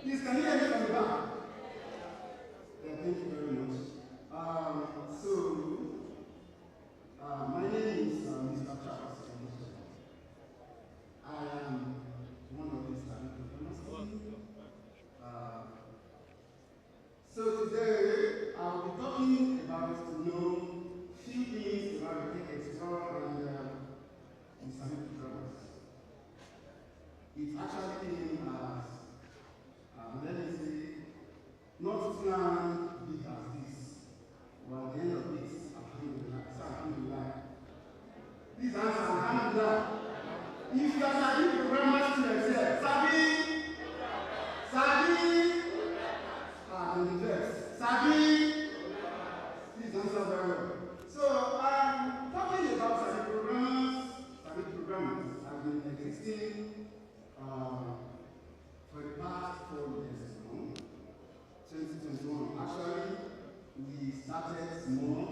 Please, can you hear me from the back? Yeah, thank you very much. My name is Mr. Charles. I am one of the starting professionals. So today, I'll be talking about few things about the Xplore and the Islamic programs. It's actually came as, let me say, not planned big as this. Well, at the end of this, alhamdulillah. So alhamdulillah. Please answer alhamdulillah. If you are studying programmers to yourself, Sabi, and the rest, Sabi, please answer very well. So, talking about Sabi programmers have been existing for the past 4 years now. 2021. Actually, we started small,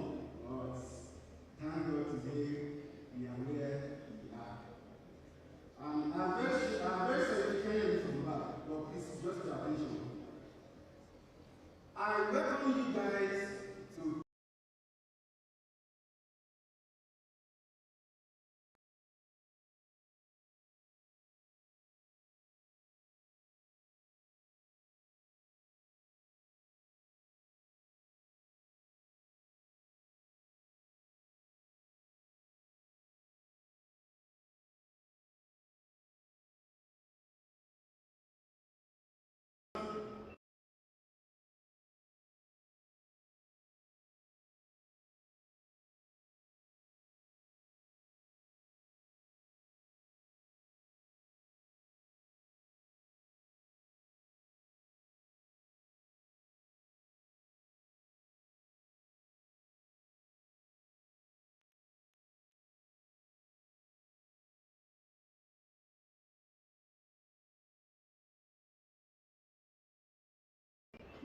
but thank God today we are where we are. And I'm very sorry if you can't hear me from back, but please just pay attention. I welcome you guys to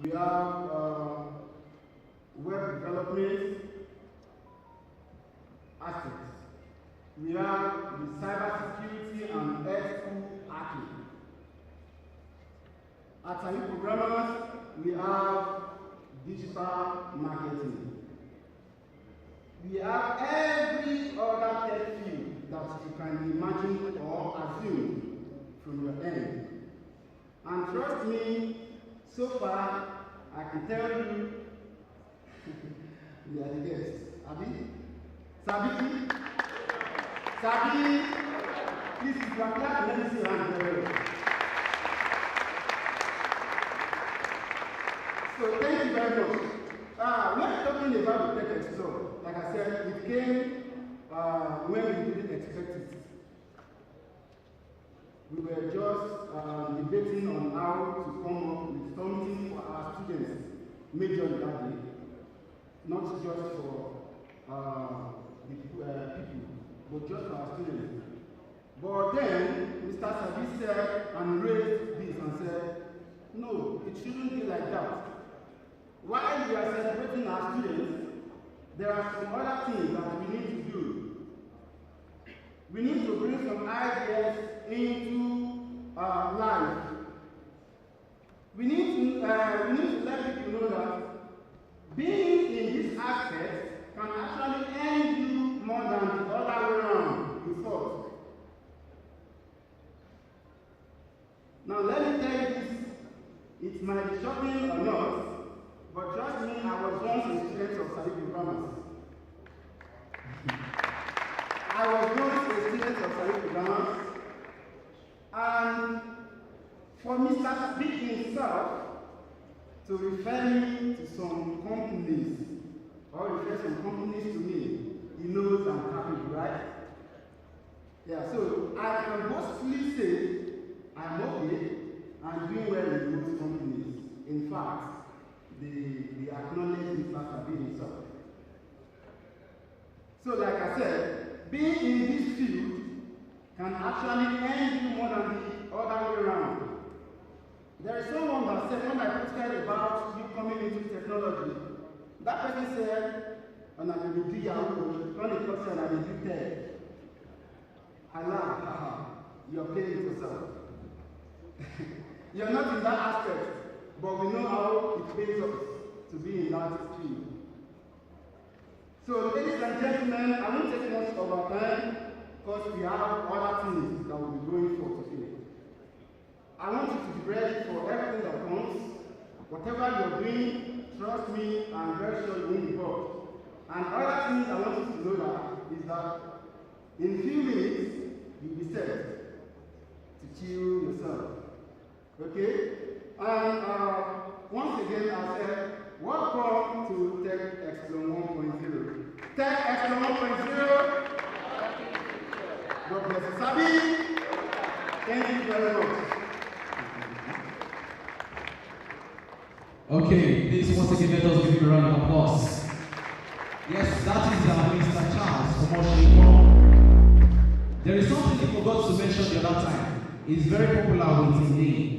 we have web development aspects. We have the cybersecurity and ethical hacking. At Akinribido programmers, we have digital marketing. We have every other tech field that you can imagine or assume from your end. And trust me, so far, I can tell you, we are the best. Abi? Sabi? Please, if you are glad, let me see your hand very well. So, thank you very much. When talking about the Tech Xplore, like I said, it came when we didn't expect it. We were just debating on how to come up with something for our students, majorly that day, not just for the people, but just for our students. But then, Mr. Sabi said and raised this and said, no, it shouldn't be like that. While we are celebrating our students, there are some other things that we need to do. We need to bring some ideas into life. We need to let people know that being in this aspect can actually earn you more than the other way around you thought. Now let me tell you this, it might be shocking or not, but trust me, I was once a student of Sabi programmers. I was once a student of Sabi programmers, and for Mr. Sabi himself to refer me to some companies, or refer some companies to me, he knows I'm happy, right? Yeah, so I can boastfully say I'm okay and doing well in those companies. In fact, they acknowledge Mr. Sabi himself. So like I said, being in this field can actually earn you more than the other way around. There is someone that said, when I posted about you coming into technology, that person said, and I will do Yahoo, when the person I will do tech. Allah, you're playing yourself. You're not in that aspect, but we know how it pays us to be in that field. So, ladies and gentlemen, I won't take much of our time because we have other things that we'll be going for today. I want you to be ready for everything that comes. Whatever you're doing, trust me, I'm very sure you won't be bored. And other things I want you to know that is that in a few minutes, you'll be set to chill yourself. Okay? And once again, I said, welcome to Tech Xplore 1.0. Tech Xplore 1.0. God bless you, Sabi. Thank you very much. Okay, please once again let us give him a round of applause. Yes, that is Mr. Charles from Orioye. There is something he forgot to mention the other time. It's very popular with his name.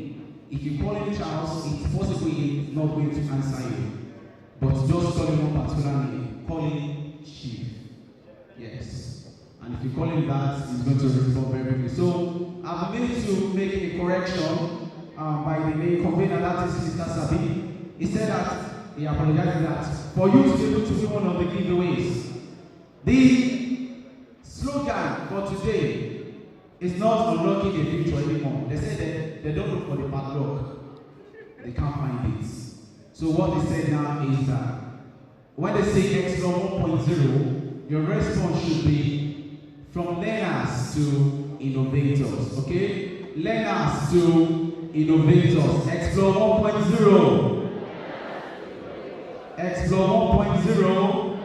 If you call him Charles, it's possible he's not going to answer you. But just call him one particular name. Call him Chief. Yes. And if you call him that, he's going to respond very quickly. So, I've been able to make a correction by the main convener, that is Mr. Sabi. He said that he apologized that for you to be able to win one of the giveaways. The slogan for today is not unlocking the future anymore. They say that they don't look for the padlock. They can't find it. So what they say now is that when they say Xplore 1.0, your response should be from learners to innovators. Okay? Learners to innovators. Xplore 1.0. Xplore 1.0.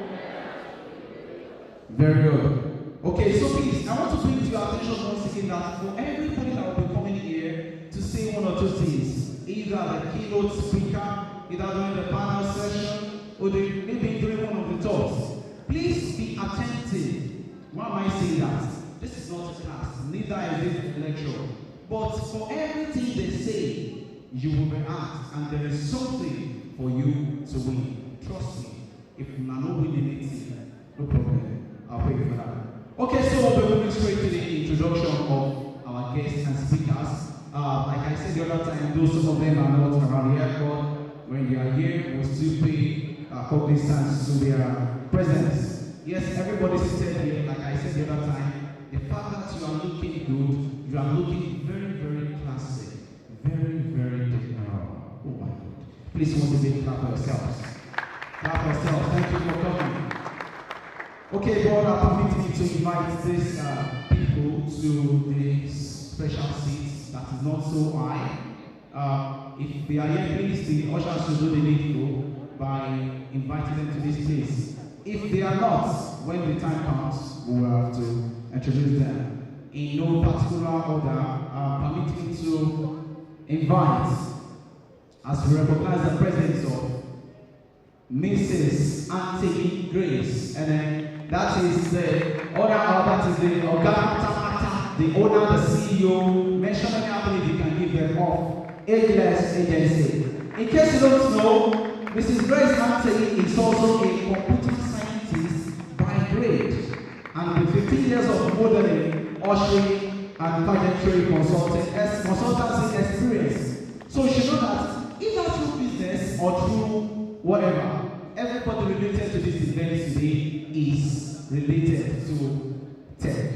Very good. Okay, so please, I want to bring to your attention once again that for everybody that will be coming here to say one or two things, either the keynote speaker, either during the panel session, or maybe during one of the talks, please be attentive. Why am I saying that? This is not a class, neither is it a lecture. But for everything they say, you will be asked, and there is something for you to win. Trust me. If you are not winning anything, no problem. I'll pay for that. Okay, so we'll be moving straight to the introduction of our guests and speakers. Like I said the other time, though some of them are not around here, but when they are here, we'll still pay cognizance to their presence. Yes, everybody seated here, like I said the other time, the fact that you are looking good, you are looking very, very classic, very, very dignified. Oh my God. Please once again clap for yourselves. Clap for yourselves. Thank you for coming. Okay, God, permit me to invite these people to the special seats that is not so high. If they are here, please, the ushers should do the needful by inviting them to this place. If they are not, when the time comes, we will have to introduce them. In no particular order, permit me to invite, as we recognize the presence of Mrs. Anteyi Grace, and then that is the owner, that is the Oga, the owner, the CEO. Mention any company you can give them off. Ageless agency. In case you don't know, Mrs. Grace Anteyi is also a computer scientist by grade, and with 15 years of modeling, ushering, and pageantry consultancy experience. So you should know that either through business or through whatever, everybody related to this event today is related to tech.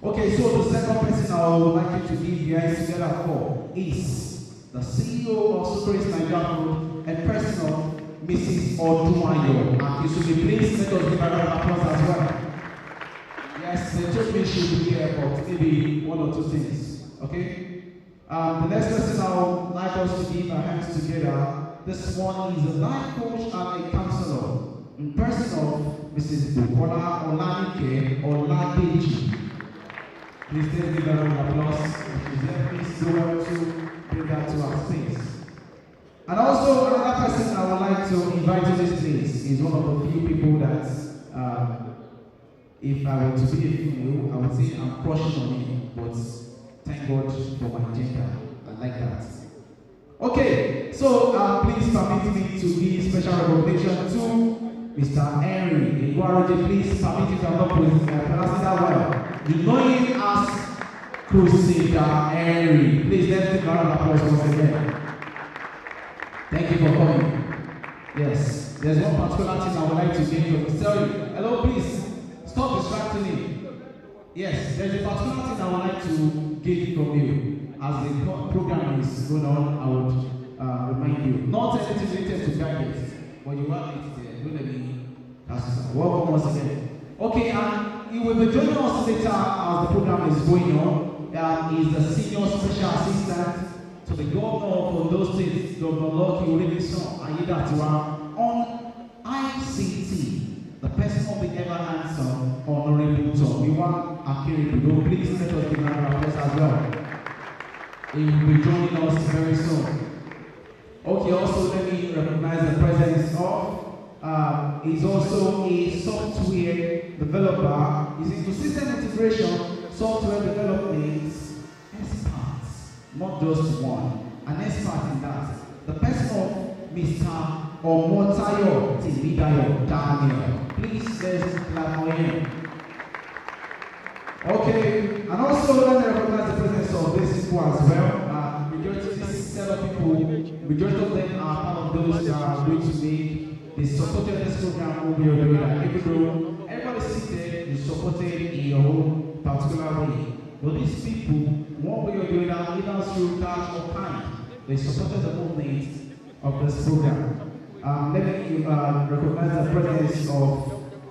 Okay, so the second person I would like you to give your hands together for is the CEO of Super East Nigeria Group and person of Mrs. Odunayo. Akinribido, please let us give a round of applause as well. Yes, they told me she would be here, but maybe one or two things. Okay? The next person I would like us to give our hands together. This one is a life coach and a counselor in person of Mrs. Bukola Olanike Oladeji. Please give her a round of applause. Please go on to bring that to our space. And also another person I would like to invite to this place is one of the few people that, if I were to be a female, I would say I'm crushing on him, but thank God for my gender. I like that. Okay, so please permit me to give special recognition to Mr. Eguaroje. Please permit me to not pronouncing that well. You know him as Crusader. Please let's give a round of applause once again. Thank you for coming. Yes, there's one particular thing I would like to gain from. Sorry, hello, please stop distracting me. Yes, there's a particular thing I would like to gain from you. As the program is going on, I would remind you. Not anything related to gadgets, but you have it there. Don't let me pass this on. Welcome once again. Okay, and he will be joining us later as the program is going on. He's the senior special assistant to the governor of Ondo State, Governor Lucky Ayedatiwa, on ICT, the person of the ever handsome Honorable Tomide Akinribido. Please let us give a round of applause as well. He will be joining us very soon. Okay, also let me recognize the presence of, he's also a software developer. He's into system integration, software development, experts, not just one, an expert in that. The person of Mr. Tomide Daniel. Please let's clap for him. Okay, and also let me recognize the presence of these people as well. Majority of these set of people, majority of them are part of those that are going to make the supported this program Orioye. Even though everybody seated is supported in your own particular way. But these people, one way or the other, either through cash or kind, they supported the movement of this program. Let me recognize the presence of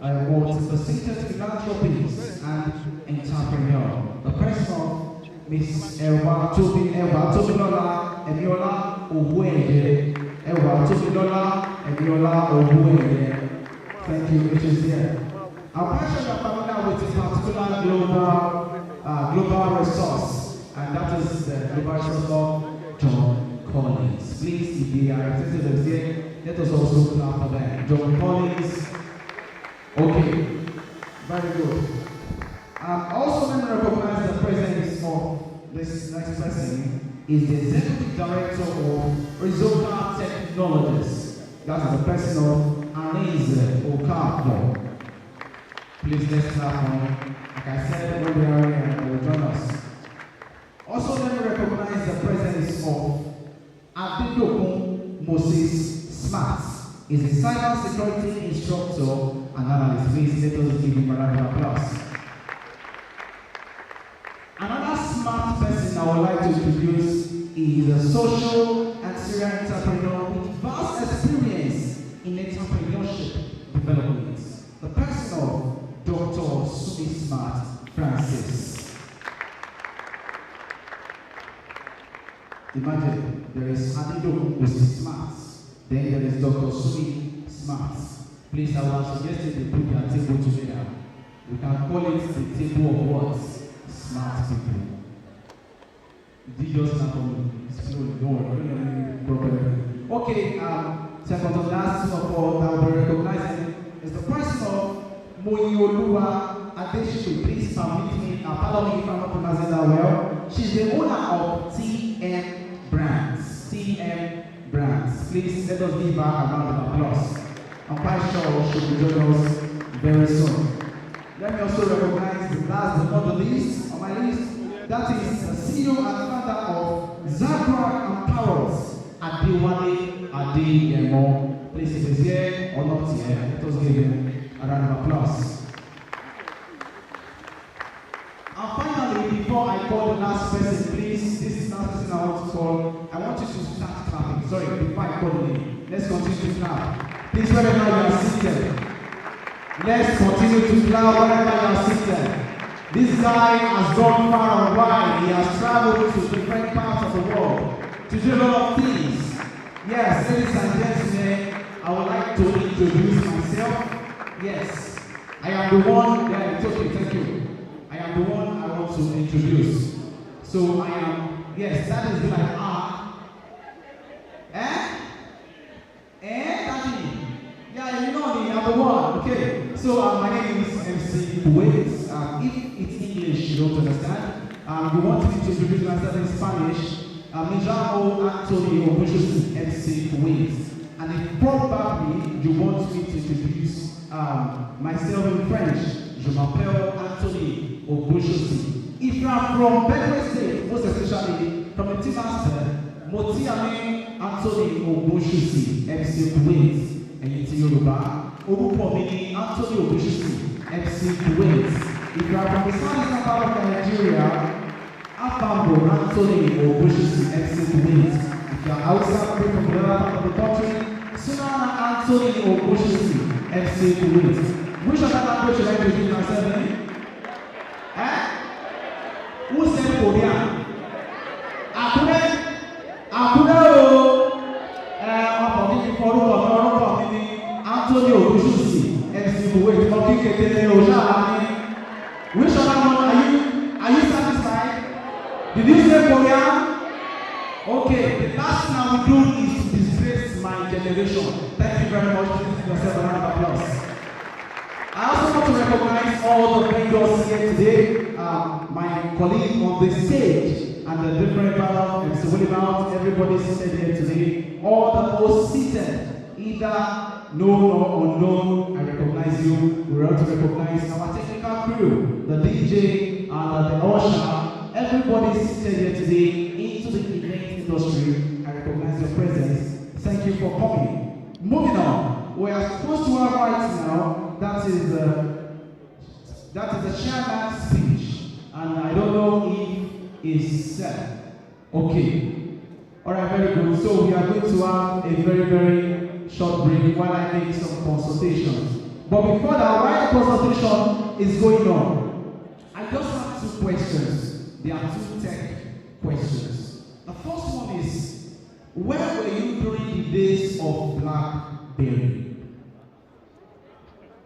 multifaceted philanthropist and entrepreneur. The person of Miss Tobilola Emiola Odunayo. Thank you, which is here. Our passion of familiar with a particular global resource, and that is the global resource of John Collins. Please, if they are representatives here, let us also clap for them. John Collins. Okay, very good. Also, let me recognize the presence of this next person. Is the executive director of Rizoka Technologies. That's the person of Anteyi. Please let's clap for him. Like I said, Orioye will join us. Also, let me recognize the presence of Adebiyi Moses Smart. Is a cyber security instructor and analyst. Please let us give him a round of applause. Another smart person I would like to introduce is a social and serial entrepreneur with vast experience in entrepreneurship development. The person of Dr. Sumi Smart Francis. Imagine there is Adebiyi Moses Smart. Then there is Dr. Sumi Smart. Please, I will suggest they put their table together. We can call it the table of what? Smart people. Did you just snap on me? Don't worry. Okay, second to last of all that we're recognizing is the person of Moyoluwa Adeshiwe. Please permit me, pardon me if I'm not pronouncing that well. She's the owner of TM Brands. TM Brands. Please let us give her a round of applause. I'm quite sure she'll be joining us very soon. Let me also recognize the last but not the least on my list. That is the CEO and founder of Zagra Apparels, Adebiyi-Akinsunmi. Please, if he's here or not here, let us give him a round of applause. And finally, before I call the last person, please, this is the last person I want to call. I want you to start clapping. Sorry, before I call the name, let's continue to clap. Please, wherever you are seated, let's continue to clap wherever you are seated. This guy has gone far and wide. He has traveled to different parts of the world to do a lot of things. Yes, ladies and gentlemen, I would like to introduce myself. Yes, I am the one. Yeah, it's okay, thank you. I am the one I want to introduce. So I am, yes, that is like Daddy. Yeah, you know me, I'm the one. Okay. So my name is MC Kuwait. If it's English you don't understand, you want me to introduce myself in Spanish, me llamo Anteyi, MC Kuwait. And if probably you want me to introduce myself in French, je m'appelle Anteyi Obuchosi. If you are from Benue State, most especially from the team master, Motiame Anthony Ogunṣusi, MC Kuwait, ẹ̀yin ti Yorùbá. Orúkọ mi ni Anthony Ogunṣusi, MC Kuwait. If you are from the southeastern part of Nigeria, Afambo Anthony Ogunṣusi, MC Kuwait. If you are outside from the other part of the country, Sunana Anthony Ogunṣusi, MC Kuwait. Which other language should I be using myself in? Who said Korean? Akure? Akure o! Ọkọ̀ mi fi orúkọ mi ní Anthony Ogunṣusi, MC Kuwait. Ọkì kékeré o ṣáà ní. Which other one are you satisfied? Did you say Korean? Okay, the last thing I will do is to disgrace my generation. Thank you very much. Please give yourself a round of applause. I also want to recognize all the vendors here today, my colleague on the stage, and the different panel, Mr. William, everybody seated here today, all the hosts seated, either known or unknown. I recognize you. We want to recognize our technical crew, the DJ and the usher, everybody seated here today into the event industry. I recognize your presence. Thank you for coming. Moving on, we are supposed to have right now. That is the chairman's speech, and I don't know if it's said. Okay. All right, very good. So we are going to have a very, very short break while I make some consultations. But before that, while the consultation is going on, I just have two questions. There are two tech questions. The first one is, where were you during the days of BlackBerry?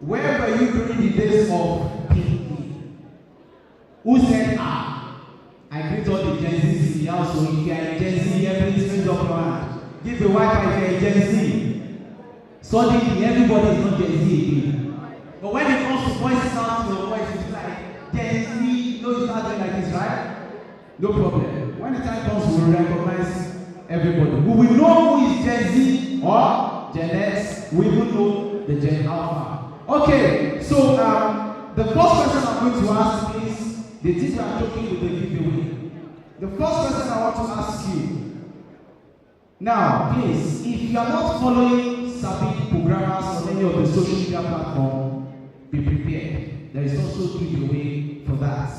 Where were you during the days of PE? Who said, I greet all the Gen Zs in the house, so if you are a Gen Z, everything is up your hand. Give the Wi-Fi to a Gen Z. Suddenly, everybody is not Gen Z again. But when it comes to voice sound, your voice is like, Gen Z, you know it's not doing like this, right? No problem. When the time comes, we will recognize everybody. We will know who is Gen Z or Gen X. We will know the Gen Alpha. Okay, so the first question I'm going to ask is, the things we are joking with the giveaway. The first question I want to ask you. Now, please, if you are not following Sabi programmers on any of the social media platforms, be prepared. There is also a giveaway for that.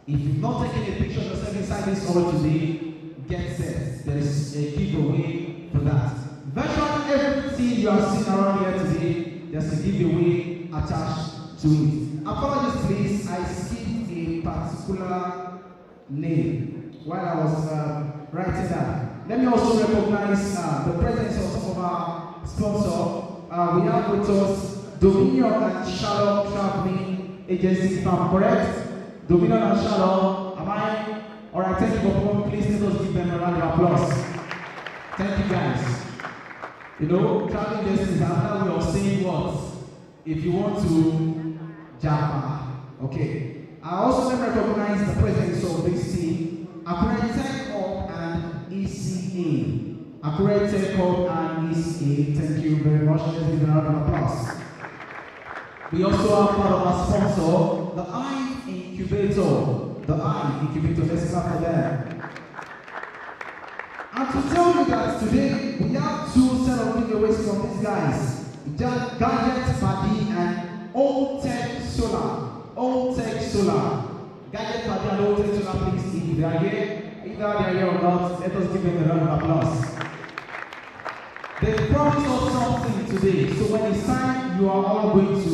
If you've not taken a picture of yourself inside this hall today, get set. There is a giveaway for that. Virtually everything you are seeing around here today, there's a giveaway attached to it. Apologies, please. I skipped a particular name while I was writing that. Let me also recognize the presence of some of our sponsors. We have with us Dominion and Shalom Traveling Agency Farm, correct? Dominion and Shalom, am I? Alright, thank you for coming. Please let us give them a round of applause. Thank you guys. You know, traveling distance is another way of saying what? If you want to Japa. Okay. I also recognize the presence of this team, Akure Tech Hub and ECA. Akure Tech Hub and ECA. Thank you very much. Let's give them a round of applause. We also have part of our sponsor, the Innovators. The Innovators. Let's clap for them. And to tell you that today we have two set of giveaways from these guys. Gadget Paddy and Old Tech Solar. Old Tech Solar. Gadget Paddy and Old Tech Solar, please, if they are here. Either they are here or not, let us give them a round of applause. They promised us something today, so when it's time, you are all going to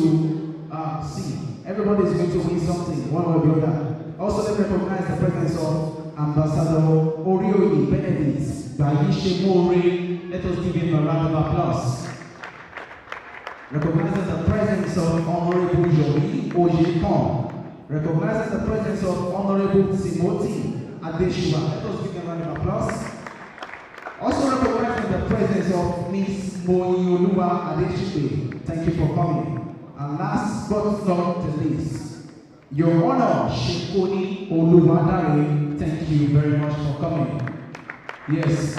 see. Everybody is going to win something, one or the other. Also, let's recognize the presence of Ambassador Orioye Benedict Gbayisemore. Let us give him a round of applause. Recognizing the presence of Honorable Joey Ojekon. Recognizing the presence of Honorable Timothy Adeshua. Let us give him a round of applause. Also recognizing the presence of Miss Moyioluwa Adeshipe. Thank you for coming. And last but not the least, Your Honor, Shekoni Oluwadare, thank you very much for coming. Yes.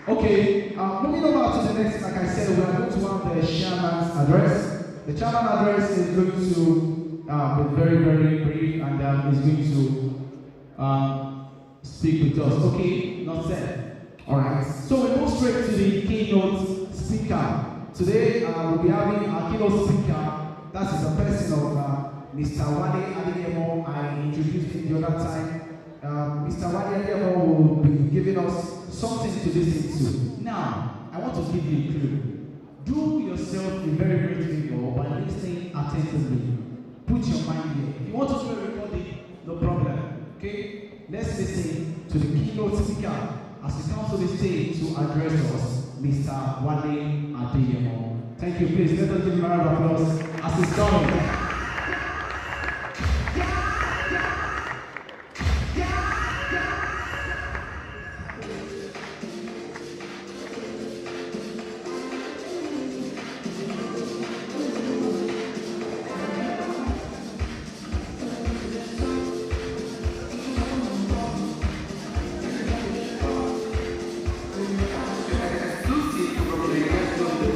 Okay, moving over to the next, like I said, we are going to have the chairman's address. The chairman's address is going to be very, very brief, and is going to speak with us. Okay, not said. Alright, so we go straight to the keynote speaker. Today we'll be having our keynote speaker. That is a person of Mr. Adebiyi-Akinsunmi. I introduced him the other time. Mr. Adebiyi-Akinsunmi will be giving us something to listen to. Now, I want to give you a clue. Do yourself a very great favor by listening attentively. Put your mind here. If you want to do a recording, no problem. Okay? Let's listen to the keynote speaker as he comes to the stage to address us, Mr. Adebiyi-Akinsunmi. Thank you. Please let us give him a round of applause as he's coming.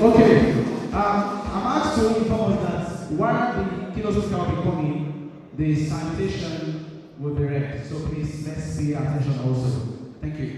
Okay, I'm asked to inform us that while the keynote speaker will be coming, the sanitation will be read. So please, let's pay attention also. Thank you.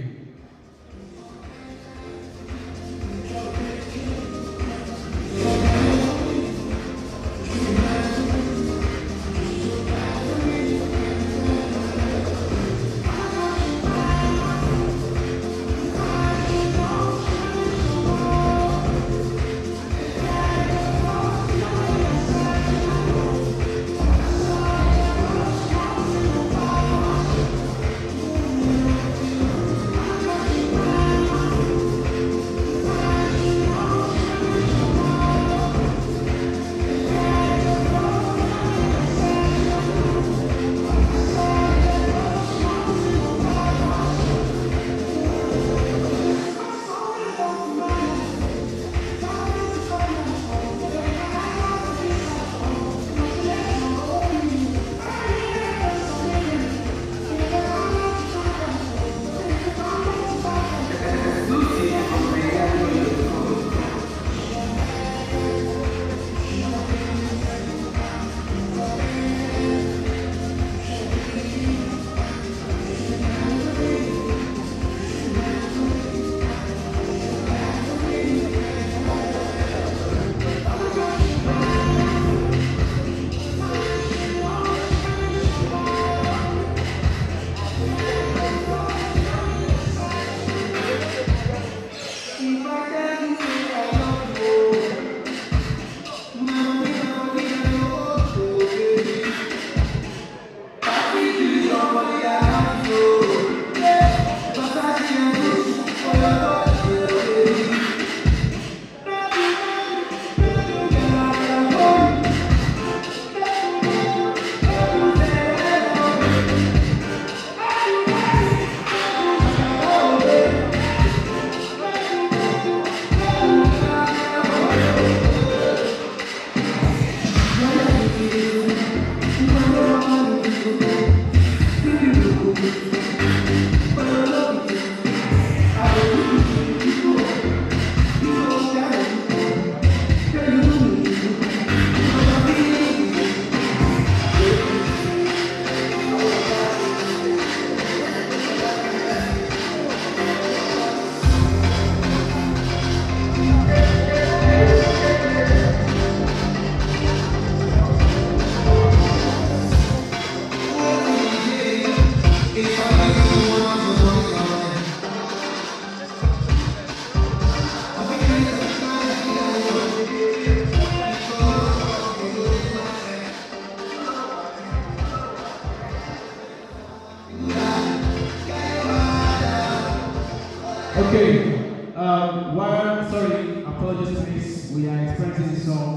Apologies, please. We are experiencing some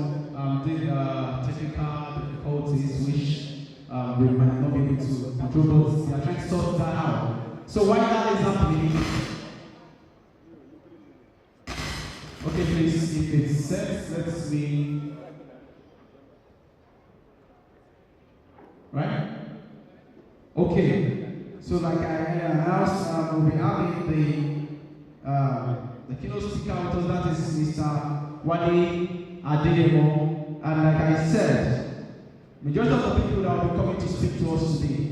technical difficulties which we might not be able to control, but we are trying to sort that out. So while that is happening, okay, please, if it's set, let's see. Right? Okay. So like I announced, we'll be having the keynote speaker with us, that is Mr. Adebiyi-Akinsunmi. And like I said, majority of the people that will be coming to speak to us today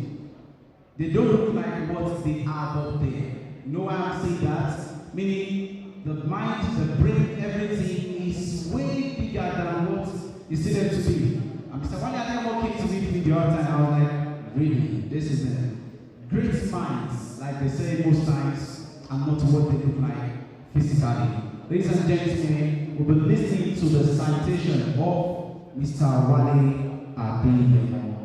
They don't look like what they have up there. You know why I'm saying that? Meaning the mind, the brain, everything is way bigger than what you see them to be. And Mr. Wale Ademo came to me the other time. I was like, really? This is a great minds, like they say most times, and not what they look like physically. Ladies and gentlemen, we'll be listening to the citation of Mr. Wale Ademo.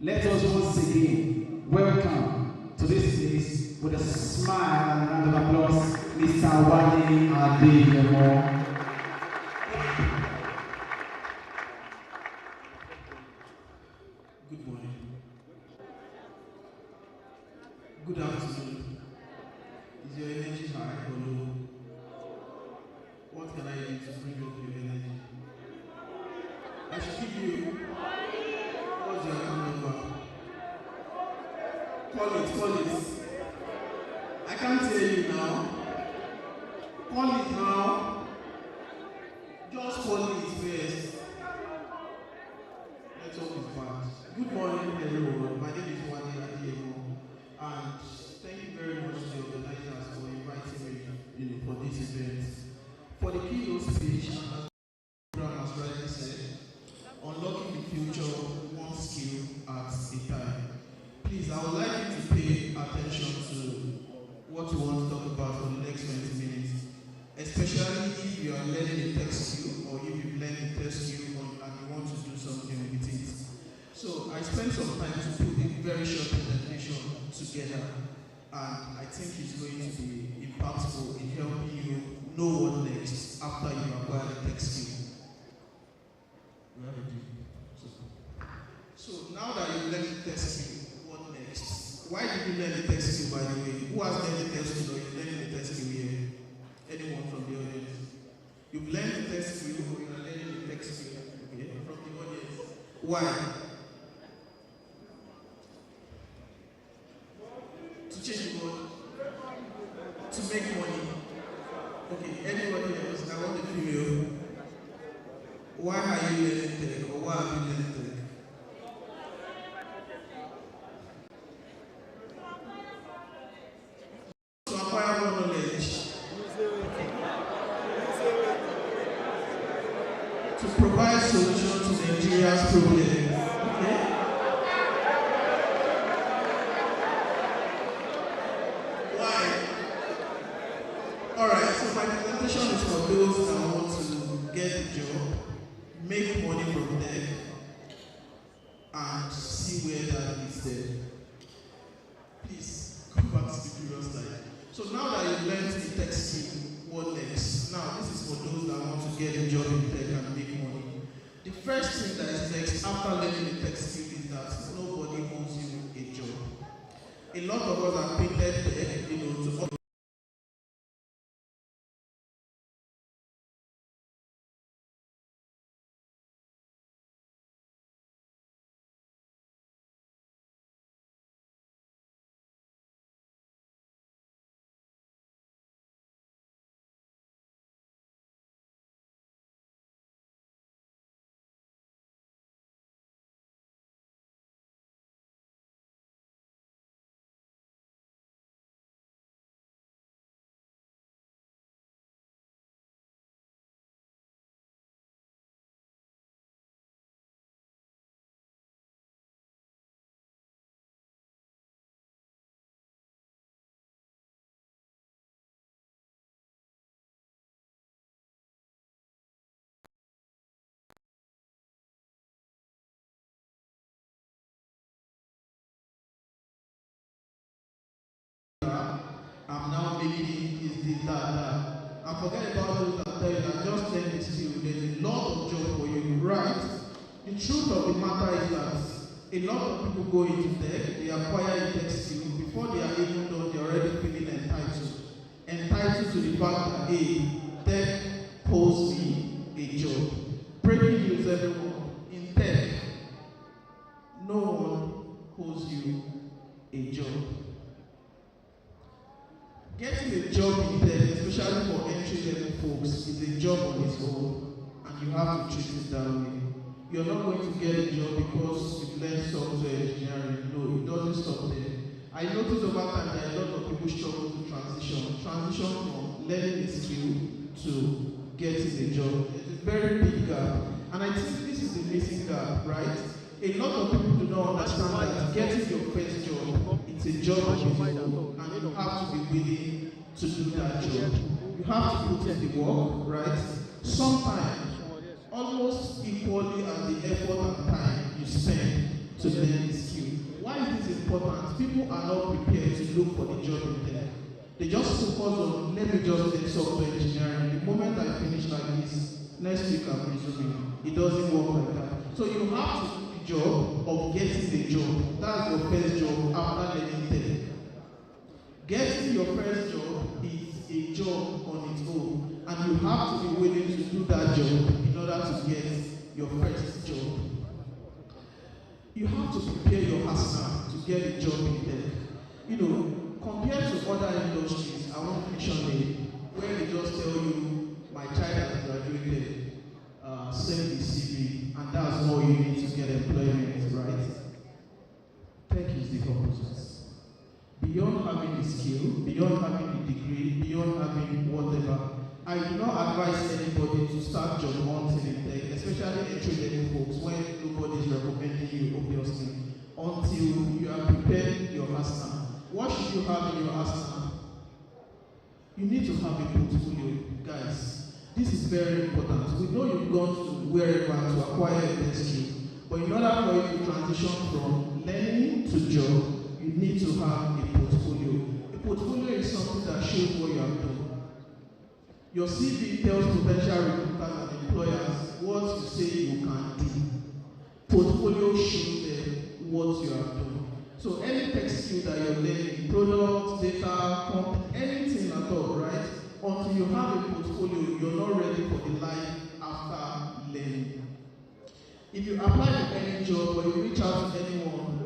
Let us once again welcome to this place with a smile and a round of applause, Mr. Adebiyi-Akinsunmi. Good morning. Good afternoon. Is your energy high or low? What can I do to bring up your energy? I should give you. What's your account number? Call it. I can't hear you now. Call it now. Just call it first. Network is bad. Good morning, everyone. My name is Adebiyi-Akinsunmi, and thank you very much to the organizers for inviting me for this event. For the keynote speech, as the program has rightly said, unlocking the future one skill at a time. Please, I would like you to pay attention to what you want to talk about for the next 20 minutes, especially if you are learning a tech skill or if you've learned a tech skill and you want to do something with it. So I spent some time to put a very short presentation together, and I think it's going to be impactful in helping you know what next after you acquire the tech skill. So now that you've learned the tech skill, what next? Why did you learn the tech skill, by the way? Who has learned the tech skill or you're learning the tech skill here? Anyone from the audience? You've learned the tech skill or you're learning the tech skill? Okay, from the audience. Why? To change the world, to make money. Okay, anybody else? I want a female. Why are you learning tech, or why are you learning tech? To acquire more knowledge, to provide solutions to Nigeria's problems. Okay? Alright, so my presentation is for those that want to get a job, make money from there, and see where that leads them. Please, go back to the previous slide. So now that you've learned the tech skill, what next? Now, this is for those that want to get a job in tech and make money. The first thing that is next after learning the tech skill is that nobody owes you a job. A lot of us are painted there, to I'm now making this, that. And forget about those that tell you that just learn the skill. There's a lot of job for you, right? The truth of the matter is that a lot of people go into tech, they acquire a tech skill. Before they are even done, they're already feeling entitled. Entitled to the fact that, hey, tech owes me a job. Breaking news, everyone. In tech, no one owes you a job. Getting a job in tech, especially for entry-level folks, is a job on its own, and you have to treat it that way. You're not going to get a job because you've learned software engineering. No, it doesn't stop there. I noticed over time that a lot of people struggle to transition from learning a skill to getting a job. It's a very big gap, and I think this is the missing gap, right? A lot of people do not understand that getting your first job, it's a job on its own, and you have to be willing to do that job. You have to put in the work, right? Sometimes, almost equally as the effort and time you spend to learn the skill. Why is this important? People are not prepared to look for the job in tech. They just focus on, let me just get software engineering. The moment I finish like this, next week I'm resuming. It doesn't work like that. So you have to do the job of getting the job. That's your first job after learning tech. Getting your first job is a job on its own, and you have to be willing to do that job in order to get your first job. You have to prepare your arsenal to get a job in tech. Compared to other industries, I won't mention it, where they just tell you, my child has graduated, send the CV, and that's all you need to get employment, right? Tech is the opposite. Beyond having the skill, beyond having the degree, beyond having whatever, I do not advise anybody to start job hunting in tech, especially entry-level folks, when nobody is recommending you, obviously, until you have prepared your arsenal. What should you have in your arsenal? You need to have a portfolio, guys. This is very important. We know you've gone to wherever to acquire a best skill, but in order for you to transition from learning to job, you need to have a portfolio. A portfolio is something that shows what you have done. Your CV tells potential recruiters and employers what you say you can do. Portfolio shows them what you have done. So any tech skill that you're learning, products, data, content, anything at all, right? Until you have a portfolio, you're not ready for the life after learning. If you apply for any job or you reach out to anyone,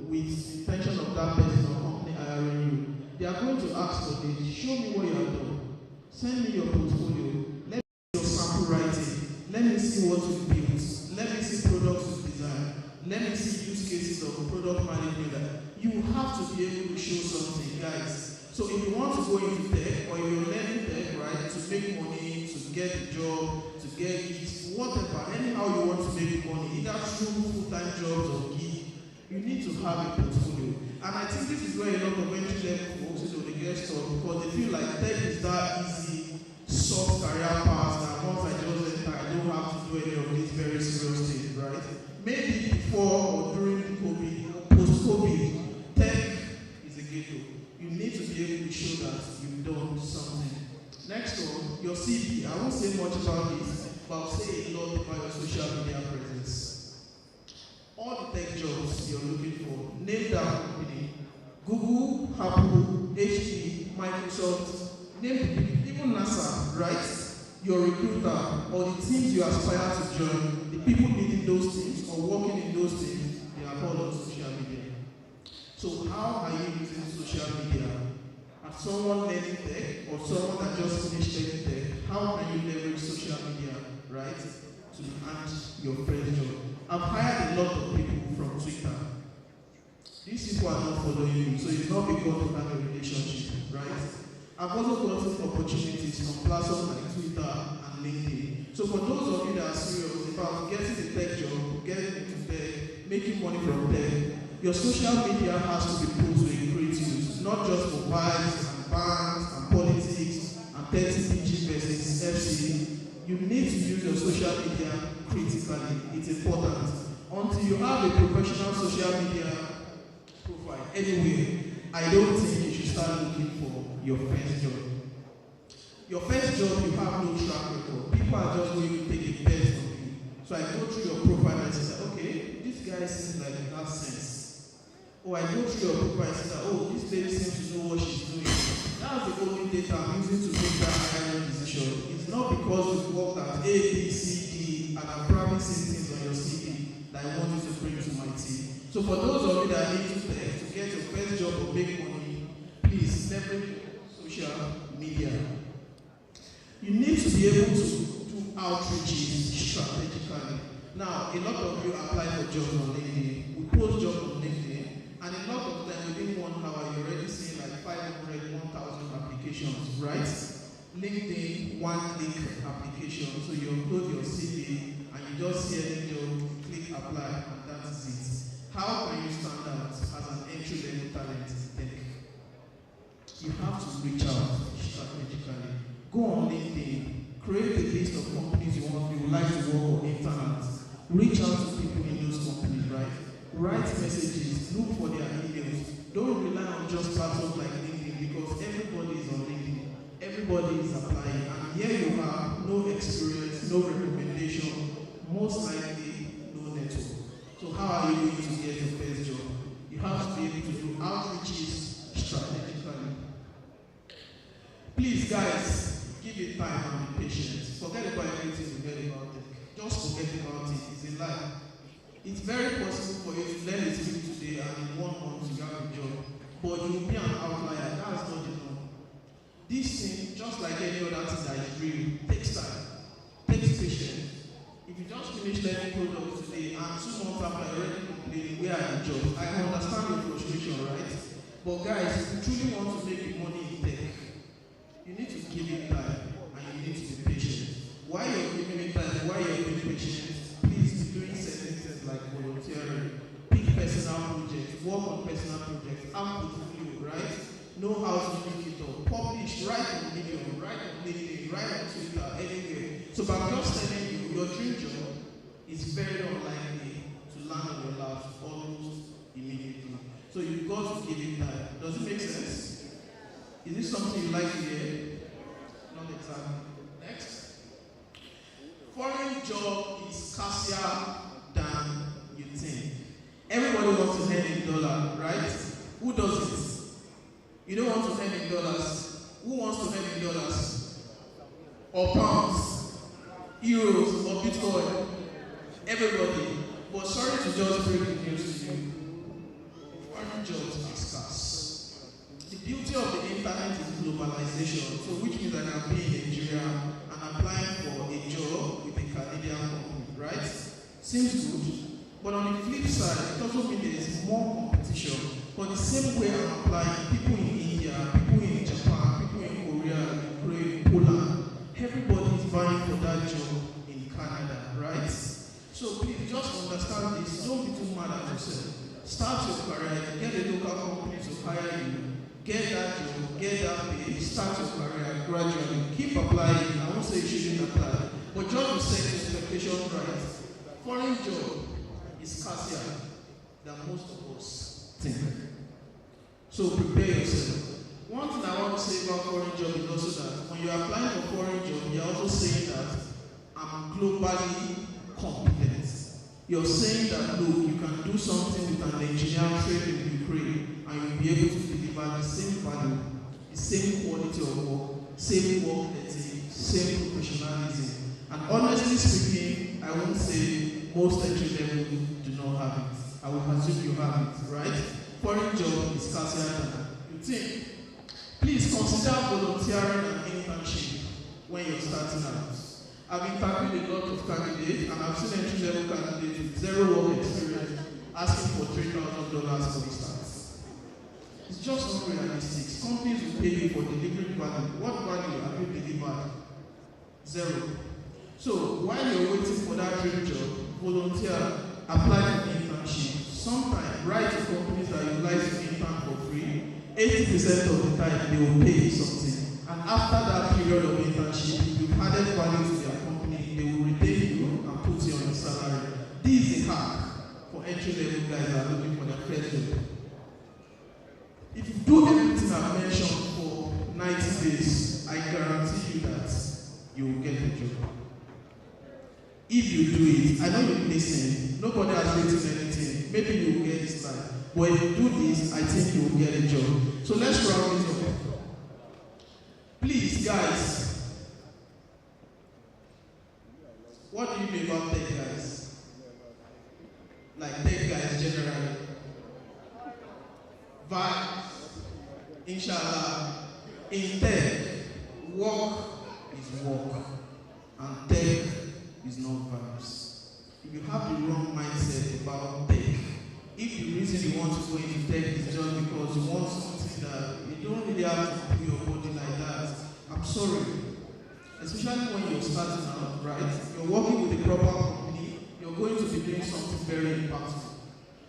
with intention of that person or company hiring you, they are going to ask for this. Show me what you have done. Send me your portfolio. Let me see your sample writing. Let me see what you built. Let me see products you design. Let me see use cases of product management. You have to be able to show something, guys. So if you want to go into tech or you're learning tech, right, to make money, to get a job, to get gigs, whatever, anyhow you want to make money, either through full-time jobs or gigs, you need to have a portfolio. And I think this is where a lot of entry-level folks, they get stuck because they feel like tech is that easy, soft career path that once I just enter, I don't have to do any of these very serious things, right? Maybe before or during COVID, or post-COVID, tech is a ghetto. You need to be able to show that you've done something. Next one, your CV. I won't say much about this, but I'll say a lot about your social media presence. All the tech jobs you're looking for, name that company. Google, Apple, HP, Microsoft, name the people, even NASA, right? Your recruiter or the teams you aspire to join, the people leading those teams or working in those teams, they are all on social media. So how are you using social media? As someone learning tech or someone that just finished learning tech, how can you leverage social media, right, to enhance your first job? I've hired a lot of people from Twitter. These people are not following you, so it's not because you have a relationship, right? I've also gotten opportunities from platforms like Twitter and LinkedIn. So for those of you that are serious about getting a tech job, getting into tech, making money from tech, your social media has to be put to a great use, not just for vibes and bands and politics and 30PG versus FC. You need to use your social media critically. It's important. Until you have a professional social media profile anywhere, I don't think you should start looking for your first job. Your first job, you have no track record. People are just going to take a bet on you. So I go through your profile and say, okay, this guy seems like he has sense. Or I go through your profile and say, oh, this lady seems to know what she's doing. That's the only data I'm using to make that hiring decision. It's not because you've worked at A, B, C, D, and I've probably seen things on your CV that I want you to bring to my team. So for those of you that need to get your first job or make money, please leverage social media. You need to be able to do outreaches strategically. Now, a lot of you apply for jobs on LinkedIn. We post jobs on LinkedIn, and a lot of them within 1 hour, you're already seeing like 500, 1,000 applications, right? LinkedIn, one-click application. So you upload your CV, and you just see any job, click apply, and that is it. How can you stand out as an entry-level talent in tech? You have to reach out strategically. Go on LinkedIn, create a list of companies you would like to work on internet. Reach out to people in those companies, right? Write messages, look for time and be patient. Forget about everything you get about it. Just forget about it. It's a lie. It's very possible for you to learn a skill today and in 1 month you have a job. But you will be an outlier. That's not the norm. This thing, just like any other thing that is real, takes time, takes patience. If you just finish learning products today and 2 months after you're already complaining, where are the jobs? I can understand your frustration, right? But guys, if you truly want to make the money in tech, you need to give it time and you need to be patient. While you're giving it time, while you're being patient, please be doing certain things like volunteering, pick personal projects, work on personal projects, have portfolio, right? Know how to make it up, publish, write on Medium, write on LinkedIn, write on Twitter, anywhere. So by just telling you, your dream job is very unlikely to land on your lap almost immediately. So you've got to give it time. Does it make sense? Is this something you like to hear? Not exactly. Next. Foreign job is scarcer than you think. Everybody wants to earn in dollar, right? Who does it? You don't want to earn in dollars. Who wants to earn in dollars? Or pounds? Euros or Bitcoin? Everybody. But sorry to just break the news to you. Foreign jobs are scarce. The beauty of the internet is globalization, so which means I can be in Nigeria and applying for a job with a Canadian company, right? Seems good. But on the flip side, it also means there is more competition. But the same way I'm applying, people in India, people in Japan, people in Korea, Ukraine, Poland, everybody is vying for that job in Canada, right? So please just understand this. Don't be too mad at yourself. Start your career, get a local company to hire you, get that job, get that pay, start your career gradually. Keep applying. I won't say you shouldn't apply, but just to set your expectations right. Foreign job is scarcer than most of us think. So prepare yourself. One thing I want to say about foreign job is also that when you're applying for foreign job, you're also saying that I'm globally competent. You're saying that look, you can do something with an engineering trade in Ukraine and you'll be able to deliver the same value, the same quality of work, same work ethic, same professionalism. And honestly speaking, I won't say most entry level do not have it. I will assume you have it, right? Foreign job is scarcer than you think. Please consider volunteering and internship when you're starting out. I've interviewed a lot of candidates and I've seen entry level candidates with 0 work experience asking for $3,000 for instance. It's just not realistic. Companies will pay you for delivering value. What value have you delivered? 0. So while you're waiting for that dream job, volunteer, apply for internship. Sometimes write to companies that you like to intern for free. 80% of the time they will pay you something. And after that period of internship, if you've added value to their company, they will retain you and put you on your salary. This is a hack for entry-level guys that are looking for their first job. If you do everything I've mentioned for 90 days, I guarantee you that you will get a job. If you do it, I know you're listening, nobody has written anything, maybe you will get this time. But if you do this, I think you will get a job. So let's round this up. Please, guys, what do you know about tech guys? Like tech guys generally. Vibes, inshallah, in tech, work is work, and tech is not vibes. If you have the wrong mindset about tech, if the reason you want to go into tech is just because you want something that you don't really have to do your body like that, I'm sorry. Especially when you're starting out, right? You're working with a proper company, you're going to be doing something very impactful.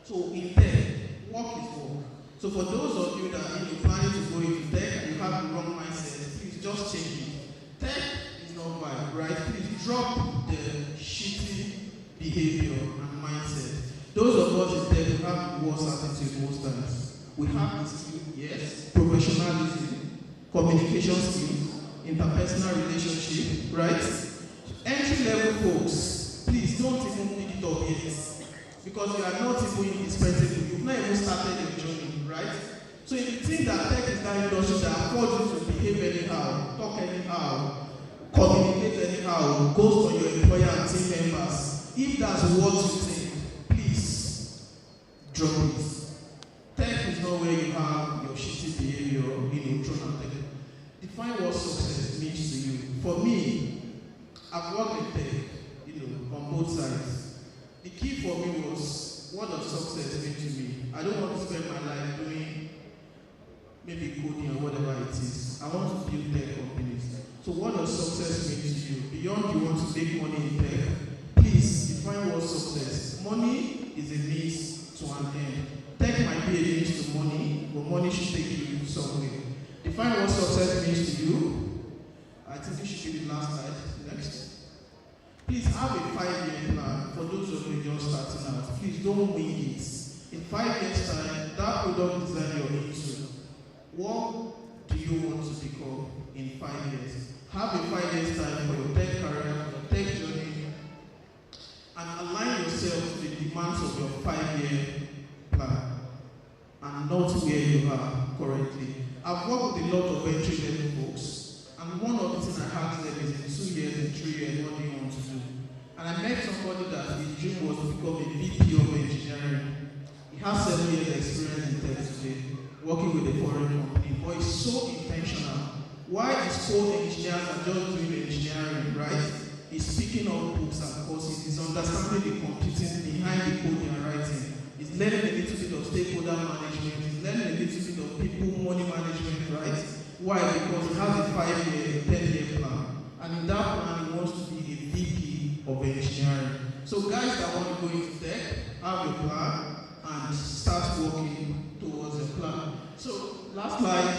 So in tech, work is work. So for those of you that are planning to go into tech and you have the wrong mindset, please just change it. Tech is not vibe, right? Please drop the shitty behavior and mindset. Those of us in tech who have the worst attitude most times. We have the skill, yes, professionalism, communication skills, interpersonal relationship, right? Entry-level folks, please don't even pick it up yet. Because you are not even indispensable. You've not even started your journey, right? So if you think that tech is that industry that affords you to behave anyhow, talk anyhow, or ghost on your employer and team members, if that's what you think, please drop it. Tech is not where you have your shitty behavior, thrown out there. Define what success means to you. For me, I've worked in tech, on both sides. The key for me was, what does success mean to me? I don't want to spend my life doing maybe coding or whatever it is. I want to build tech companies. So what does success mean to you? Beyond you want to make money in tech, please define what success. Money is a means to an end. Tech might be a means to money, but money should take you somewhere. Define what success means to you. I think this should be the last slide. Next. Please have a 5-year plan for those of you just starting out. Please don't wing it. In 5 years' time, that product design you're into, what do you want to become in 5 years? Have a 5 years' time for your tech career, your tech journey, and align yourself to the demands of your 5-year plan and not where you are currently. I've worked with a lot of entry-level folks, and one of the things I asked them is, in 2 years, in 3 years, what do you want to do? And I met somebody that his dream was to become a VP of engineering. He has 7 years experience in tech today, working with a foreign company, but it's so intentional. Why is code engineers are just doing engineering, right? He's picking up books and courses, he's understanding the computing behind the code they are writing. He's learning a little bit of stakeholder management, he's learning a little bit of people money management, right? Why? Because he has a 5-year, 10-year plan. And in that plan, he wants to be a VP of engineering. So guys that want to go into tech, have a plan and start working towards a plan. So last slide,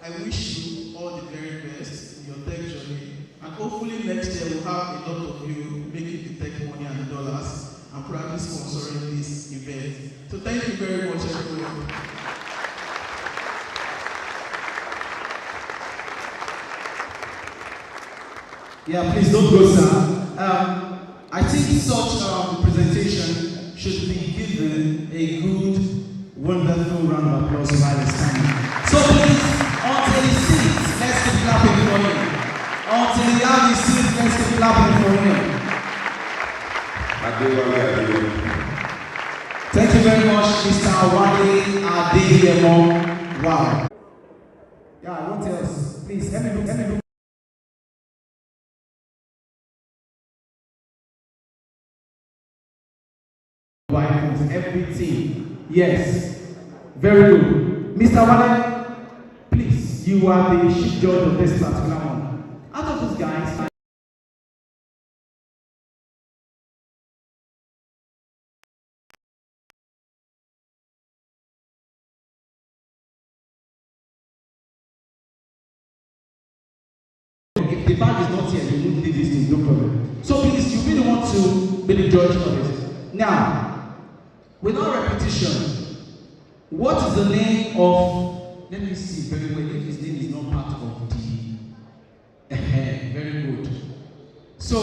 I wish you all the very best in your tech journey. And hopefully next year we'll have a lot of you making the tech money and dollars and probably sponsoring this event. So thank you very much, everyone. Yeah, please don't go, sir. I think such presentation should be given a good, wonderful round of applause while it's time. So please, until he sits, let's keep clapping for him. Until he has his seat, let's keep clapping for him. Thank you very much, Mr. Adebiyi-Akinsunmi. Wow. Yeah, what else? Please, let me look. Everything. Yes. Very good. Mr. Wale, please, you are the chief judge of this particular one. Out of those guys, if the bag is not here, you won't leave this thing, no problem. So please, you really want to be the judge of it. Now, without repetition, what is the name of, let me see very well if his name is not part of the, very good. So,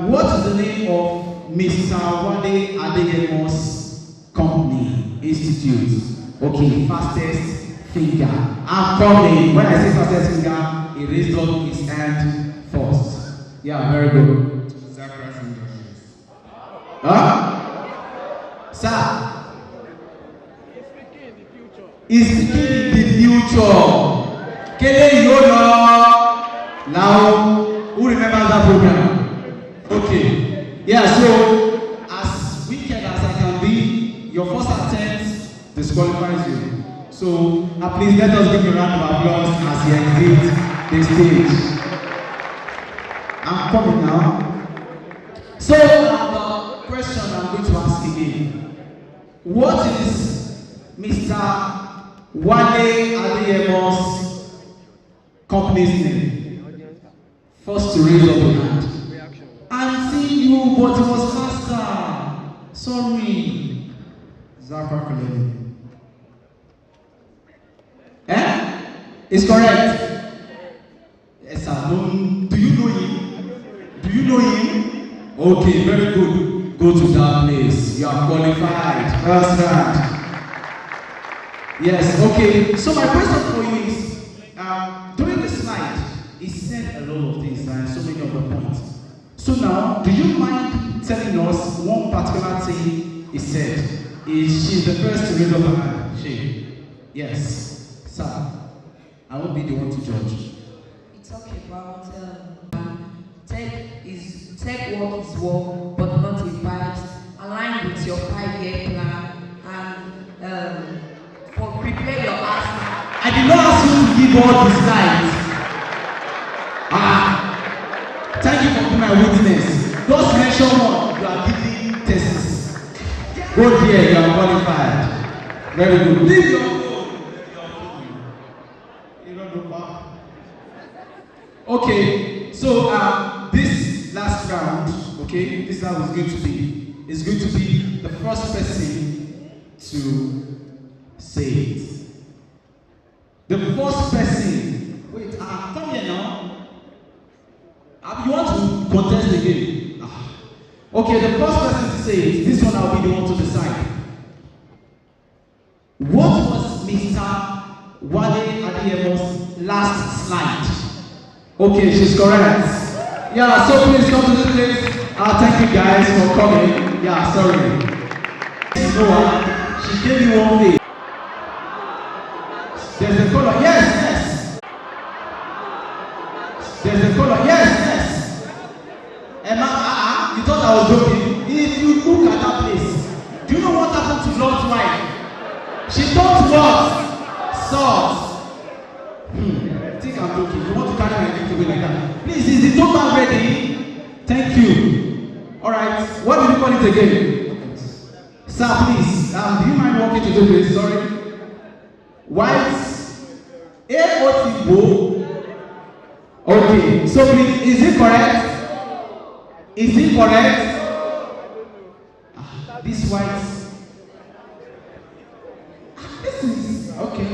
what is the name of Mr. Adebiyi-Akinsunmi's company, institute? Okay, fastest finger. I'm coming. When I say fastest finger, he raised up his hand first. Yeah, very good. Huh? Sir, he's speaking in the future. Kele Yono. Now, who remembers that program? Okay. Yeah, so as wicked as I can be, your first attempt disqualifies you. So, please let us give a round of applause as he exits the stage. I'm coming now. So, question I'm going to ask again. What is Mr. Adebiyi-Akinsunmi's company's name? First to raise up your hand. I'm seeing you, but it was faster. Sorry. Akure. It's correct. Yes, sir. Do you know him? Do you know him? Okay, very good. Go to that place. You are qualified. First round. Yes, okay. So my question for you is, during the slide, he said a lot of things, right? so many of the points. So now, do you mind telling us one particular thing he said? She's the first to raise up her hand. She. Yes. Sir, I won't be the one to judge. We talk about tech work is work, but not a bite. Align with your 5-year plan and prepare your ass. I did not ask you to give all the slides. Thank you for being my witness. Just mention one. You are giving tests. Go here, you are qualified. Very good. Leave your phone. You don't know back. Okay, so this last round, okay, this round is going to be the first person to say it. The first person. Wait, come here now. You want to contest again? Okay, the first person to say it, this one I'll be the one to decide. What was Mr. Wale Adeyemo's last slide? Okay, she's correct. Yeah, so please come to the place. Thank you guys for coming. Yeah, sorry. You know what? She gave me one thing. There's a color. Yes. There's a color. Yes. Emma, you thought I was joking. If you look at that place, do you know what happened to Lord's wife? She thought what? Salt. I think I'm joking. You want to carry my gift away like that? Please, is the total ready? Thank you. Alright, what do you call it again? Sir, please, do you mind walking to the place? Sorry. White A-O-T-B-O. Okay, so please, is it correct? Is it correct? This white. This is okay.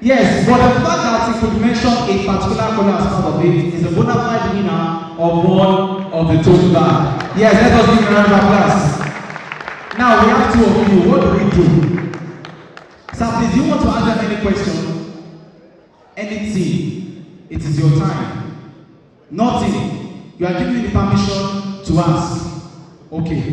Yes, but the fact that he could mention a particular color as part of it is a bona fide winner of one of the total bag. Yes, let us give a round of applause. Now we have two of you. What do we do? Sir, please, do you want to answer any question? Anything. It is your time. Nothing. You are giving me the permission to ask. Okay.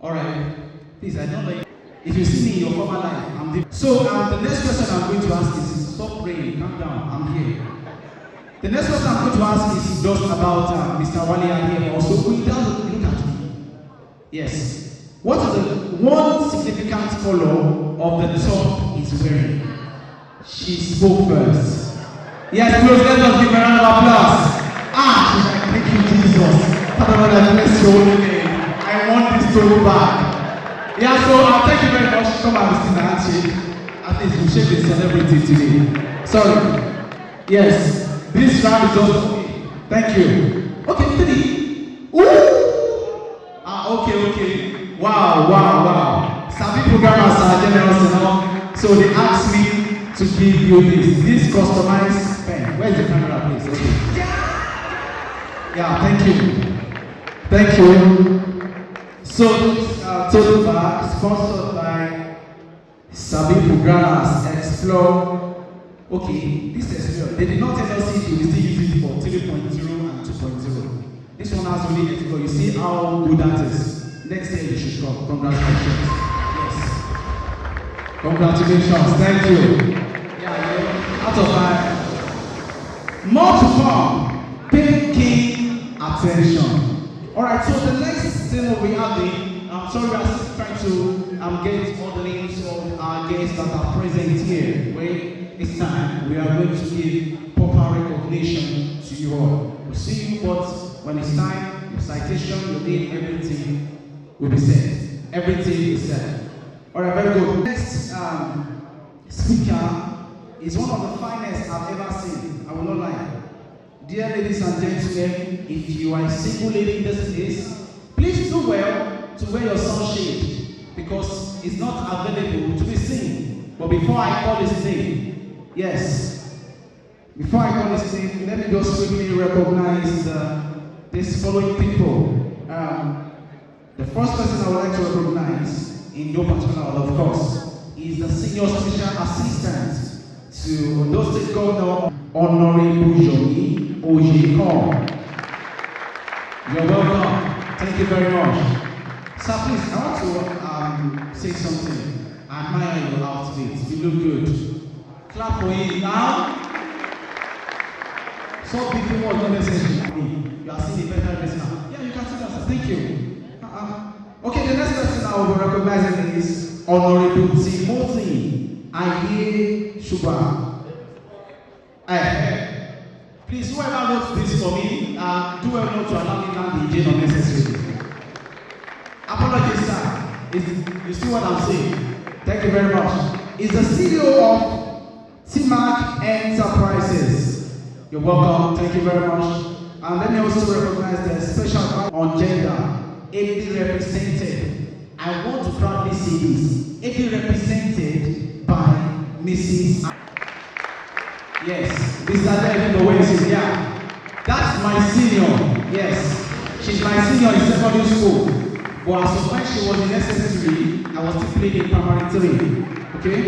Alright. Please, I don't like. If you see me in your former life, I'm the. So the next question I'm going to ask is stop praying, calm down, I'm here. The next question I'm going to ask is just about Mr. Wale Adeyemo. Also, look at me. Yes. What is the one significant color of the top he's wearing? She spoke first. Yes, close, let us give a round of applause. She's like, thank you, Jesus. Father, Lord, I bless your holy name. I want this to go back. Yeah, so thank you very much. Come and receive the handshake. At least we shake the celebrity today. Sorry. Yes, this round is just for me. Thank you. Okay, 3. Ooh! Okay. Wow. Sabi programmers are generous enough, so they asked me to give you this customized pen. Where's the camera, please? Okay. Yeah, thank you. So this total bag sponsored by Sabi Programmers Xplore. Okay, this Xplore, they did not tell us if you still use it for 3.0 and 2.0. This one has only Xplore. You see how good that is. Next year you should come. Congratulations. Yes. Congratulations. Thank you. Yeah. Out of time. More to come. Pay keen attention. Alright, so the next thing we'll be having, I'm sorry, I'm trying to get all the names of our guests that are present here. Wait, it's time. We are going to give proper recognition to you all. We'll see you, but when it's time, your citation, your name, everything will be said. Everything is said. Alright, very good. Next speaker is one of the finest I've ever seen. I will not lie. Dear ladies and gentlemen, if you are a single lady in this place, please do well to wear your sunshade because it's not available to be seen. But before I call his name, before I call his name, let me just quickly recognize these following people. The first person I would like to recognize, in no particular order, of course, is the Senior Special Assistant to Ondo State Governor Honorable Orioye. Akinribido. You're welcome. Thank you very much. Sir, please, I want to say something. I admire your outfit. You look good. Clap for him now. So people was not necessary. You are seeing a better dress now. Yeah, you can see that, sir. Thank you. Okay, the next person I will be recognizing is Honorable Timothy Adebiyi-Akinsunmi. Please, whoever wrote this for me, do well not to allow me land the jail unnecessarily. Apologies, sir. You see what I'm saying? Thank you very much. Is the CEO of Timac Enterprises. You're welcome. Thank you very much. And let me also recognize the special on gender, ably represented. I want to proudly say this. Ably represented by Mrs. Yes, Mr. Adebiyi-Akinsunmi. Yeah, that's my senior. Yes, she's my senior in secondary school. But as of when she was in SS3, I was still playing in primary 3. Okay?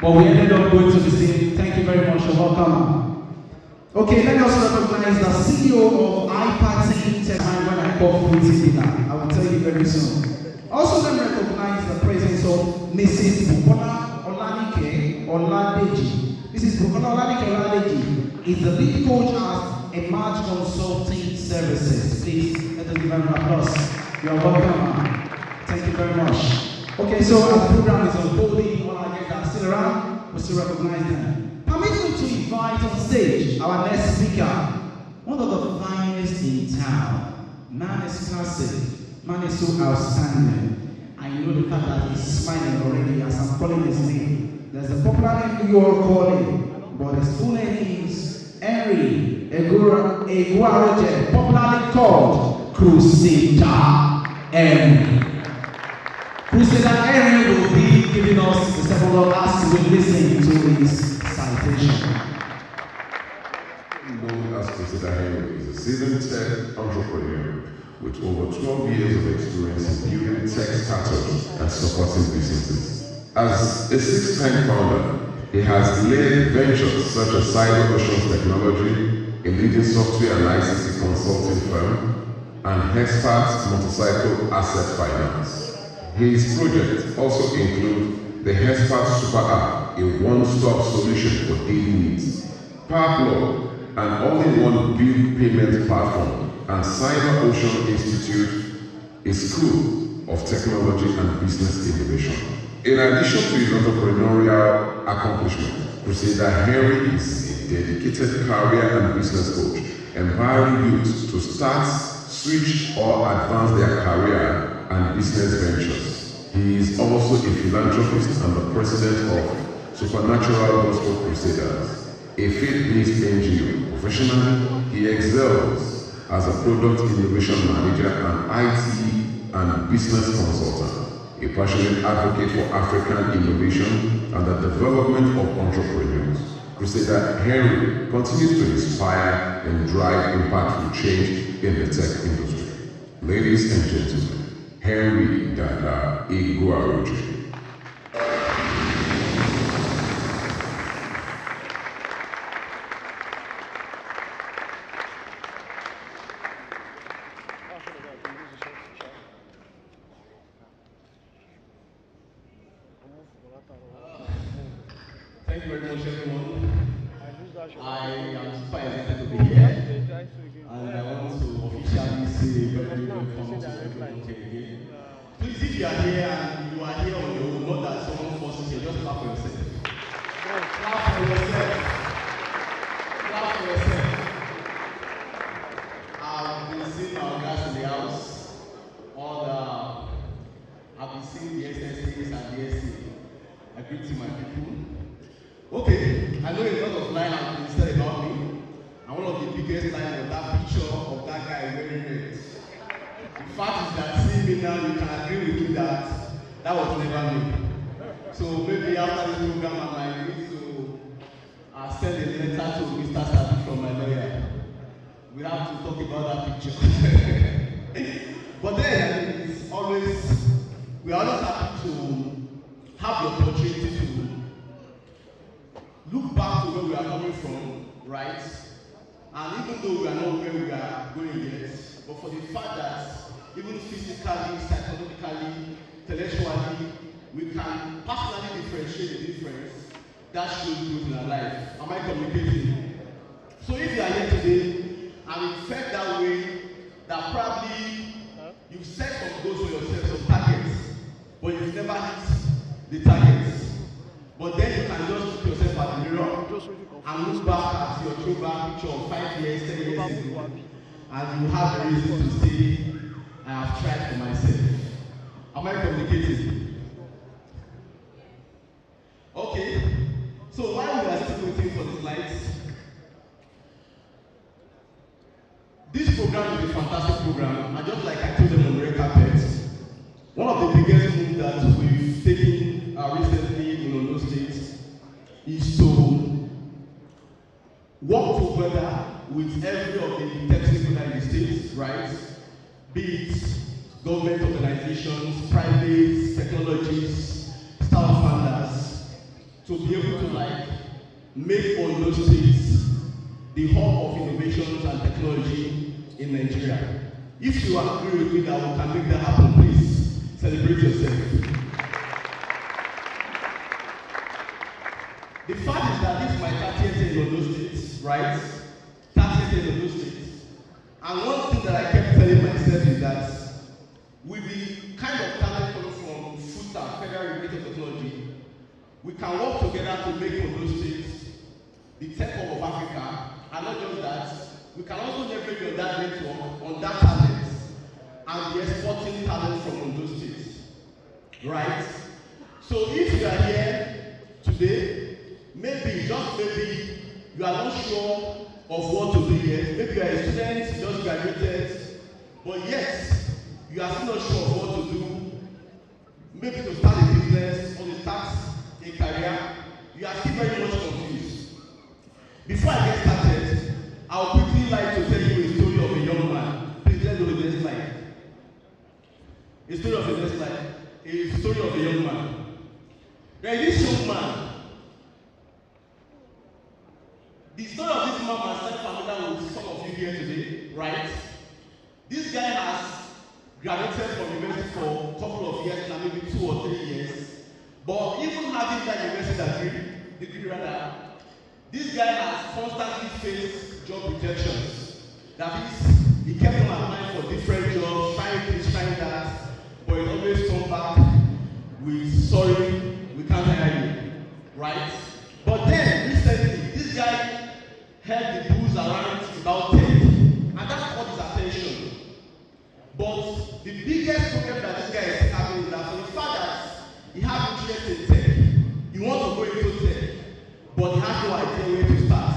But we ended up going to the same. Thank you very much. You're welcome. Okay, let me also recognize the CEO of iPattern Technology when I call fruity dinner. I will tell you very soon. Also, let me recognize the presence of Mrs. Bukola Olanike Oladeji. Mrs. Bukola Olanike Oladeji is the lead coach at Emerge Consulting Services. Please let us give her an applause. You are welcome. Thank you very much. Okay, so as the program is unfolding, all our guests are still around, we still recognize them. Permit me to invite on stage our next speaker, one of the finest in town. Man is classic, man is so outstanding. I know the fact that he's smiling already as I'm calling his name. There's a popular name you all call him, but his full name is Eguaroje, popularly called Crusader. Crusader will be giving us the second word as we listen to his citation. Known as Crusader is a seasoned tech entrepreneur with over 12 years of experience in building tech startups and supporting businesses. As a 6-time founder, he has led ventures such as Cyber Oceans Technology, a leading software and licensing consulting firm, and Expert Motorcycle Asset Finance. His projects also include the Expert Super App, a one-stop solution for daily needs, Powerplug, an all-in-one bill payment platform, and Cyber Ocean Institute, a school of technology and business innovation. In addition to his entrepreneurial accomplishment, Crusader is a dedicated career and business coach, empowering youth to start, switch, or advance their career and business ventures. He is also a philanthropist and the president of Supernatural Gospel Crusaders, a faith-based NGO. Professionally, he excels as a product innovation manager and IT and business consultant, a passionate advocate for African innovation and the development of entrepreneurs. Crusader Henry continues to inspire and drive impactful change in the tech industry. Ladies and gentlemen, Henry Dada Eguaroje. Thank you very much, everyone. I am super excited to be here, and I want to officially say very welcome to everyone here again. Please, if you are here and you are here on your own, not that someone forces you, just clap for yourself. Clap for yourself. Clap for yourself. I've been seeing our guys in the house. I've been seeing the SSAs and the SA. I greet to my people. Okay, I know a lot of lines have been said about me, and one of the biggest lines was that picture of that guy wearing red. The fact is that seeing me now, you can agree with me that that was never me. So maybe after this program, I might need to send a letter to Mr. Sabi from my lawyer. We have to talk about that picture. But then, it's always, we are always happy to have the opportunity to look back to where we are coming from, right? And And even though we are not where we are going yet, but for the fact that even physically, psychologically, intellectually, we can personally differentiate the difference, that shows good in our life. Am I communicating? So if you are here today and you felt that way, that probably you've set some goals for yourself, some targets, but you've never hit the targets. But then you can just look yourself at the mirror and look back at your throwback picture of 5 years, 10 years ago, and you have a reason to say, I have tried for myself. Am I communicating? Okay. So while we are still waiting for the slides, this program is a fantastic program, and just like I told them on the red carpet, one of the biggest moves that we've taken recently in Ondo State is to work together with every of the technical in the states, right? Be it government organizations, private technologies, startup funders, to be able to make Ondo State the hub of innovations and technology in Nigeria. If you agree with me that we can make that happen, please celebrate yourself. The fact is that this is my 30th year in Ondo State, right? 30th year in Ondo State. And one thing that I kept telling myself is that with the kind of talent coming from FUTA, Federal Regulated Technology, we can work together to make Ondo State the tech hub of Africa, and not just that, we can also leverage on that network, on that talent, and the exporting talent from Ondo State, right? So if you are here today, maybe, just maybe, you are not sure of what to do yet. Maybe you are a student, you just graduated, but yet, you are still not sure of what to do. Maybe to start a business or to start a career, you are still very much confused. Before I get started, I would quickly like to tell you a story of a young man. Please let's go to the next slide. A story of a next slide. A story of a young man. There is this young man. The story of this man must sound familiar with some of you here today, right? This guy has graduated from university for a couple of years now, maybe 2 or 3 years. But even having that university degree rather, this guy has constantly faced job rejections. That is, he kept on applying for different jobs, trying this, trying that, but it always comes back with, sorry, we can't hire you, right? But then, recently, this guy heard the news around about tech, and that caught his attention. But the biggest problem that this guy is having is that for the fact that he has interest in tech, he wants to go into tech, but he has no idea where to start.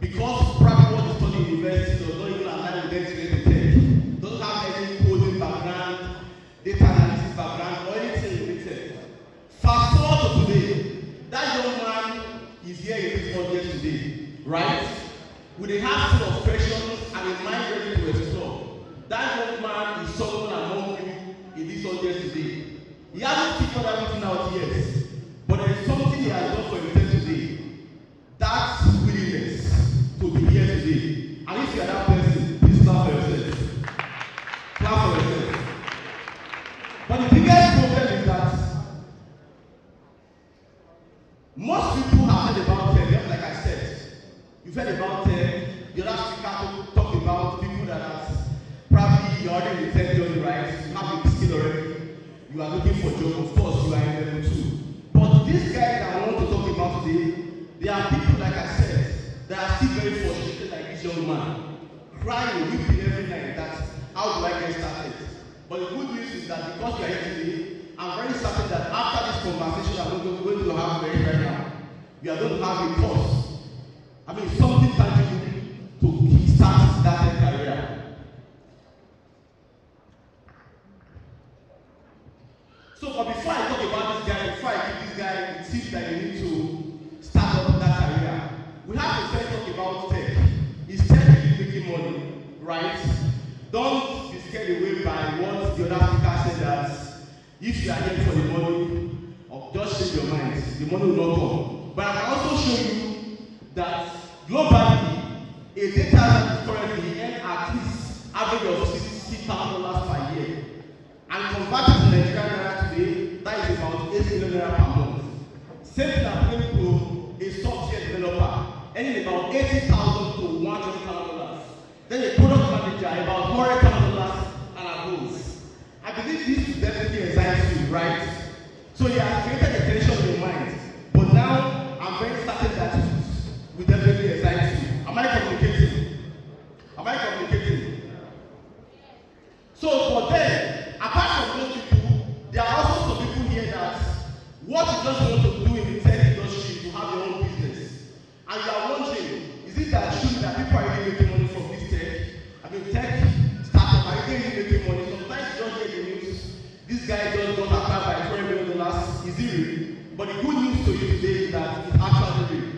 Because probably what he studied in university does not even align with them to tech. Doesn't have any coding background, data analysis background, or anything related. Fast forward to today, that young man is here in this audience today, right? With a heart full of questions and a mind ready to explore. That young man is someone among you in this audience today. He hasn't figured everything out yet, but there is something he has done for himself today. That willingness to be here today. And if you are that person, please clap for yourself. Clap for yourself. But the biggest problem is that most people have heard about tech, just like I said. You've heard about tech. The other speaker talk about people that are probably you're already in the tech journey, right? You have a skill already. You are looking for a job, of course, you are in level 2. But these guys that I want to talk about today, they are people, like I said, that are still very frustrated like this young man, crying, weeping every night that, how do I get started? But the good news is that because we are here today, I'm very certain that after this conversation that we're going to have right now, we are going to have a course. I mean, something tangible to kickstart that career. So, but before I talk about this guy, before I give this guy the tips that you need to start up that career, we have to first talk about tech. Is tech really making money, right? Don't be scared away by what the other speaker said that if you are here for the money, or just change your mind, the money will not come. But I can also show you that globally, A data analyst currently earns at least average of $60,000 per year. And converted to Nigerian naira today, that is about 8 million naira per month. Same thing happening to a software developer, earning about $80,000 to $100,000. Then a product manager, about $100,000 and above. I believe this will definitely excite you, right? So you have created a tension in your mind. But now, I'm very certain that will definitely excite you. Am I communicating? Am I communicating? So for them, apart from those people, there are also some people here that what you just want to do in the tech industry is to have your own business. And you are wondering, is it that true that people are really making money from this tech? I mean, tech startup, are you really making money? Sometimes you just hear the news, this guy just got acquired by $20 million. Is it real? But the good news to you today is that it's actually real.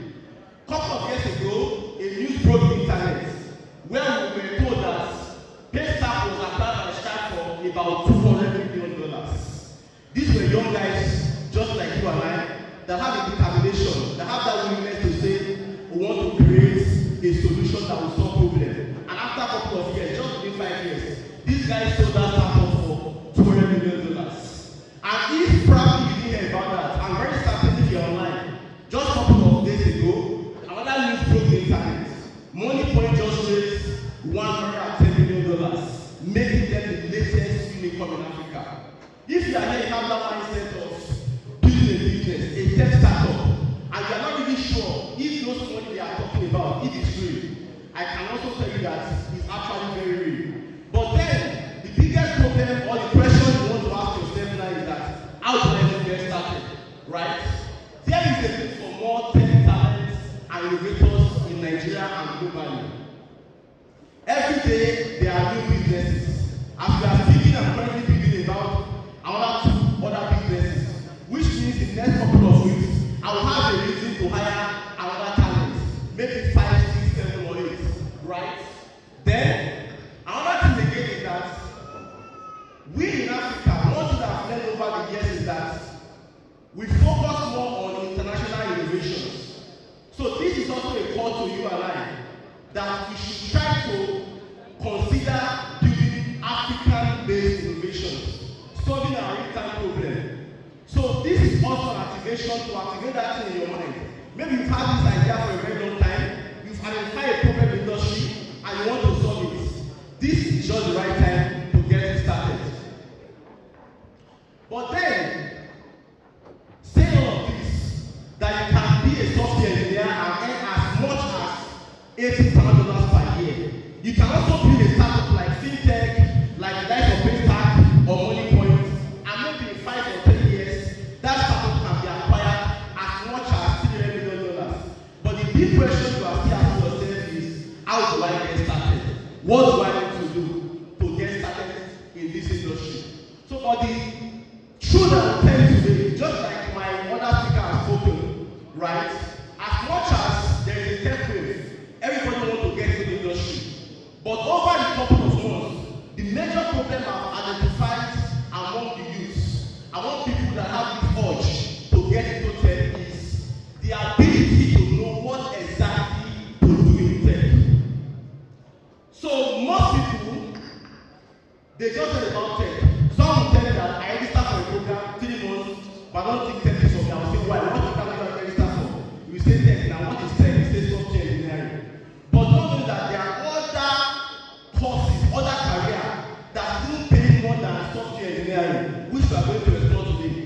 A couple of years ago, a news broke the internet where we were told that Paystack was acquired by Stack for about $200 million. These were young guys just like you and I that have a determination, that have that willingness to say, we want to create a solution that will solve problems. And after a couple of years, just within 5 years, these guys sold that startup for $200 million. And if probably you didn't hear about that, I'm very certain if you're online, just a couple of days ago, another news broke the internet. Moneypoint just raised $110 million, making them the latest unicorn in Africa. If you are here, you have that mindset of building a business, a tech startup, and you are not really sure if those money they are talking about, if it's real, I can also tell you that it's actually very real. But then, the biggest problem or the question you want to ask yourself now is that, how do I even get started, right? There is a need for more tech talents and innovators in Nigeria and globally. Every day, there are new businesses. As we are speaking, I'm currently thinking about another 2 other businesses, which means in the next couple of weeks, I will have a reason to hire another talent, maybe 5, 6, 7, or 8, right? Then, another thing again is that we in Africa, one thing that I've learned over the years is that we focus more on international innovations. So this is also a call to you and I, that we should try to consider building African-based innovations, solving our real-time problem. So this is also an activation to activate that thing in your mind. Maybe you've had this idea for a very long time, you've identified a problem in the industry, and you want to solve it. This is just the right time to get it started. But then, say all of this, that you can be a software engineer and earn as much as $80,000 per year. You can also build a startup like fintech, like the likes of Paystack or Moneypoint, and maybe in 5 or 10 years, that startup can be acquired as much as $300 million. But the big question you are still asking yourself is, how do I get started? What do I need to do to get started in this industry? So for the truth that I'm telling you today, just like my other speaker has spoken, right? As much as there is a tech wave, everybody wants to get into the industry. But over the couple of months, the major problem I've identified among the youth, among people that have this urge to get into tech is the ability to know what exactly to do in tech. So most people, they just say about tech. Some will tell you that I register for a program 3 months, but I don't think tech is for me. I will say, why? What program did I register for? You say tech, now what is tech? You say software engineering. But don't know that there are other courses, other careers that still pay more than software engineering, which we are going to explore today.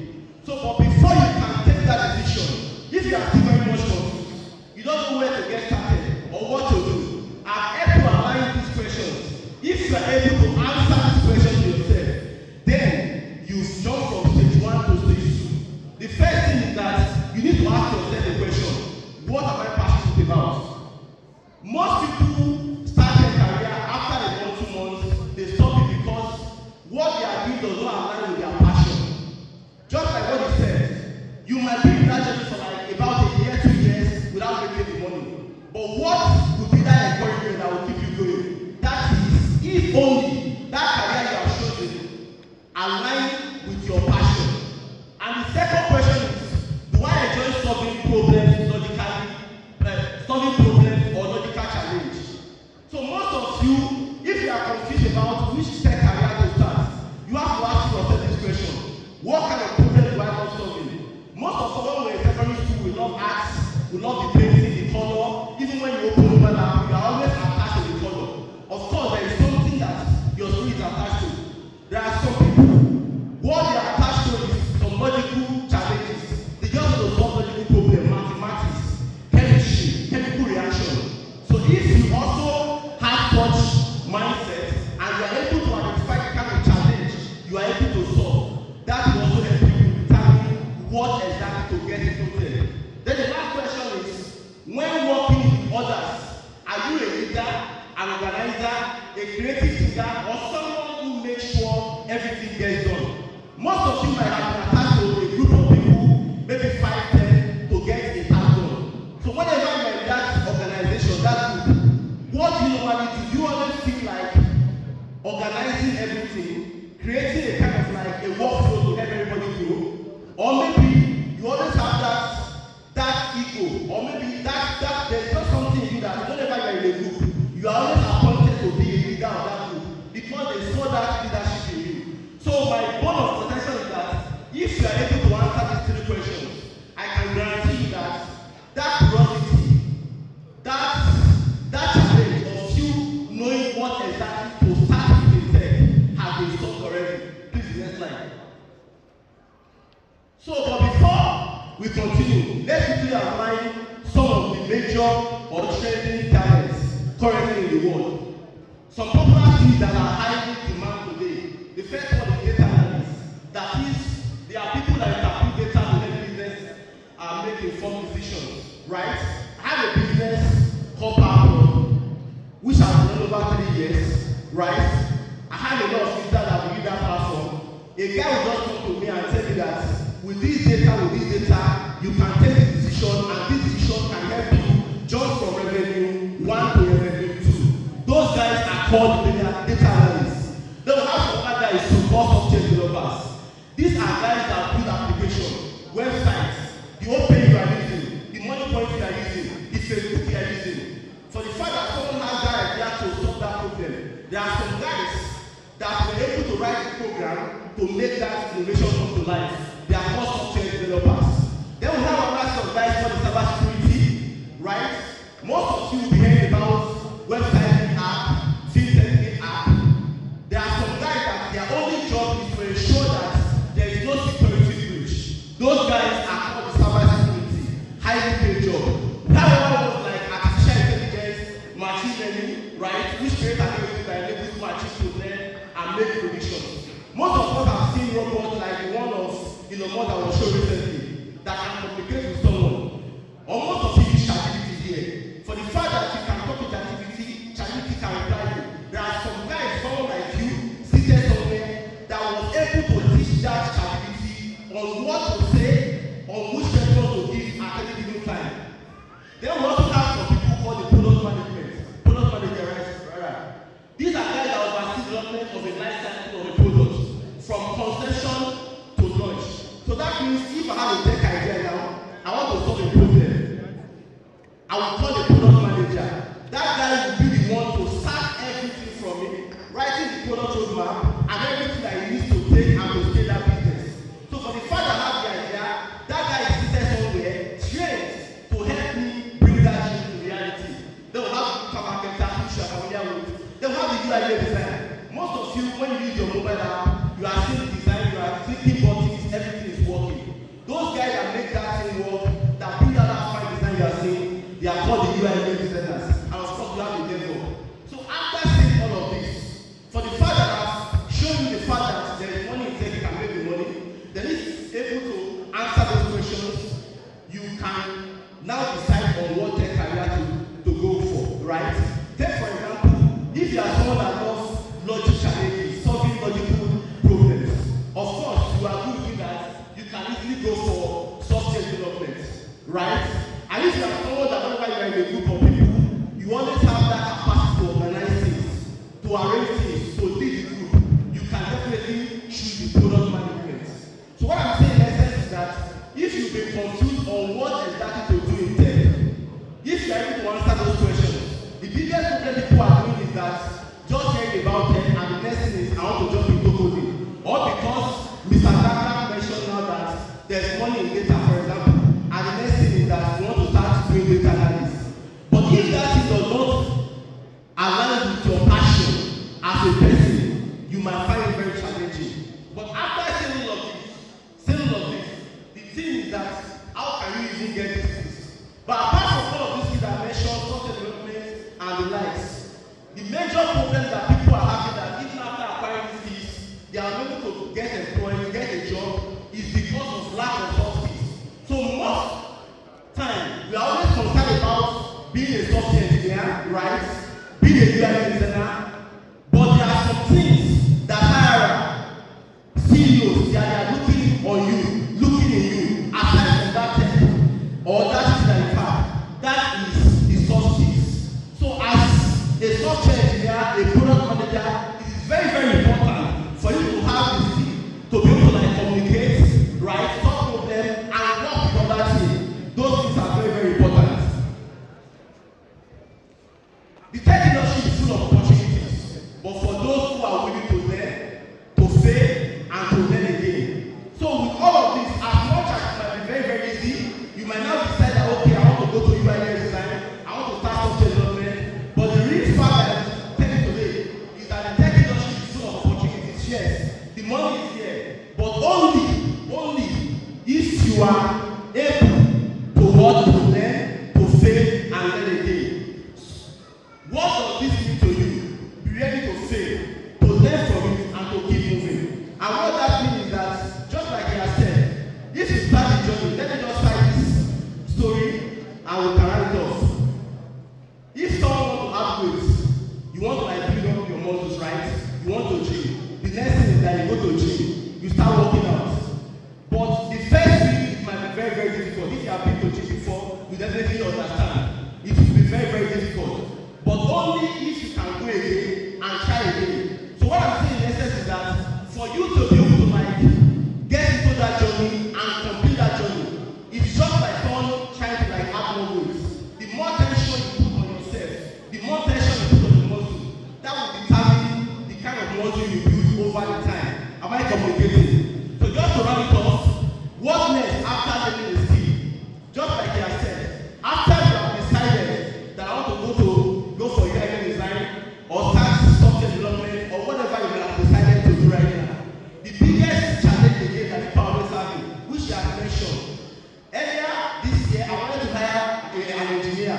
So, but before you can take that decision, if you are still very much confused, you don't know where to get started or what to do, I've helped to align these questions. If you are able to answer these questions yourself, then you jump from stage 1 to stage 2. The first thing is that you need to ask yourself the question, what am I passionate about? Most people start their career after 1 or 2 months, they stop it because what they are doing does not align with their passion. Just like what he said, you might be in that journey for like about a year, 2 years without making the money. But what would be that encouragement that will keep you going? That is, if only that career you have chosen align with your passion. And the second question is, do I enjoy solving problems logically, solving problems or logical challenge? will not be painting the color. Even when you open mobile app, you are always attached to the color. Of course, there is something that your spirit is attached to. There are some people, what they are attached to is some logical challenges. They just want to solve logical problems, mathematics, chemistry, chemical reaction. So if you also have such mindset and you are able to identify the kind of challenge you are able to solve, that will also help you determine what exactly to get into there. Then the last question is, when working with others, are you a leader, an organizer, a creative thinker, or someone who makes sure everything gets done? Most of you might have been attached to a group of people, maybe 5, 10, to get a task done. So whenever you are in that organization, that group, what do you normally do? You always feel like organizing everything, creating a kind of like a workflow to help everybody grow, or maybe you always have that ego, or maybe that there's just something in you that whenever you are in a group, you are always appointed to be a leader of that group because they saw that leadership in you. So my bone of contention is that if you are able to answer these 3 questions, I can guarantee you that curiosity, that challenge of you knowing what exactly to start with tech has been solved already. Please, next slide. So, but before we continue, let's quickly outline some of the major or trending talents currently in the world. Some popular fields that are highly demanded today. The first one is data analysts. That is, there are people that interpret data to help business and make informed decisions, right? I have a business called Power, which has been over 3 years, right? I have a lot of people that will use that platform. A guy will just come to me and tell me that with this data, you can take a decision, and this decision can help you jump from revenue 1 to revenue 2. Those guys are called data analysts. They will have some other guys who call software developers. These are guys that build applications, websites, the OPay you are using, the money point you are using, the Facebook you are using. For the fact that someone has that idea to solve that problem, there are some guys that were able to write the program to make that innovation come to life. They are called software developers. Then we have another set of guys called cybersecurity, right? Most of you will be hearing about website app, fintech app. There are some guys that their only job is to ensure that there is no security breach. Those guys are called cybersecurity, highly paid job. That one was like artificial intelligence, machine learning, right? Which create an algorithm that enables machines to learn and make predictions. Most of us have seen robots like the one of Elon that was shown recently that can communicate with someone. Almost of you use ChatGPT here. For the fact that you can talk to ChatGPT, ChatGPT can reply you. There are some guys, someone like you, seated somewhere that was able to teach that ChatGPT on what to say, on which response to give at any given time. Then we also have some people called the product managers. Right? These are guys that oversee development of a life cycle of a product from conception to launch. So that means if I have a tech idea now, I want to solve a problem, I will call the product manager. That guy will be the one to start everything from it, writing the product roadmap and everything that he needs to take and to scale that business. So for the fact that I have the idea, that guy is seated somewhere, trained to help me bring that dream to reality. They will have the marketer, which you are familiar with. They will have the UI design. Most of you, when you use your mobile app, you are seeing the design, you are clicking buttons, everything is working. Those guys that make that thing work, that bring out that fine design you are seeing, they are called the UI designers. And of course, you have the developer. So after saying all of this, for the fact that I've shown you the fact that there is money in tech, you can make the money, then if able to answer those questions, you can now decide on what tech career to go for, right? Take for example, if you are someone that loves logic challenges, solving logical problems, of course you are good with that, you can easily go for software development, right? And if you are someone that whenever you are in a group of people, you always have that capacity to organize things, to arrange things, to lead the group, you can definitely choose the product management. So what I'm saying in essence is that if you've been confused on what exactly to do in tech, if you are able to answer those questions, the biggest problem people are doing is that just hearing about tech and the next thing is I want to jump into coding. Or because Mr. Daka mentioned now that there's money in data, for example, and the next thing is that you want to start doing as a person, you might find it very challenging. But after saying all of this, the thing is that how can you even get these things? But apart from all of these things I mentioned, software development and the likes, the major problem that people are having that even after acquiring these skills, they are unable to get employed, get a job, is because of lack of soft skills. So most time, we are always concerned about being a software engineer, right? Being a UI designer, but there are some things that hire CEOs that are looking on you, looking in you, aside from that tech or that is that you have. That is the soft skills. So as a software engineer, a product manager, it is very, very important for you to have this thing, to be able to like communicate, right, solve problems, and work with other teams. Those things are very, very important. The tech industry is full of opportunities, but for those who are willing to learn, to fail, and to learn again. So with all of this, as much as it might be very, very easy, you might now decide that, okay, I want to go to UI design, I want to start software development, but the real fact that I'm telling you today is that the tech industry is full of opportunities. Yes, the money is here, but only if you are able to work, to learn, to fail, and learn again. What does this mean to you? Be ready to fail, to learn from it, and to keep moving. And what that means is that, just like he has said, if you start the journey, let me just start this story and we can write it off. If someone wants to have weight, you want to like build up your muscles, right? You want to gym. The next thing is that you go to gym, you start working out. But the first week it might be very, very difficult. If you have been to gym before, you definitely understand. It will be very, very difficult. But only if you can go again and try again. So what I'm saying in essence is that for you to be able to like get into that journey and complete that journey, it's just like someone trying to like add more weight. The more tension you put on yourself, the more tension you put on the muscle, that will determine the kind of muscle you build over the time. Am I communicating? So just to run it off, what next after learning a skill? Just like he has said, after you have decided that I want to go for UI design or start software development or whatever you have decided to do right now. The biggest challenge again that people are always having, which I have mentioned. Earlier this year, I wanted to hire an engineer,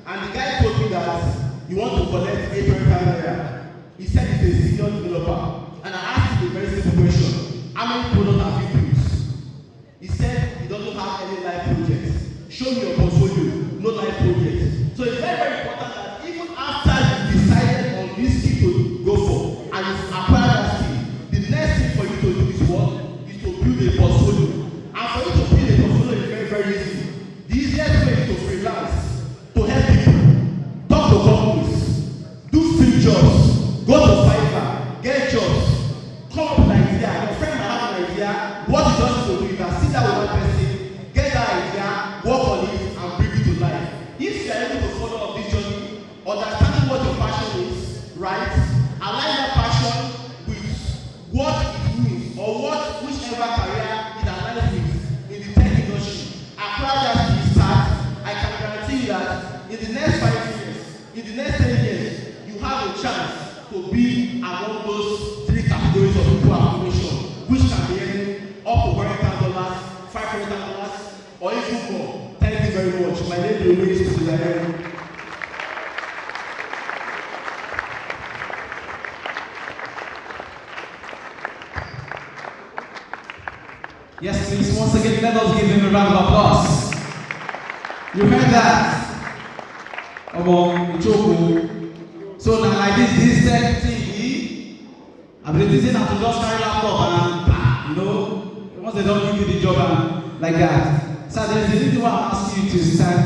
and the guy told me that you want to collect $800. He said he's a senior developer, and I asked him a very simple question: how many products have you built? He said he doesn't have any live projects. Show me your portfolio, no live projects. So it's very, very important that even after you decided on this skill to go for and you acquire that skill, the next thing for you to do is what? Is to build a portfolio. And for you to build a portfolio is very, very easy. The easiest way is to freelance, to help people, talk to companies, do free jobs, go to Fiverr, get jobs, come up with an idea. Your friend might have an idea. What you just need to do is that sit down with that person, get that idea, work on it, and bring it to life. If you are able to follow up this journey, understanding what your passion is, right? Align that passion with what it means or whichever career it aligns with in the tech industry. Acquire that skill start. I can guarantee you that in the next 5 years, in the next 10 years, you have a chance to be among those 3 categories of people acquisition, which can be earning up to $100,000, $500,000, or even more. Thank you very much. My name is Odunayo. Yes, please, once again, let us give him a round of applause. You heard that? So now like this tech TV, I've been using how to just carry laptop and, once they don't give you the job and like that. So there's a reason why I'm asking you to stand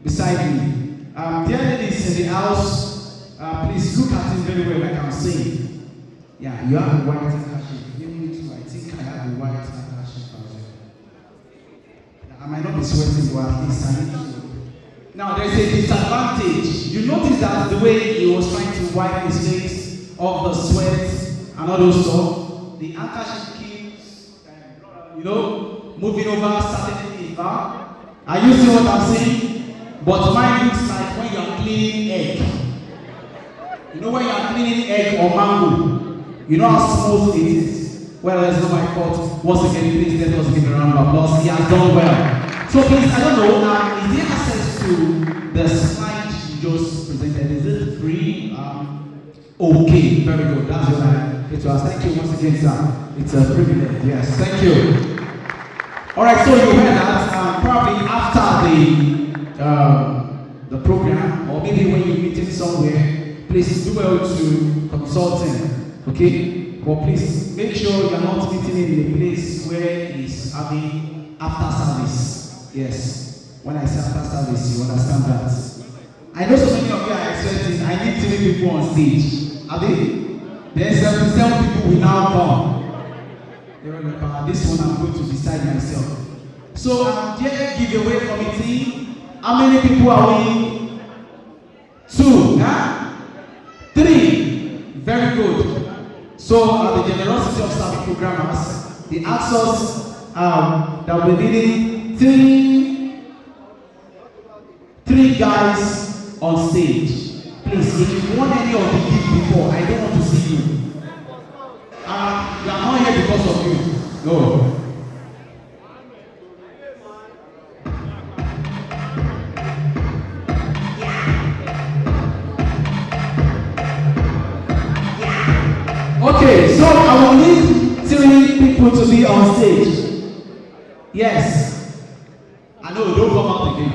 beside me. Dear ladies in the house, please look at it very well like I'm saying. Yeah, you have a white handkerchief. Me too, I think I have a white handkerchief as well. I might not be sweating, but at least I need to. Now there's a disadvantage. You notice that the way he was trying to wipe his face off the sweat and all those stuff, the handkerchief keeps, moving over, starting it back. Are you seeing what I'm saying? But mine looks like when you are cleaning egg. know when you are cleaning egg or mango, you know how smooth it is. Well, it's not my fault. Once again, please let us give a round of applause. He has done well. So please, I don't know, is there access to the slide you just presented? Is it free? Okay, very good. That's what I get to ask. Thank you once again, sir. It's a privilege. Yes, thank you. All right, so you heard that probably after the program, or maybe when you're meeting somewhere, please do well to consult him, okay? But please make sure you're not meeting in a place where it's having after service. Yes, when I say after service, you understand that. I know so many of you are expecting, I need 3 people on stage. Are they? Then 7 people will now come. This one I'm going to decide myself. So, dear giveaway committee, how many people are we? 2, huh? 3. Very good. So, the generosity of staff programmers, they asked us that we're needing 3 guys on stage. Please, if you want any of the gift before, I don't want to see you. We are not here because of you. No. Okay, so I will need 3 people to be on stage. Yes. I know, don't come out again.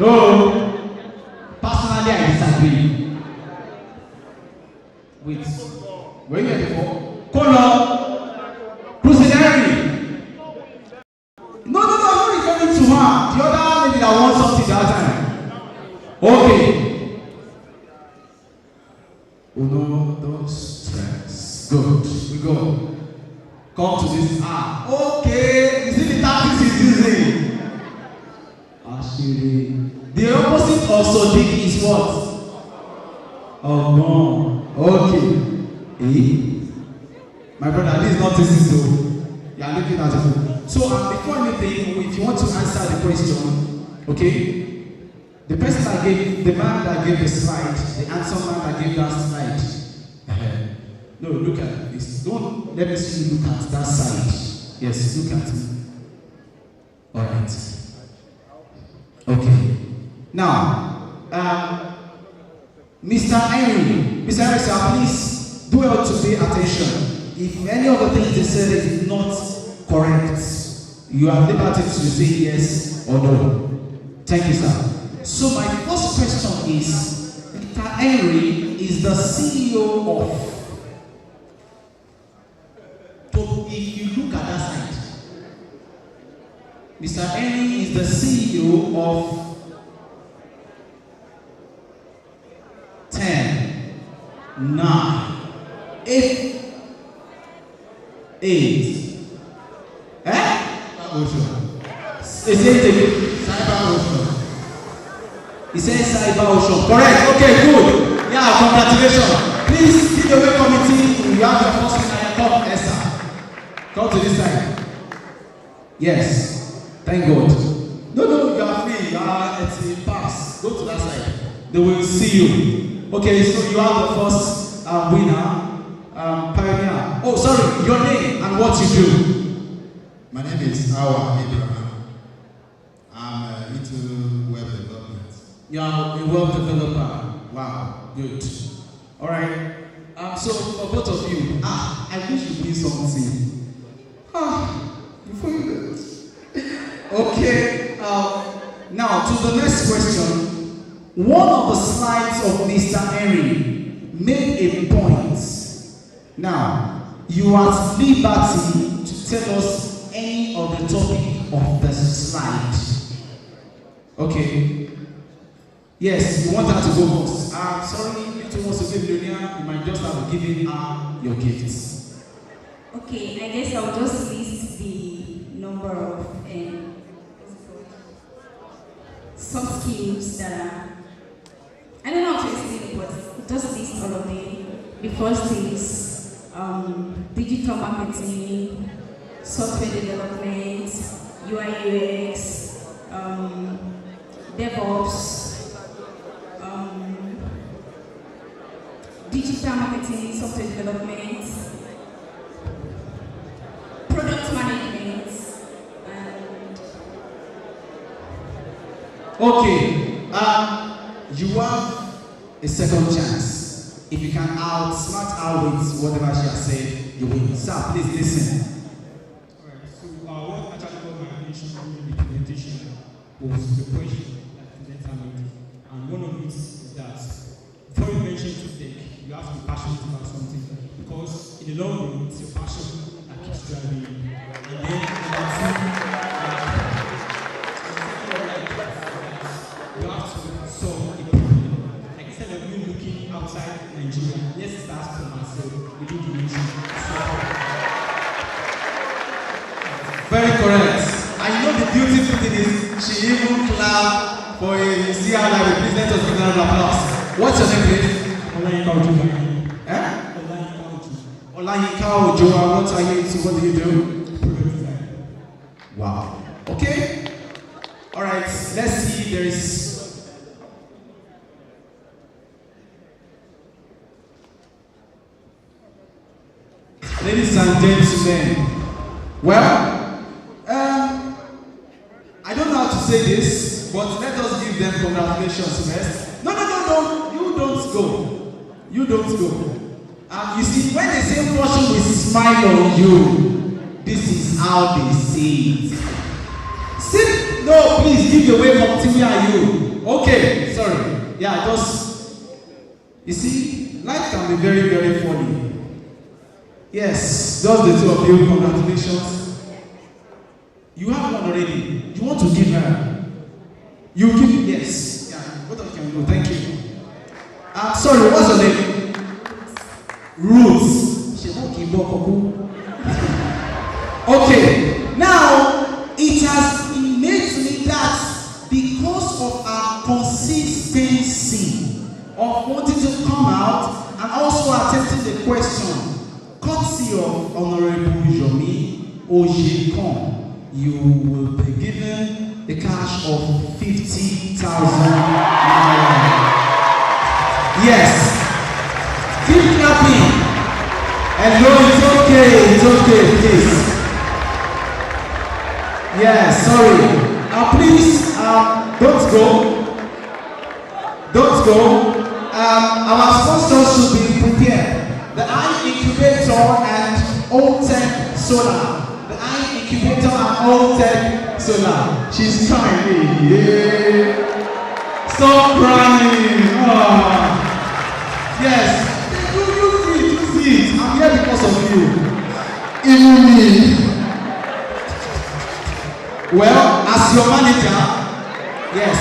No. Personally, I disagree. With. Were you here before? Color. Crusader. No, I'm not referring to her. The other lady that wants something that time. Okay. Oh no, don't stress. Good. We go. Come to this. Okay. You see the tactics he's using. Actually, the opposite of Sodiq is what? Oh no. Okay. My brother, this is not easy, so you are looking at it. So, before anything, if you want to answer the question, okay, the person that gave, the man that gave the slide, the answer man that gave that slide. No, look at this. Don't let me see you look at that side. Yes, look at me. All right. Okay. Now, Mr. Henry, sir, please do well to pay attention. If any of the things they said is not correct, you are liberty to say yes or no. Thank you, sir. So my first question is, Mr. Henry is the CEO of. So if you look at that side, Mr. Henry is the CEO of 10, 9, 8. Ocean. Cyber Ocean. He says Cyber Ocean. Correct. Okay, good. Yeah, congratulations. Please, give away committee. You have your first winner. Come, Esther. Come to this side. Yes. Thank God. No, you are free. It's a pass. Go to that side. They will see you. Okay, so you are the first winner. Pioneer. Oh, sorry, your name and what you do. My name is Awa Abraham. I'm into web development. You are a web developer. Wow, good. All right. So for both of you, I wish you did something. Before you do it. Okay. Now to the next question. One of the slides of Mr. Henry made a point. Now, you are at liberty to tell us any of the topic of the slide. Okay. Yes, you want her to go first. Sorry, if you want to give Leonia, you might just have given her your gifts. Okay, I guess I'll just list the number of soft skills that are, I don't know how to explain it, but just list all of them. The first is digital marketing, software development, UI UX, DevOps, digital marketing, software development, product management, and okay, you have a second chance. If you can outsmart her with whatever she has said, you win. Sir, please listen. Alright, so what actually got my attention during the presentation was the question that the letter made. And one of it is that before you mention to tech, you have to be passionate about something. Because in the long run, it's your passion that keeps driving you. And then number two, you have to solve a problem. Like instead of you looking outside Nigeria, let's start from ourselves within the nation. Very correct. And you know the beautiful thing is, she even clapped for a see how like the president was giving her an applause. What's your name, please? Olayinka Ojo. What are you into? What do you do? Wow. Okay. All right. Let's see. There is. Ladies and gentlemen, well, I don't know how to say this, but let us give them congratulations first. No, you don't go. You don't go. You see, when they say fortune will smile on you, this is how they say it. See, no, please give your way from where are you? Okay, sorry. Yeah, just, you see, life can be very, very funny. Yes, just the two of you, congratulations. You have one already. You want to give her. You give, yes. Yeah, both of you can go. Thank you. Sorry, what's your name? Ruth. Okay, now it has innate me that because of our consistency of wanting to come out and also attempting the question, courtesy of Honorable Yomi Ojekon, you will be given the cash of 50,000 naira. Yes. Keep clapping. And no, it's okay, please. Yes, sorry. Please, don't go. Don't go. Our sponsors should be prepared. The Incubator and Old-Tech Solar. The Incubator and Old-Tech Solar. She's coming. Yeah. Stop crying. Oh. Yes. Do it. I'm here because of you. Even me. Well, as your manager, yes.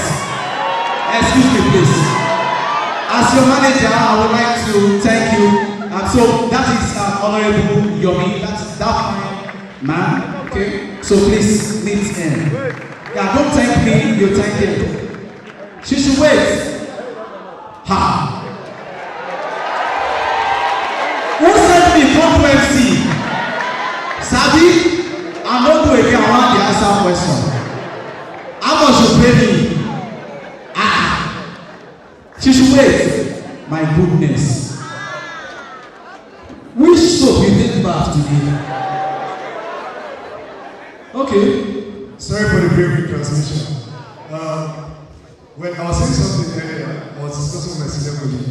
Excuse me, please. As your manager, I would like to thank you. So that is Honorable Yomi. That's that man. Okay. So please meet him. Yeah, don't thank me. You thank him. She should wait. Ha. Who sent me from FC? Sabi? I'm not doing again. I want the answer question. How much you pay me? She should wait. My goodness. Which soap you take bath today? Okay. Sorry for the brief transmission. When I was saying something earlier, I was discussing my celebrity,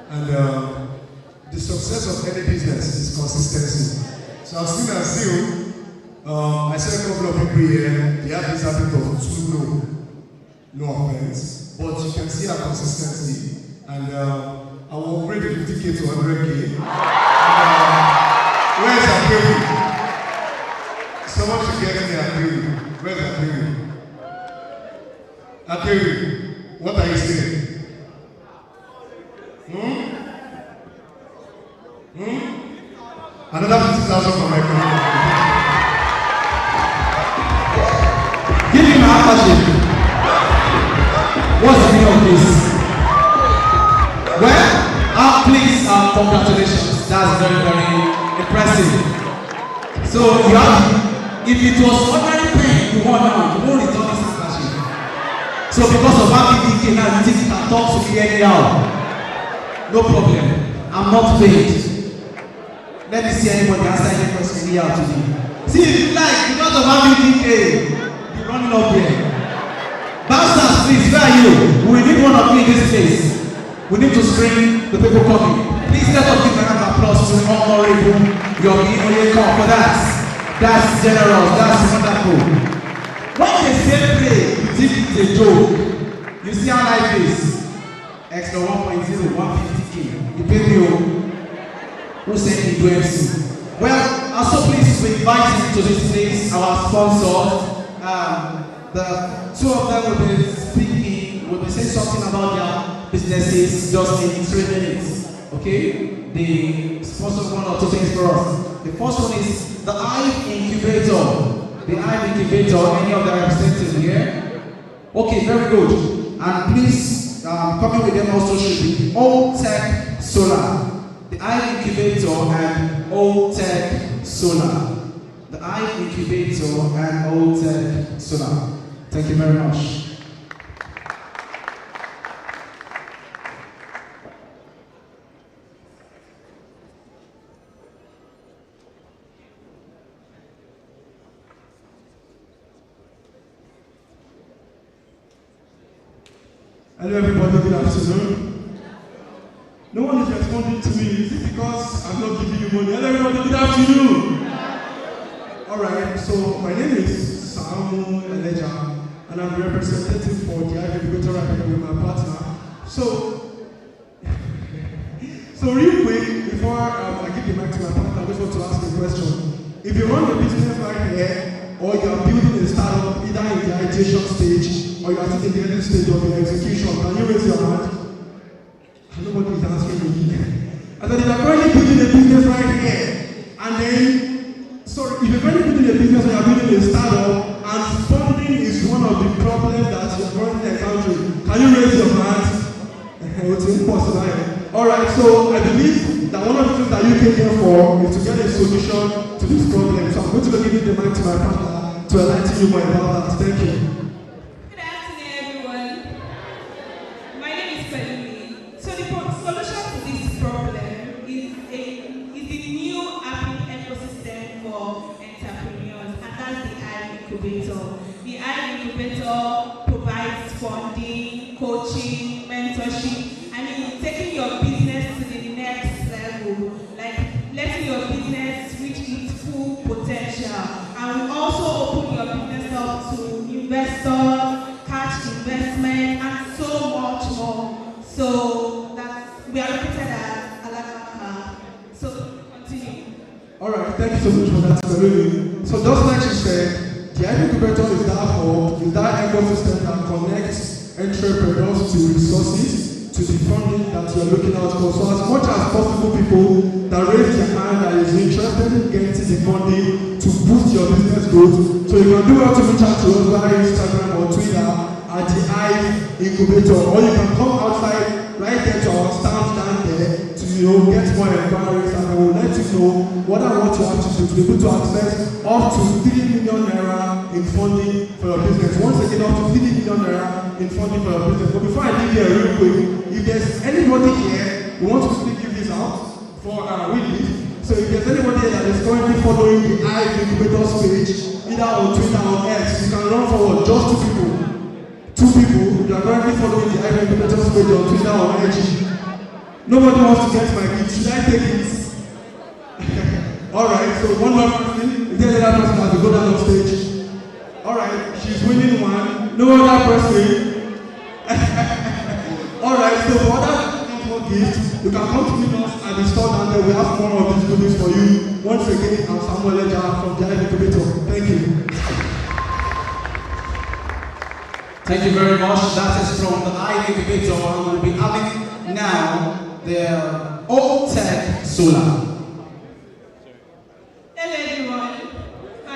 and the success of any business is consistency. So I've seen as you. I said a couple of people here, they have this habit of too no offense, but you can see our consistency, and I will upgrade the 50K to 100K. Where's Akure? Someone should get me Akure. Where's Akure? Akure, what are you saying? Another 50,000 for my company. Give him a handshake. What's the meaning of this? Well, please, congratulations. That's very, very impressive. So you have, if it was ordinary pain you want now, you won't return this handshake. So because of how PDK now, you think you can talk to me anyhow. No problem. I'm not paid. Let me see anybody answer any question here today. See, if you like, because of having DK, you're running up here. Bouncers, please, where are you? We need one of you in this place. We need to screen the people coming. Please let us give a round of applause to Honorable Odunayo for that. That's generous, that's wonderful. When they say play, you think it's a joke. You see how life is. Extra 1.0, 150K. You pay me. Who said you do MC? Well, also please we invite to this place our sponsors. The two of them will be speaking, will be saying something about their businesses just in 3 minutes. Okay? They sponsor 1 or 2 things for us. The first one is the Akinribido. The Akinribido, any of the representatives here? Okay, very good. And please, coming with them also should be Old Tech Solar. The Akinribido and Old Tech Solar. The Akinribido and Old Tech Solar. Thank you very much. Hello everybody, good afternoon. No one is responding to me. Is it because I'm not giving you money? Hello everybody, good afternoon. Alright, so my name is Samu Eleja and I'm the representative for the Akinribido right here with my partner. So real quick, before I give the mic to my partner, I just want to ask a question. If you run a business right here, or you are building a startup either in the ideation stage or you are still in the early stage of your execution, can you raise your hand? Nobody is answering me. And then if you are currently building a business right here, and then, sorry, if you're currently building a business or you are building a startup, and funding is one of the problems that you're currently encountering, can you raise your hand? It's impossible. Alright, so I believe that one of the things that you came here for is to get a solution to this problem. So I'm going to be giving the mic to my partner to enlighten you more about that. Thank you. Good afternoon, everyone. My name is Pelumi. So the solution to this problem is the new ecosystem for entrepreneurs, and that's the Akinribido. The Akinribido provides funding, coaching, mentorship. I mean, taking your business to the next level, like letting your business reach its full potential. And we also open your business up to investors, cash investment, and so much more. So that we are located at Alabama. So continue. Alright, thank you so much for that, Pelumi. So just like she said, the Akinribido is that ecosystem that connects entrepreneurs to resources, to the funding that you are looking out for. So as much as possible, people that raise their hand that is interested in getting the funding to boost your business growth. So you can do well to reach out to us via Instagram or Twitter at the Akinribido, or you can come outside right there to our stand down there to get more inquiries, and I will let you know what I want you have to do to be able to access up to 3 million naira in funding for your business. Once again, up to 3 million naira in funding for your business. But before I leave here real quick, if there's anybody here who wants to quickly give this out for Willie, so if there's anybody here that is currently following the Akinribido's page, either on Twitter or X, you can run forward. Just 2 people. 2 people, if you are currently following the Akinribido's page on Twitter or IG. Nobody wants to get my gift. Should I take it? Alright, so one more person. Is there another person that will go down on stage? Alright, she's winning one. No other person. Alright, so for other gifts, you can come to meet us at the store down there. We have more of these goodies for you. Once again, I'm Samuel Eleja from the Akinribido. Thank you. Thank you very much. That is from the Akinribido, and we'll be having now the Old Tech Solar. Hello everyone.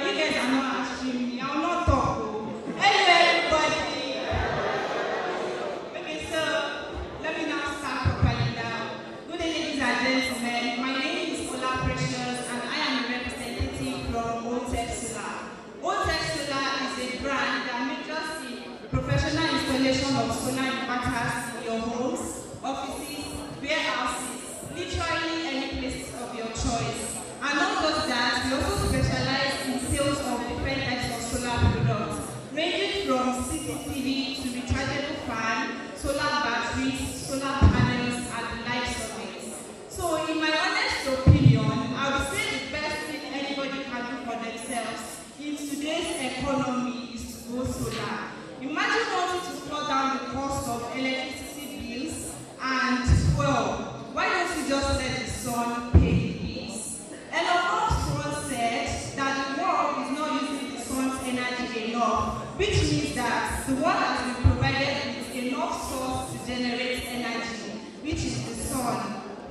You guys are not answering me. I will not talk. Hello everybody. Okay, so let me now start properly now. Good day, ladies and gentlemen. My name is Ola Precious, and I am a representative from Old Tech Solar. Old Tech Solar is a brand that majors in professional installation of solar inverters in your homes, offices, warehouses, literally CCTV to rechargeable fan, solar batteries, solar panels, and the likes of it. So in my honest opinion, I would say the best thing anybody can do for themselves in today's economy is to go solar. Imagine wanting to cut down the cost of electricity bills and, well, why don't you just let the sun pay the bills? Elon Musk once said that the world is not using the sun's energy enough, which means that the world has been provided with enough source to generate energy, which is the sun.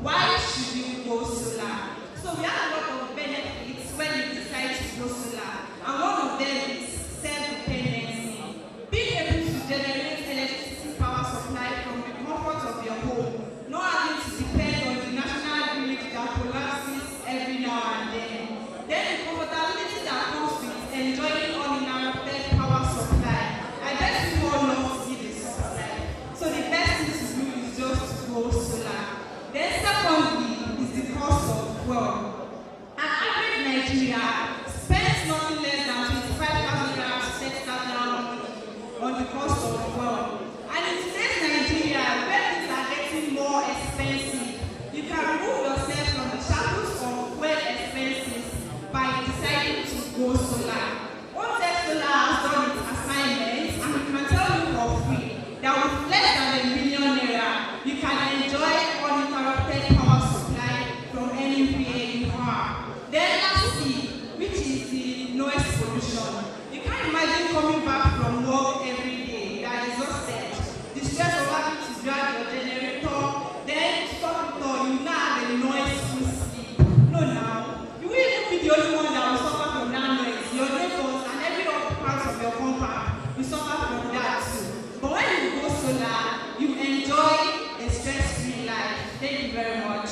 Why should you go solar? So we have a lot of benefits when you decide to go solar, and one of them is self-dependency. Being able to generate electricity power supply from the comfort of your home, not having to depend on the national grid that collapses every now and then. Then the comfortability that comes with enjoying uninterrupted power supply. I bet you all love to see this supply. So the best thing to do is just to go solar. Then secondly is the cost of fuel. An average Nigeria spends nothing less than 25,000 naira to set that down on the cost of fuel. And in today's Nigeria, where things are getting more expensive, you can remove yourself from the shackles of fuel expenses by deciding to go solar. One Solar has done its assignments, and we can tell you for free that with less than ₦1 million, you can enjoy uninterrupted power supply from anywhere you are. Then lastly, which is the noise pollution. You can't imagine coming back from work every day, that is exhausted, the stress of having to drive your generator, then stop it all, you now have a noise-free sleep. No, now, you will even be the only one that will suffer from that noise. Your neighbors and every other part of your compound will suffer from that too. But when you go solar, you enjoy a stress-free life. Thank you very much.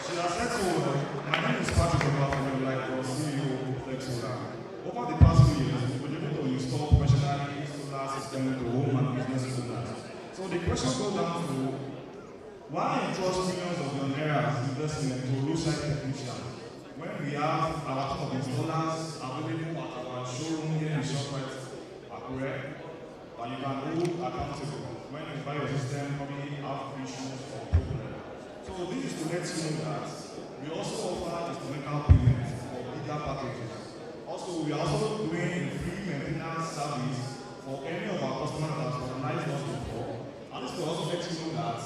She has said so well. My name is Patrick Odunayo, like our CEO of Xplore. Over the past few years, we've been able to install professionally solar systems to home and business owners. So the question goes down to why entrust millions of your naira investment to roadside technicians when we have our team of installers available at our showroom here in Shoprite, Akure, and you can hold accountable when you buy your system, probably have issues or problems. So this is to let you know that we also offer instrumental payment for bigger packages. Also, we are also doing a free maintenance service for any of our customers that have organized us before. And this will also let you know that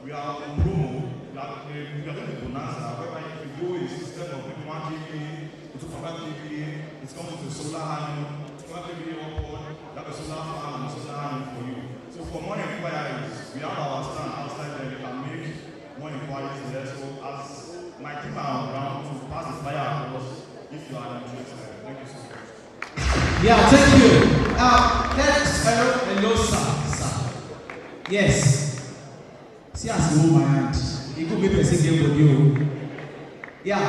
we are on promo, we are doing a bonanza, whereby if you do a system of maybe 1 kVA, 2.5 kVA, it's coming to a solar panel, 2.5 kVA upward, we have a solar farm and a solar panel for you. So for more inquiries, we have our stand outside there, you can make more inquiries there. So as my team are around to pass the flyer across if you are interested. Thank you so much. Yeah, thank you. Hello, sir. Yes. See, as you hold my hand, it could be president for you. Yeah,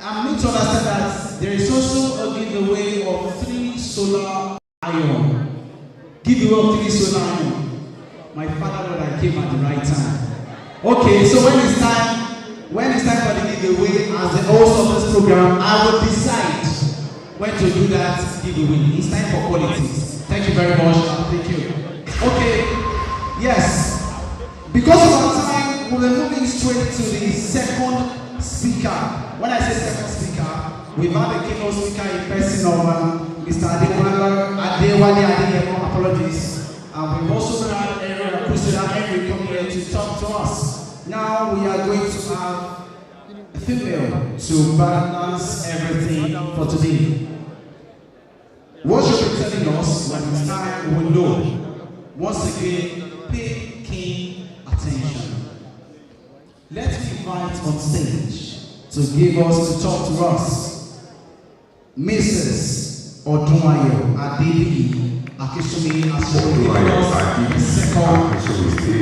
I'm need to understand that there is also a giveaway of 3 solar iron. Giveaway of 3 solar iron. My father Lord, I came at the right time. Okay, so when it's time for the giveaway, as the host of this program, I will decide when to do that giveaway. It's time for qualities. Thank you very much. Thank you. Okay, yes. Because of our time, we're moving straight to the second speaker. When I say second speaker, we've had a keynote speaker in person of Mr. Adebiyi-Akinsunmi, apologies. And we've also had Crusader come here to talk to us. Now we are going to have a female to balance everything for today. What should be telling us when it's time we will know. Once again, pay keen attention. Let me invite on stage to to talk to us, Mrs. Odunayo Adebiyi-Akinsunmi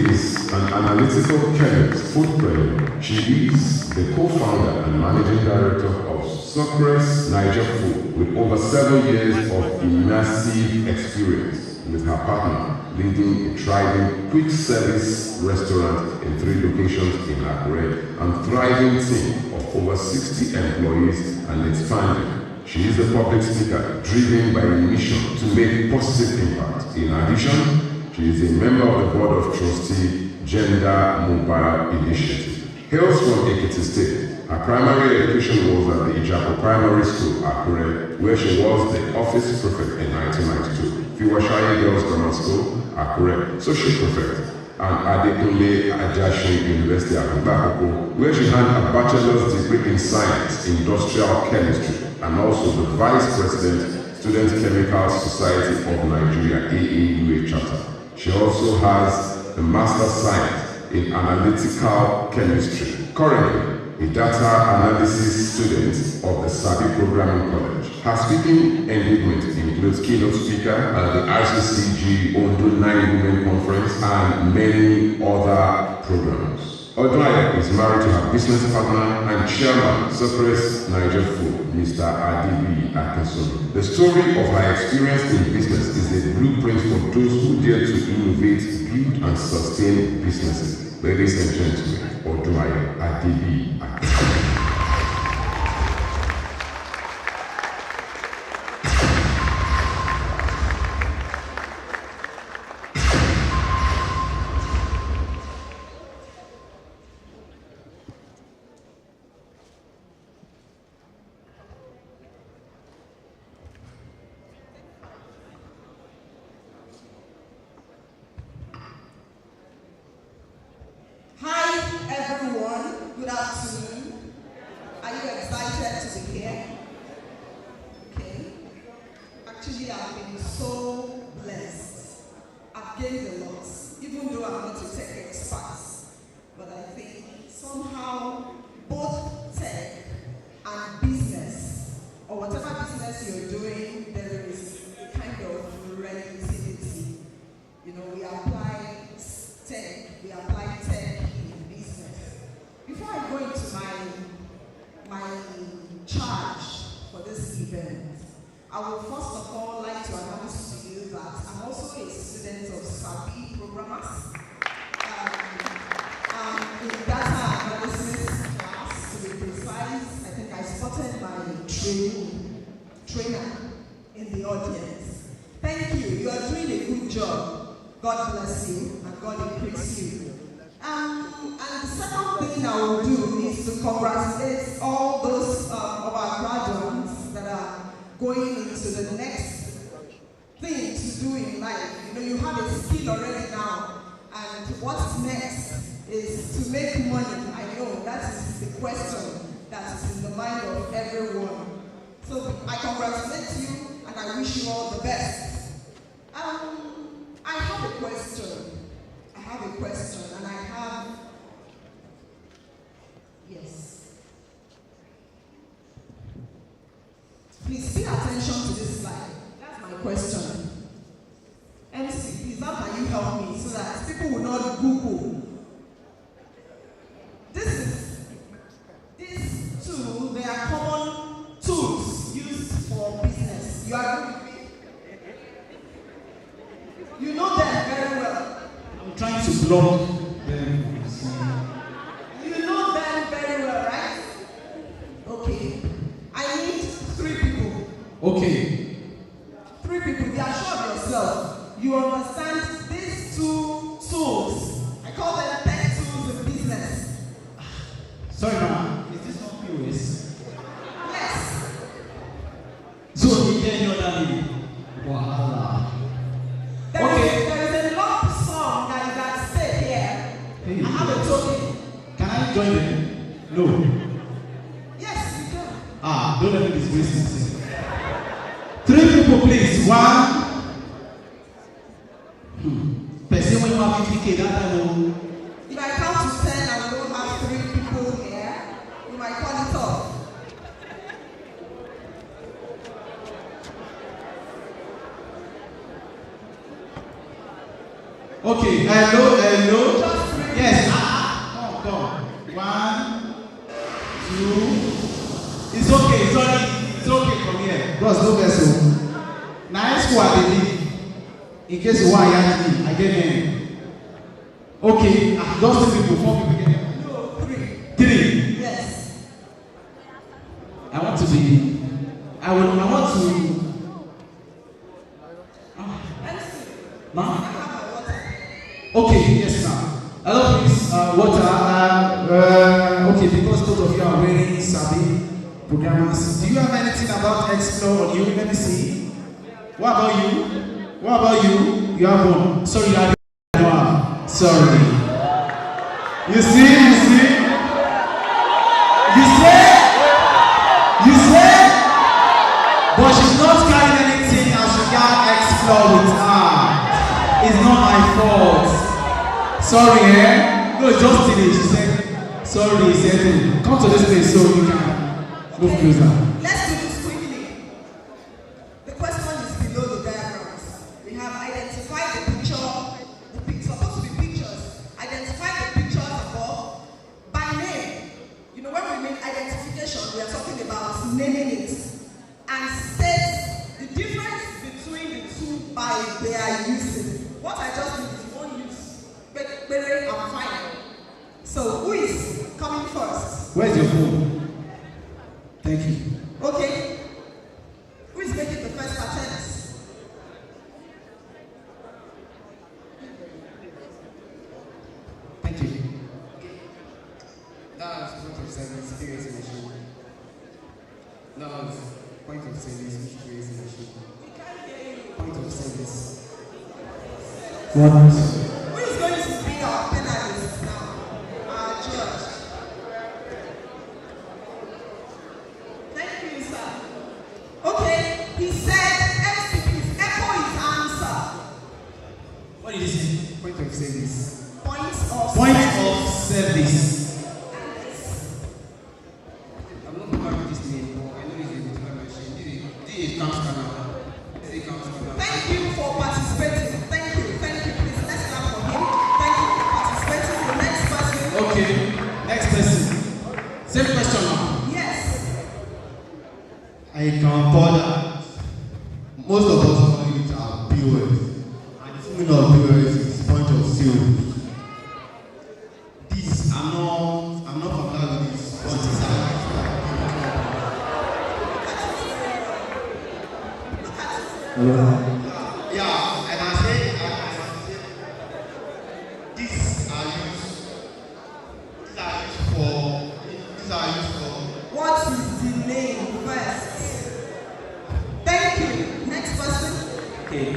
is an analytical chemist, food trainer. She is the co-founder and managing director of Success Niger Food, with over 7 years of immersive experience with her partner, leading a thriving quick service restaurant in 3 locations in Akure, and thriving team of over 60 employees and expanding. She is a public speaker driven by a mission to make positive impact. In addition, she is a member of the Board of Trustees Gender Mobile Initiative. Hails from Ekiti State. Her primary education was at the Ijapo Primary School, Akure, where she was the office prefect in 1992. Fiwashaye Girls Grammar School, Akure, social prefect, and Adekunle University, Akure, where she had a bachelor's degree in science, industrial chemistry, and also the vice president, Student Chemical Society of Nigeria, AAUA chapter. She also has a master's science in analytical chemistry. Currently, a data analysis student of the Sabi Programming College. Her speaking engagement includes keynote speaker at the RCCG Ondo 9 Women Conference and many other programs. Odunayo is married to her business partner and chairman, Surprise Niger Food, Mr. Adebiyi-Akinsunmi. The story of her experience in business is a blueprint for those who dare to innovate, build and sustain businesses. Ladies and gentlemen, Odunayo Adebiyi-Akinsunmi. Good afternoon. Are you excited to be here? Okay. Actually, I've been so blessed. I've gained a lot, even though I'm not a tech expert. But I think somehow both tech and business, or whatever business you're doing, there is a kind of relativity. You know, we apply tech in business. Before I go into my charge for this event, I would first of all like to announce to you that I'm also a student of Sabi Programmers. In data analysis class, to be precise, I think I spotted my trainer in the audience. Thank you. You are doing a good job. God bless you and God increase you. And the second thing I will do is to congratulate all those of our graduates that are going into the next thing to do in life. You know, you have a skill already now, and what's next is to make money. I know that is the question that is in the mind of everyone. So I congratulate you and I wish you all the best. I have a question. And I have, yes. Please pay attention to this slide. That's my question. MC, please, how can you help me so that people will not Google? These two, they are common tools used for business. You are with me? You know them very well. I'm trying to block them. You know them very well, right? Okay. I need 3 people. Okay. 3 people. Be assured of yourself. You understand these 2 tools. I call them tech tools in business. Sorry, ma'am. Is this not POS? Yes. So, you get your daddy. Wow. There is a love song that is at stake here. Hey. I have a token. Can I join them? No. Yes, you can. Don't let me disgrace myself. 3 people, please. 1. Person when you have 50K that time. If I count to 10 and we don't have 3 people here, we might call it off. Okay, hello. Yes, come. 1, 2. It's okay from here. Bros, no vessel. Nice squad, in case you want to I get them. Okay, just 3 people, 4 people get No, 3. 3. Yes. I want to be I want to. Ma'am? Okay, yes, ma'am. Hello, please. Water. Okay, because both of you are wearing Sabi programmers. Do you have anything about Xplore on you? Let me see. What about you? What about you? You have one. Sorry, I don't have. Sorry. You see? But she's not carrying anything as regards Xplore with her. It's not my fault. Sorry, eh? No, just did it. She said, sorry, he said, come to this place so you can move closer. Let's do this quickly. The question is below the diagrams. We have identified the picture, supposed to be pictures. Identify the pictures above by name. You know, when we make identification, we are talking about naming it. And state the difference between the two by their usage. What I just did is one use. Very I'm fine. So who is coming first? Where's your phone? Thank you. Okay. Who is making the first attempt? Thank you. That's point of service, experience in machine. That's point of service, experience in machine. Point of service. What? Who is going to be our penalist now? Our judge. Thank you, sir. Okay, he said MCP's echo his answer. What did he say? Point of service. Point of service. I'm not familiar with this name, but I know it's a digital machine. This is a camp scanner. Thank you for participating. Thank you. Please, let's clap for him. Thank you for participating. The next person. Okay, next person. Same question now. Yes. I can bother. Most of us know it are POS. And the meaning of POS is point of sale. This, I'm not familiar with this. What is that? Yeah, I can say these are used for. What is the name first? Thank you. Next person. Okay,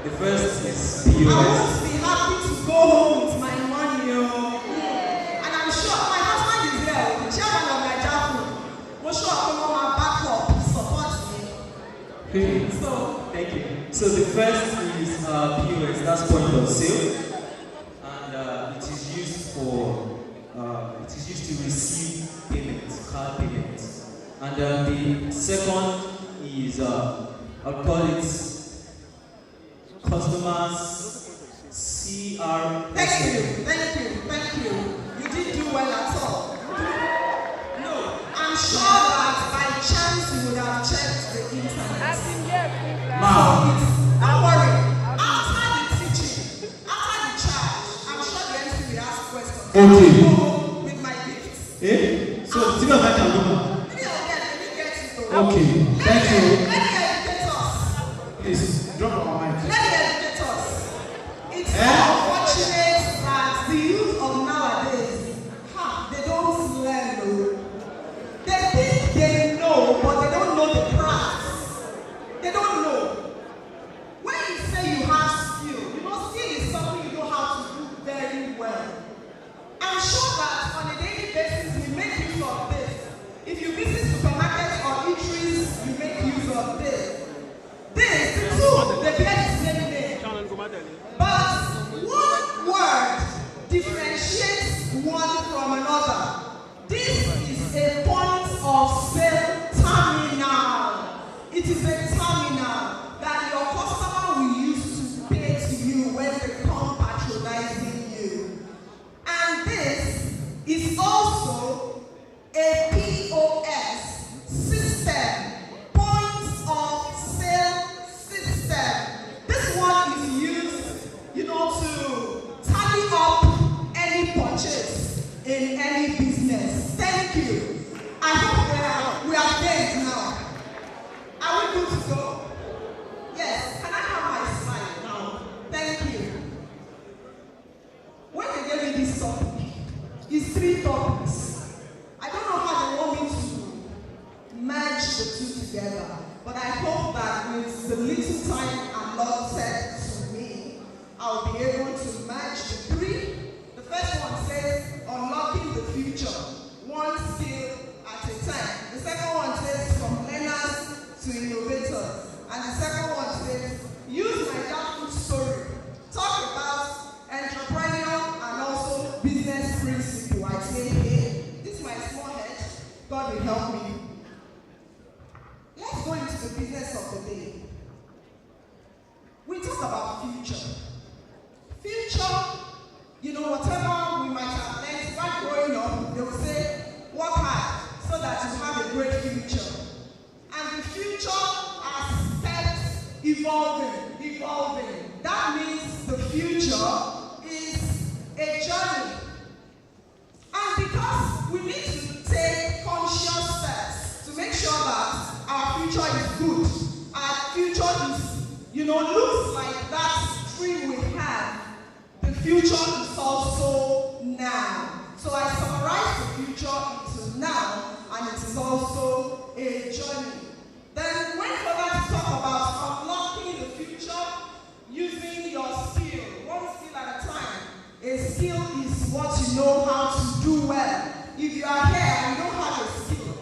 the first is I POS. won't be happy to go home with my money, and I'm sure my husband is there, the chairman of Nigeria. I'm sure I'm going to back up, support me. Okay, thank you. So the first is POS, that's point of sale, and it is used to receive payments, card payments. And the second is I'll call it customers CR. Thank you. You didn't do well at all. No, I'm sure that by chance you would have checked the internet. Don't worry. After the teaching, after the charge, I'm sure the MC will ask questions. Okay. With my gifts. So, think of that. Okay, thank you. Let me educate us. Please, drop our mic. Let me educate us. It's unfortunate that the youth of nowadays, they don't learn. They think they know, but they don't know the price. They don't know. When you say you have skill, skill is something you know how to do very well. I'm sure that on a daily basis we make use of this. If you visit supermarkets or eateries, you make use of this. hope that with the little time allotted to me, I'll be able to match the three. The first one says, unlocking the future, one skill at a time. The second one says, from learners to innovators. And the second one says, use my Jackfruit story. Talk about entrepreneurial and also business principle. I say, hey, this is my small head. God will help me. Let's go into the business of the day. We talk about future. Future, you know, whatever we might have learned while growing up, they will say, work hard so that you have a great future. And the future has kept evolving. That means the future is a journey. And because we need to take conscious steps to make sure that our future is good, our future is, you know, looks like that dream we have. The future is also now. So I summarize the future into now, and it is also a journey. Then when further to talk about unlocking the future using your skill, one skill at a time. A skill is what you know how to do well. If you are here and you don't have a skill,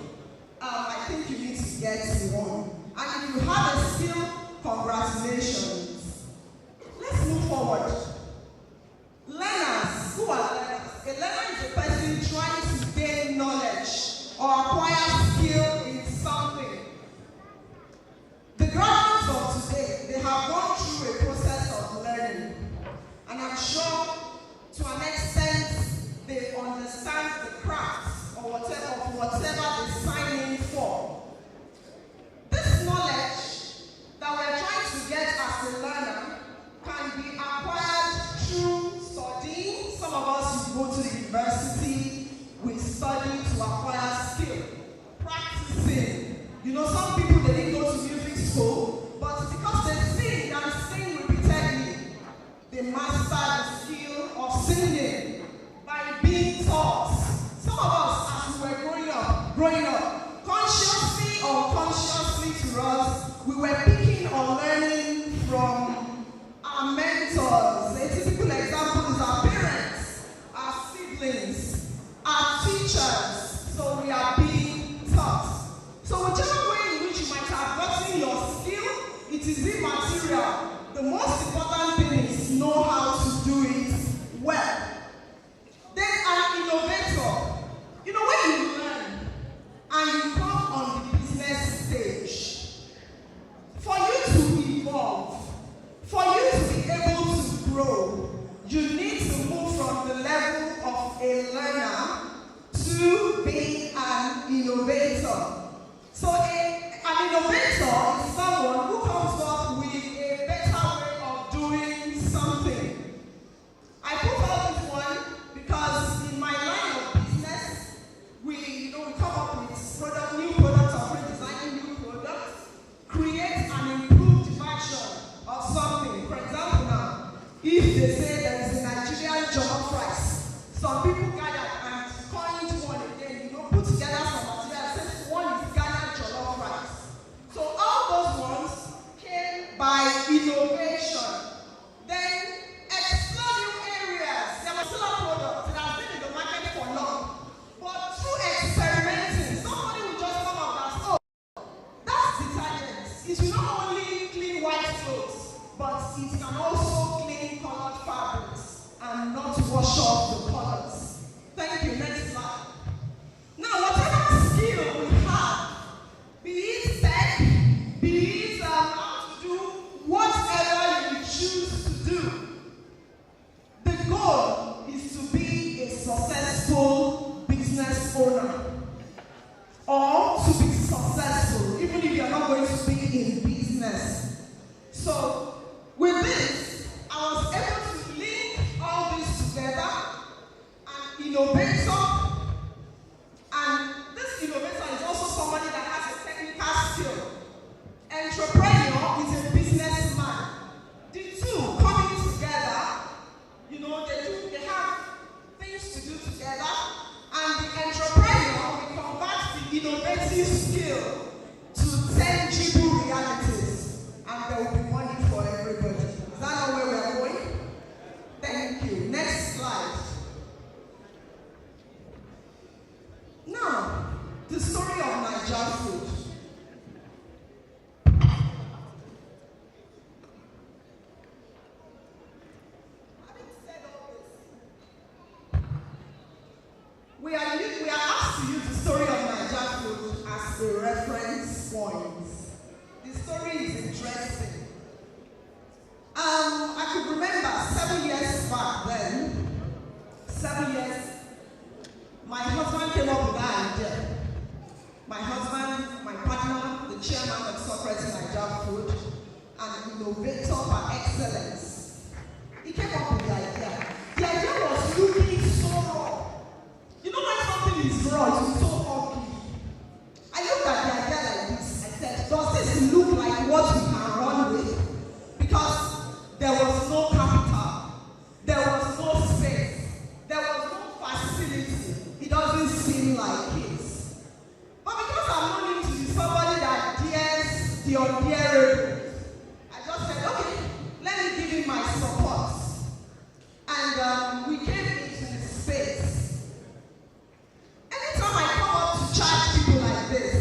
I think you need to get one. And if you have a skill, congratulations. Let's move forward. Learners. Who are learners? A learner is a person trying to gain knowledge or acquire skill in something. The graduates of today, they have gone through a process of learning. And I'm sure to an extent they understand the craft or whatever they sign in for. This knowledge that we're trying to get as a learner can be acquired through studying. Some of us go to the university, we study to acquire skill. Practicing. You know, some people, they didn't go to music school, but because they sing and sing repeatedly, they master the skill of singing by being taught. Some of us, as we were growing up, consciously or unconsciously to us, we were picking or learning from our mentors. A typical example is our parents, our siblings, our teachers. So we are being taught. So whichever way in which you might have gotten your skill, it is immaterial. The most important thing is know how to do it well. Then an innovator. You know, when you learn and you come on the business stage, for you to evolve, for you to be able to grow, you need to move from the level of a learner to being an innovator. So an innovator is someone who comes up with a better way of doing something. I put all this one because in my line of business, we come up with new products, or designing new products, create an improved version of something. For example, now, if they say there is a Nigerian jollof rice, some people gathered and coined one again, put together some material, say one is Ghana jollof rice. So all those ones came by innovation. Then explore new areas. There were still products that have been in the market for long. But through experimenting, somebody will just come up and say, oh, that's detergent. It will not only clean white clothes, but it can also clean colored fabrics and not wash off the colors. Thank you. Next slide. Now, whatever skill we have, be it tech, be it how to do whatever you choose to do, the goal is to be a successful business owner, or to be successful, even if you're not going to be in business. So, with this, I was able to link all this together. An innovator, and this innovator is also somebody that has a technical skill. Entrepreneur is a businessman. The two coming together, they have things to do together, and the entrepreneur will convert the innovative skill to tangible reality. the story of Niger food. We are asked to use the story of Niger food as a reference point. The story is interesting. I could remember 7 years back then, 7 years, my husband came up with that idea. My husband, my partner, the chairman of Socrates Niger Food, an innovator par excellence. He came up with the idea. The idea was looking so raw. You know when something is raw, it's so ugly. I looked at the idea like this. I said, does this look like what we can run with? Because there was no capital. There was no space. There was no facility. It doesn't seem like it. But because I'm known to be somebody that dares the unbearable, I just said, okay, let me give him my support. And we came into the space. Anytime I come up to charge people like this,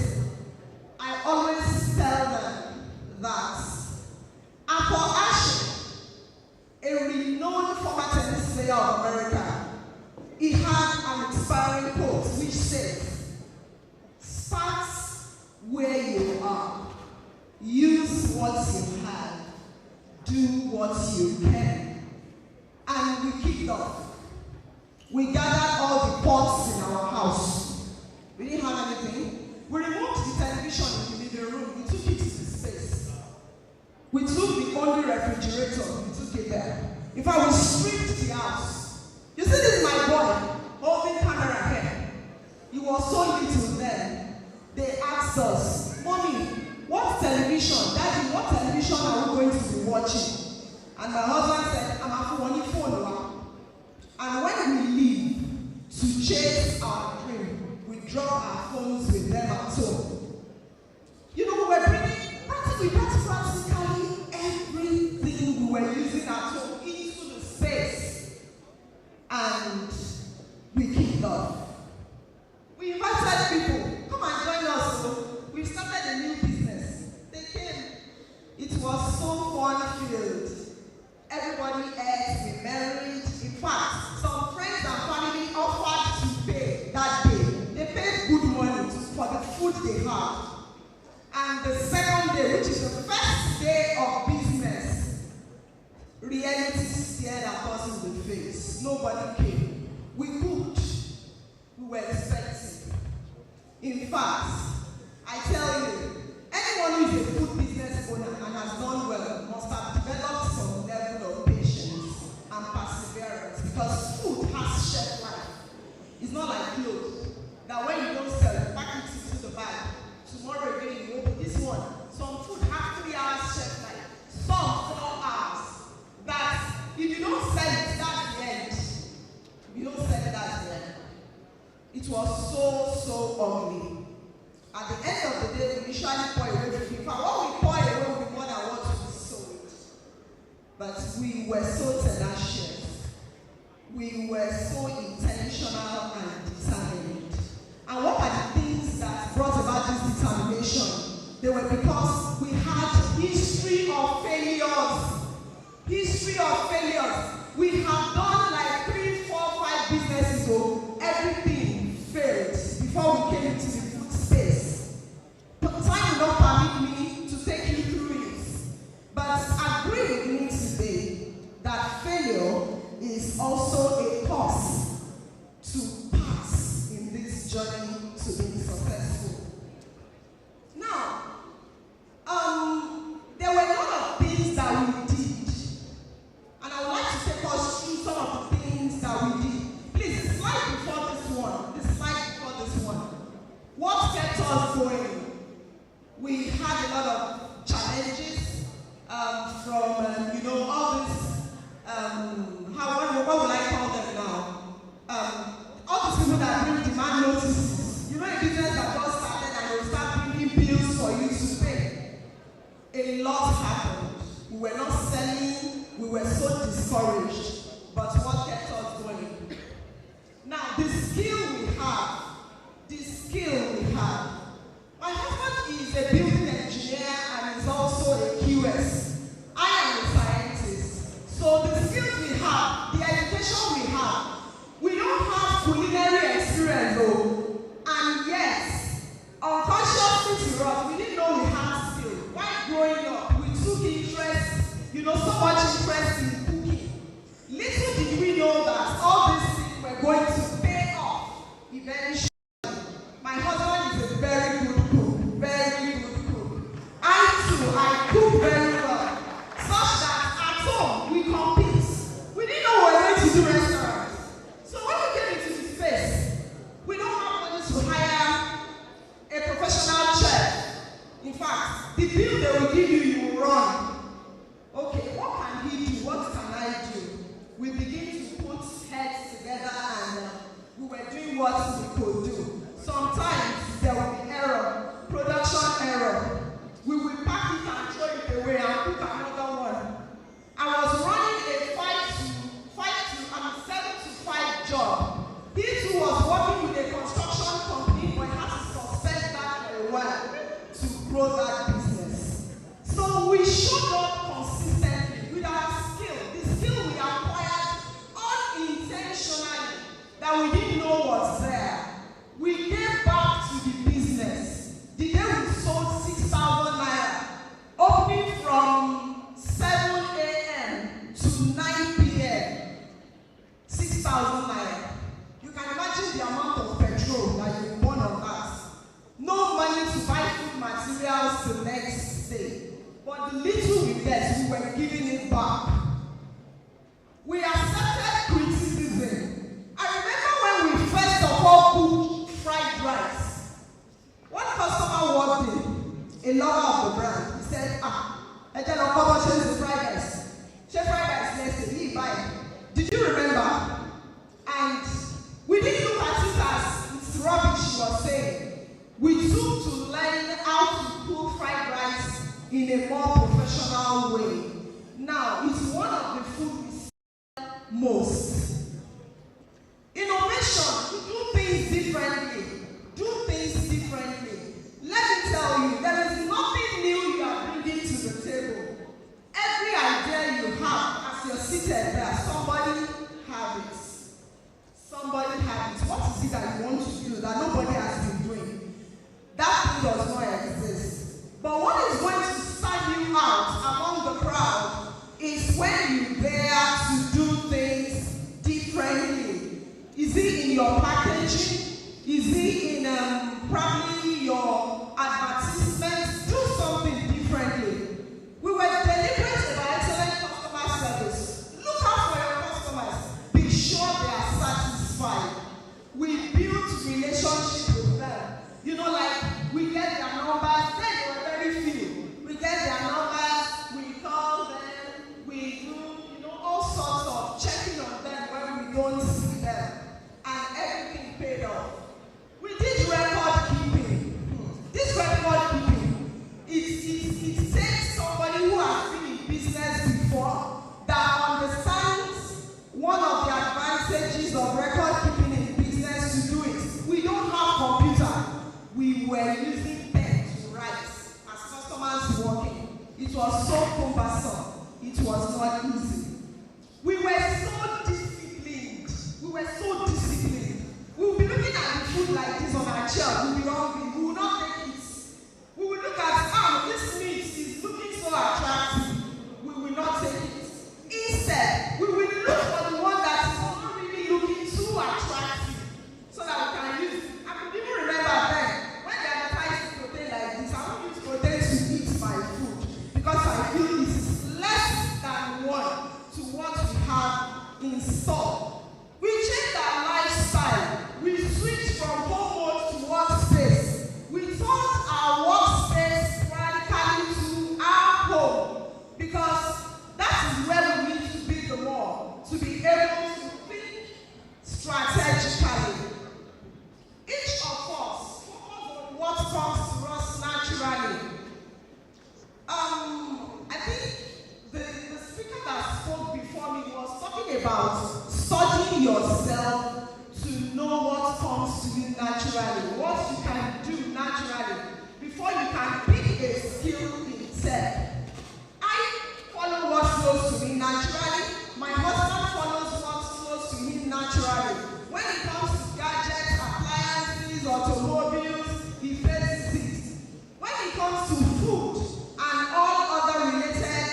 I always tell them that Akure, a renowned former tennis player of America, he had an inspiring quote which says, start where you are, use what you have, do what you can. And we kicked off. We gathered all the pots in our house. We didn't have anything. We removed the television in the living room. We took it to the space. We took the only refrigerator. We took it there. In fact, we stripped the house. You see, this is my boy holding camera here. He was so little then. They asked us, Mommy, what television? Daddy, what television are we going to be watching? And my husband said, I'm a phone. And when we leave to chase our dream, we drop our phones with them at home. You know, we were bringing practically everything we were using at home into the space. And we kicked off. We invited people, come and join us. So we started a new business. They came. It was so fun-filled. Everybody ate, we married. In fact, some friends and family offered to pay that day. They paid good money for the food they had. And the second day, which is the first day of business, reality stared at us in the face. Nobody came. We cooked. We were expecting. In fact, I tell you, anyone who is a food business owner and has done well must have developed some level of patience and perseverance, because food has shelf life. It's not like clothes that when you don't sell it, pack it into the bag. Tomorrow again, you open this one. Some food has 3 hours shelf life, some 4 hours. That if you don't sell it, that's the end. If you don't sell it, that's the end. It was so ugly. At the end of the day, we usually pour away the people. What we pour away will be more than what we sold. But we were so tenacious. We were so intentional and determined. And what are the things that brought about this determination? They were because we had history of failures. History of failures. We have done like 3, 4, 5 businesses, so everything failed before we came into the food space. Time will not permit me to take you through it. But agree with me today that failure is also a course to pass in this journey to being successful. Now, there were a lot of things that we did, and I would like to take us through some of the things that we did. Please, the slide before this one, the slide before this one. What kept us going? We had a lot of challenges from, all this, what will I call them now? All these people that bring demand notices. You know a business that just started and will start bringing bills for you to pay. A lot happened. We were not selling. We were so discouraged. But what kept us going? Now, the skill we have a building engineer and is also a QS. I am a scientist. So the skills we have, the education we have, we don't have culinary experience though. And yes, unconsciously to us, we didn't know we had skills. While growing up, we took interest, so much interest in cooking. Little did we know that all these things were going to pay off eventually. My husband is a very good cook, very good cook. I cook very well, such that at home we compete. We didn't know we were going to do restaurants. So when we came into the space, we don't have money to hire a professional chef. In fact, the bill they will give you, you will run. Okay, what can he do? What can I do? We begin to put heads together and we were doing what we could do. Sometimes there will be error, production error. We will pack it and throw it away and put another one. I was running a 7 to 5 job. He too was working with a construction company, but he had to suspend that for a while to grow that business. So we showed up consistently with our skill, the skill we acquired unintentionally that we didn't know was there. We gave back to the business. The day we sold 6,000 naira, opening from 7 a.m. to 9 p.m. 6,000 naira. You can imagine the amount of petrol that you burn on that. No money to buy food materials the next day. But the little we get, we were giving it back. We accepted criticism. I remember when we first of all cooked fried rice. One customer walked in, a lover of the brand. He said, I tell you, come on, change the fried rice. Chef fried rice, let's say, he buy it. Did you remember? And we didn't look at it as it's rubbish he was saying. We took to learn how to cook fried rice in a more professional way. Now, it's one of the food we sell most. Innovation, to do things differently. Do things differently. Let me tell you, there is nothing new you are bringing to the table. Every idea you have, as you're seated there, somebody has it. Somebody has it. What is it that you want to do that nobody has been doing? That thing does not exist. But what is going to stand you out among the crowd is when you dare to do things differently. Is it in your packaging? Is it in probably your advertisement? Do something differently. We were deliberate about excellent customer service. Look out for your customers. Be sure they are satisfied. We built relationship with them. Like we get their numbers. Then they were very few. We get their numbers. We call them. We do, all sorts of checking on them when we don't see them. And everything paid off. We did record keeping. This record keeping, it takes somebody who has been in business before that understands one of the advantages of record keeping in business to do it. We don't have computer. We were using pen to write as customers walking. It was so cumbersome. It was not easy. We were so disciplined. We will be looking at the food like this on our chair. We will be hungry. We will not take it. We will look at, this meat is looking so attractive. We will not take it. Instead, we will look for the one that is not really looking too attractive so that we can use it. I could even remember then, when they advertise protein like this, I want use protein to eat my food because I feel it's less than 1 to what we have in store. We changed our lifestyle. We switched from home mode to workspace. We turned our workspace radically to our home because that is where we need to be the more, to be able to think strategically. Each of us focus on what comes to us naturally. I think the speaker that spoke before me was talking about studying yourself to know what comes to you naturally, what you can do naturally. before you can pick a skill in tech. I follow what flows to me naturally. My husband follows what flows to him naturally. When it comes to gadgets, appliances, automobiles, he faces it. When it comes to food and all other related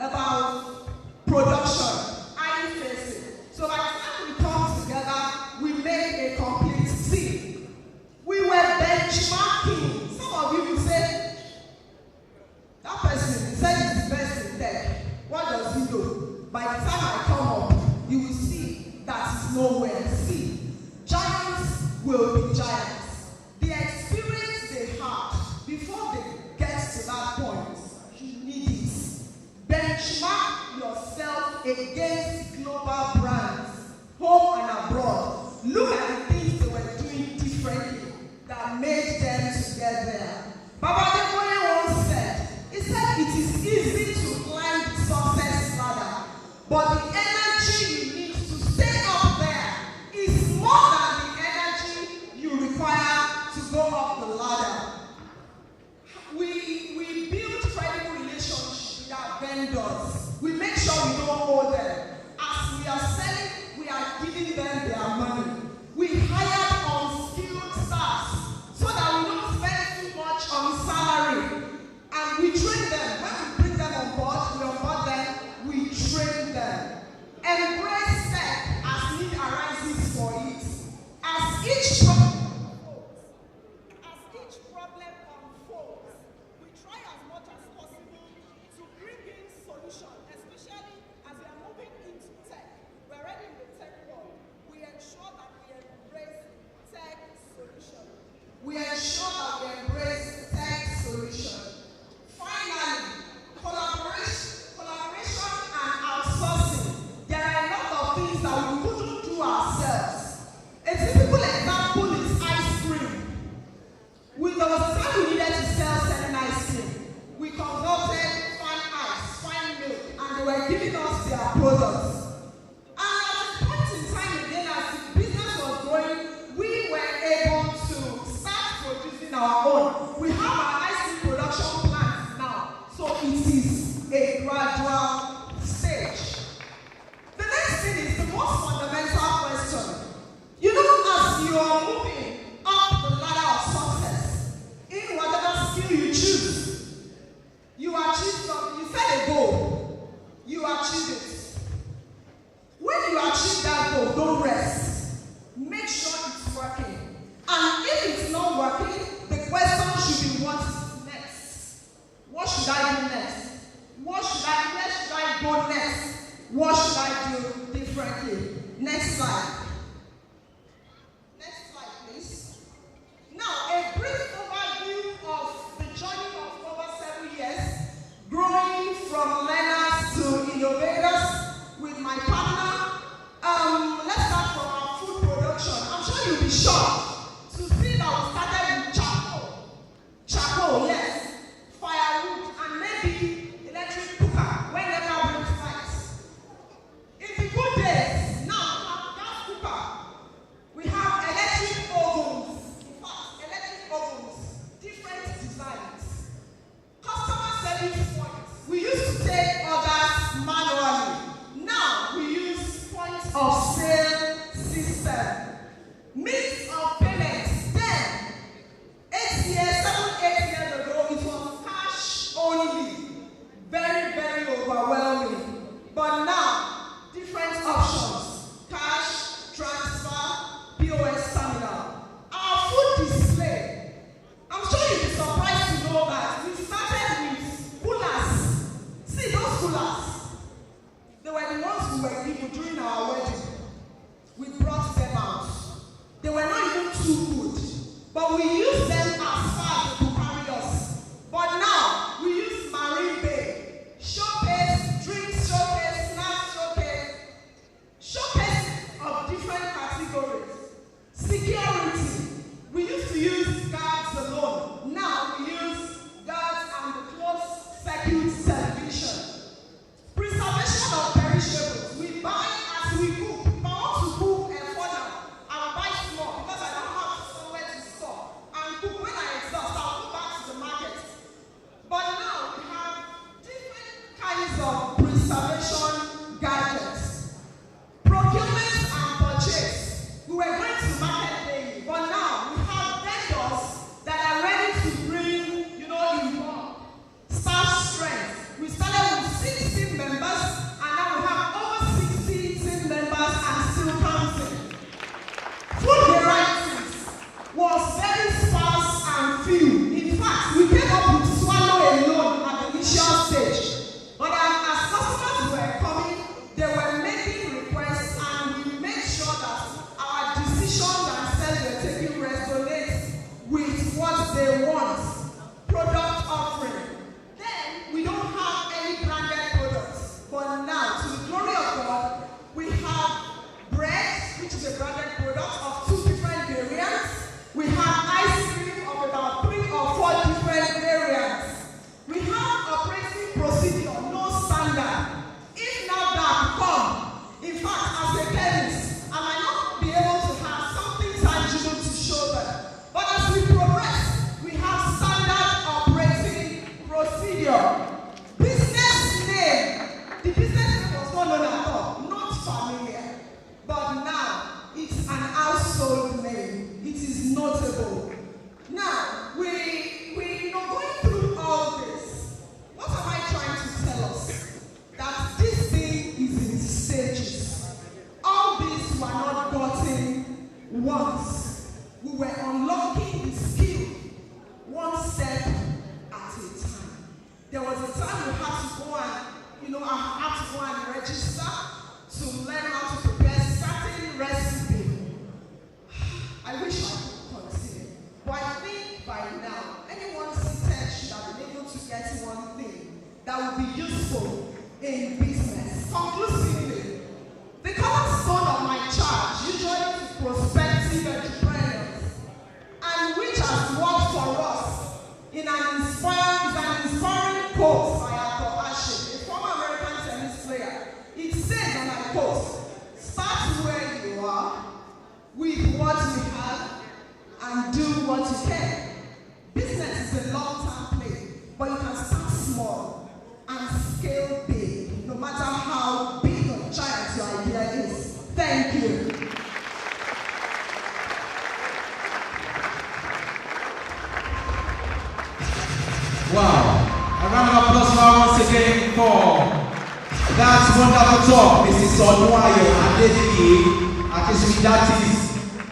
about production, I face it. So by the time we come together, we make a complete team. We were benchmarking. Some of you will say, that person said he's best in tech. What does he do? By the time I come up, you will see that it's nowhere. See, giants will be giants. The experience they had before they get to that point, you need it. Benchmark yourself against global brands, home and abroad. Look at the things they were doing differently that made them to get there. Baba Adebiyi once said, he said it is easy to climb the success ladder, but the energy you need to stay up there is more than the energy you require to go up the ladder. We build credible relationships with our vendors. We make sure we don't owe them. As we are selling, we are giving them their money. We hire unskilled staff so that we don't spend too much on salary. And we train them. When we bring them on board, we onboard them, we train them. Embrace tech as need arises for it. As each problem unfolds, we try as much as possible to bring in solutions, especially as we are moving into tech. We're already in the tech world. We ensure that we embrace tech solutions. We ensure that we embrace tech solutions. Finally, collaboration and outsourcing. There are a lot of things that we couldn't do ourselves. A typical example is ice cream. There was a time we needed to sell selling ice cream. We consulted Fine Ice, Fine Milk, and they were giving us their products. And at a point in time again, as the business was growing, we were able to start producing our own. We have our ice cream production plants now, so it is a gradual stage. The next thing is the most fundamental question. You know, as you are moving up the ladder of success, in whatever skill you choose, you achieve something. You set a goal, you achieve it. When you achieve that goal, don't rest. Make sure it's working. And if it's not working, the question should be, what is senior. Business name. The business name was not known at all, not familiar. But now, it's an household name. It is notable. Now, we going through all this. What am I trying to tell us? That this thing is in stages. All these were not gotten once. We were unlocking the skill one step at a time. There was a time we had to go and, I had to go and register to learn how to prepare certain recipe. I wish I could continue. But I think by now, anyone seated should have been able to get one thing that would be useful in business. Conclusively, the cornerstone of my charge usually is prospective entrepreneurs, and which has worked for us in an inspiring quote by Akinribido, a former American tennis player. It says, and I quote, "Start where you are, with what you have, and do what you can." Business is a long-term play, but you can start small and scale big, no matter how big or giant your idea is. Thank you. Wow. A round of applause now once again for that wonderful talk, Mrs. Odunayo Adebiyi-Akinsunmi. That is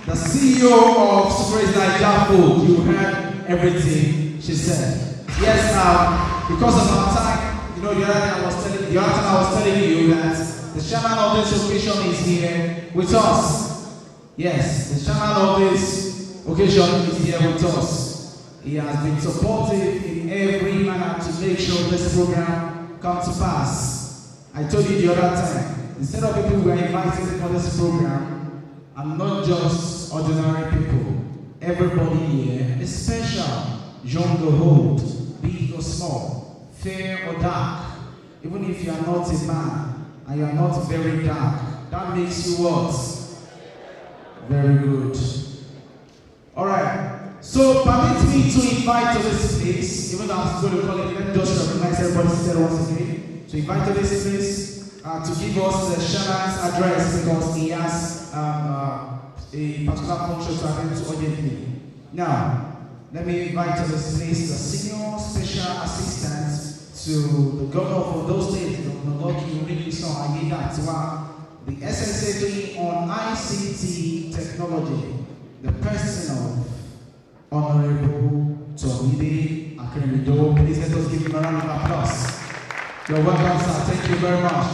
the CEO of Crusader Food. You heard everything she said. Yes, because of our time, the other time I was telling you that the chairman of this occasion is here with us. Yes, the chairman of this occasion is here with us. He has been supportive in every manner to make sure this program comes to pass. I told you the other time, instead of people who are invited for this program, I'm not just ordinary people. Everybody here is special, young or old, big or small, fair or dark. Even if you are not a man and you are not very dark, that makes you what? Very good. All right. So permit me to invite to this place, even though I'm going to call it, let me just recognize everybody seated once again, to invite to this place to give us the chairman's address because he has a particular function to attend to urgently. Now, let me invite to this place the senior special assistant to the governor of Ondo State, Governor Akinribido, the SSA on ICT technology, the personal Honorable Tomide Akinribido. Please let us give him a round of applause. You're welcome, sir. Thank you very much.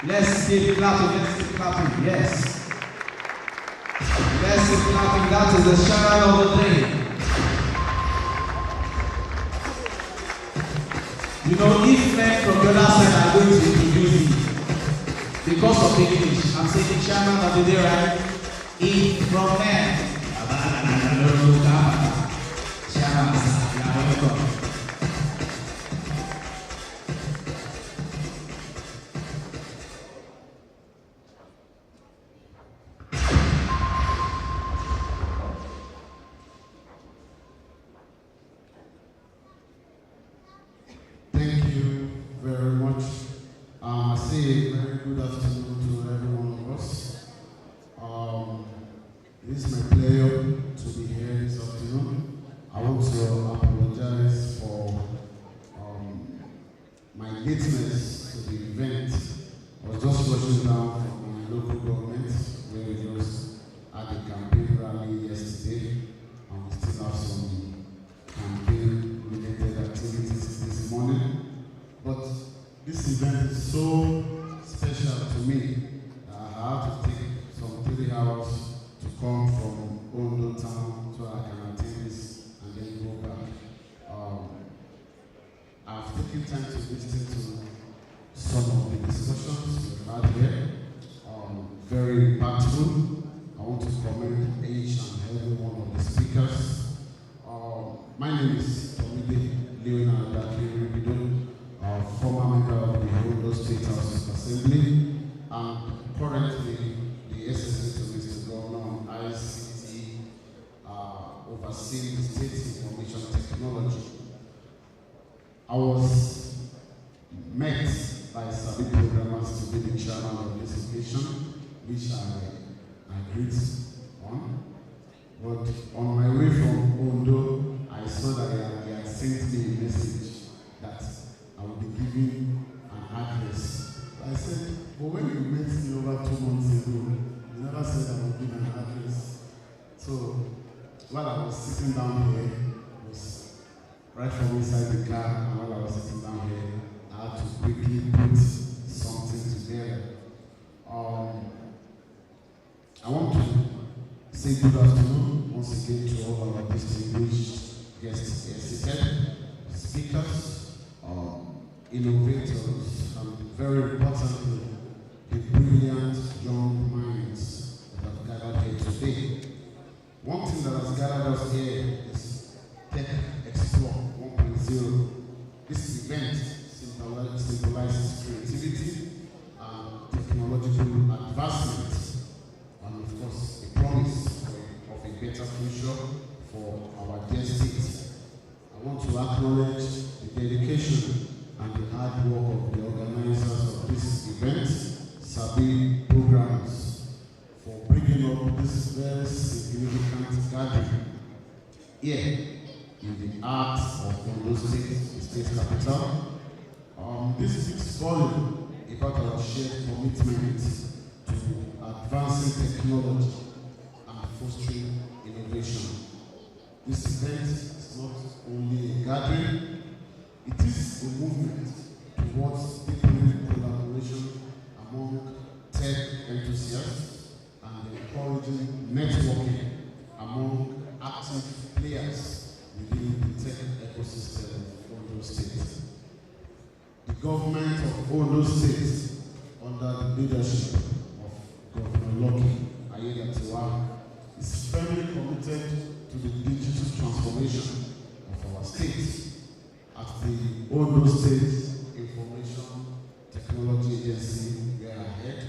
Let's keep clapping, yes. Let's keep clapping. That is the shout of the day. If men from the other side are going to introduce me, because of English, I'm saying the chairman of the day, right? If from men, Thank you very much. I say a very good afternoon to every one of us. This is my pleasure to be here this afternoon. I want to apologize for my lateness to the event. I was just rushing down from my local government where we just had a campaign rally yesterday, and we still have some campaign-related activities this morning. But this event is so special to me that I have to take some 3 hours to come from Ondo town so I can attend this and then go back. I've taken time to listen to some of the discussions we've had here. Very impactful. I want to commend each and every one of the speakers. My name is Tomide Akinribido, former member of the Ondo State House of Assembly, and currently the SSA to Mr. Governor on ICT, overseeing the state information technology. I was met by Sabi programmers to be the chairman of this occasion, which I agreed on. But on my way from Ondo, I saw that he had sent me a message that I would be giving an address. I said, but when you met me over 2 months ago, you never said I would give an address. So while I was sitting down here, it was right from inside the car, and while I was sitting down here, I had to quickly put something together. I want to say good afternoon once again to all our distinguished guests here seated, speakers, innovators, and very importantly, the brilliant young minds that have gathered here today. One thing that has gathered us here is Tech Xplore 1.0. This event symbolizes creativity and technological advancement, and of course, a promise of a better future for our dear state. I want to acknowledge the dedication and the hard work of the organizers of this event, Sabi Programs, for bringing up this very significant gathering here in the heart of Ondo State, the state capital. This speaks volume about our shared commitment to advancing technology and fostering innovation. This event is not only a gathering, it is a movement towards deepening collaboration among tech enthusiasts and encouraging networking among active players within the tech ecosystem of Ondo State. The government of Ondo State, under the leadership of Governor Lucky Ayedatiwa, is firmly committed to the digital transformation of our state. At the Ondo State Information Technology Agency, we are ahead.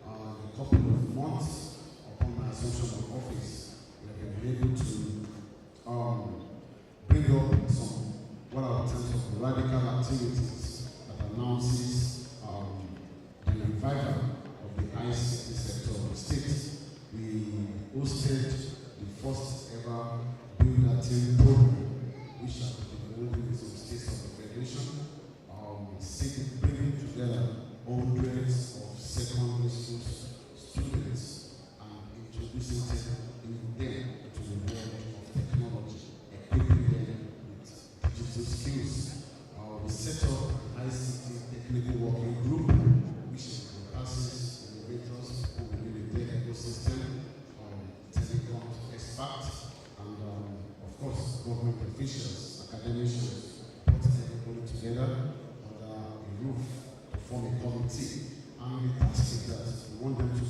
A couple of months upon my assumption of office, we have been able to bring up some what I would terms of radical activities that announces the revival of the ICT sector of the state. We hosted the first ever Build a Team program, which has been holding in some states of the federation, bringing together hundreds of secondary school students and introducing them into the world of technology, equipping them with digital skills. We set up an ICT technical working group, which encompasses innovators who within the tech ecosystem, telecom experts, and of course, government officials, academicians, put everybody together under a roof to form a committee. And the task is that we want them to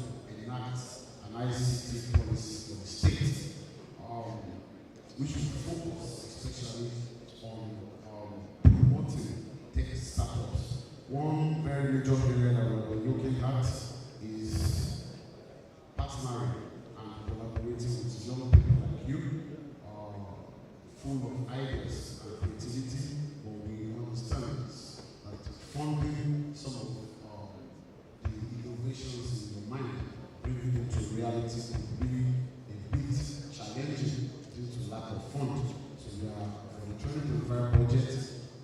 enact an ICT policy for the state, which will focus especially on promoting tech startups. One very major area that we're looking at is partnering and collaborating with young people like you, full of ideas and creativity, but we understand that funding some of the innovations in your mind, bringing them to reality, will be a bit challenging due to lack of funds. So we are, for the 2025 budget,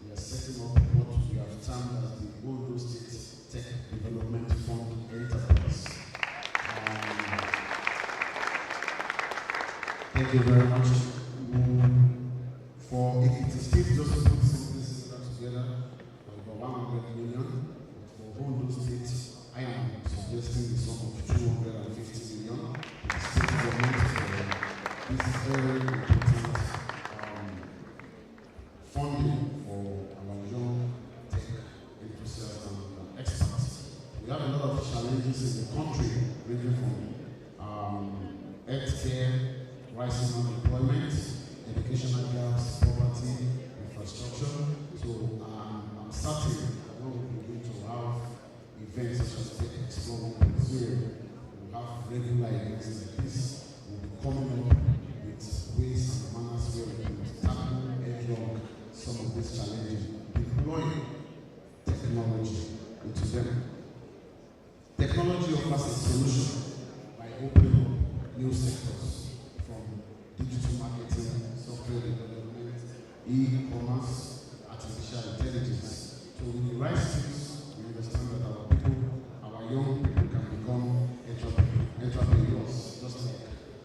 we are setting up what we have termed as the Ondo State Tech Development Fund Enterprise. Thank you very much. For if the state just put something similar together for about 100 million, but for Ondo State, I am suggesting the sum of 250 million to the state government. This is very important funding for our young tech enthusiasts and experts. We have a lot of challenges in the country, ranging from healthcare, rising unemployment, educational gaps, poverty, infrastructure. So I'm certain that when we begin to have events such as Tech Xplore 1.0, we'll have regular events like this. We'll be coming up with ways and manners where we can tackle headlong some of these challenges. e-commerce, artificial intelligence. So with the right skills, we understand that our people, our young people can become entrepreneurs, just like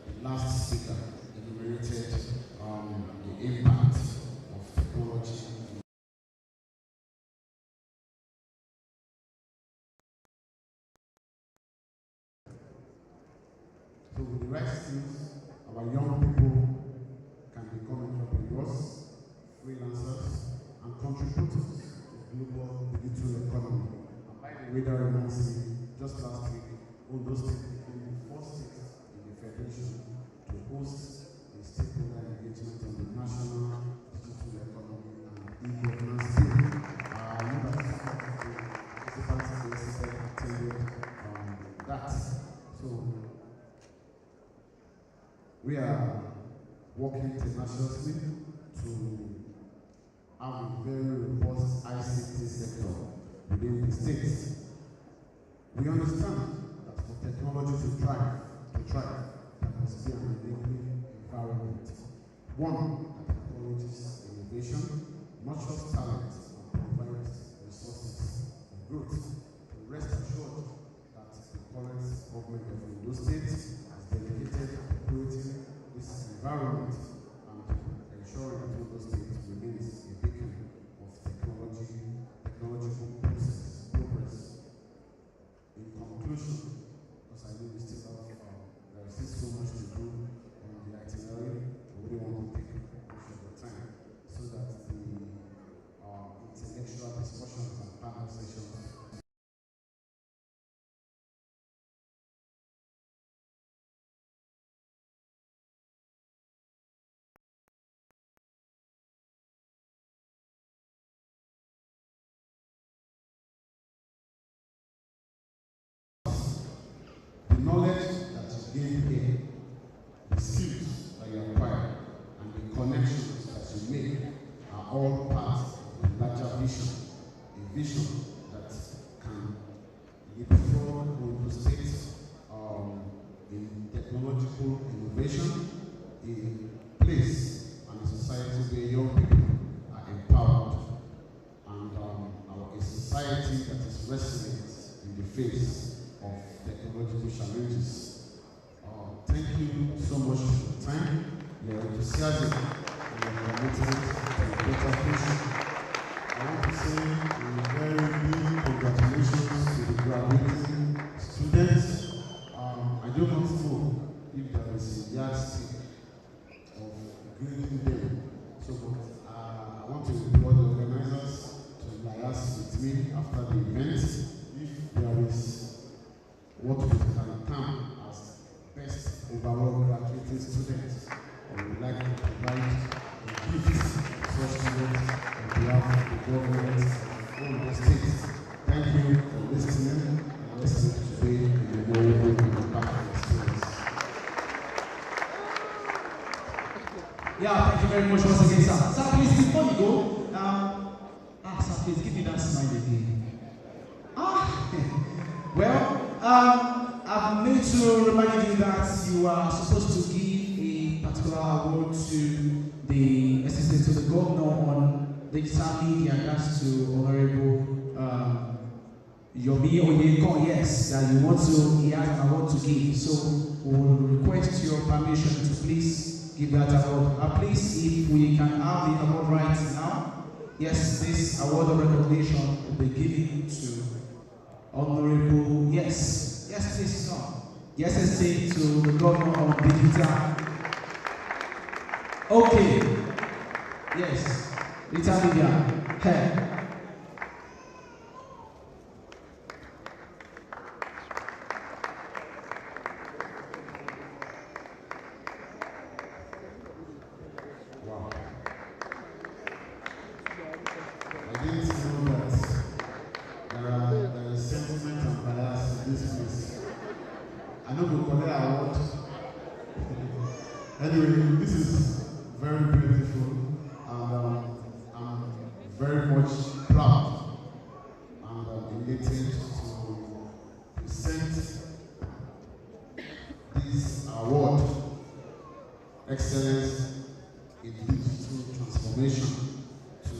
the last speaker enumerated the impact of technology. So with the right skills, our young people can become entrepreneurs, freelancers, and contributors to the global digital economy. And by the way, that reminds me, just last week, Ondo State became the first state in the Federation to host a stakeholder engagement on the national digital economy and e-governance bill. I know that some of the participants attended that. So we are working tenaciously to have a very robust ICT sector within the state. We understand that for technology to thrive, there must be an enabling environment. One that encourages innovation, nurtures talent, and provides resources for growth. Rest assured that the current government of Ondo State has dedicated to creating this environment and ensuring that Ondo State remains a beacon of technological progress. In conclusion, because I know we still have, there is still so much to do on the itinerary, I really want to take much of the time so that the intellectual discussions and panel sessions knowledge that you gain here, the skills that you acquire, and the connections that you make are all part of a larger vision, a vision that can leapfrog Ondo State in technological innovation, a place and a society where young people are empowered, and a society that is resilient in the face of technological challenges. Thank you so much for your time, your enthusiasm, and your commitment to a better future. I want to say a very big congratulations to the graduating students. I do not know if there is a yardstick of grading them, so but I want to implore the organizers to liaise with me after the event if there is what we can term as best overall graduating students. We would like to provide a gift to such students on behalf of the government of Ondo State. Thank you for listening and listening today in the memorable impact experience. Yeah, thank you very much once again, sir. Sir, please, before you go, sir, please give me that smile again. Well, I've made to remind you that you are supposed to give a particular award to the assistant to the governor on digital media. That's to Honorable Yomi Oyeko. Yes, that you want to, he has an award to give. So we will request your permission to please give that award. Please, if we can have the award right now. Yes, this award of recognition will be given to Honorable, yes, please come. Yes, say to the governor of digital. Okay, yes, digital media. Hey. Wow. I didn't know that there is sentiment and bias in this place. I know we collect award. Anyway, this is very beautiful, and I'm very much transformation to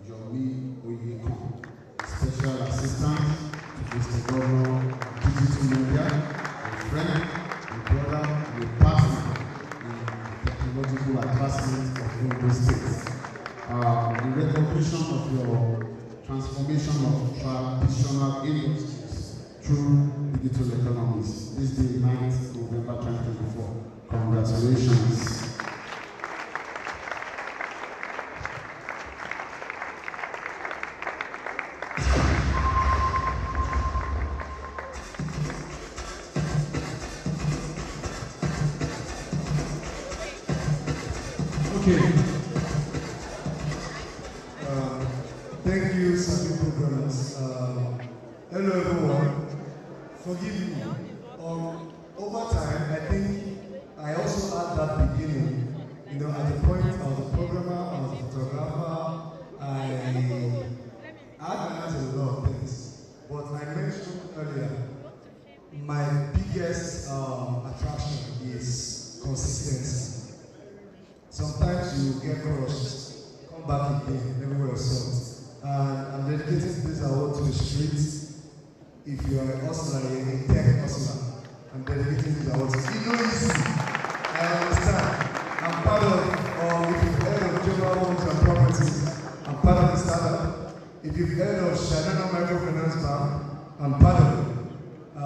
Yomi Oyekon, Special Assistant to Mr. Governor of Digital Media, a friend, a brother, and a partner in the technological advancement of Ondo State. In recognition of your transformation of traditional industries through digital economies, this day, 9th November 2024. Congratulations. Okay. Thank you, Sabi programmers. Hello, everyone. Forgive me. Over time, I think I also had that beginning. You know, at the point I was a programmer, I was a photographer, I had my hands on a lot of things. But I mentioned earlier, my biggest attraction is consistency. Sometimes you get crushed, come back again, everywhere else. And I'm dedicating this award to the streets. If you are a hustler, you're a tech hustler, I'm dedicating this award to you. It's not easy. I understand. I'm part of, if you've heard of Global Homes and Properties, I'm part of the startup. If you've heard of Shannon Microfinance Bank, I'm part of it. I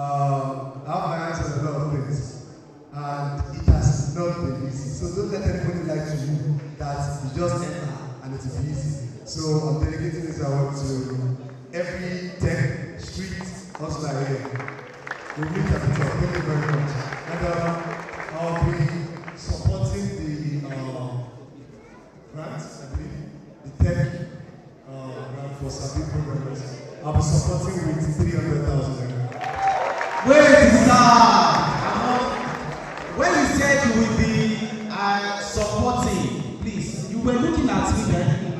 have my hands on a lot of things. And it has not been easy. So don't let anybody lie to you that you just enter and it will be easy. So I'm dedicating this award to every tech street hustler here. We'll meet at the top. Thank you very much. And I'll be supporting the grant, I believe, the tech grant for Sabi programmers. I'll be supporting with 300,000. Wait, sir! When you said you will be supporting, please, you were looking at me directly,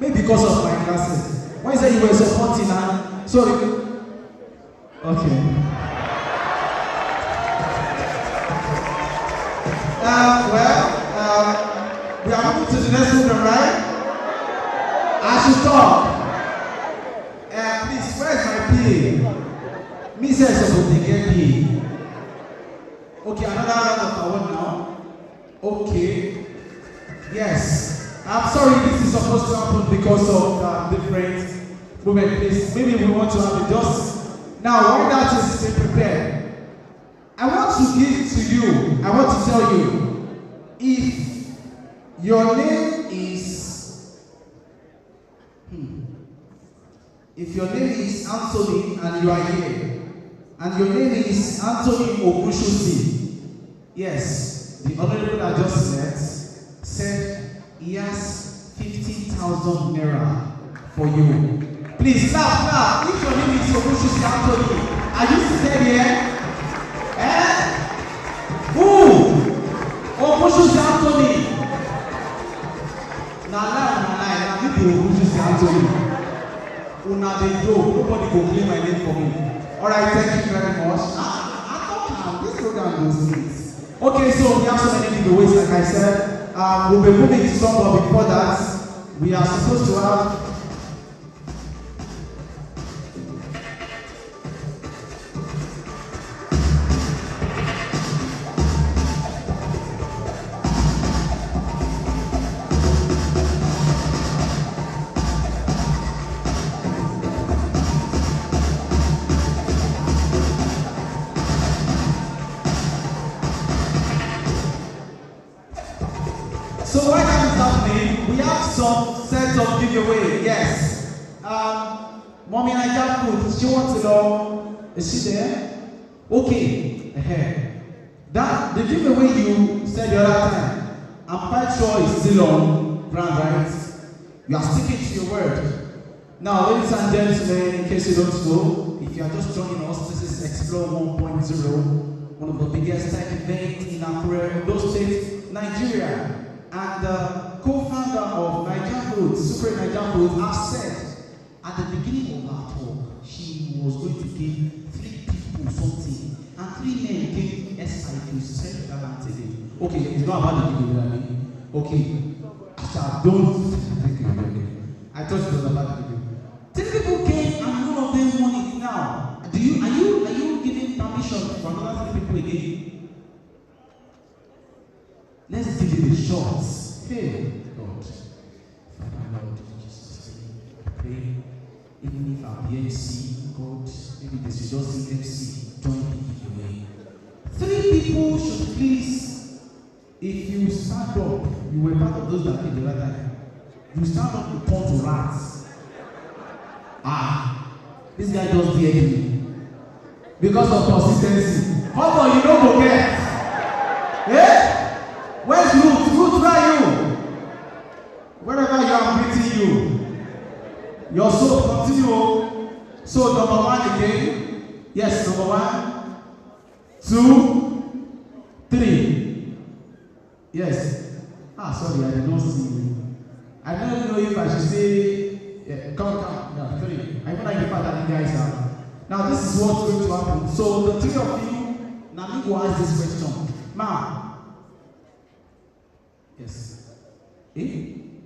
maybe because of my glasses. When you said you were supporting, sorry. Okay. We are moving to the next program, right? I should talk. Please, where is my PA? Me says supposed to get PA. Okay, another round of award now. Okay. Yes. I'm sorry this is supposed to happen because of different movement. Please, maybe we want to have it just now. While that is prepared, I want to give to you, I want to tell you, if your name is Anthony and you are here, and your name is Anthony Ogushusi, yes, the honorable that just met said he has 50,000 naira for you. Please clap. If your name is Ogushusi Anthony, are you seated here? Who? Ogushusi Anthony. Now give you Ogushusi Anthony. Una dey joke, nobody go claim my name for me. Alright, thank you very much. This program goes neat. Okay, so we have so many giveaways, like I said. We'll be moving to some, but before that, we are supposed to have so why that is happening, we have some set of giveaway. Yes. Mommy Naija food, she wants to know. Is she there? Okay. That the giveaway you said the other time, I'm quite sure it's still on ground, right? You are sticking to your word. Now, ladies and gentlemen, in case you don't know, if you are just joining us, this is Xplore 1.0, one of the biggest tech events in Akure, Ondo State, Nigeria. And the co-founder of Naija Food, Super Naija Food, has said at the beginning of our talk, she was going to give 3 people something, and 3 men gave SIQ, self-advantage. Okay, it's not about the giveaway, okay. Don't. Okay. I thought it was about video. 10 people came and none of them won it now. Are you giving permission for another 3 people again? Let's give it a shot. Hey, God. Father Lord, Jesus, I pray. Even if I'm the MC, God, maybe they should just see MC, join me away. 3 people should please, if you stand up, you were part of those that came the other time. You stand up, you turn to rats. This guy does the enemy. Because of consistency. How about you don't forget? Eh? Where's Ruth? Ruth, where are you? Wherever you are, I'm greeting you. Your soul continue. So number 1 again. Yes, number 1, 2, 3. Yes. Sorry, I did not see you. I don't know if I should say, come. Yeah, 3. I even like the fact that you guys are. Now this is what's going to happen. So the 3 of you, now me go ask this question. Ma. Yes.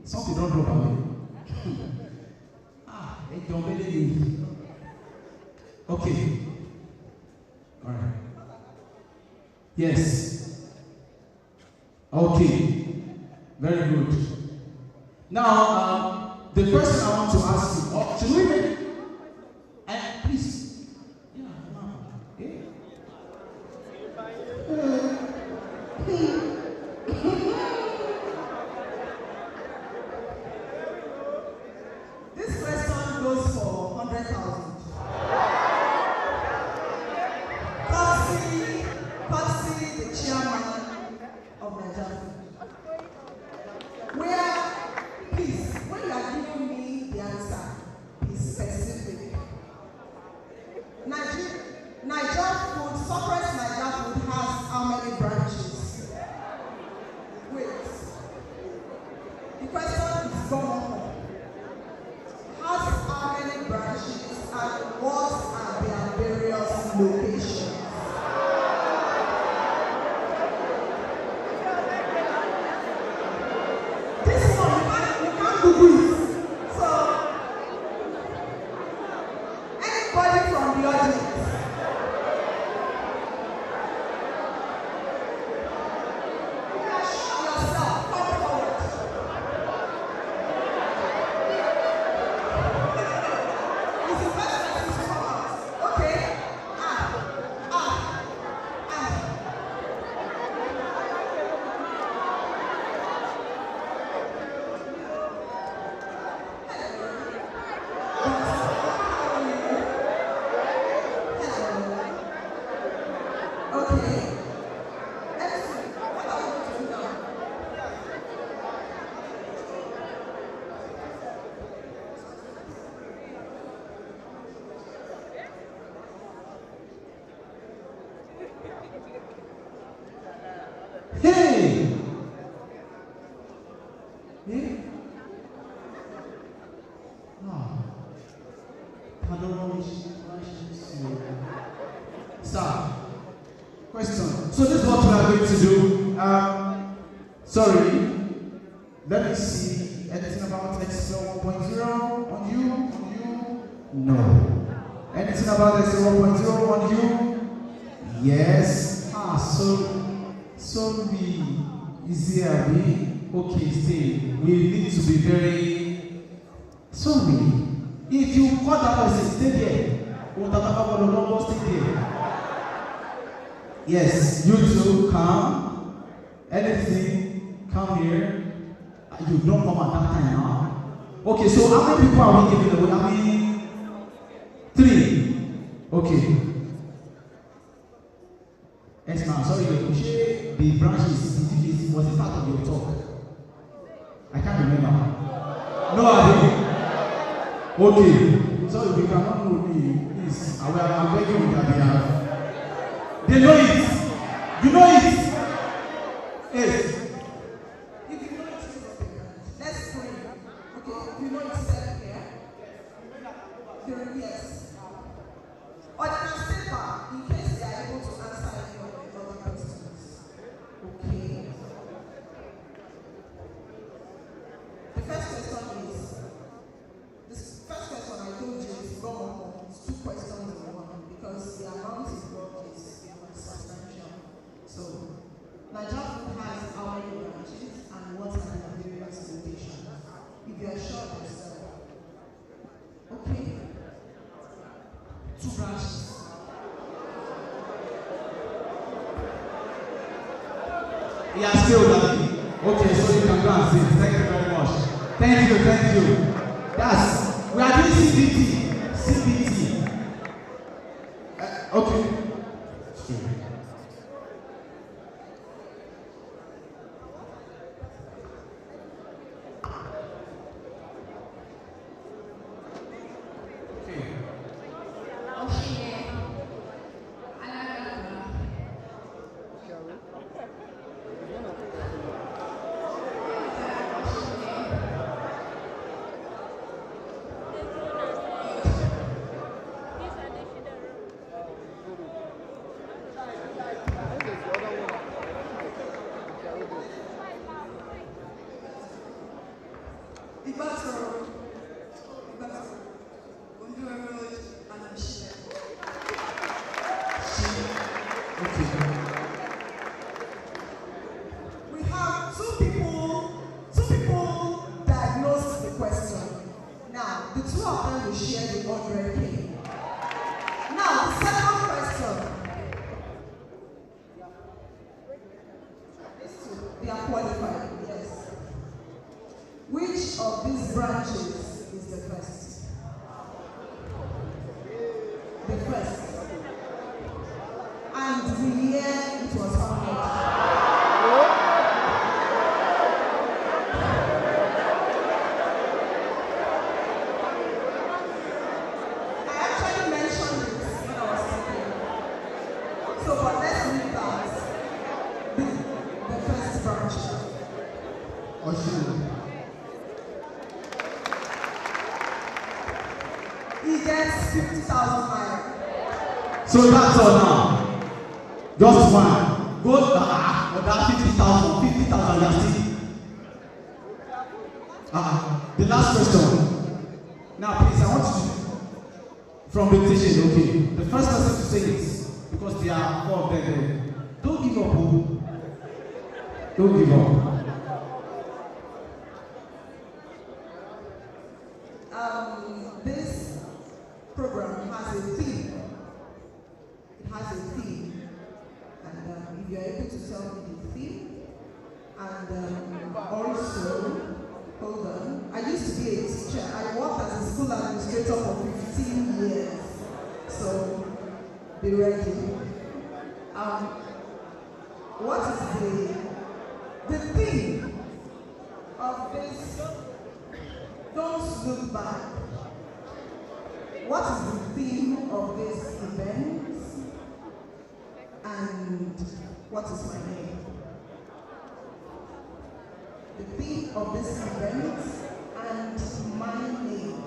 Something don't drop away. It don't believe. Okay. All right. Yes. Okay. Very good. Now, the question I want to ask you, should we make? Please. Yeah, This question goes for 100,000. Courtesy the chairman of Nigeria. Please, when you are giving me the answer, be specific. Nigeria Food, Socrates Nigeria Food has how many branches? Wait. The question is gone. Has how many branches and what are their various locations? This one, you can't Google it. So, anybody from the audience? Hey! Sir, question. So this is what we are going to do. Sorry. Let me see. Anything about Xplore 1.0 on you? No. Anything about Xplore 1.0 on you? Yes. Sorry. Is here okay, stay. We need to be very sorry. If you call that person, stay there. Stay there. Yes, you too, come. Anything, come here. You don't come at that time now. Okay, so how many people are we giving away? How many? 3. Okay. Yes, ma'am. Sorry, the branches. Was it part of your talk? I can't remember. No, I didn't. Okay. So if you cannot know me, please. I'm begging you that they have. They know it. You know it. Yes. If you know it, let's pray. Okay, if you know it's set here. Yes. Or they can stay back in case they are able to answer any of the other questions. Okay. He has failed, Daddy. Okay, so you can go and sit. Thank you very much. Thank you. We are doing CBT. Okay. We have two people diagnosed the question. Now, the two of them will share the 100K. Now, the second question. They are qualified, yes. Which of these branches is the first? The first. And the year it was founded. I actually mentioned this when I was speaking. So, but let's leave that. The first branch. He gets 50,000 naira. So that's all now. Just one. Go for that 50,000. 50,000 you still. The last question. Now, please, I want you to, from the teaching, okay. The first person to say it, because there are 4 of them there. Don't give up, oh. Don't give up. This program has a theme. It has a theme. And if you are able to tell me the theme, and also, hold on, I used to be a teacher. I worked as a school administrator for 15 years. So, be ready. What is the theme of this? Don't look back. What is the theme of this event? And what is my name? The theme of this event and my name.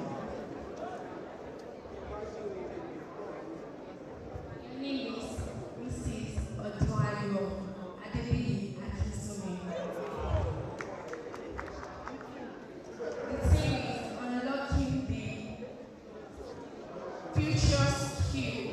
Your name is Mrs. Odunayo, Adebiyi-Akinsunmi. The theme is unlocking the future skill.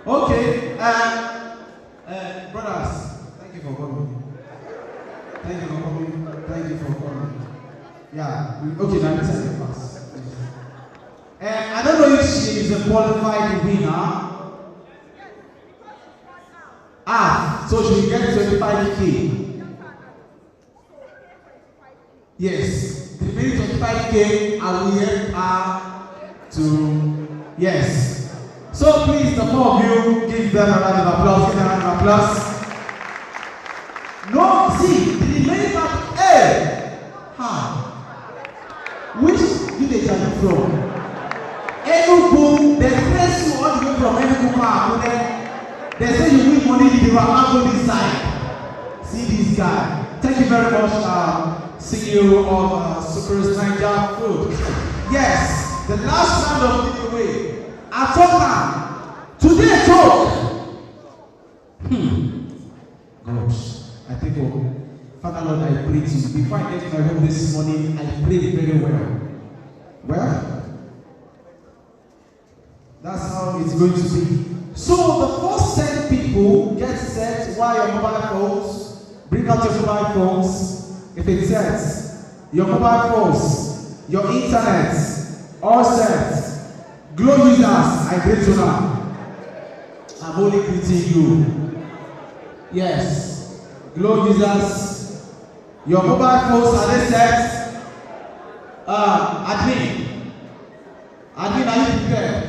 Okay, brothers, thank you for coming. Yeah, okay, now listen to fast. I don't know if she is a qualified winner. So she will get 25K. Yes, the remaining 25K, I will help her to, yes. So please, the 4 of you, give them a round of applause. Give them a round of applause. No, see, the remaining part, which village are you from? Enugu, they place you all the way from Enugu to Akure. They say you win money in the Ramago inside. See this guy. Thank you very much, CEO of Super's Niger Food. Yes, the last round of giveaway. Atoka, Today talk. Gosh, I think, oh, Father Lord, I pray to you. Before I get to my home this morning, I prayed very well. Well, that's how it's going to be. So the first 10 people get set while your mobile phones, bring out your mobile phones. If it says your mobile phones, your internet, all set. Glow users, I greet you now. I'm only greeting you. Yes. Glow users, your mobile phones, are they set? Admin, are you prepared?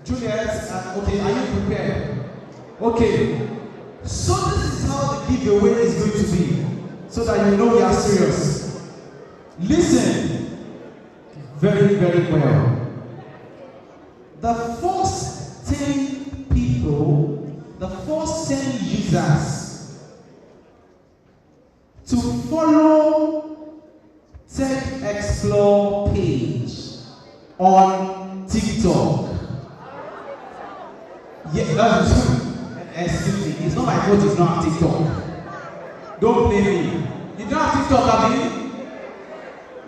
Juliet, okay, are you prepared? Okay. So this is how the giveaway is going to be, so that you know we are serious. Listen very, very well. The first 10 people, the first 10 users to follow Tech Xplore page on TikTok. Yeah, excuse me, it's not my fault it's not TikTok. Don't blame me. You don't have TikTok, have you?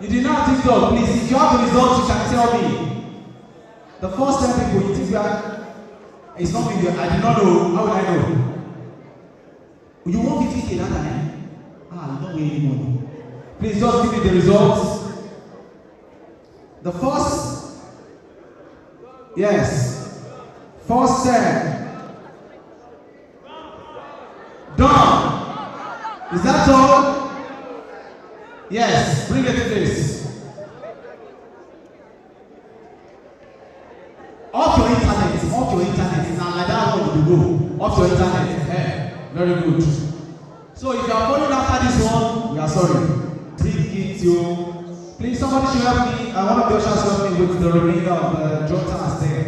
You did not have TikTok, please. If you have the results, you can tell me. The first 10 people, you think that it's not me, I did not know. How would I know? You want 50K that time? You don't win any money. Please just give me the results. The first, yes. First 10. Done. Is that all? Yes. Bring it to this. Off your internet. Off your internet. Now like that one you go. Off your internet. Very good. So if you are following after this one, we are sorry. Bring it to. Please, somebody should help me. One of the ushers help me with the remainder of the Jotas there.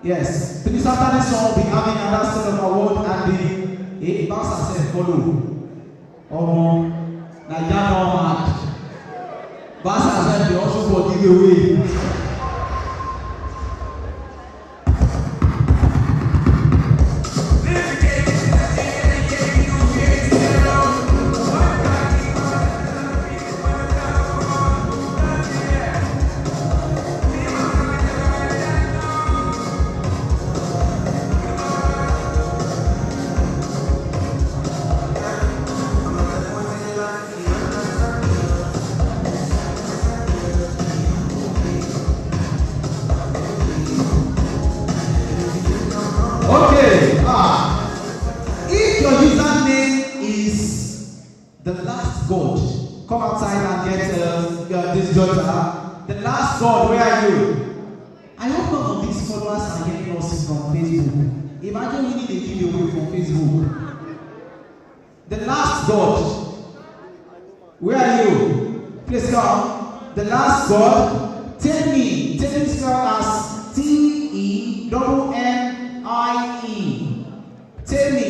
Yes, please after this one, we'll be having another set of award and the bouncer said follow. Now that don't hard. Bouncer said they also for giveaway. Come outside and get this daughter. The last God, where are you? I hope none of these followers are getting us from Facebook. Imagine we need a giveaway from Facebook. The last God, where are you? Please come. The last God, tell me spell as T-E-N-N-I-E. Tell me.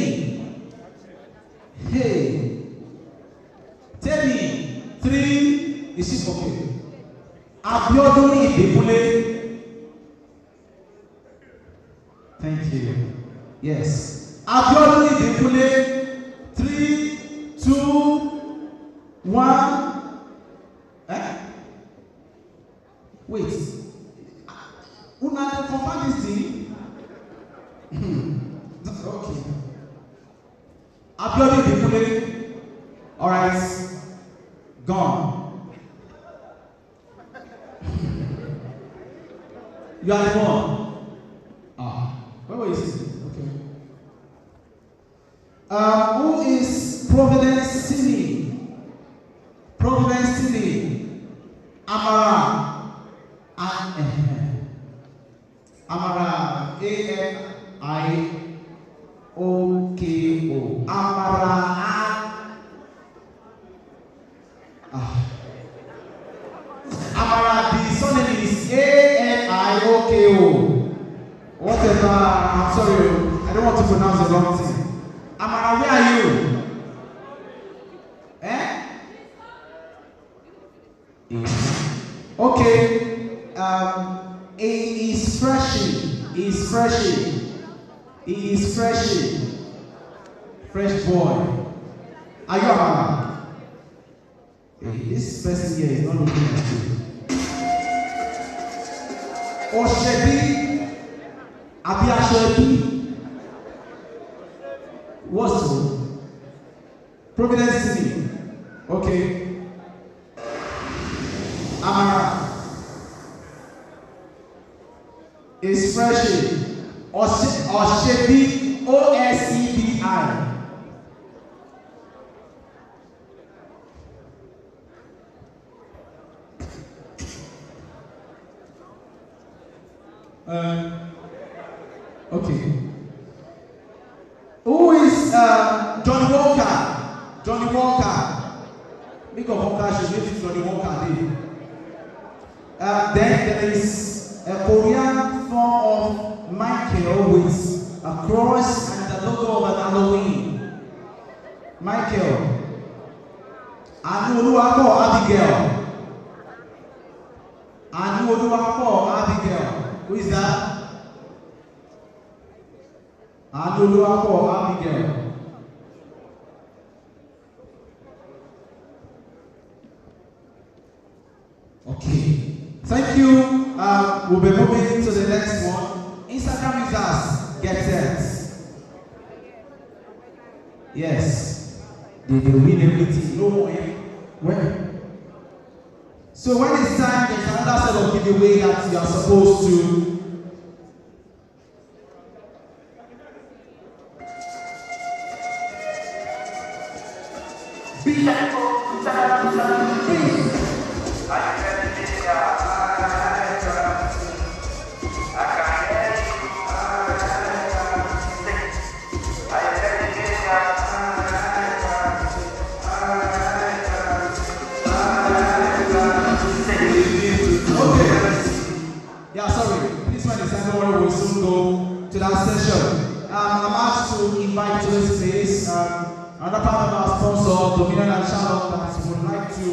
Hey. Tell me. 3, is it okay? Abiodun. Thank you. Yes. Abiodun. 3, 2, 1. Wait. Una confirm this thing? Okay. Abiodun. All right. Gone. You are the one. Where were you sitting? Okay. Who is Providence City? Providence City. Amara. Amara. A-M-I-O-K-O. Amara. Amara, the surname is A-N-I-O-K-O. Whatever, I'm sorry, I don't want to pronounce the wrong thing. Amara, where are you? Okay. He is freshing. He freshie. He is freshie. Fresh boy. Are you Amara? This person here is not looking at you. Oshebi. Abiashebi. What's so? Providence City. Okay. Amara. Is freshie. Oshebi. Osebi. Okay. Who is Johnny Walker? Johnny Walker. Big of Walker should be Johnny Walker. Then there is a Korean form of Michael with a cross and the logo of an Halloween. Michael. Anuoluwapo Abigail. Anuoluwapo Abigail. Who is that? Anuoluwapo Abigail. Okay. Thank you. We'll be moving to the next one. Instagram users, get set. Yes. They win everything. No way. When? So when it's time, there's another set of giveaway that you are supposed to. Be Yeah, sorry. Please, when it's time, we'll soon go to that session. I'm asked to invite to this place another part of our sponsor, Dominion and Shalom, that would like to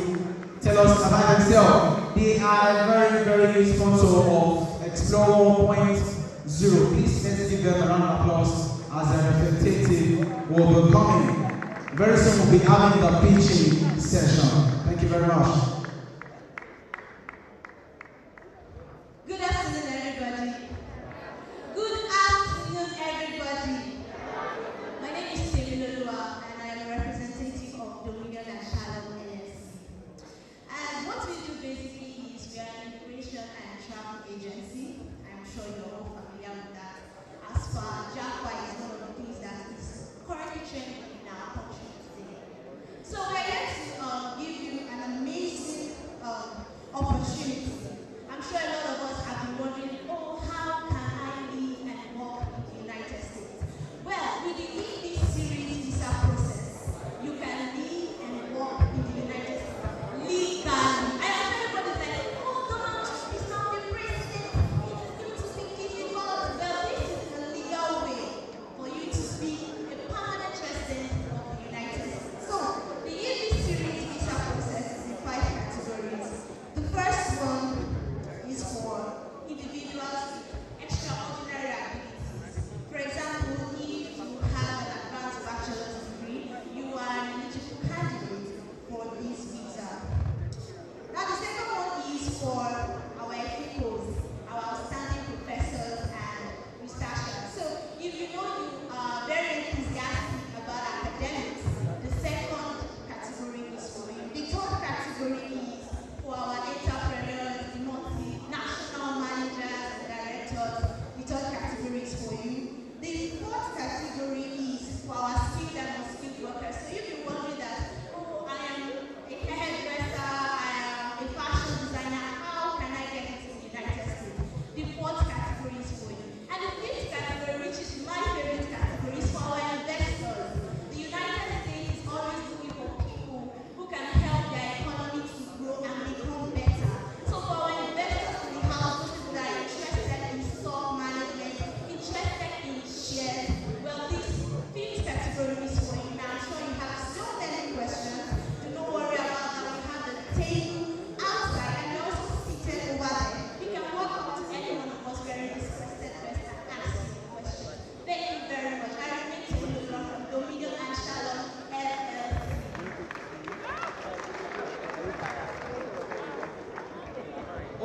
tell us about themselves. They are a very good sponsor of Xplore 1.0. Please let's give them a round of applause as a representative will be coming. Very soon we'll be having the pitching session. Thank you very much. Good afternoon, everybody. Good afternoon, everybody. My name is Tomide, and I am a representative of Dominion and Shalom LLC. And what we do basically is we are an immigration and travel agency. I'm sure you're all familiar with that. As far Japa is one of the things that is currently trending in our country today. So we're here to give you an amazing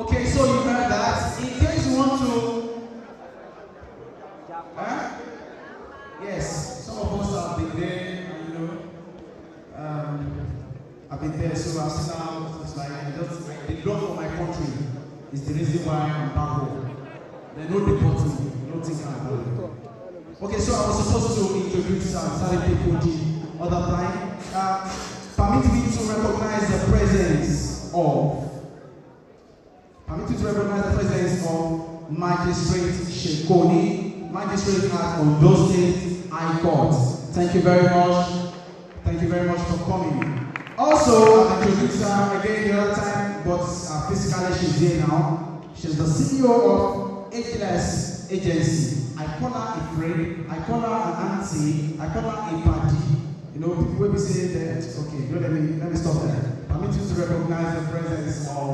Okay, so you heard that. In case you want to, yes, some of us have been there, and you know, I've been there, so I've seen how it's like the love for my country is the reason why I'm back home. They know the bottom, no think about it. Okay, so I was supposed to introduce certain people the other time. Permit me to recognize the presence of Magistrate Shekoni, Magistrate at Ondo State High Court. Thank you very much. Thank you very much for coming. Also, I've introduced her again the other time, but physically she's here now. She's the CEO of Ageless Agency. I call her a friend, I call her an auntie, I call her a party. You know, people will be saying that, okay, let me stop there. Permit you to recognize the presence of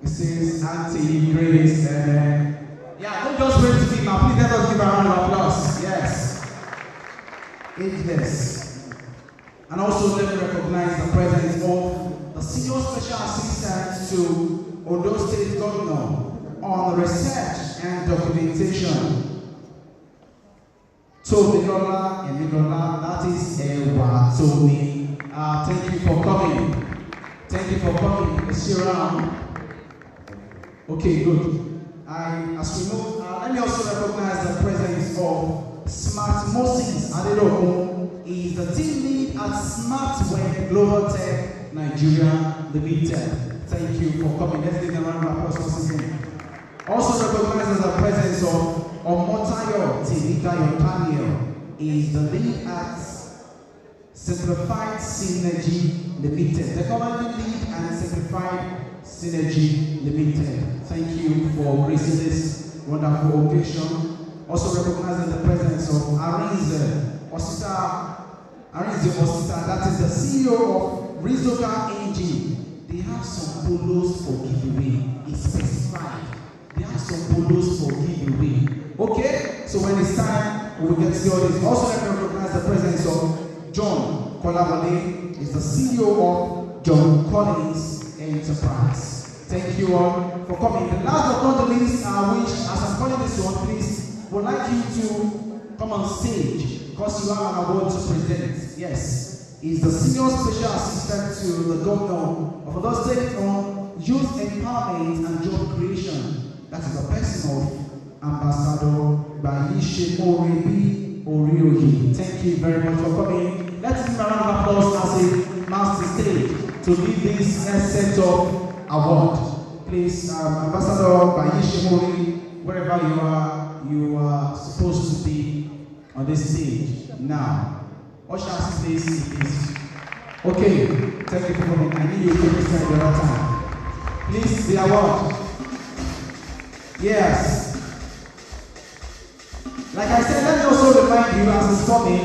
Mrs. Anteyi, Grace, yeah, don't just wait to me now. Please let us give a round of applause. Yes. Ageless. And also let me recognize the presence of the Senior Special Assistant to Ondo State Governor on Research and Documentation. Tomidola Emidola, that is Eguaroje. Thank you for coming. Thank you for coming. Let's see around. Okay, good. As we move, let me also recognize the presence of Smart Moses Adedoku. He is the team lead at Smart Web Global Tech Nigeria Limited. Thank you for coming. Let's give them a round of applause once again. Also recognizes the presence of Omotayo Tibikayo Daniel. He is the lead at Simplified Synergy Limited. The current lead and Simplified Synergy Limited. Thank you for gracing this wonderful occasion. Also recognizing the presence of Arinze Osita, that is the CEO of Rizoka AG. They have some polos for giveaway. It's specified. They have some polos for giveaway. Okay? So when it's time, we will get to all this. Also let me recognize the presence of John Kolawole. Is the CEO of John Collins Enterprise. Thank you all for coming. The last but not the least, which as I'm calling this one, please, would like you to come on stage because you have an award to present. Yes, he's the Senior Special Assistant to the Governor of Ondo State on Youth Empowerment and Job Creation. That is the person of Ambassador Gbayisemore Orioye. Thank you very much for coming. Let's give a round of applause as a master stage to lead this next set of award. Please, Ambassador Gbayisemore, wherever you are supposed to be on this stage now. Ushers, please. Okay, thank you for coming. I need you to present the other time. Please, the award. Yes. Like I said, let me also remind you as it's coming,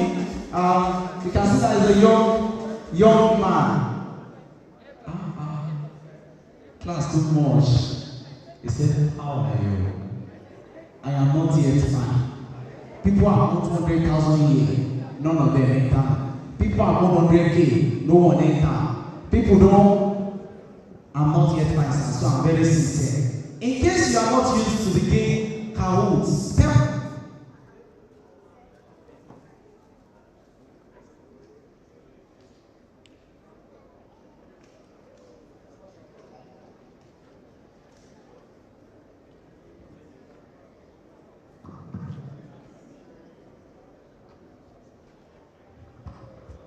you can see that is a young man. Class too much. He said, how are you? I am not yet fine. People are not 100,000 a year. None of them enter. People are 100K. No one enter. People don't. I'm not yet fine, so I'm very sincere. In case you are not used to the game Kahoots,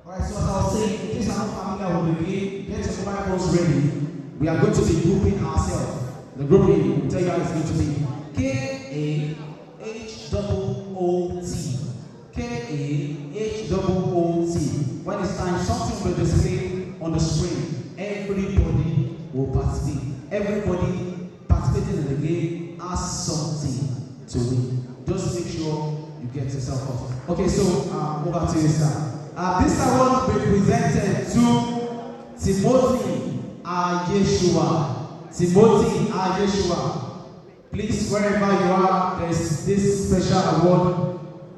alright, so as I was saying, in case I'm not familiar with the game, get your mobile phones ready. We are going to be grouping ourselves. The grouping will tell you how it's going to be. K-A-H-O-O-T. K-A-H-O-O-T. When it's time, something will display on the screen. Everybody will participate. Everybody participating in the game has something to win. Just make sure you get yourself off. Okay, so over to you, sir. This award will be presented to Timothy Ayeshua. Timothy Ayeshua. Please, wherever you are, there's this special award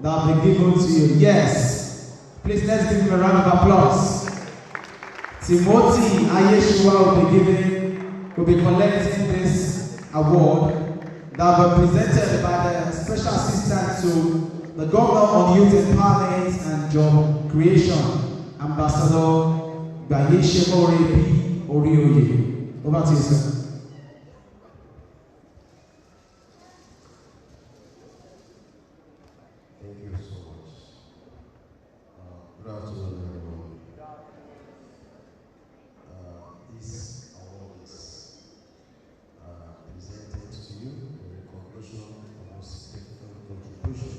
that will be given to you. Yes. Please, let's give him a round of applause. Timothy Ayeshua will be collecting this award that were presented by the Special Assistant to the Governor on Youth Empowerment and Job Creation, Ambassador Gbayisemore Orioye. Over to you, sir. Thank you so much. Good afternoon, everyone. This award is presented to you in recognition of your significant contribution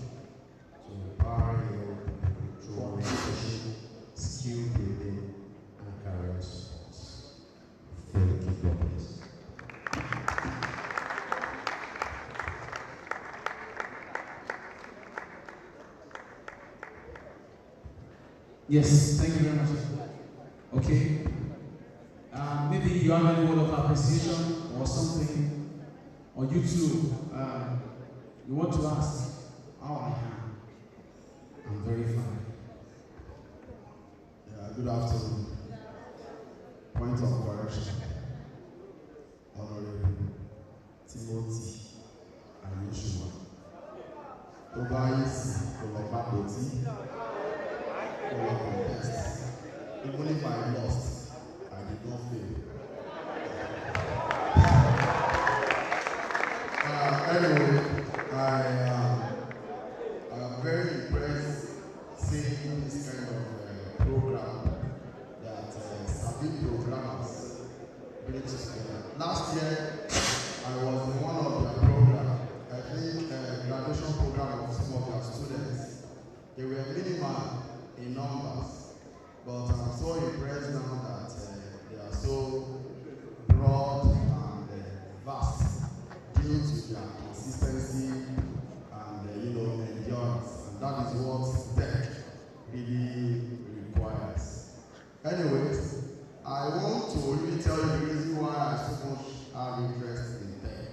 to empowering young people through orientation, skill building, and career support. Thank you, God bless. Yes, thank you very much. Okay. Maybe you have any word of appreciation or something, or you too, you want to ask how I am. I'm very fine. Yeah, good afternoon. Point of correction. Honorable Timothy Ayeshua. Tobias Kolobaboti. Contest. Even if I lost, I did not fail. Anyway, I am very impressed seeing this kind of program that Sabi programmers bring together. Last year, I was in one of their programs, I think graduation program of some of their students. They were minimal in numbers, but I'm so impressed now that they are so broad and vast due to their consistency and endurance, and that is what tech really requires. Anyways, I want to really tell you the reason why I so much have interest in tech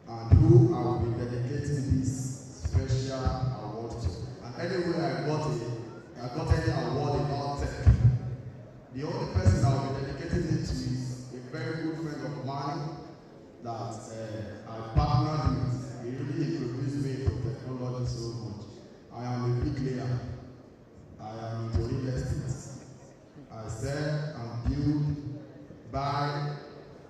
and who I will be dedicating this special award to. And anyway, I got any award about tech. The only person I will be dedicating it to is a very good friend of mine that I partnered with. He really introduced me to technology so much. I am a bricklayer. I am into real estate. I sell and build, buy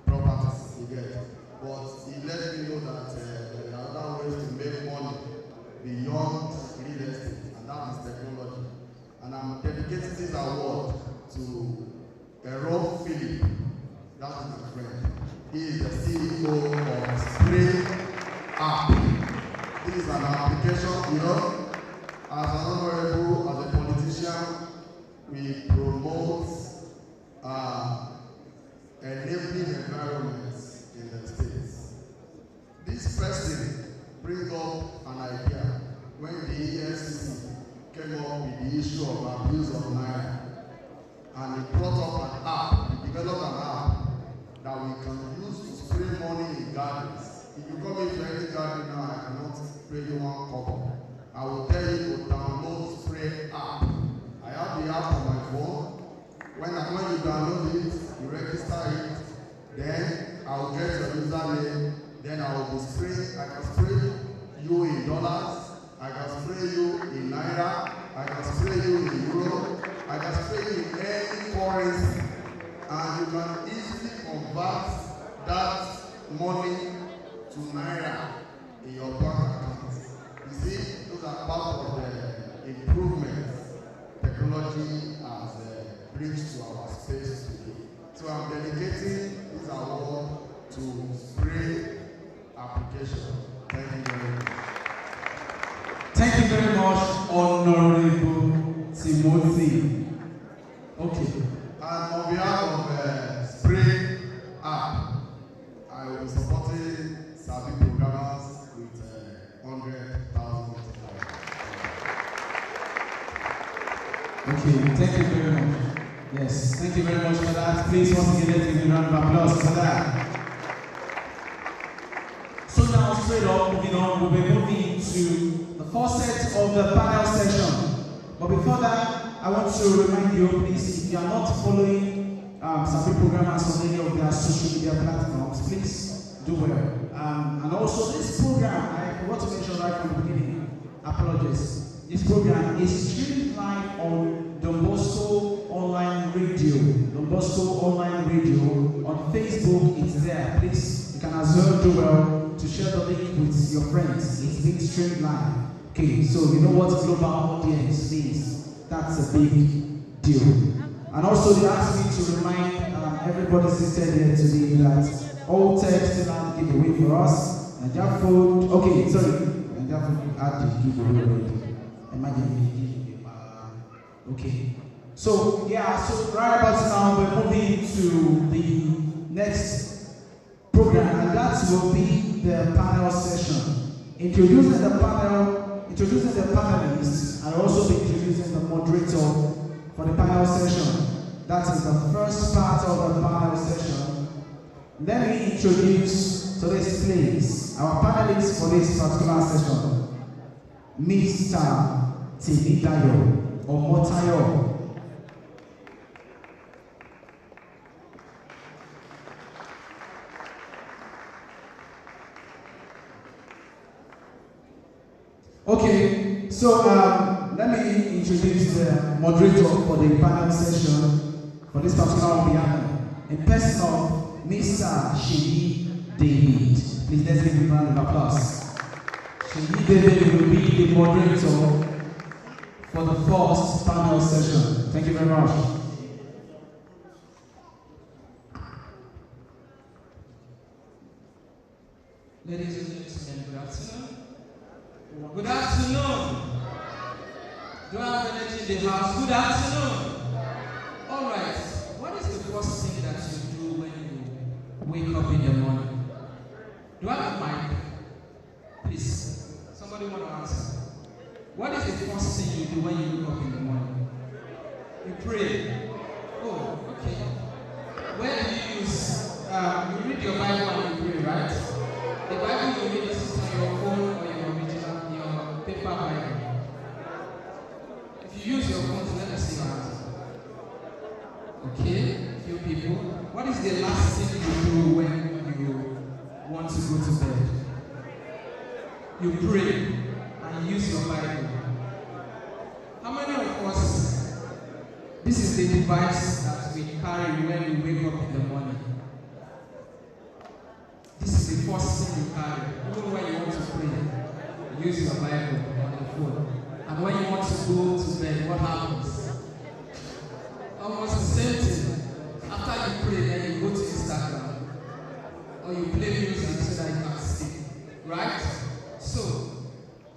properties again. But he let me know that there are other ways to make money beyond real estate, and that is technology. And I'm dedicating this award to Errol Philip. That is my friend. He is the CEO of Spray App. This is an application, as an honorable, as a politician, we promote enabling environments in the states. This person brings up an idea when the EFCC came up with the issue of abuse of Naira, and he brought up an app, he developed an app that we can use to spray money in gardens. If you come into any garden now, I cannot spray you one cover. I will tell you to download Spray app. I have the app on my phone. When you download it, you register it, then I will get your username, then I will be spraying. I can spray you in dollars, I can spray you in Naira, I can spray you in Euro, I can spray you in any currency, and you can easily convert that money to Naira in your bank account. You see, those are part of the improvements technology has brings to our space today. So I'm dedicating this award to Spray application. Thank you very much. Thank you very much, Honorable Timothy. Okay. And on behalf of Spray app, I will be supporting Sabi programmers with 100,000. Okay, thank you very much. Yes, thank you very much for that. Please, once again, let's give a round of applause for that. So now, straight up, moving on, we'll be moving to the first set of the panel session. But before that, I want to remind you, please, if you are not following Sabi programmers on any of their social media platforms, please do well. And also this program, I forgot to mention right from the beginning, apologies. This program is streamed live on Don Bosco Online Radio. Don Bosco Online Radio on Facebook, it's there. Please, you can as well do well to share the link with your friends. It's being streamed live. Okay, so you know what global audience means. That's a big deal. And also they asked me to remind everybody seated here today that all tech still have giveaway for us. Nigeria food, okay, sorry. Nigeria food had the giveaway already. Imagine okay. So yeah, so right about now we're moving to the next program, and that will be the panel session. Introducing the panelists, and also be introducing the moderator for the panel session. That is the first part of the panel session. Let me introduce to this place our panelists for this particular session. Mr. Timidayo Omotayo. Okay, so let me introduce the moderator for the panel session for this particular piano in person of Mr. Sheyi David. Please let's give him a round of applause. Sheyi David will be the moderator for the first panel session. Thank you very much. Ladies and gentlemen, good afternoon. Good afternoon. Do I have energy in the house? Good afternoon. All right. What is the first thing that you do when you wake up in the morning? Do I have a mic? Please. Somebody want to answer. What is the first thing you do when you wake up in the morning? You pray. Oh, okay. Where do you use? You read your Bible and you pray, right? The Bible you read is on your phone or your original, your paper Bible. If you use your phone, let us see your answer. Okay, few people. What is the last thing you do when you want to go to bed? You pray and use your Bible. How many of us, this is the device that we carry when we wake up in the morning? This is the first thing you carry. Even when you want to pray, use your Bible on your phone. And when you want to go to bed, what happens? Almost the same thing. After you pray, then you go to Instagram. Or you play music so that you can sleep. Right? So,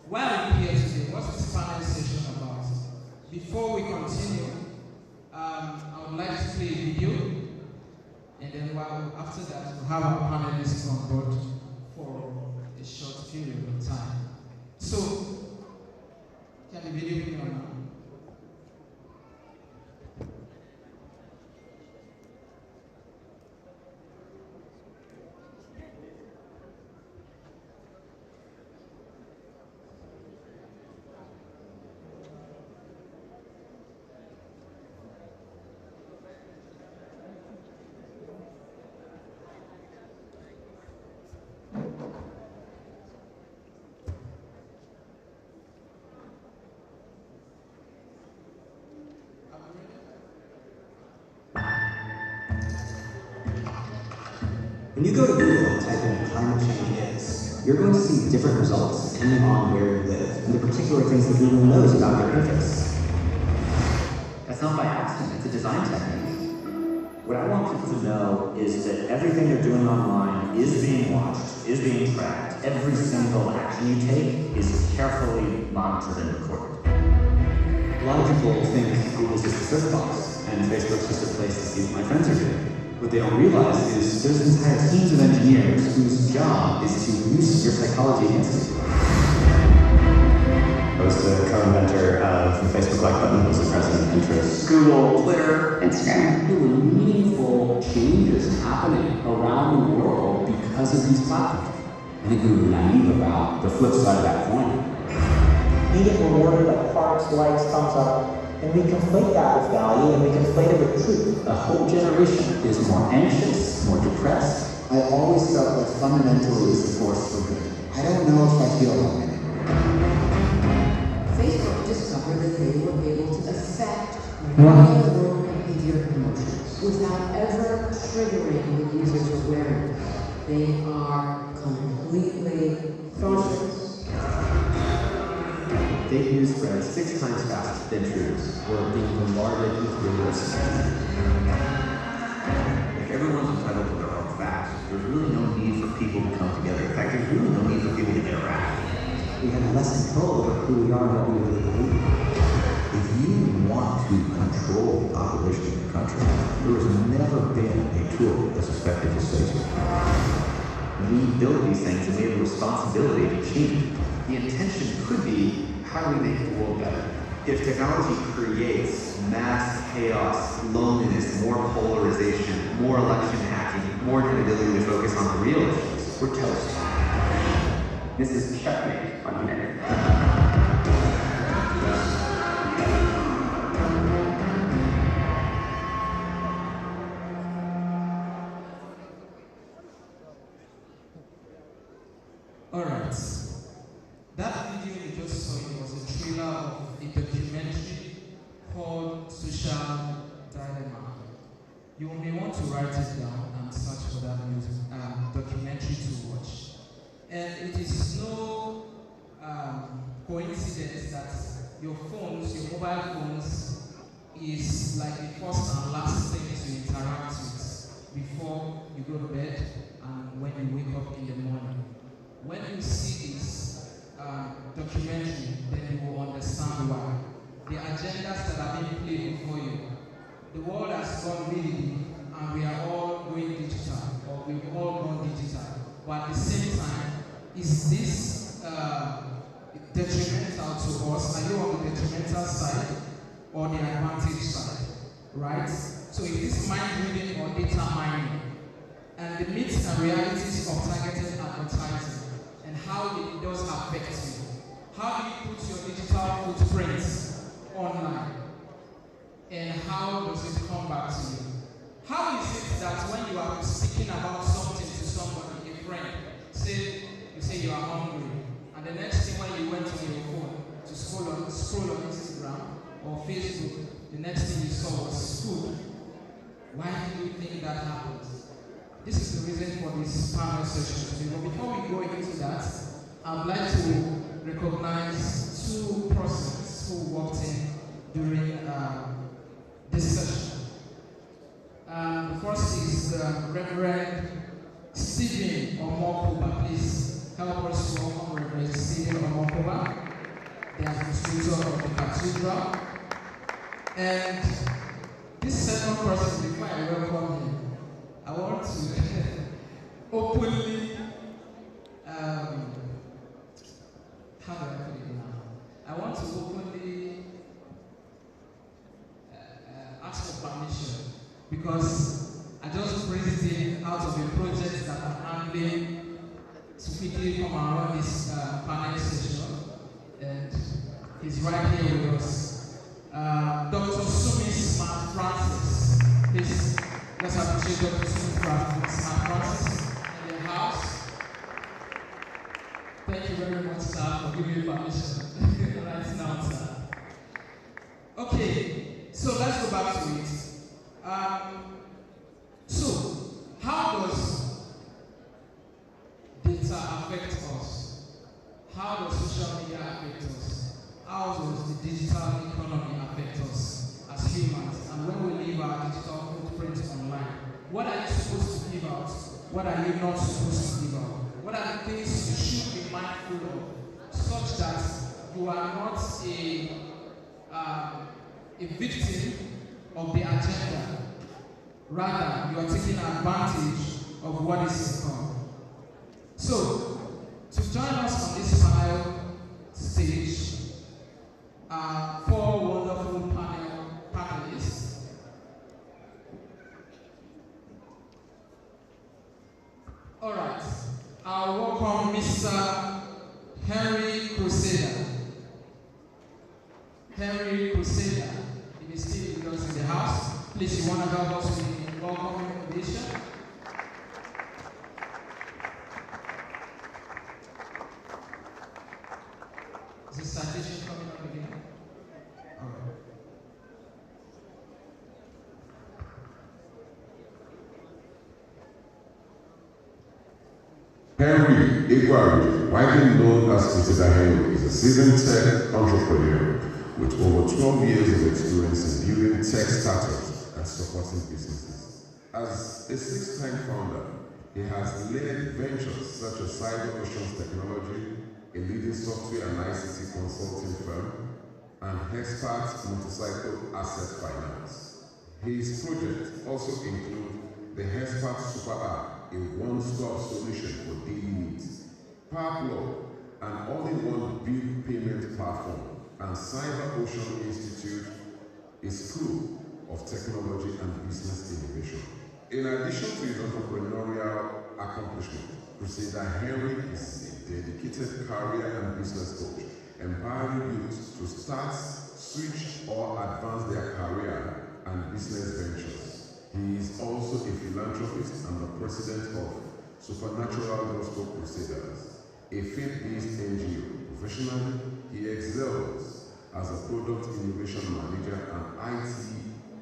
why are we here today? What's this panel session about? Before we continue, I would like to play a video. And then after that, we'll have our panelists on board for a short period of time. So, can the video be on now? When you go to Google and type in climate change is, you're going to see different results depending on where you live and the particular things that Google knows about your interface. That's not by accident, it's a design technique. What I want people to know is that everything they're doing online is being watched, is being tracked. Every single action you take is carefully monitored and recorded. A lot of people think Google's just a search box and Facebook's just a place to see what my friends are doing. What they don't realize is there's entire teams of engineers whose job is to use your psychology against you. I was the co-inventor of the Facebook like button, was the president of Pinterest, Google, Twitter, Instagram. There were meaningful changes happening around the world because of these platforms. I think we were naive about the flip side of that coin. We get rewarded by hearts, likes, thumbs up. And we conflate that with value, and we conflate it with truth. A whole generation is more anxious, more depressed. I I always felt that fundamentally is a force for good. I don't know if I feel that way. Facebook discovered that they were able to affect real-world behavior and emotions without ever triggering the user's awareness. They are completely conscious. Fake news spreads 6 times faster than truths. We're being bombarded with rumors. If everyone's entitled to their own facts, there's really no need for people to come together. In fact, there's really no need for people to interact. We have less control over who we are and what we really believe. If you want to control the population of your country, there has never been a tool as effective as Facebook. We build these things and we have a responsibility to change it. The intention could be, how do we make the world better? If technology creates mass chaos, loneliness, more polarization, more election hacking, more inability to focus on the real issues, we're toast. This is checkmate on humanity. Alright. That video you just saw, it was a trailer of a documentary called Social Dilemma. You may want to write it down and search for that documentary to watch. And it is no coincidence that your phones, your mobile phones, is like the first and last thing to interact with before you go to bed and when you wake up in the morning. When you see this documentary, then you will understand why. The agendas that are being played before you. The world has gone really deep, and we are all going digital, or we've all gone digital. But at the same time, is this detrimental to us? Are you on the detrimental side or the advantage side? Right? So it is mind reading or data mining, and the myths and realities of targeted advertising, and how it does affect you. How do you put your digital footprints online? And how does it come back to you? How is it that when you are speaking about something to somebody, a friend, you say you are hungry, and the next thing when you went on your phone to scroll on Instagram or Facebook, the next thing you saw was food. Why do you think that happens? This is the reason for this panel session today. But before we go into that, I'd like to recognize 2 persons who walked in during this session. The first is Reverend Stephen Omokoba. Please help us to welcome Reverend Stephen Omokoba, the administrator of the cathedral. And this second person, before I welcome him, I want to openly, how do I put it now? I want to openly ask for permission, because I just praised him out of a project that I'm handling to quickly come around this panel session, and he's right here with us. Dr. Sumi Smart Francis. Please, let's appreciate Dr. Sumi Smart Francis in the house. Thank you very much, sir, for giving me permission right now, sir. Okay. So let's go back to it. So, how does data affect us? How does social media affect us? How does the digital economy affect us as humans? And when we leave our digital footprint online, what are you supposed to give out? What are you not supposed to give out? What are the things you should be mindful of, such that you are not a victim of the agenda. Rather, you are taking advantage of what is to come. So, to join us on this panel stage are 4 wonderful panelists. All right, I'll welcome Mr. Henry Crusader. Henry Crusader. If he's still with us in the house, please, you want to help us with the welcome invitation? Henry Eguaroje, widely known as Crusader Henry, is a seasoned tech entrepreneur with over 12 years of experience in building tech startups and supporting businesses. As a six-time founder, he has led ventures such as Cyber Oceans Technology, a leading software and ICT consulting firm, and Xplore Motorcycle Asset Finance. His projects also include the Xplore Super App, a one-stop solution for daily needs, Powerflow, an all-in-one bill payment platform, and Cyber Ocean Institute, a school of technology and business innovation. In addition to his entrepreneurial accomplishment, Crusader Henry is a dedicated career and business coach, empowering youth to start, switch, or advance their career and business ventures. He is also a philanthropist and the president of Supernatural Gospel Crusaders, a faith-based NGO. Professionally, he excels as a product innovation manager and IT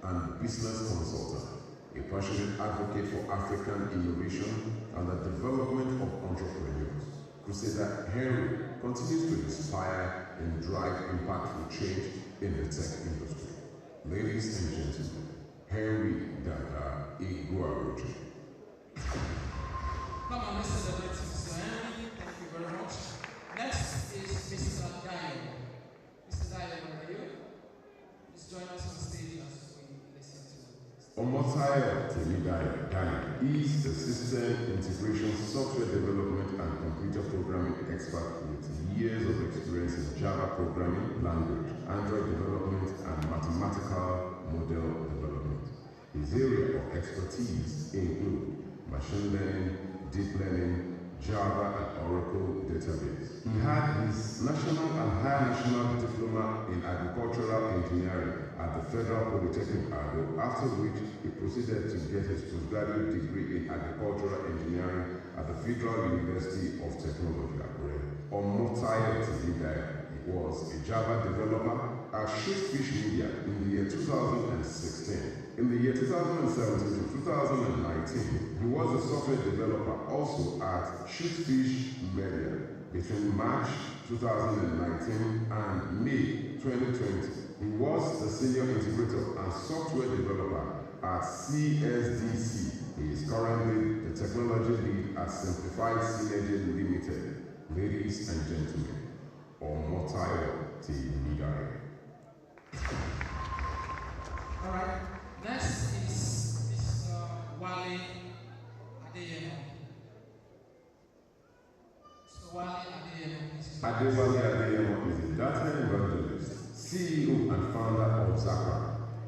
and business consultant, a passionate advocate for African innovation and the development of entrepreneurs. Crusader Henry continues to inspire and drive impactful change in the tech industry. Ladies and gentlemen, Henry Eguaroje. Come on, let's celebrate Mr. Henry. Thank you very much. Next is Mr. Dayo. Mr. Dayo, where are you? Please join us on stage as we listen to Odunayo is a system integration, software development, and computer programming expert with years of experience in Java programming language, Android development, and mathematical model development. His area of expertise include machine learning, deep learning, Java, and Oracle database. He had his national and higher national diploma in agricultural engineering at the Federal Polytechnic Ado, after which he proceeded to get his postgraduate degree in agricultural engineering at the Federal University of Technology, Akure. Tomide was a Java developer at Shootfish Media in the year 2016. In the year 2017 to 2019, he was a software developer also at Shootfish Media. Between March 2019 and May 2020, he was the senior integrator and software developer at CSDC. He is currently the technology lead at Simplified Synergy Limited. Ladies and gentlemen, Tomide. All right. Next is Mr. Wale Adeyemo. Mr. Wale Adeyemo. Adeyemo is a data evangelist, CEO and founder of Zakra,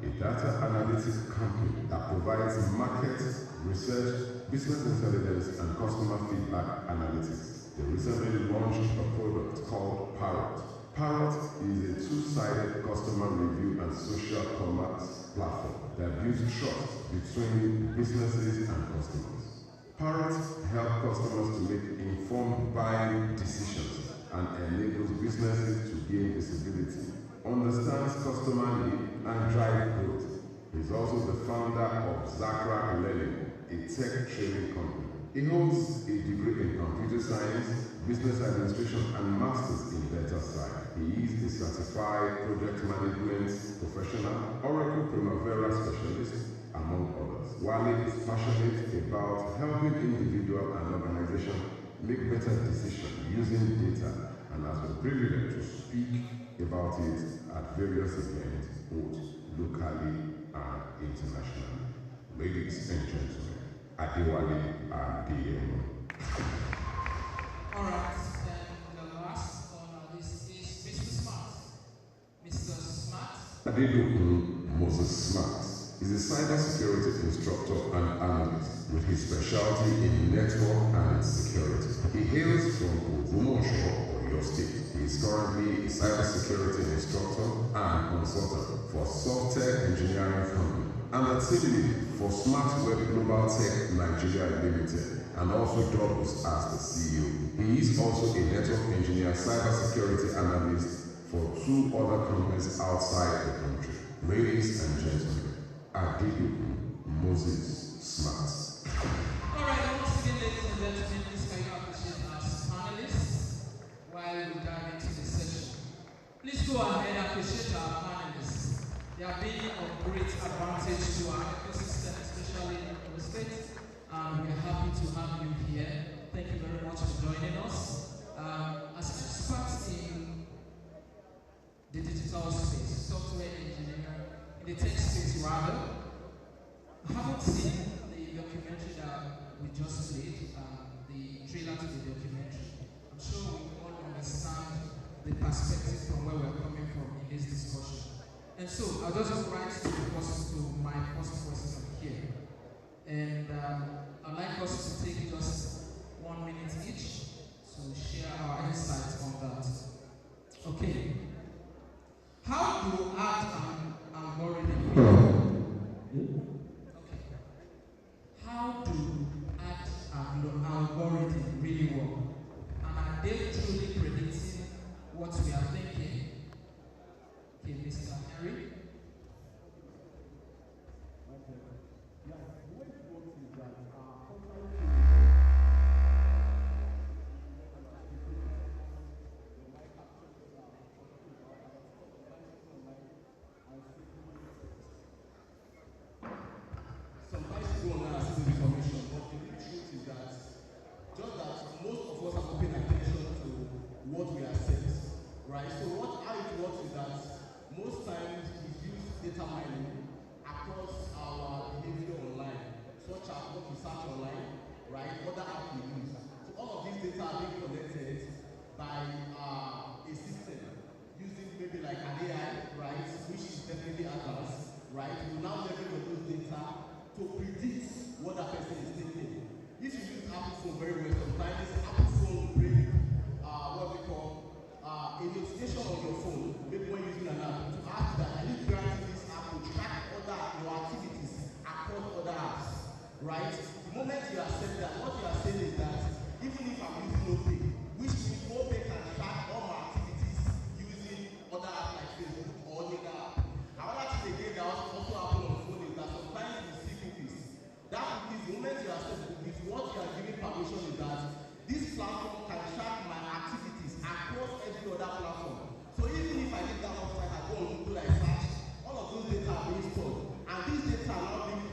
a data analytics company that provides market research, business intelligence, and customer feedback analytics. They recently launched a product called Parrot. Parrot is a two-sided customer review and social commerce platform that builds trust between businesses and customers. Parrot helps customers to make informed buying decisions and enables businesses to gain visibility, understands customer need, and drive growth. He's also the founder of Zakra Learning, a tech training company. He holds a degree in computer science, business administration, and masters in data science. He is a certified project management professional, Oracle Primavera specialist, among others. Wale is passionate about helping individuals and organizations make better decisions using data, and has been privileged to speak about it at various events, both locally and internationally. Ladies and gentlemen, Adeyemo. All right, then the last on our list is Mr. Smart. Mr. Smart. Adebiyi Moses Smart is a cybersecurity instructor and analyst with his specialty in network and security. He hails from Odunayo, Orioye State. He is currently a cybersecurity instructor and consultant for Software Engineering Company and a team lead for Smart Web Global Tech Nigeria Limited, and also doubles as the CEO. He is also a network engineer, cybersecurity analyst for two other companies outside the country. Ladies and gentlemen, Adebiyi Moses Smart. All right, once again, ladies and gentlemen, please can you appreciate of great advantage to our ecosystem, especially in the States. And we are happy to have you here. Thank you very much for joining us. As experts in the digital space, software engineering, in the tech space rather, I haven't seen the documentary that we just played, the trailer to the documentary. I'm sure we all understand the perspective from where we're coming from in this discussion. And so I'll just go right to my first question here. And I'd like us to take just 1 minute each to share our insights on that. Okay. How do add an algorithm really work? Okay. How do add an algorithm really work? And are they truly predicting what we are thinking? Okay, Mr. Henry. Sometimes people don't access this information, but the real truth is that just that most of us are not paying attention to what we are saying, right? So how it works is that most times we use data mining across our behavior online, such as what we search online, right? Other apps we use. So all of these data are being collected by a system using maybe like an AI, right? Which is definitely advanced, right? We now leverage on those data to predict what that person is thinking. If you use Apple phone very well, sometimes Apple phone will bring what we call a notification on your phone, maybe when using an app, to ask that are you granting this app to track your activities across other apps, right? The moment you accept that, what you are saying is that even if I'm using OPay, which means OPay can track all my activities using other apps like Facebook or any other app. Another thing again that also happens on the phone is that sometimes you see cookies. That cookies, the moment you accept cookies, what you are giving permission is that this platform can track my activities across every other platform. So even if I get that website, I go on Google, I search, all of those data are being stored. And these data are now being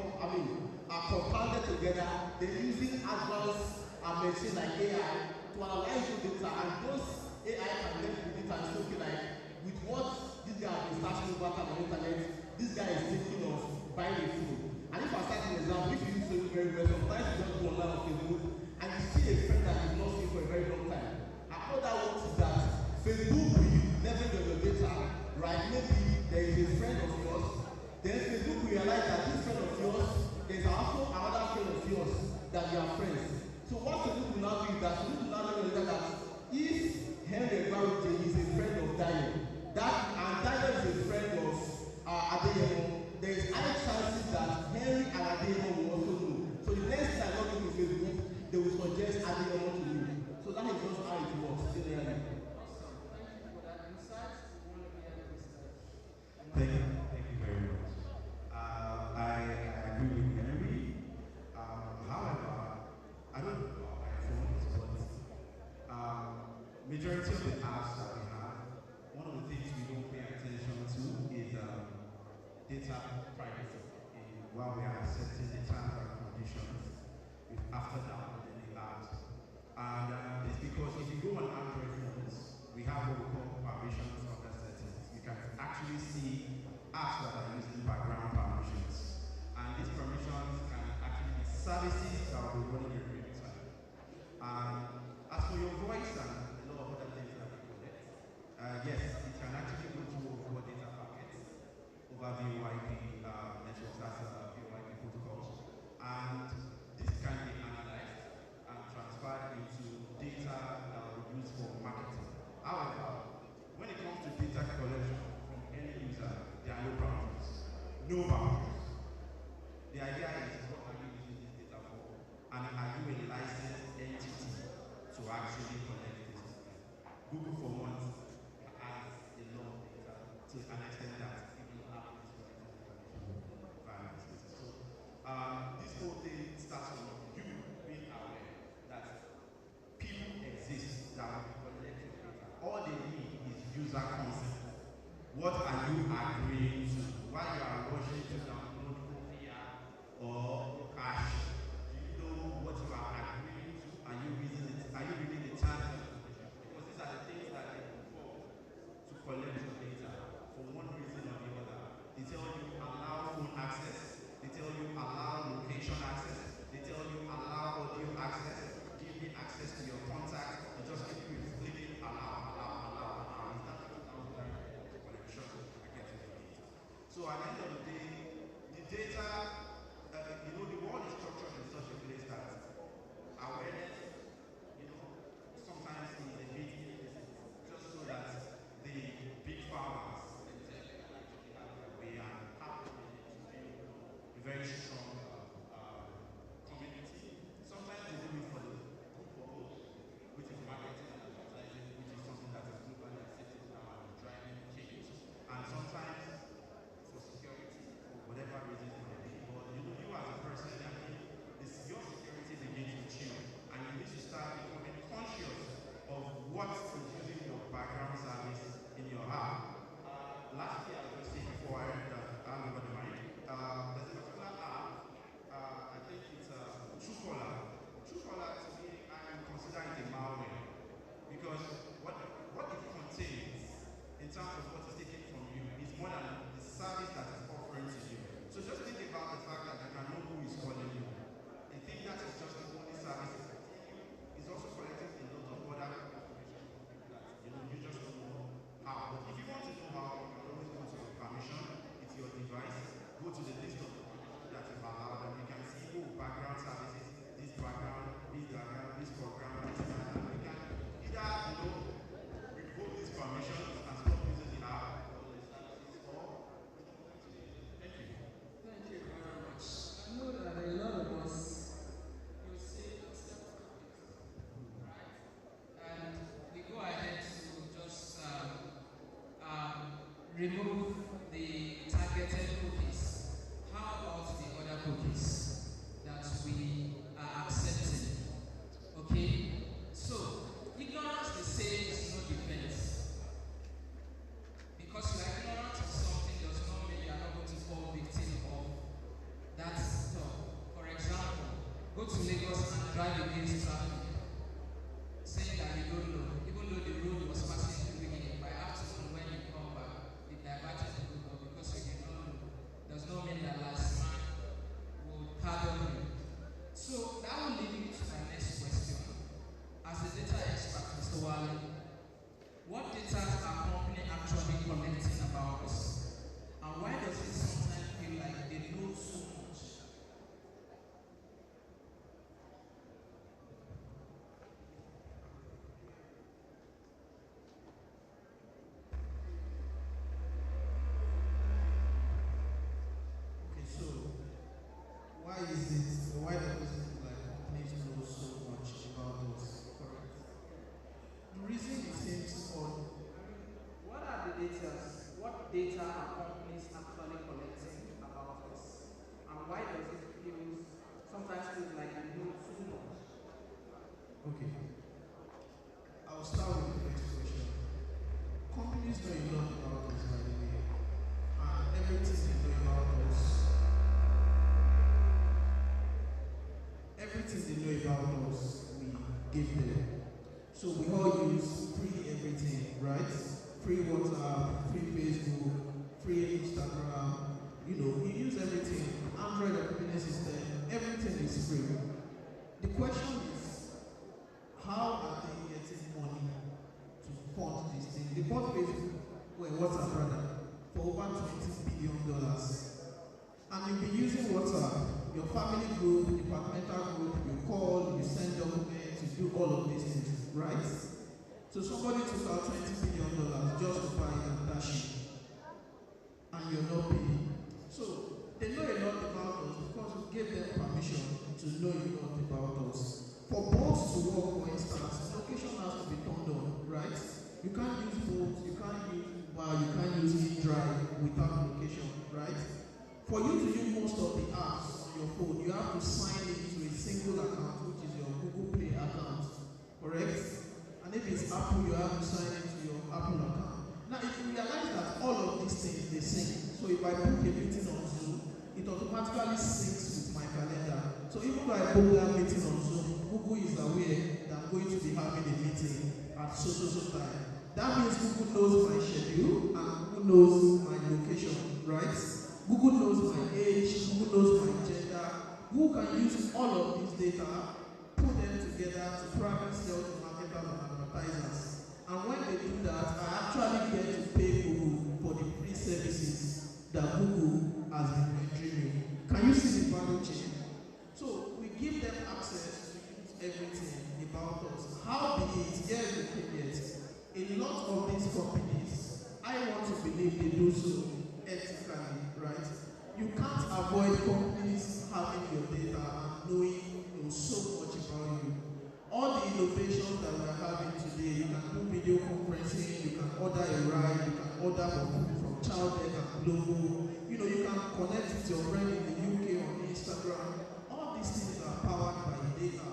are compounded together. They're using advanced machine like AI to analyze the data, and those AI can then predict and say, okay, like with what this guy has been searching over time on the internet, this guy is thinking of buying a phone. And if I start an example, if you use Facebook very well, sometimes you just go online on Facebook and you see a friend that you've not seen for a very long time. And how that works is that Facebook will leverage on your data, right? Maybe there is a friend of yours, then Facebook will realize that this friend of yours, there's also another friend of yours that you are friends. So what Facebook will now do is that Facebook will now know that if Eguaroje is a friend of Dayo, and Dayo is a friend of Adebiyi, there is high chances that Henry and Adebiyi will also know. So the next time I log into Facebook, they will suggest Adebiyi to you. So that is just how it works generally. Thank you very much. I agree with Henry. However, I don't know about my phones, but majority of the apps that we have, one of the things we don't pay attention to is data privacy. While we are accepting the terms and conditions, after downloading the apps. And it's because if you go on Android phones, we have what we call permissions under settings. You can actually see apps that are using background permissions. And these permissions can actually be services that will be running in real time. As for your voice and a lot of other things that we collect, yes, it can actually go through over data packets, over VoIP networks, that's VoIP protocols. And this can be analyzed and transferred into data that will be used for marketing. However, when it comes to data collection from any user, there are no boundaries. No boundaries. The idea is, what are you using this data for? And are you a licensed entity to actually collect this data? Google, for once, has a lot of data to an extent that even Apple is collecting information via this data. So this whole thing starts from you being aware that people exist that will collect your data. All they need is user consent. What are you agreeing to? While you are watching data, the world is structured in such a place that awareness, sometimes is a bit implicit, just so that the big farmers we are happy to build a very strong community. Sometimes they do it for the good purpose, which is marketing and advertising, which is something that is globally accepted now and driving change. And sometimes for security, for whatever reason it may be. But you as a person, your security begins with you, and you need to start becoming conscious of what is using your background service in your app. Last year, I was saying before I hand over the mic, there's a particular app, I think it's Truecaller. Truecaller, to me, I consider it a malware, because what it contains, in terms of what is taken from you, is more than the service that is offering to you. So just think about the fact that you can know who is calling you. I think that is just the only service it's also collecting a lot of other information that you just don't know how. But if you want to know how, you can always go to your permission. It's your device. Go to the list of the permissions that you've allowed, and you can see background services, this background, this program, and you can either revoke these permissions and stop using the app or the services, or thank you. Thank you very much. I know that a lot of us will say accept cookies, right? And we go ahead to just remove the targeted cookies. How about the other cookies that we are accepting? Okay? So, ignorance, they say, is no defense. Because you are ignorant of something does not mean you are not going to fall victim of that stuff. For example, go to Lagos and drive against traffic, saying that you don't know, even though the road was passing through the beginning. By afternoon, when you come back, it diverted the road, but because you did not know, does not mean that last man will pardon you. So that will lead me to my next question. As a data expert, Mr. Wale, what data are companies actually collecting about us? And why does it sometimes feel like they know so much? Okay, so why does it feel like companies know so much about us? Correct. The reason it seems odd. What are the data? What data are companies actually collecting about us? And why does it sometimes feel like they know too much? Okay. I'll start with the next question. Companies know a lot about us, by the way, and everything they know about us. Everything they know about us, we give them. So we all use free everything, right? Free WhatsApp, free Facebook, free Instagram. We use everything. Android operating system, everything is free. The question is, how are they getting money to fund this thing? They bought Facebook, WhatsApp rather, for over $20 billion. And you've been using WhatsApp, your family group, departmental group, you call, you send documents, you do all of these things, right? So somebody took out $20 billion just to buy and dash it, and you're not paying. So they know a lot about us because we gave them permission to know a lot about us. For boats to work, for instance, location has to be turned on, right? You can't use boats, you can't use Uber, you can't use eDrive without location, right? For you to use most of the apps on your phone, you have to sign into a single account, which is your Google Play account, correct? And if it's Apple, you have to sign into your Apple account. Now, if you realize that all of these things, they sync. So if I book a meeting on Zoom, it automatically syncs with my calendar. So even though I book that meeting on Zoom, Google is aware that I'm going to be having a meeting at so time. That means Google knows my schedule and Google knows my location, right? Google knows my age, Google knows my gender. Google can use all of this data, put them together to private sell to marketers and advertisers. And when they do that, I actually get to pay Google for the free services that Google has been dreaming. Can you see the value chain? So we give them access to use everything about us. How be it, here is the thing yet. A lot of these companies, I want to believe they do so ethically, right? You can't avoid companies having your data and knowing so much about you. All the innovations that we are having today, you can do video conferencing, you can order a ride, you can order from Childbirth and Global, you can connect with your friend in the UK on Instagram. All these things are powered by data.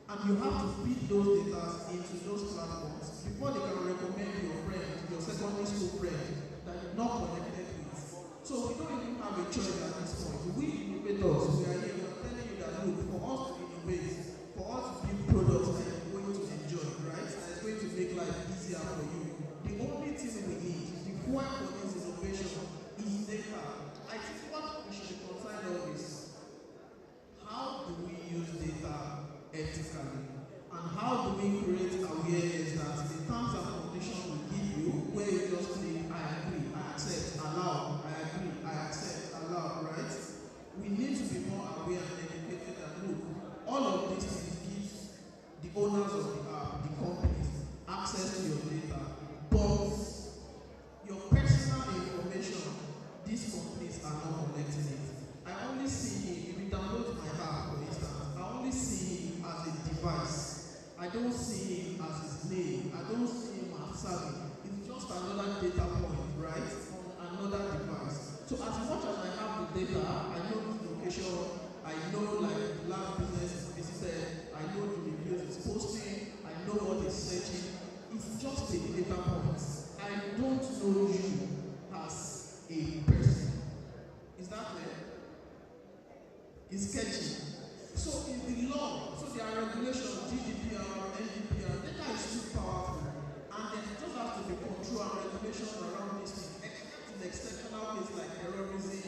And you have to feed those data into those platforms before they can recommend your friend, your secondary school friend, that you're not connected with. So we don't even have a choice at this point. We innovators, we are here, we are telling you that look, for us to innovate, for us to build products that you're going to enjoy, right? And it's going to make life easier for you. The only thing we need, the fuel for this innovation, is data. I think what we should be concerned of is how do we use data ethically? And how do we create awareness that the terms and conditions we give you, where you just click, I agree, I accept, allow, I agree, I accept, allow, right? We need to be more aware and educated that look, all of these things gives the owners of the app, the companies, access to your data. But your personal information, these companies are not collecting it. I only see him, if you download my app, for instance, I only see him as a device. I don't see him as his name. I don't see him as serving. It's just another data point, right? On another device. So as much as I have the data, I know his location, I know like last business is visited, I know the reviews it's posting, I know what it's searching. It's just a data point. I don't know you as a person. Is that clear? It's sketchy. So in the law, so there are regulations, GDPR, NDPR, data is too powerful. And there just has to be control and regulation around this thing. Except in exceptional cases like terrorism,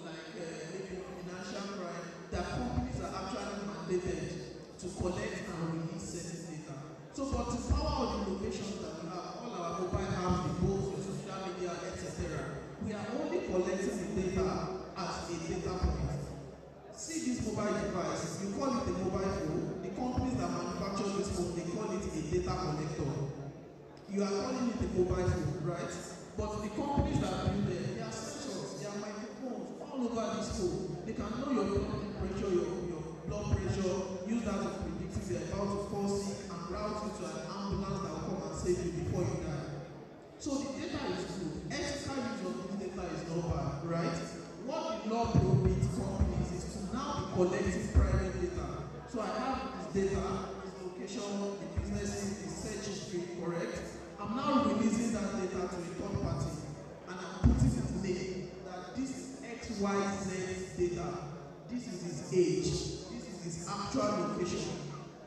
like maybe financial crime, that companies are actually mandated to collect and release certain data. So but the power of the innovations that we have, all our mobile apps, the posts, the social media, etc., we are only collecting the data as a data point. See this mobile device, you call it a mobile phone. The companies that manufacture this phone, they call it a data connector. You are calling it a mobile phone, right? But the companies that build them, they are sensors, they are microphones all over this phone. They can know your blood temperature, your blood pressure, use that to predict if you're about to fall sick and route you to an ambulance that will come and save you before you die. So the data is good. Ethical use of this data is not bad, right? What the law prohibits companies is to now be collecting private data. So I have this data, this location, the businesses, the search history, correct? I'm now releasing that data to a third party and I'm putting his name that this is XYZ data. This is his age. This is his actual location.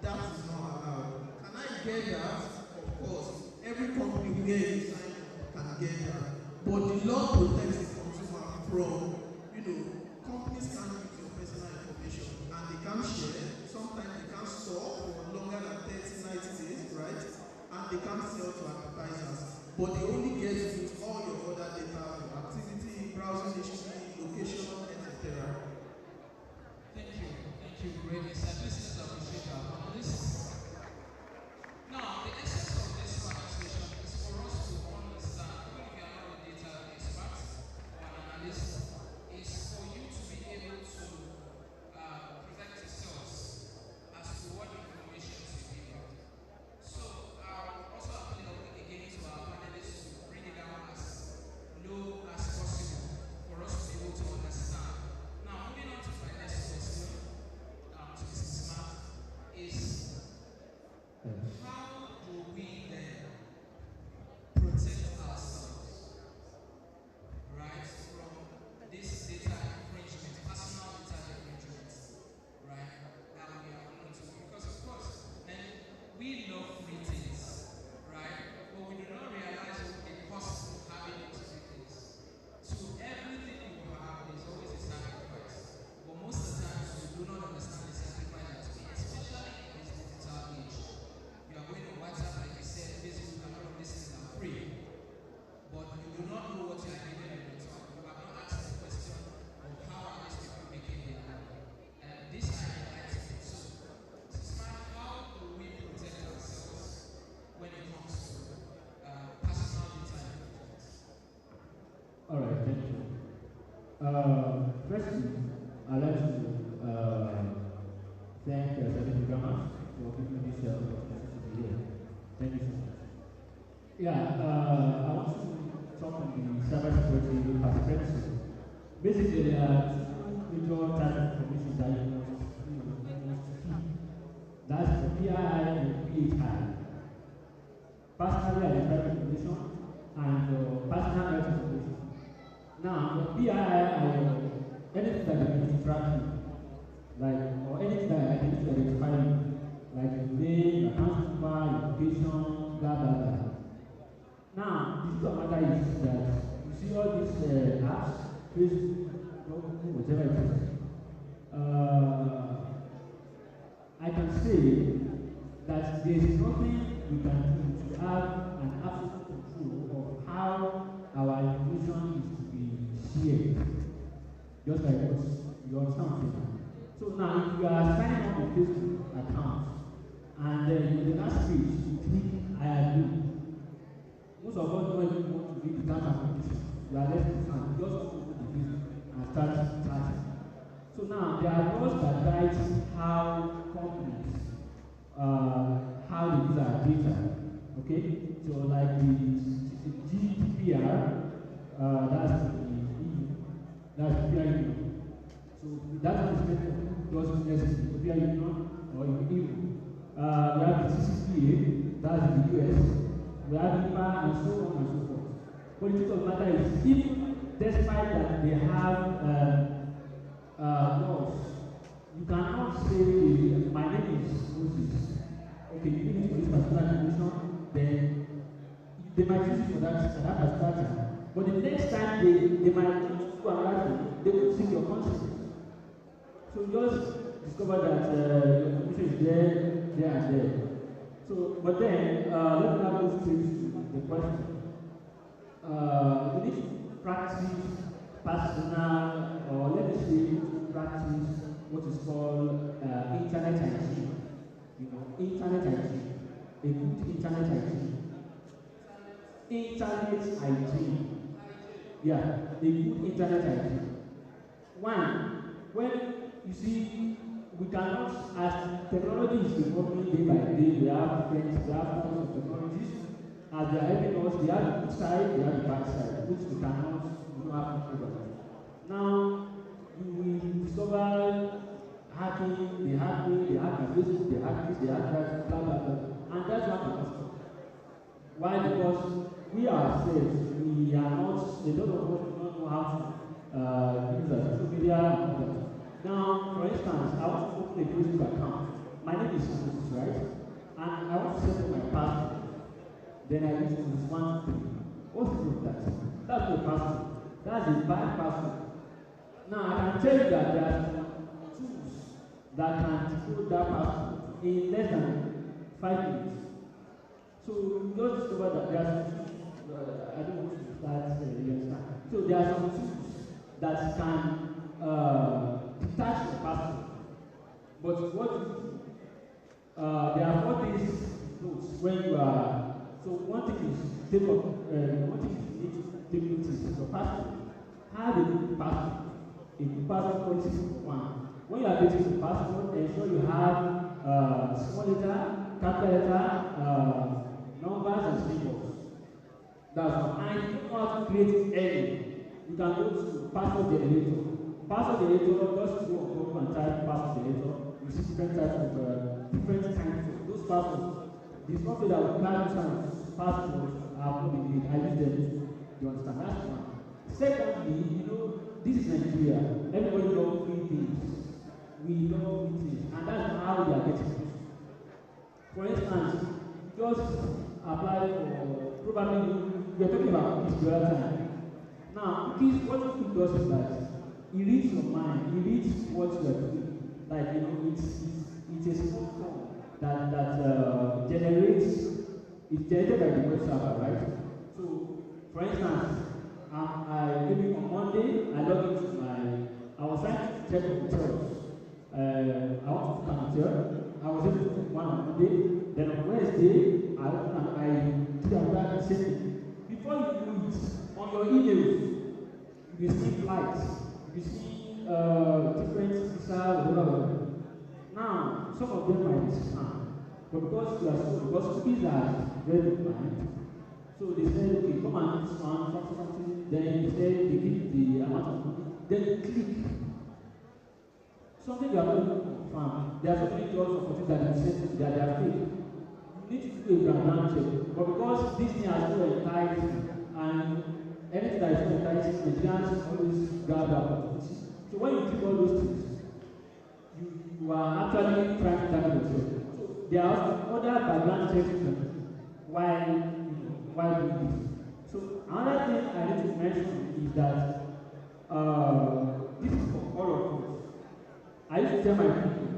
That is not allowed. Can I get that? Of course. Every company where you sign can get that. But the law protects the consumer from companies can't use your personal information and they can't share. Sometimes they can't store for longer than 30, 90 days, right? And they can't sell to advertisers. But they only get to use all your other data, your activity, browsing history, location, etc. Thank you, great insight. Listeners, I appreciate our panelists. Now, the essence of this conversation is for us to understand, even if you are not a data expert or an analyst, is for you to be able to protect yourselves as to what information to give out. So I'll also appeal again to our panelists to bring it down as low as possible for us to be able to understand Firstly, I'd like to thank the programmers for giving me this opportunity to be here. Thank you so much. Yeah, I want to talk on the cybersecurity perspective. Basically, there are two major types of information that you must keep. That's the PII and PHI. Personally identified information and personal health information. Now, the PII are anything that they can track you, like, or anything that they need to identify you, like your name, your account number, your location, blah, blah, blah. Now, the truth of the matter is that you see all these apps, Facebook, whatever it is. I can say that there is nothing we can do to have an absolute control of how our information is to be shared. Just like us, you understand what I'm saying? So now, if you are signing up a Facebook account and then in the last page you click I agree, most of us don't even want to read the terms and conditions. You are left concerned. You just want to open the Facebook and start chatting. So now, there are laws that guide how companies, how they use our data. Okay? So like the GDPR, that's the EU, that's the European Union. So that's what is meant for who does business in the European Union or in the EU. We have the CCPA, that's the US. We have IPA and so on and so forth. But the truth of the matter is, if despite that they have laws, you cannot say, my name is Moses. Okay, you need it for this particular information, then they might use it for that particular time. But the next time they might do another thing, they will seek your consent. So just discover that your information is there and there. So, but then, let me now go straight to the question. We need to practice personal, or let me say, practice what is called internet hygiene. You know, internet hygiene. A good internet hygiene. Internet hygiene. Yeah, a good internet hygiene. One, when you see, we cannot, as technology is evolving day by day, we have forms of technologies, as they are helping us, they have the good side, they have the bad side, which we cannot, have control over. Now, you will discover hacking, they hack my Facebook, they hack this, they hack that, blah, blah, blah. And that's what we must do. Why? Because we ourselves, we are not, a lot of us do not know how to use social media and all that. Now, for instance, I want to open a Facebook account. My name is Moses, right? And I want to set up my password. Then I use Moses 1, 2, 3. What's the proof of that? That's the password. That's a bad password. Now, I can tell you that there are tools that can decode that password in less than 5 minutes. So, you just discover that there are some tools, I don't want to start, you understand. So, there are some tools that can detach the password. But what you do, there are 4 things notes when you are. So one thing is you need to take notice of your password. Have a good password. A good password policy is one. When you are getting the password, ensure you have small letter, capital letter, numbers and symbols. That's one. And if you don't know how to create any, you can go to password generator. Password generator, just go on Google and type password generator. You see different types of different kinds of those passwords. The software that will plan those passwords are not made. I use them. You understand? That's one. Secondly, you know, this is Nigeria. Everybody loves free things. We love free things, and that's how they are getting it. For instance, just apply for probably we are talking about cookies the other time. Now, cookies, what cookie does is that it reads your mind, it reads what you are doing. Like, you know, it's a small form that generates, it's generated by the web server, right? So, for instance, maybe on Monday, I log into I was trying to check hotels. I want to book an hotel. I was able to book one on Monday. Then on Wednesday, I did another same thing. Before you do it, on your emails, you receive flights, you see different visa, whatever. Now, some of them might be scam, but because cookies are very defined, so they say, okay, come and do this one, something, then they say they give the amount of cookies, then you click. Something you are not even confirmed. There are so many jobs opportunities that you say that they are fake. You need to do a background check. But because this thing has so enticing, and anything that is so enticing, Nigerians always grab that opportunity. So when you do all those things, you are actually trying to target yourself. So there are other background checks while doing this. So another thing I need to mention is that this is for all of us. I used to tell my people,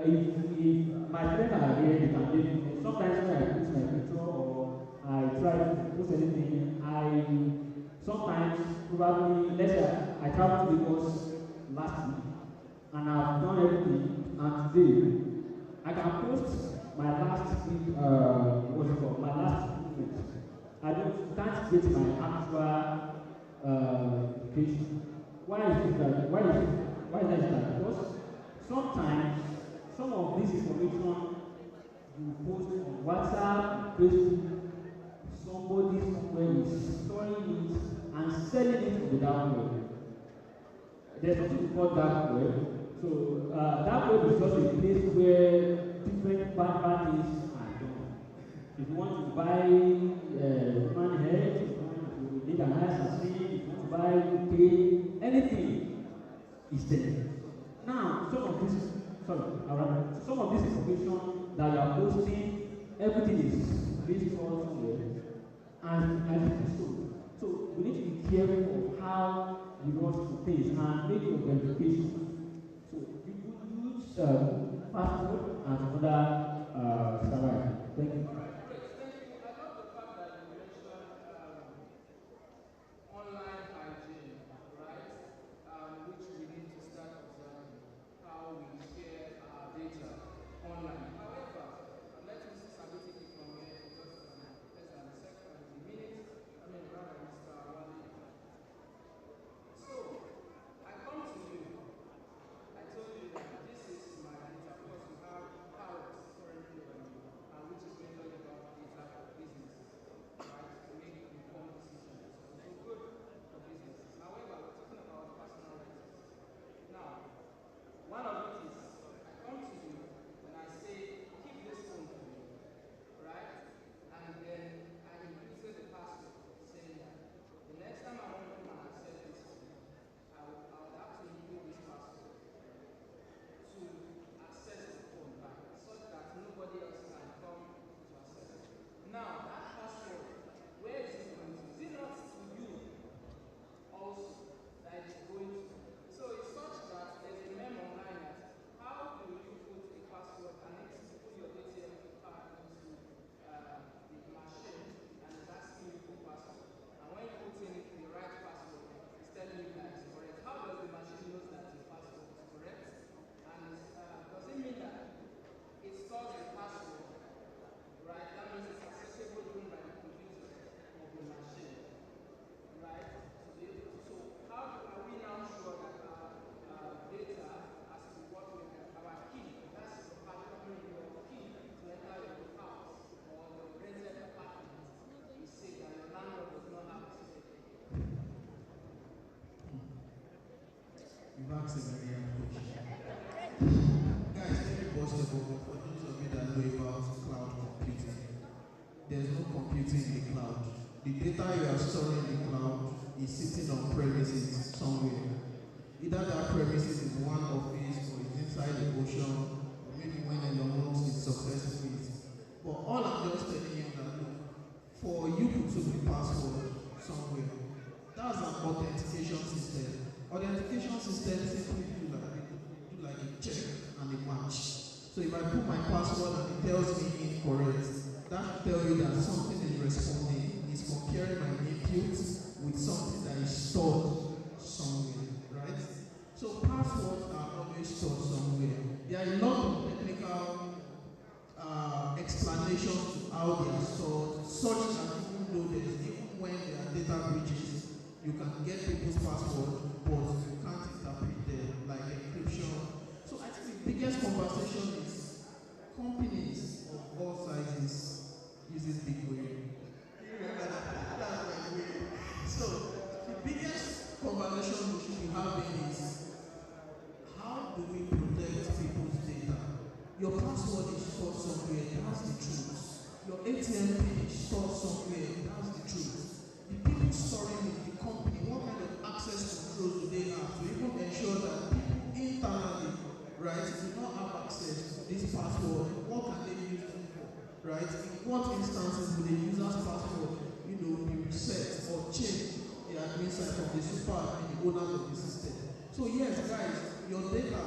if my friends are here, they can give me. Sometimes when I post my picture or I try to post anything, I sometimes probably, let's say I traveled to Lagos last week and I've done everything, and today I can post my last week, my last movement. I can't get my actual vacation. Why is that? Why is that? Because sometimes some of this information you post on WhatsApp, Facebook, somebody somewhere is storing it and selling it on the dark web. There's something called dark web. So dark web is just a place where different bad things are done. If you want to buy human head, if you need an assassin, if you want to buy UK, anything is there. Now, some of this information that you are posting, everything is being stored somewhere, and it is so we need to be careful of how you want things and make your verification. So you could use password and other survival. Thank you. Online hygiene, right? Which we need to start observing how we share our data online. However, let me stability from here in just less than a second, a minute. Rather, Mr. Wale. So, I come to you. I told you that this is my data. Of course, you have powers currently on you, which is majorly about data for businesses, right? To make informed decisions. So good for businesses. However, we're talking about personal data. Now, one of it is I come to you and I say, keep this phone for me, right? And then I include the password saying that the next time I want to come and access this phone, I would have to include this password to access the phone back, such that nobody else can come to access it. Now, that password, where is it going to? Is it not to you also that it's going to? So it's such that there's a meme online that how do you put a password and it's put your ATM card into the machine and it's asking you for password. And when you put in the right password, it's telling you that it's correct. How does the machine know that your password is correct? And does it mean that it stores the password, right? That means it's accessible even by the computer of the machine, right? So how are we now sure that our data as to what we have, our key, that's your key to enter your house or your rented apartment, is safe and your landlord does not have to say You've asked a very hard question. Guys, let me pause the bubble for those of you that know about cloud computing. There's no computing in the cloud. The data you are storing in the cloud is sitting on premises somewhere. Either that premises is one office or it's inside the ocean, or maybe when Elon Musk is successful. But all I'm just telling you that look, for you to put the password somewhere, that's an authentication system. Authentication system simply do like a check and a match. So if I put my password and it tells me incorrect, that will tell you that something is responding. It's comparing my input with something that is stored somewhere, right? So passwords are always stored somewhere. There are a lot of technical explanations to how they are stored, such that even when there are data breaches, you can get people's password, but you can't biggest conversation is companies of all sizes using Bitcoin. You remember that? That's my way. So the biggest conversation we should be having is how do we protect people's data? Your password is stored somewhere, that's the truth. Your ATM pin is stored somewhere, that's the truth. The people storing it, the company, what kind of access controls do they have to even ensure that people internally, right, do not have access to this password? What can they use it for, right? In what instances will the user's password, be reset or change the admin side of the super admin, the owners of the system? So yes, guys, your data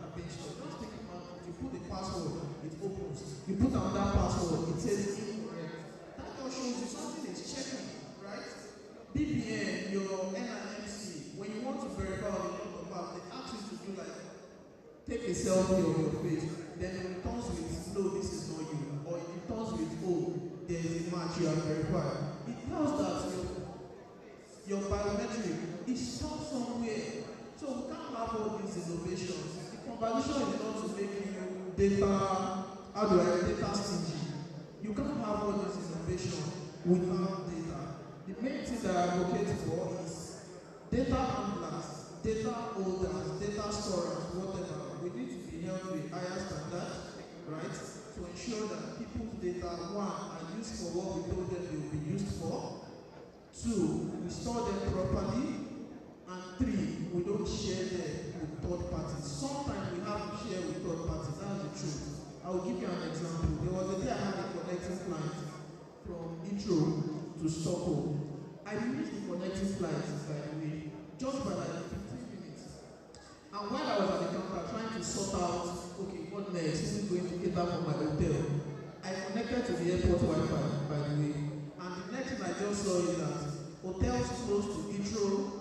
have been stored. Just think about it. You put the password, it opens. You put another password, it says incorrect. That just shows you something is checking, right? BPN, your NIMC, when you want to verify or you want to map, they ask you to do like, take a selfie of your face, then it returns with, no, this is not you. Or it returns with, oh, there is a match you have verified. It tells that your biometric is stored somewhere. So we can't have all these innovations. The conversation is not to make you data stingy. You can't have all this innovation without data. The main thing that I advocate for is data handlers, data holders, data storers, whatever. We need to be held to a higher standard, right? To ensure that people's data, one, are used for what we told them they will be used for. Two, we store them properly. And three, we don't share them with third parties. Sometimes we have to share with third parties, that's the truth. I will give you an example. There was a day I had a connecting flight from Heathrow to Stockholm. I missed the connecting flight, by the way, just by like 15 minutes. And while I was at the counter trying to sort out, okay, what next? Who is going to get back from my hotel? I connected to the airport Wi-Fi, by the way. And the next thing I just saw is that hotels close to Heathrow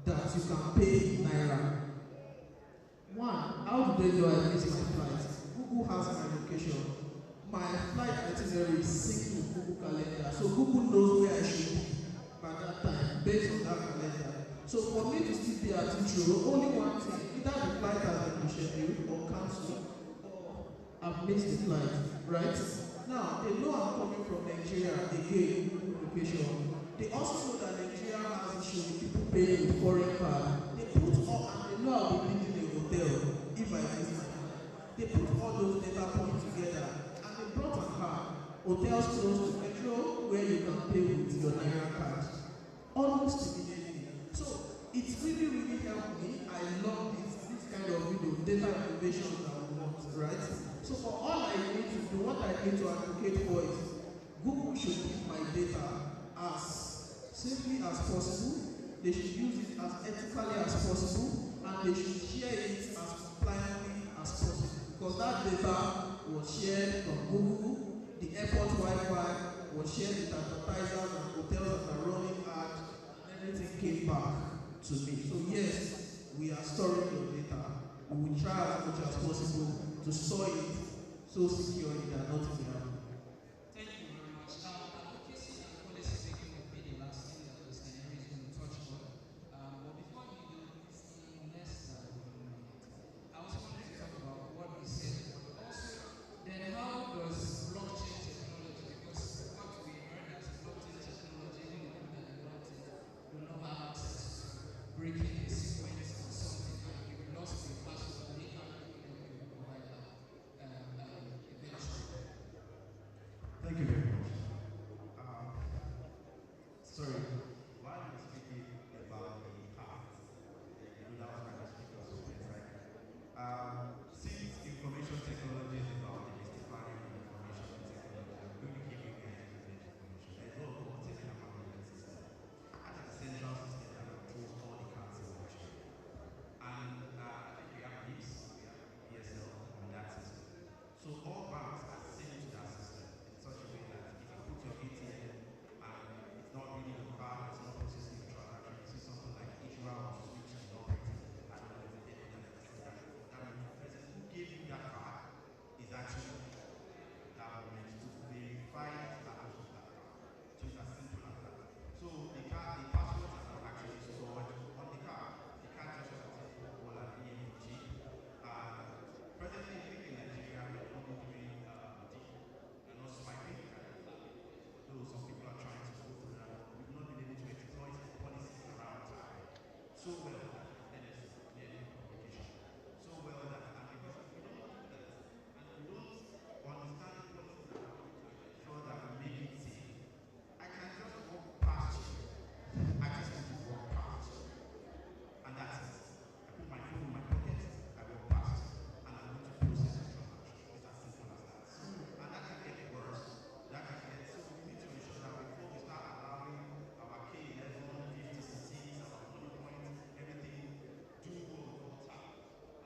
that you can pay Naira. One, how do they know I miss my flight? Google has my location. My flight itinerary is synced with Google Calendar. So Google knows where I should be by that time, based on that calendar. So for me to still be at Heathrow, only one thing, either the flight has been rescheduled or cancelled, or I've missed the flight, right? Now, they know I'm coming from Nigeria, again, Google location. They also know that Nigeria has issues with people paying with foreign card. They put all, and they know I'll be leaving the hotel if I miss my flight. They put all those data points together and they brought an card. Hotels close to Metro where you can pay with your Naira card. Almost immediately. So it's really, really helped me. I love this kind of data innovation that we want, right? So for all I need to do, what I need to advocate for is Google should keep my data as safely as possible, they should use it as ethically as possible, and they should share it as compliantly as possible. Because that data was shared from Google, the airport Wi-Fi was shared with advertisers and hotels that are running ads, and everything came back to me. So yes, we are storing your data. We will try as much as possible to store it so securely that nothing will happen. Thank you very much. Advocacy and policy making will be the last thing that Mr. Henry is going to touch on. But before you do, in less than 1 minute, I also wanted to talk about what we said, but also then how does blockchain technology, because what we heard as blockchain technology, even the people that developed it do not have access to breaking a sequence or something, and you lost your password, they can't even provide that eventually. so well that then it's nearly complication. So well that, and because if we don't do that, and we don't understand the policies around it to ensure that we make it safe, I can just walk past you. I just need to walk past you. And that's it. I put my phone in my pocket, I walk past, and I'm going to process the transaction. It's as simple as that. And that can get worse. That can get, so we need to ensure that before we start allowing our K11, 50cc, our money point, everything, do what we call tap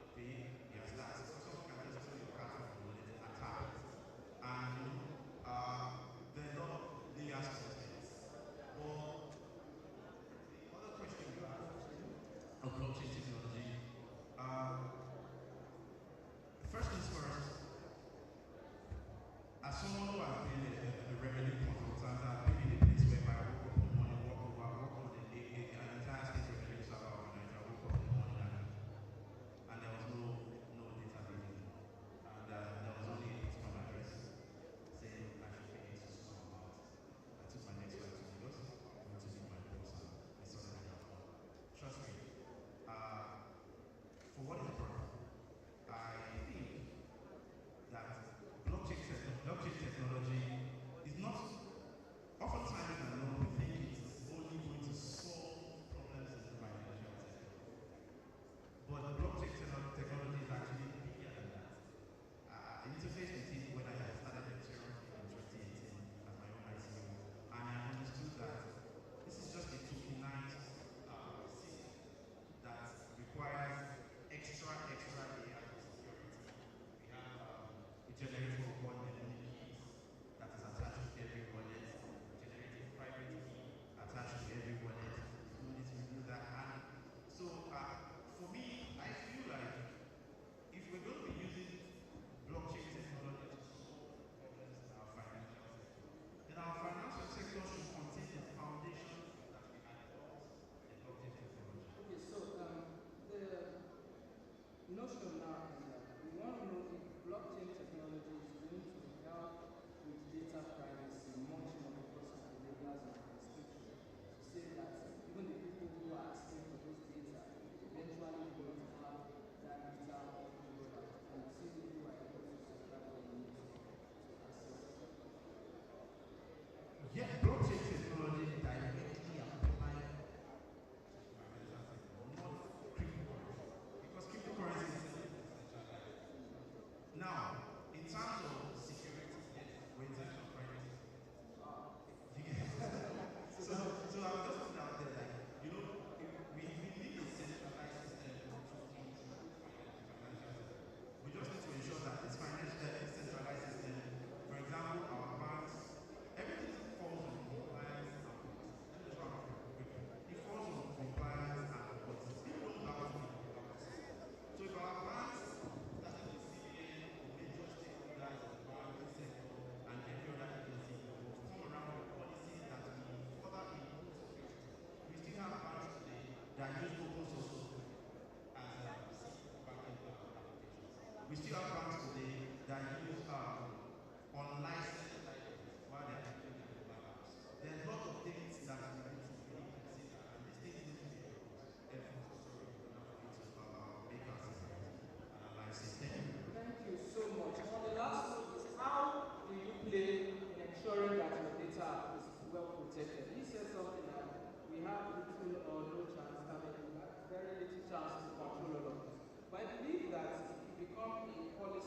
and pay. Yes, that's so someone can just throw your card from the wallet and tap. And there's a lot of layers to this. But the other question you asked of blockchain technology, first things first, as someone who has been a revenue consultant, I've been in a place where I woke up in the morning, work on an entire state revenue server overnight. I woke up in the morning and there was no database anymore. And there was only a from address saying I should pay it to some amount. I took my next flight to Lagos, went to meet my boss, and we sorted it out. Trust me, for what it's worth, I think that blockchain technology is not, oftentimes I know we think it's only going to solve problems in the financial sector. But blockchain technology is actually bigger than that. I interfaced with it when I started lecturing in 2018 as my own ICU, and I understood that this is just a tokenized system that requires extra layer of security. We have a generator of memory keys that is attached to every wallet, generate a private key attached to every wallet. You need to do that. And so for me, I feel like if we're going to be using blockchain technology to solve problems in our financial sector, then our financial sector should contain the foundation that we adopt in blockchain technology. Okay, so the notion now is that we want to know if blockchain technology is going to help with data privacy much more because of the layers of restriction. To say that even the people who are asking for those data eventually going to have that data on the product and see who are able to subscribe or need to access. Yeah, blockchain technology directly applied not cryptocurrency, because cryptocurrency is decentralized. Now, in terms of security, yes, we're essential privacy. So I was just putting out there, like, you know, we need a centralized system to control financial system. We just need to ensure that this centralized system, for example, our banks, everything falls on compliance and policies. Let me just wrap up quickly. It falls on compliance and policies. People don't have to be policies. So if our banks, starting with CBN, major stakeholders in the banking sector, and every other agency will come around with policies that will further improve security. We still have banks today that use open source as banking applications. We still have banks today that use unlicensed licenses while they are doing their mobile apps. There are a lot of things that we need to really consider, and these things need to be enforced in order to make our society analyze it. Thank you so much. On the last one is how do you play in ensuring that your data is well protected? You said something that we have little or no chance, I mean, very little chance to control all of this. But I believe that if you become a policy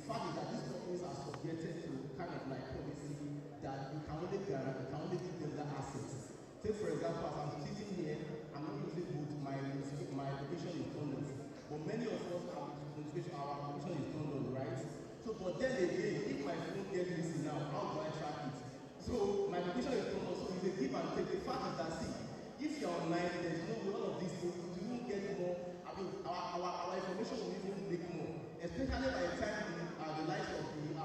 fact is that these companies are subjected to kind of like policy that you can only grant, you can only give them that assets. Take for example, as I'm sitting here, I'm not using both my application is turned on. But many of us our application is turned on, right? So, but then again, if my phone gets missing now, how do I track it? So my application is turned on, so it's a give and take. The fact is that see, if you're online, there's no way all of these things, you won't get more. I mean, our information will even make more, especially by the time the likes of the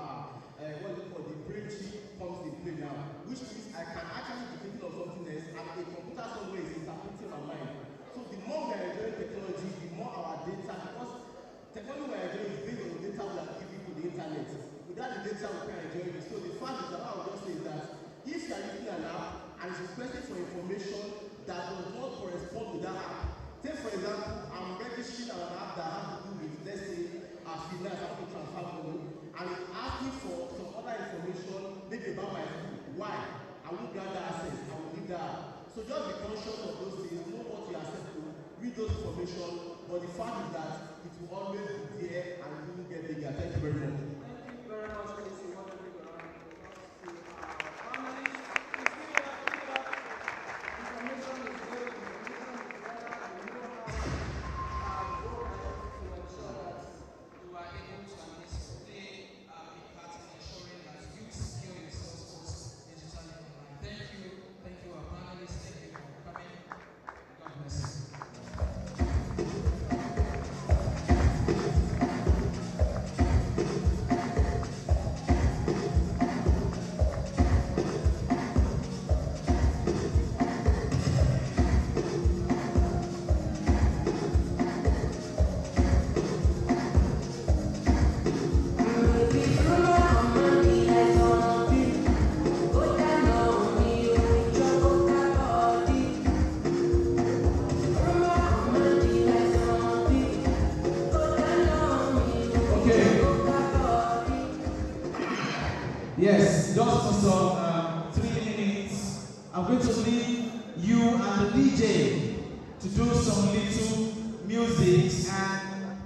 what is it called, the brain chip comes in play now, which means I can actually be thinking of something else, and a computer somewhere is interpreting my mind. So the more we are enjoying technology, the more our data, because technology we are enjoying is based on the data we are giving to the internet. Without the data, we can enjoy it. So the fact is that I would just say that if you are using an app and it's requesting for information that does not correspond to that app, take for example, I'm registering an app that has to do with, let's say, finance, I want to transfer money, and it's asking for some other information, maybe about my food. Why? I won't grant that access, I will leave that. So just be conscious of those things, know what you accept to, read those information, but the fact is that it will always be there and it will get bigger. Thank you very much. Thank you very much, Casey. Yes, just for some 3 minutes, I'm going to leave you and the DJ to do some little music, and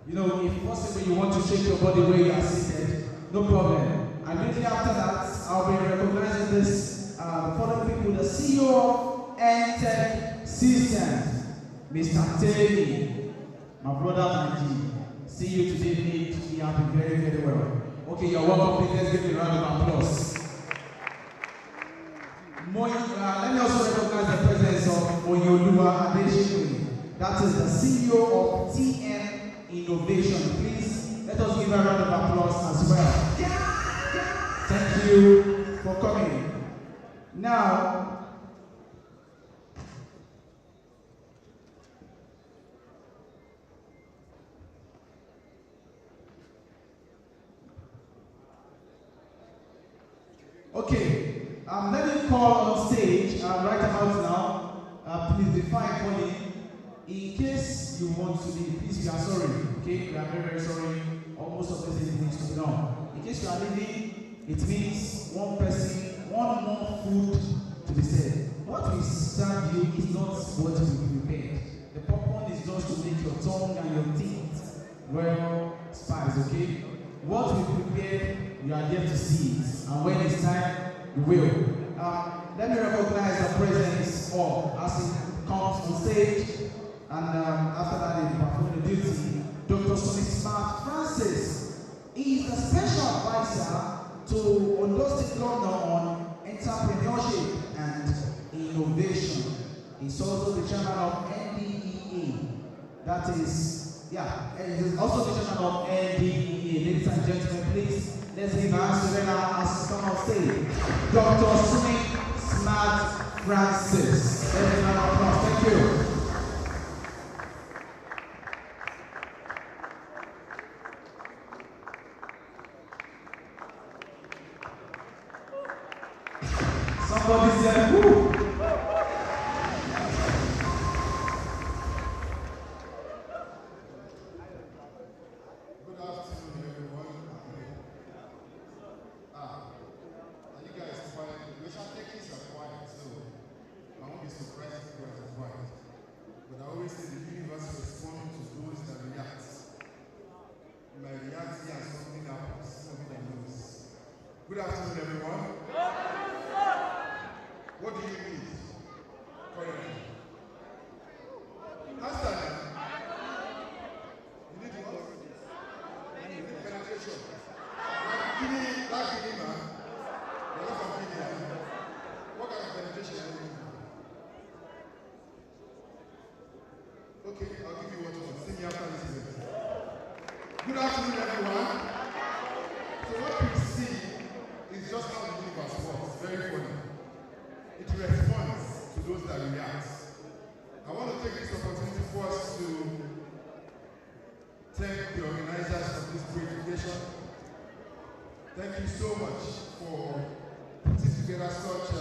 you know, if possible you want to shake your body where you are seated, no problem. And immediately after that, I'll be recognizing this following people, the CEO of Anteyi Systems, Mr. Anteyi, my brother Anteyi. See you today, mate. You have been very, very well. Okay, you're welcome. Please let's give a round of applause. Let me also recognize the presence of Adebiyi-Akinsunmi. That is the CEO of TM Innovation. Please let us give a round of applause as well. Thank you for coming. Now, okay, let me call on stage right about now. Please be fine calling. In case you want to leave, please, we are sorry. Okay, we are very, very sorry. Almost of this needs to be done. In case you are leaving, it means one person, one more food to be served. What we serve you is not what we prepared. The purpose is just to make your tongue and your teeth well spiced, okay? What we prepared, you are there to see it. And when it's time, you will. Let me recognize the presence of, as it comes on stage, and after that, they perform the duty. Dr. Smart Francis is the special advisor to Ondo State Governor on entrepreneurship and innovation. He's also the chairman of NDEA. That is, yeah, he's also the chairman of NDEA. Ladies and gentlemen, please, let's give hands together as come on stage. Dr. Smart Francis. Let's give an applause. Thank you. Somebody said, whoo! Good afternoon, everyone. Are you guys quiet? We shall take this as quiet, so I won't be surprised if you guys are quiet. But I always say the universe responds to those that react. You might react here as something apples. Something that knows. Good afternoon, everyone. What do you need? Currently. Answer them. You need what? Penetration. Like Guinea, man. You're not from Guinea. What kind of penetration do you need? Okay, I'll give you what you want. See me after this event. Good afternoon, everyone. So what you see is just how the universe works. Very funny. It responds to those that react. I want to take this opportunity first to thank the organizers of this purification. Thank you so much for putting together such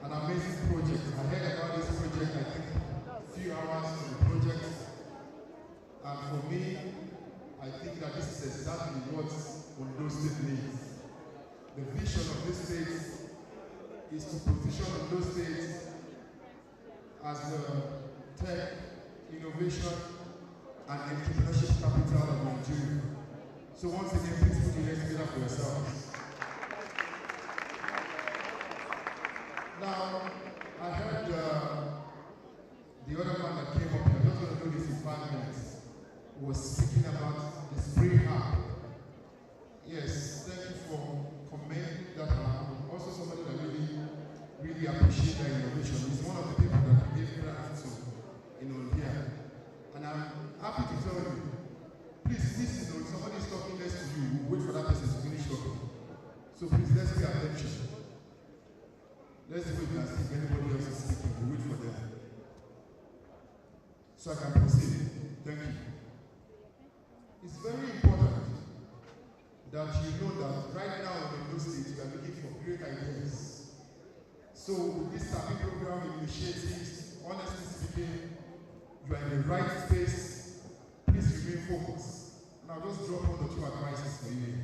an amazing project. I heard about this project, I think, a few hours on the project. And for me, I think that this is exactly what Ondo State needs. The vision of this state is to position Ondo State as the tech, innovation, and entrepreneurship capital of Nigeria. So once again, please put your hands together for yourselves. Now, I heard the other man that came up here, I'm just going to do this in 5 minutes, was speaking about the spray app. Yes, thank you for commending that app. Also somebody that really appreciates that innovation. He's one of the people that gave grants to here. And I'm happy to tell you, please listen, when somebody is talking next to you, wait for that person to finish talking. So please, let's pay attention. Let's wait and see if anybody else is speaking. We wait for them. So I can proceed. Thank you. It's very important that you know that right now in those states we are looking for great ideas. So with this SAPI program initiatives, honestly speaking, you are in the right space. Please remain focused. And I'll just drop 1 or 2 advices for you.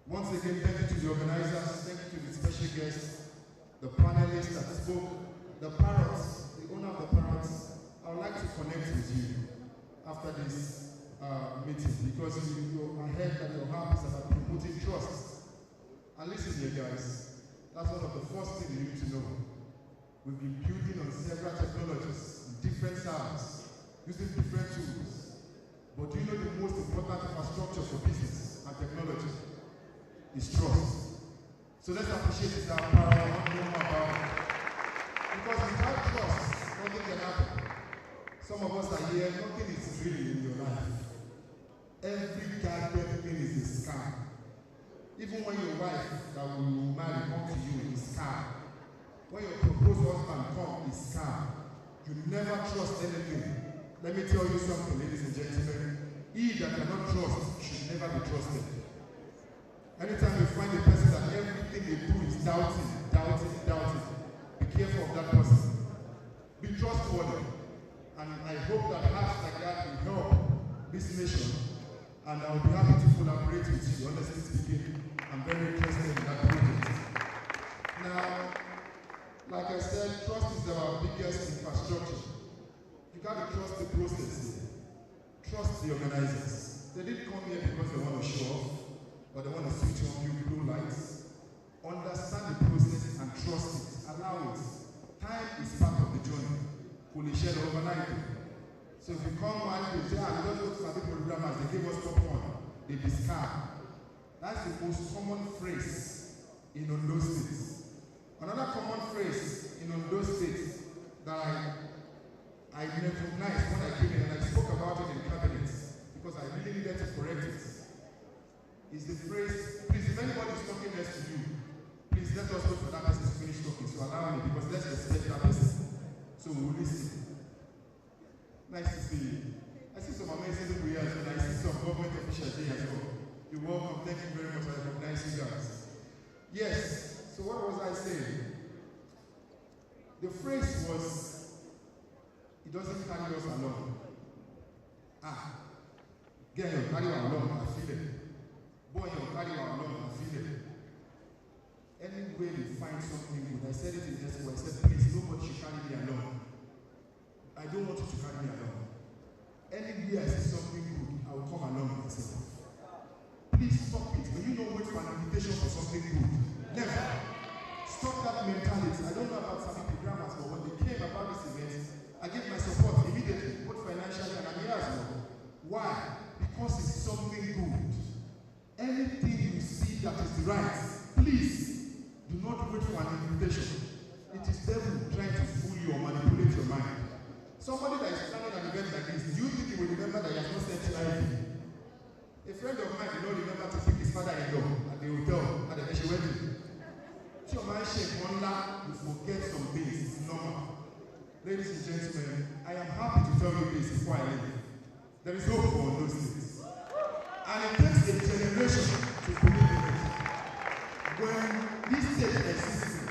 Once again, thank you to the organizers, thank you to the special guests, the panelists that spoke, the parrots, the owner of the parrots. I would like to connect with you after this meeting because I heard that your heart is about promoting trust. And listen here, guys, that's one of the first things you need to know. We've been building on several technologies, different styles, using different tools. But do you know the most important infrastructure for business and technology is trust. So let's appreciate this power and know more about it. Because without trust, nothing can happen. Some of us are here, nothing is really in your life. Every goddamn thing is a scam. Even when your wife that will marry comes to you is scam. When your proposed husband comes, is scam. You never trust anything. Let me tell you something, ladies and gentlemen. He that cannot trust should never be trusted. Anytime you find a person that everything they do is doubting, be careful of that person. Be trustworthy. And I hope that hearts like that will help this nation. And I'll be happy to collaborate with you. Honestly speaking, I'm very interested in that project. Now, like I said, trust is our biggest infrastructure. You got to trust the process. Trust the organizers. They didn't come here because they want to show off, but they want to switch on you blue lights. Understand the process and trust it. Allow it. Time is part of the journey. We'll share overnight. So if you come one day, say, I don't go to Sabi programmers, they give us popcorn, they be scam. That's the most common phrase in Ondo State. Another common phrase in Ondo State that I recognized when I came in and I spoke about it in cabinet because I really needed to correct it. Is the phrase, please, if anybody is talking next to you, please let us wait for that person to finish talking. So allow me because let's respect that person. So we will listen. Nice to see you. I see some amazing people here and I see some government officials here as well. You're welcome. Thank you very much. I recognize you guys. Yes. So what was I saying? The phrase was, it doesn't carry us along. Girl, you carry us along, I feel it. Boy, you carry us along, I feel it. Anywhere you find something good, I said it in Expo, I said, please, nobody should carry me along. I don't want you to carry me along. Anywhere I see something good, I will come along myself. Please invitation for something good. Never. Stop that mentality. I don't know about some programmers, but when they came about this event, I gave my support immediately, both financially and I'm here as well. Why? Because it's something good. Anything you see that is right, please do not wait for an invitation. It is devil trying to fool you or manipulate your mind. Somebody that is planning an event like this, do you think he will remember that he has not sent you anything? A friend of mine did not remember to pick his father-in-law at the hotel at the Eshe wedding. So your man shake one lap, you forget some things. It's normal. Ladies and gentlemen, I am happy to tell you this before I leave. There is hope for those things. And it takes a generation to believe in it. When this state existed,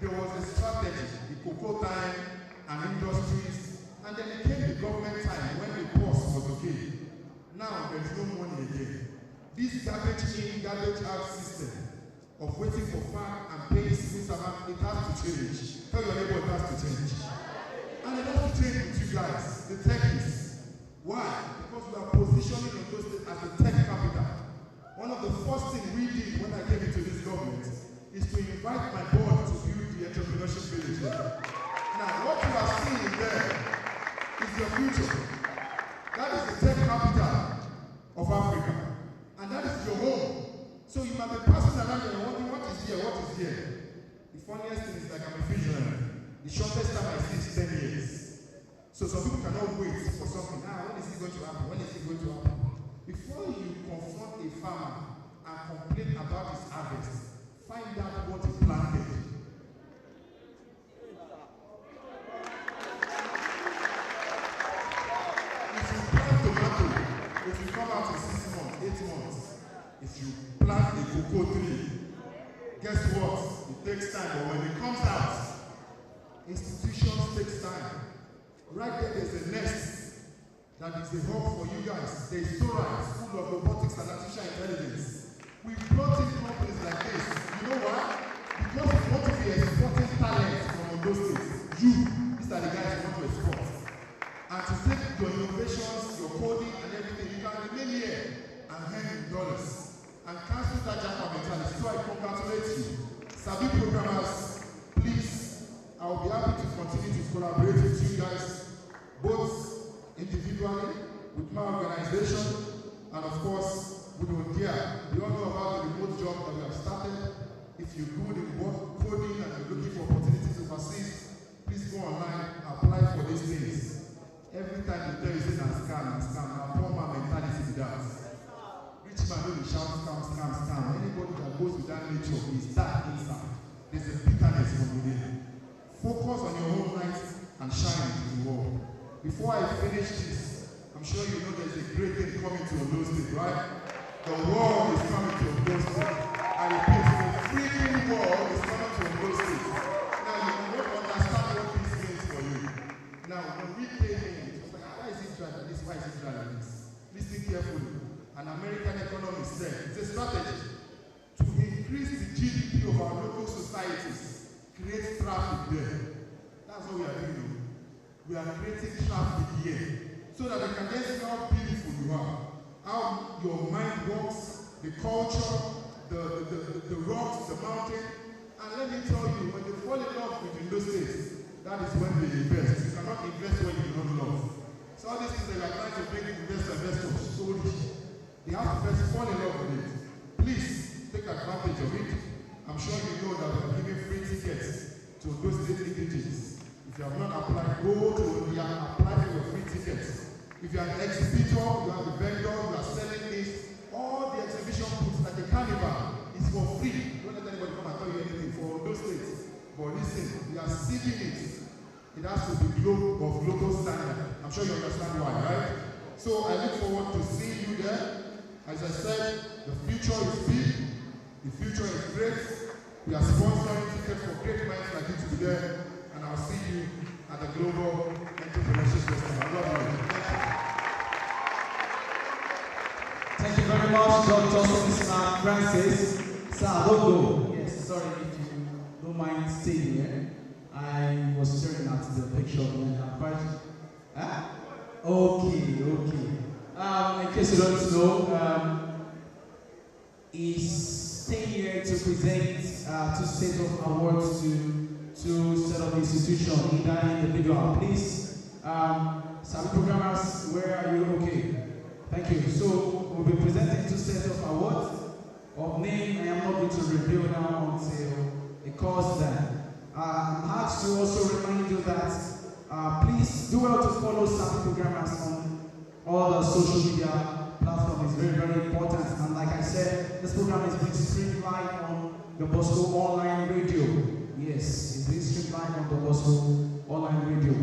there was a strategy, the cocoa time and industries, and then it came the government time when the cost was okay. Now there is no money again. This garbage in, garbage out system of waiting for far and paying civil servant, it has to change. Tell your neighbor it has to change. And it has to change with you guys, the techies. Why? Because we are positioning Ondo State as a tech capital. One of the first things we did when I came into this government is to invite my board to build the entrepreneurship village there. Now, what you are seeing there is your future. That is the tech capital of Africa. And that is your home. So you might be passing around and wondering what is here, what is here. The funniest thing is like I'm a visionary. The shortest time I see is 10 years. So some people cannot wait for something. When is it going to happen? When is it going to happen? Before you confront a farmer and complain about his harvest, find out what he planted. If you plant tomato, it will come out in 6 months, 8 months. If you plant a cocoa tree, guess what? It takes time, but when it comes out, institutions takes time. Right there, there's a nest that is a hub for you guys. There is Torah, School of Robotics and Artificial Intelligence. We brought in companies like this. You know why? Because we want to be exporting talent from Ondo State. These are the guys who want to export. And to take your innovations, your coding, and everything, you can remain here and earn in dollars. And cancel that Japa mentality. So I congratulate you. Sabi programmers, please, I will be happy to continue to collaborate with you guys, both individually, with my organization, and of course, with Odunayo. You all know about the remote job that we have started. If you're good in coding and you're looking for opportunities overseas, please go online, apply for these things. Every time you tell you say scam, now poor man mentality with that. Rich man will shout scam. Anybody that goes with that nature is dark inside. There's a bitterness from within. Focus on your own light and shine into the world. Before I finish this, I'm sure you know there's a great thing coming to Ondo State, right? The world is coming to Ondo State. I repeat, the freaking world is coming to Ondo State. Now, you will not understand what this means for you. Now, when we came in, it was like, why is it driving this? Why is it driving this? Listen carefully. An American economist said, it's a strategy to increase the GDP of our local societies, create traffic there. That's what we are doing. We are creating traffic here so that we can get see how beautiful you are, how your mind works, the culture, the rocks, the mountain. And let me tell you, when they fall in love with Ondo State, that is when they invest. You cannot invest when you don't love. So all these things that you are trying to make investors so rich, they have to first fall in love with it. Please take advantage of it. I'm sure you know that we are giving free tickets to those state indigenous. If you have not applied, go to Ondo, apply for your free tickets. If you are an exhibitor, you have a vendor, you are selling this, all the exhibition booths like a carnival is for free. Don't let anybody come and tell you anything for those states. But listen, we are seeking it. It has to be of global standard. I'm sure you understand why, right? So I look forward to seeing you there. As I said, the future is big. The future is great. We are sponsoring tickets for great minds like you to be there. And I'll see you at the Global Entrepreneurship Festival. I love you. Thank you very much, Dr. Mr. Francis. Sir, don't go. Yes, sorry if you don't mind staying here. I was staring at the picture of me. Okay. In case you don't know, he's 10 years to present two sets of awards to two set of institutions, either individual. Please, some programmers, where are you? Okay, thank you. So we'll be presenting two sets of awards. Of name, I am not going to reveal now until it calls them. I'm asked to also remind you that please do well to follow some programmers on all the social media platforms. It's very, very important. And like I said, this program is being streamed live on the Bosco Online Radio. Yes, it's being streamed live on the Bosco Online Radio.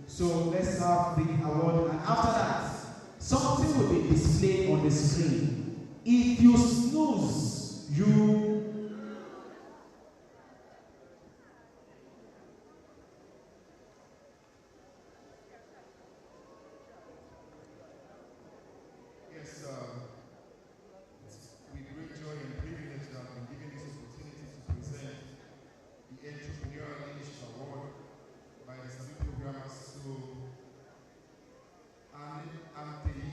So let's have the award. And after that, something will be displayed on the screen. If you snooze, you... Yes, it's with great joy and privilege that I've been given this opportunity to present the Entrepreneurial Leadership Award by the Sabi programmers. So, Anteyi,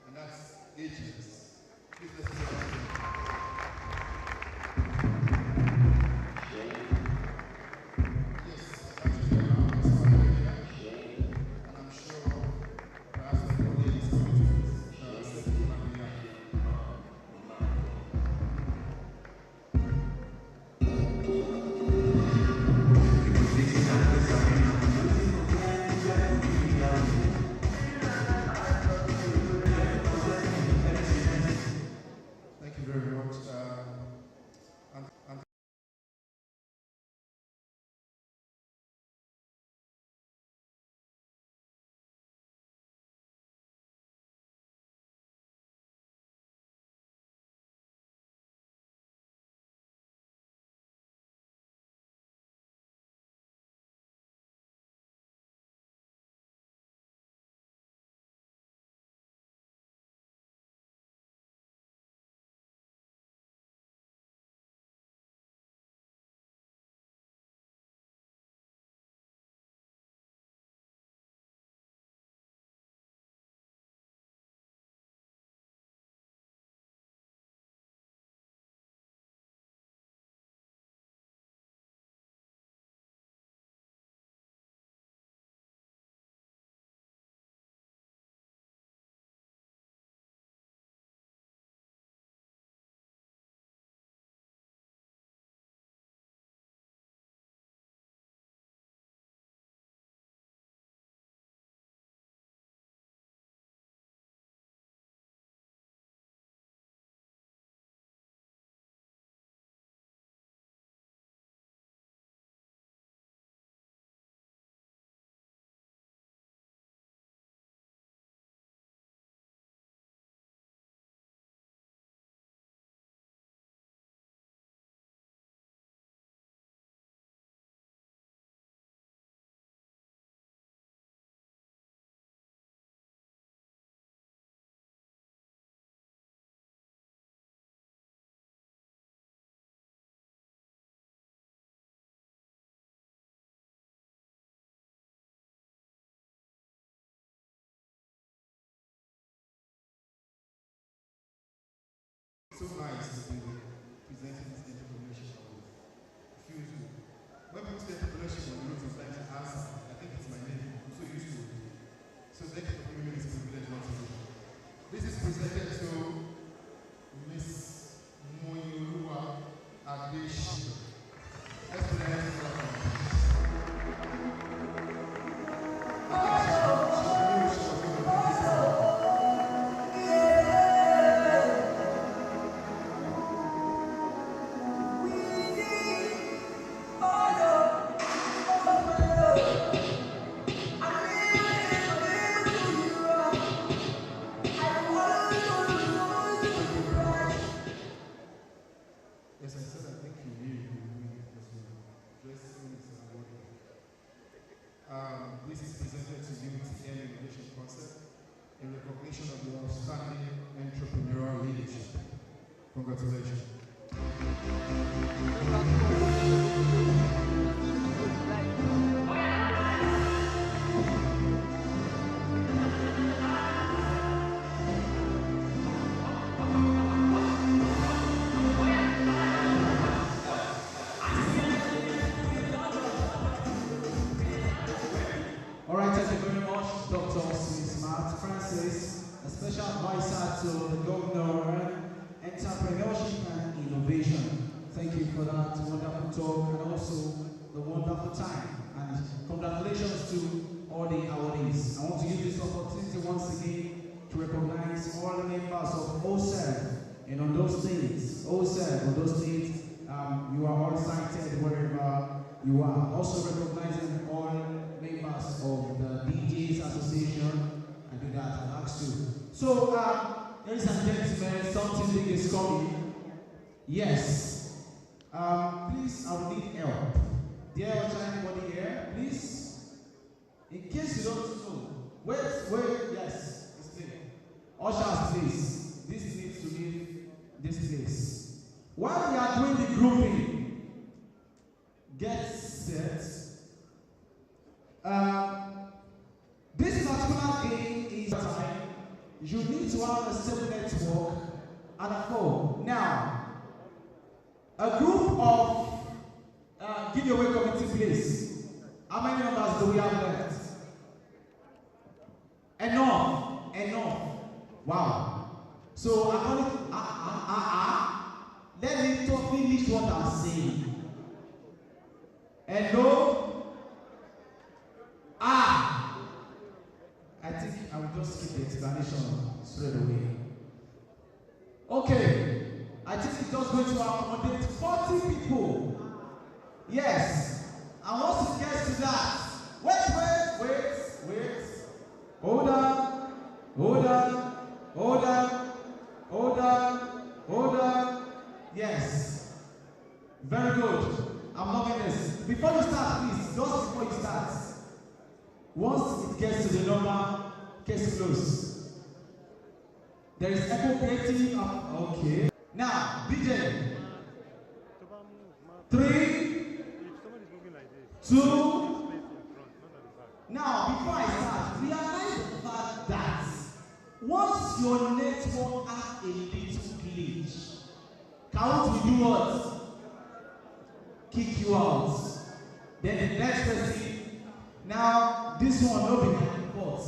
and that's agents. Please let's hear that. So nice to be presenting this entrepreneurship award. It feels good. When people say entrepreneurship on the road, sometimes I answer. I think it's my name. I'm so used to it. So thank you for giving me this privilege once again. This is presented to Miss Moyoluwa Adebiyi. Let's put our hands together. This is presented to you with the innovation concept in recognition of your outstanding entrepreneurial leadership. Congratulations. Oh, yeah. wonderful time. And congratulations to all the awardees. I want to use this opportunity once again to recognize all the members of OSEF in Ondo State. OSEF, Ondo State, you are all cited wherever you are. Also recognizing all members of the DJs Association. I do that, I asked you. So, ladies and gentlemen, something big is coming. Yes. Please, I will need help. Dear anybody here, please. In case you don't know, wait, yes, it's there. Ushers, please. This needs to leave this place. While we are doing the grouping, get set. This particular game is time. You need to have a stable network and a phone. Now, a group of giveaway committee, please. How many members do we have left? Enough. Wow. So according let me finish what I'm saying. Hello? I think I will just skip the explanation straight away. Okay. I think it's just going to accommodate 40 people. Yes. And once it gets to that, wait. Hold on. Yes. Very good. I'm loving this. Before you start, please, just before you start, once it gets to the number, case close. There is echo creating. Okay. Now, DJ. 3, 2. Now, before I start, realize the fact that once your network has a little glitch, count will do what? Kick you out. Then the next person. Now, this one will be my fault.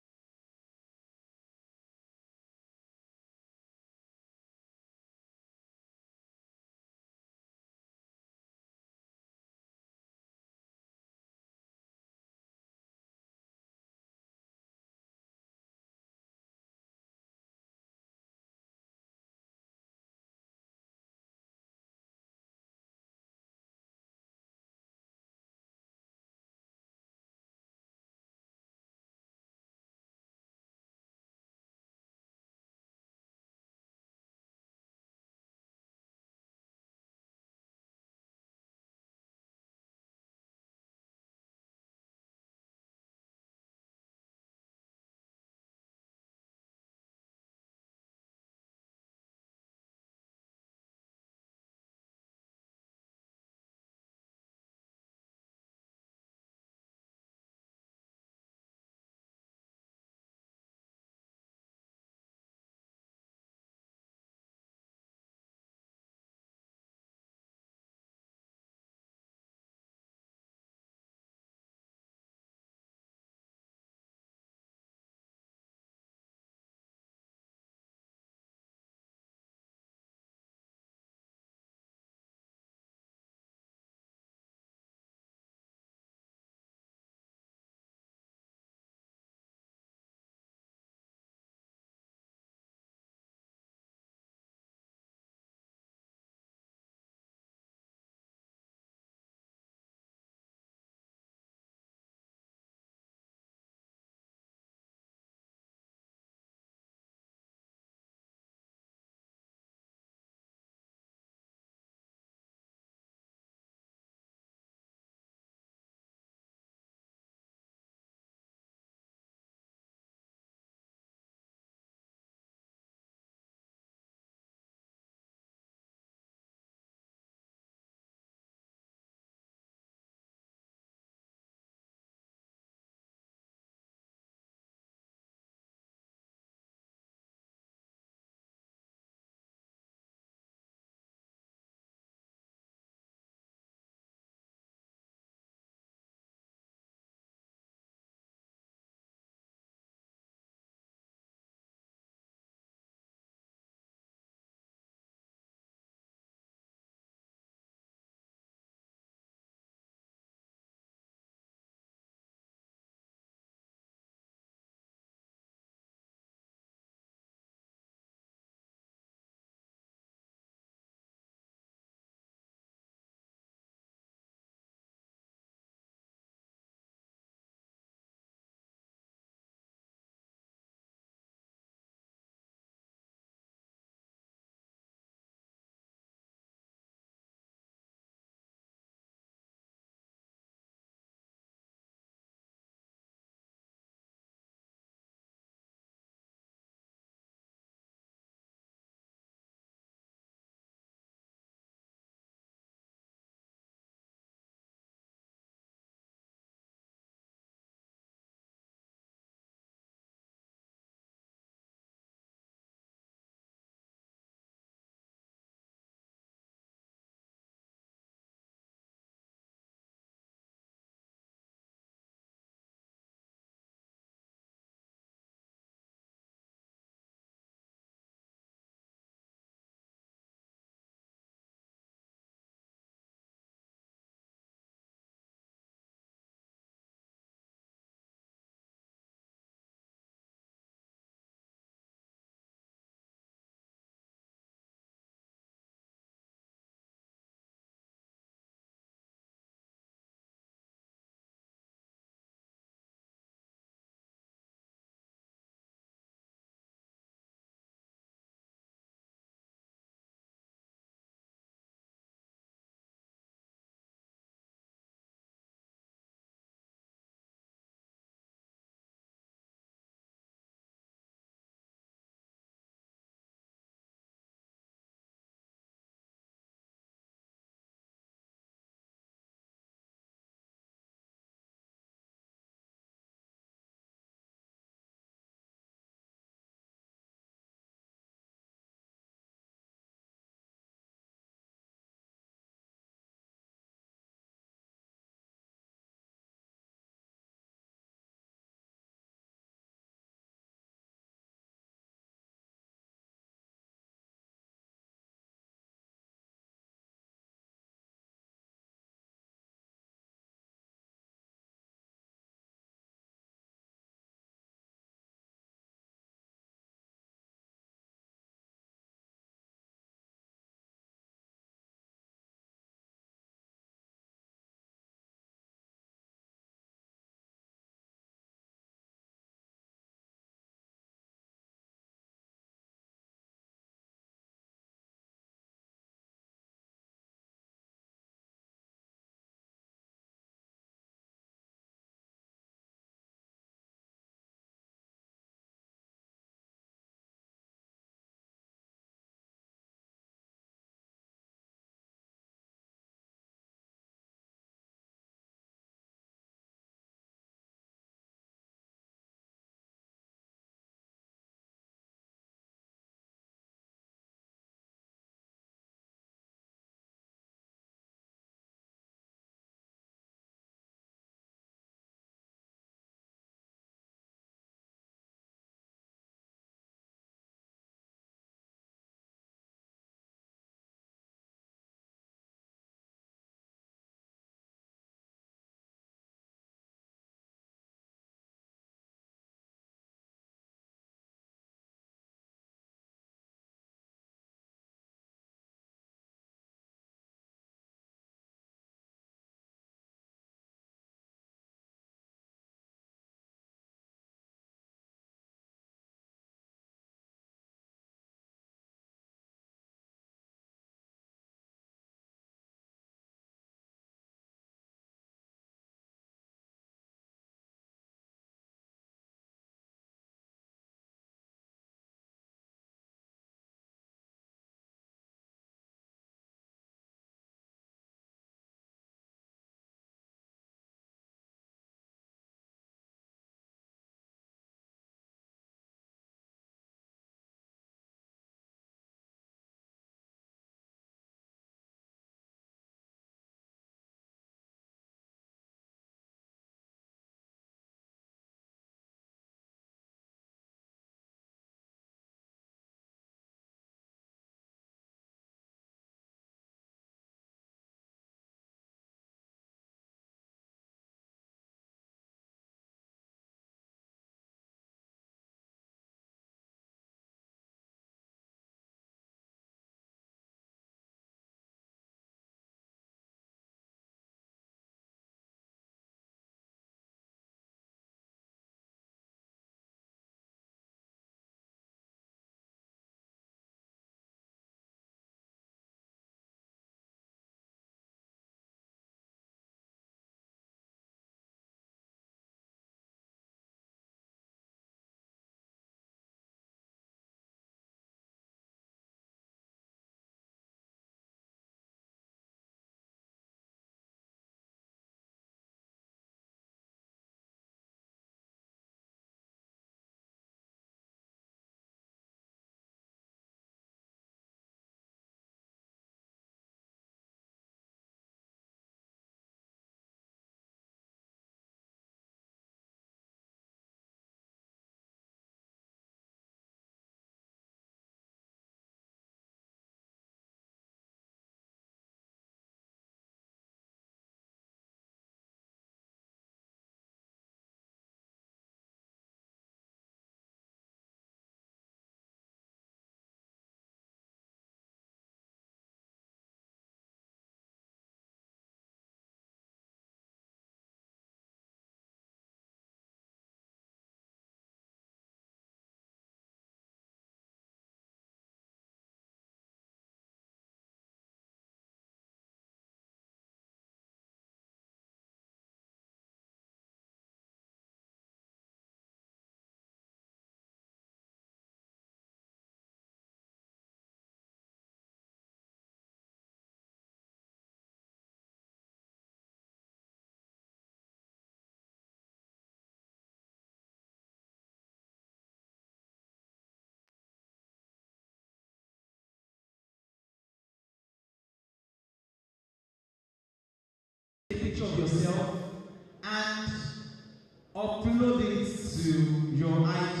upload it to your IG.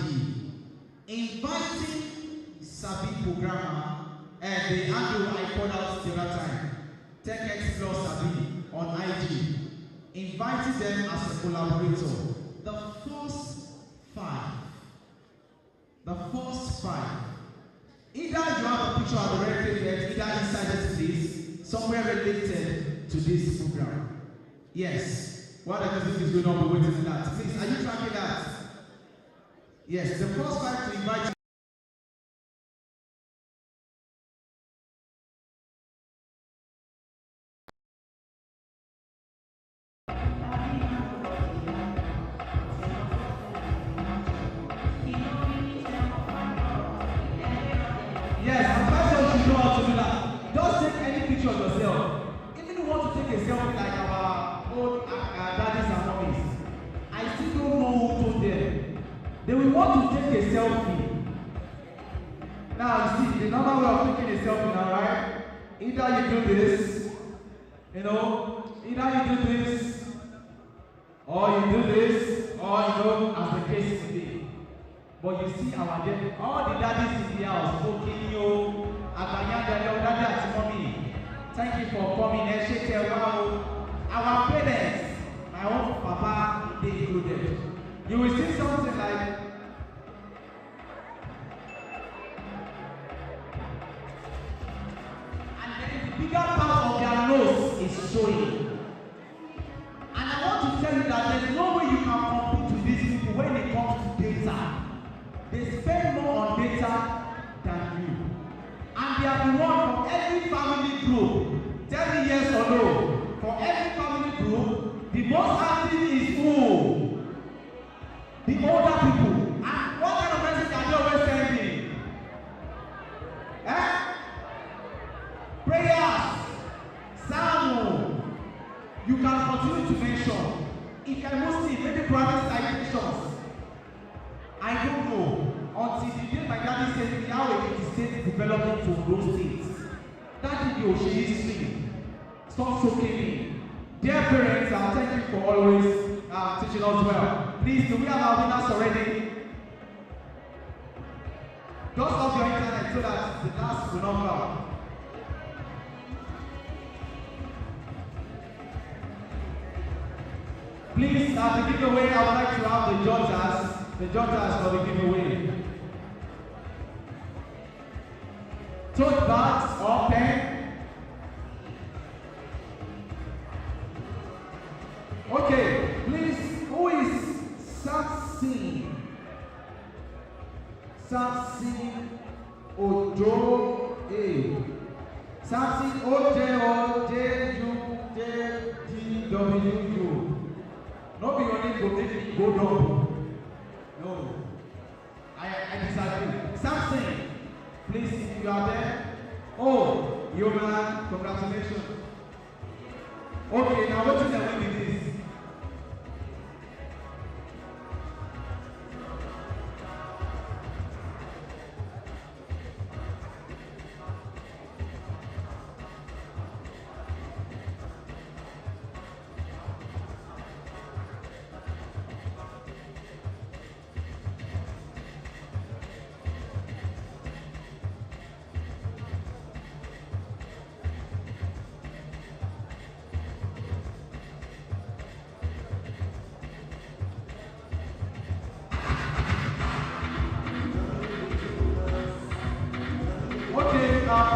Inviting Sabi programmer and the handle I called out the other time, Xplore Sabi on IG. Inviting them as a collaborator. The first five. Either you have a picture of the red either inside this place, somewhere related to this program. Yes. What the music is going on, we're waiting for that. Please, are you tracking that? Yes, the first five to invite you. Yes, I'm quite sure you know how to do that. Just take any picture of yourself. Even if you want to take a selfie like our old daddies and mommies, I still don't know who told them. They will want to take a selfie. Now you see the normal way of taking a selfie now, right? Either you do this, either you do this, or you do this, or as the case may be. But you see all the daddies in the house, Okinyo, Abayanda, Daddy and Mommy. Thank you for coming and shake your wow. Our parents, my own papa, they included. You will see something like the bigger part of their nose is showing. And I want to tell you that there's no way you can compete with these people when it comes to data. They spend more on data than you. And they are the one from every family group. Tell me yes or no. For every family group, the most active is who? The older people. And what kind of message are they always sending? Prayers, Samuel. You can continue to mention. If I must see maybe private citations. I don't know. Until the day my daddy said to me how it is state development to those states. That video she is me. Stop choking me. Dear parents, thank you for always teaching us well. Please, do we have our winners already? Just off your internet so that the last will not come. Please, at the giveaway, I would like to have the judges for the giveaway. Tote bags or pen. Okay, please, who is Samson Odunayo? Samson Odunayo. No be your name go make me go down. No. I disagree. Samson, please, if you are there. Oh, Yoman, congratulations. Okay, now what is the win with this?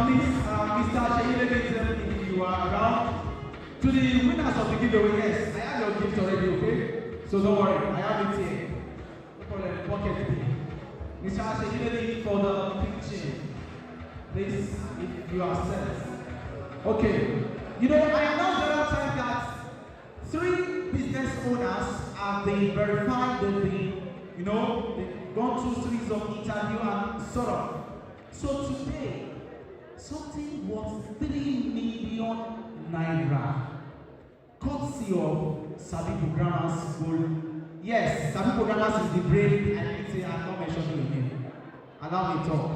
Please, Mr. Sheyilebe, if you are around, to the winners of the giveaway, yes, I have your gift already, okay? So don't worry, I have it here. No problem, pocket me. Mr. Sheyilebe for the picture. Please, if you are set. Okay. I announced the other time that 3 business owners have been verified, they've been, they've gone through series of interview and sort of. So today, something worth 3 million naira, courtesy of Sabi Programmers goal. Yes, Sabi Programmers is the brain. I didn't say I'm not mentioning your name. Allow me to talk.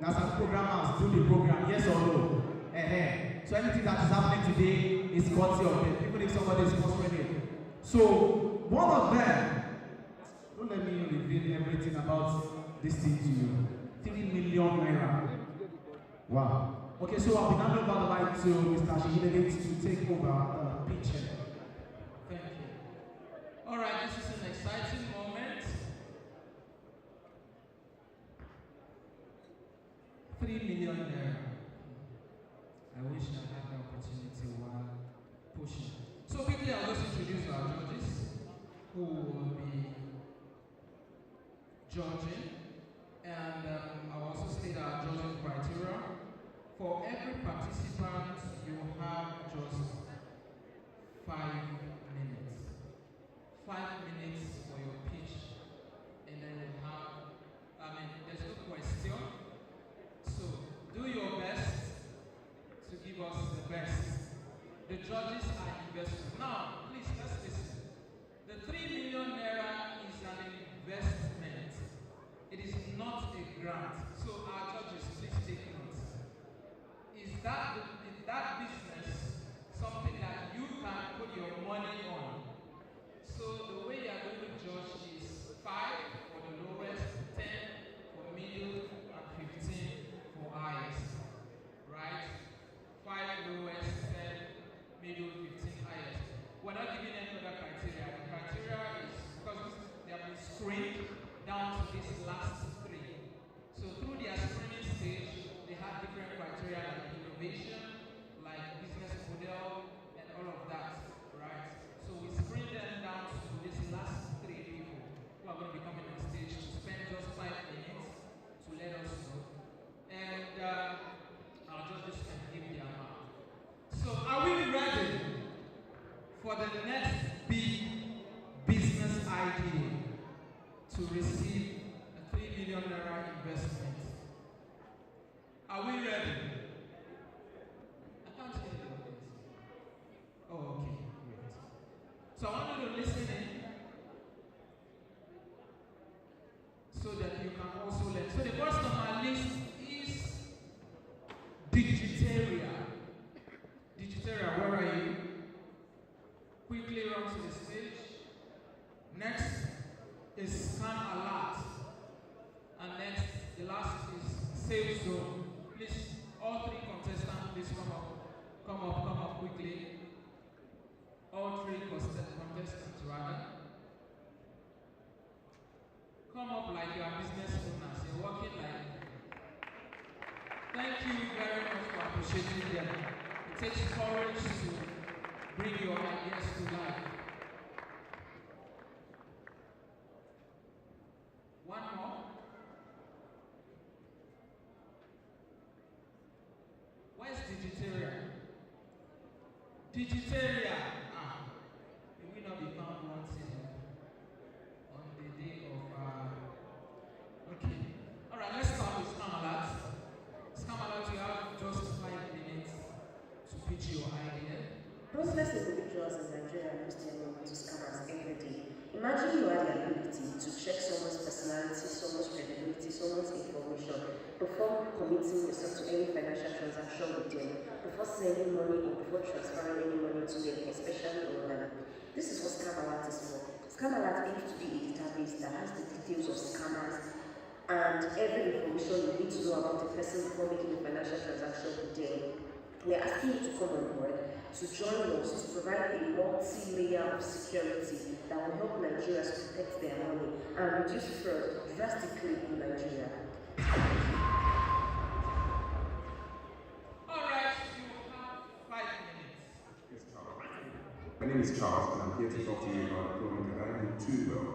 Now Sabi Programmers do the program, yes or no? So anything that is happening today is courtesy of them, even if somebody is sponsoring it. So one of them reveal everything about this thing to you. 3 million naira. Wow. Okay, so I'll be handing over the mic to Mr. Shihidege to take over the pitch. Thank you. All right, this is an exciting moment. 3 million naira. I wish I had the opportunity while pushing. So quickly, I'll just introduce our judges who will be judging. And I'll also state our judging criteria. For every participant, you have just 5 minutes. 5 minutes for your pitch. And then you have, there's no question. So do your best to give us the best. The judges are investors. Now, please, let's listen. The 3 million naira is an investment. It is not a grant. So our judges, please take note. Is that business something that you can put your money on? So the way you are going to judge is 5 for the lowest, 10 for middle, and 15 for highest. Right? 5 lowest, 10 middle, 15 highest. We're not giving any other criteria. The criteria is because they have been screened down to these last 3. So through their screening stage, they have different criteria like innovation, like business model, and all of that, right? So we screen them down to these last 3 people who are going to be coming on stage to spend just 5 minutes to let us know. And our judges can give their mark. So are we ready for the next big business idea to receive a 3 million naira investment? Are we ready? I can't hear you. Oh, okay, great. So I want you to listen in so that you can also learn. So the first on my list is Digiteria. Digiteria, where are you? Quickly run to the stage. Next is Scan Alert. And next, the last is Safe Zone. Please, all 3 contestants, please come up quickly. All 3 contestants, rather. Come up like you are business owners. You're working like. Thank you very much for appreciating them. It takes courage to bring your ideas to life. One more. Where's Digiteria? Digiteria. It will not be found once on the day of. Okay. All right. Let's start with Scam-Alert. Scam-Alert, you have just 5 minutes to pitch your idea. Ruthless individuals in Nigeria use technology to scammers every day. Imagine you had the ability to check someone's personality, someone's credibility, someone's information, before committing yourself to any financial transaction with them, before sending money or before transferring any money to them, especially online. This is what Scam-Alert is for. Scam-Alert aims to be a database that has the details of scammers and every information you need to know about the person before making a financial transaction with them. We are asking you to come on board, to join us, to provide a multi-layer of security that will help Nigerians protect their money and reduce fraud drastically in Nigeria. All right, you have 5 minutes. Yes, Charles. My name is Charles, and I'm here to talk to you about a program that I know too well.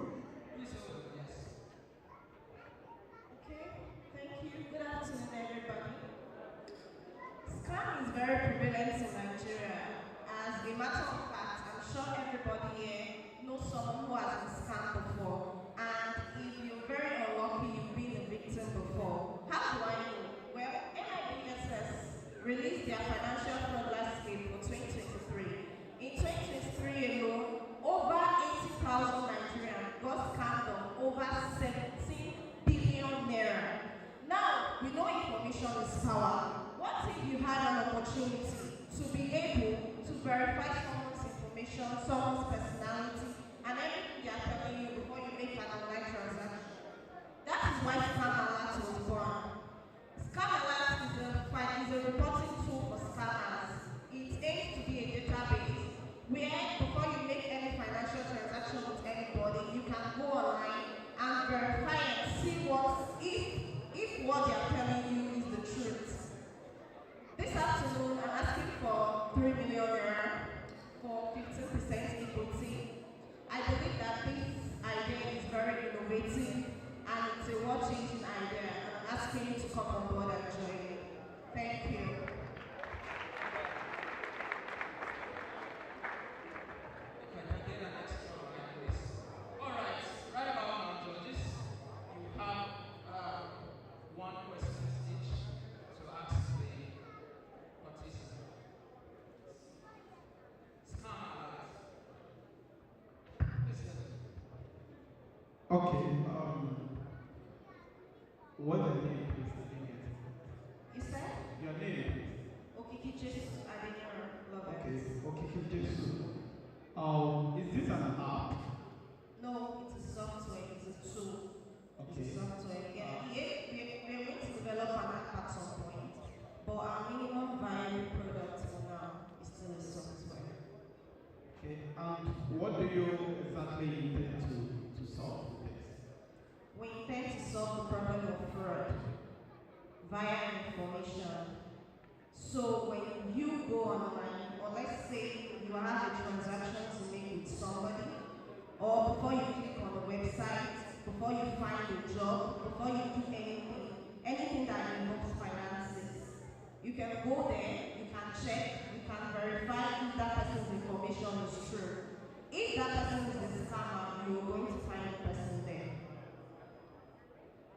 Okay, thank you. Good afternoon, everybody. Scam is very prevalent in Nigeria. As a matter of fact, I'm sure everybody here knows someone who has been scammed before. And if you're very unlucky, you've been a victim before. How do I know? Well, NIDSS released their financial fraud landscape for 2023. In 2023 alone, over 80,000 Nigerians got scammed on over 17 billion naira. Now, we know information is power. What if you had an opportunity to be able to verify someone's information, someone's personality, and everything they are telling you before you make an online transaction? Okay. What's your name, please? You said? Your name, please. Okikijesu Adenyara. Okay. Okikijesu. Is this an app? No, it's a software. It's a tool. Okay. It's a software. Yeah, we're going to develop an app at some point, but our minimum viable product for now is still a software. Okay. And what do you exactly intend to solve with this? We intend to solve the problem of fraud via information. So when you go online, or let's say you have a transaction to make with somebody, or before you click on the website, before you find a job, before you do anything that involves finances, you can go there, you can check, you can verify if that person's information is true. If that person is a scammer, you're going to find the person there.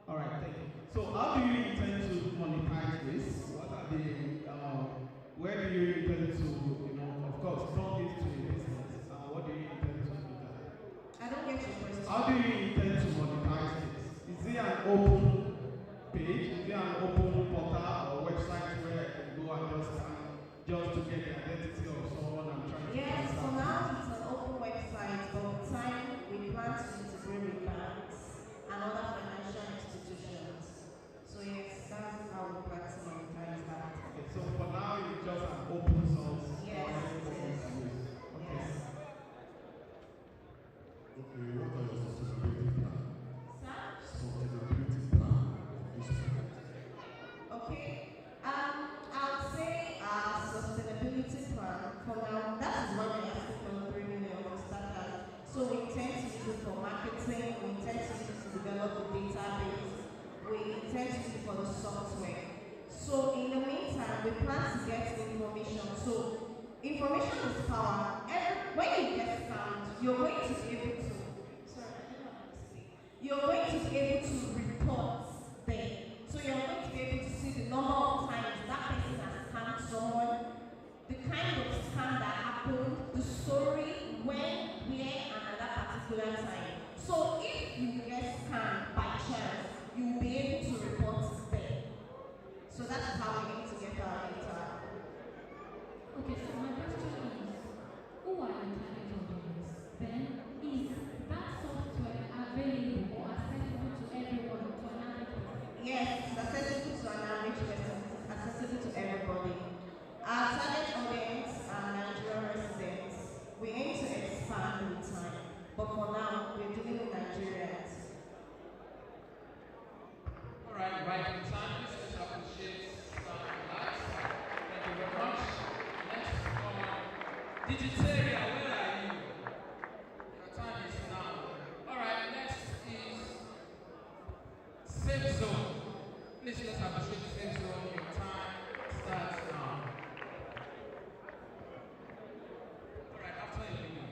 All right, thank you. So how do you intend to monetize this? What are the, where do you intend to, of course, turn this to a business? What do you intend to do that? I don't get your question. How do you intend to monetize this? Is it an open page? Is it an open portal or website where I can go and just to get the identity of someone I'm trying to Yes, for now it's an open website, but with time we plan to integrate with banks and other financial institutions. So yes, that's how we plan to monetize that. Okay, so for now it's just an open source. Yes. Okay. Yes. Okay, what are your sustainability plans? Sir? Sustainability plan for this project? Okay. I would say our sustainability plan for now, that is why we're asking for 3 million for starters. So we intend to use it for marketing, we intend to use it to develop the database, we intend to use it for the software. So in the meantime, we plan to get information. So information is power. When you get scammed, you're going to be able to, you're going to be able to report them. So you're going to be able to see the number of times that person has scammed someone, the kind of scam that happened, the story, when, where, and at that particular time. So if you get scammed by chance, you will be able to report them. So that's how we need to get our data. Okay, so my question is, who are the target audience? Then, is that software available or accessible to everyone, to an average person? Yes, it's accessible to an average person, it's accessible to everybody. Our target audience are Nigerian residents. We aim to expand with time, but for now, we're dealing with Nigerians. Alright, right on time, let's appreciate some lights. Thank you very much. Next, Digitaria, where are you? Your time is now. Alright, next is Safe Zone. Please let's appreciate Safe Zone. Your time starts now. Alright, after you leave.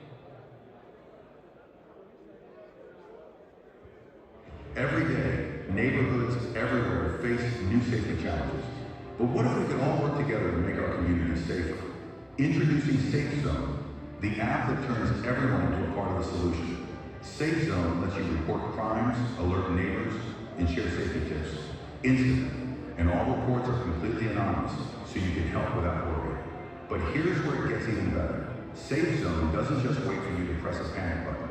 Every day, neighborhoods everywhere face new safety challenges. But what if we could all work together to make our communities safer? Introducing Safe Zone, the app that turns everyone into a part of the solution. Safe Zone lets you report crimes, alert neighbors, and share safety tips instantly. And all reports are completely anonymous, so you can help without worry. But here's where it gets even better. Safe Zone doesn't just wait for you to press a panic button.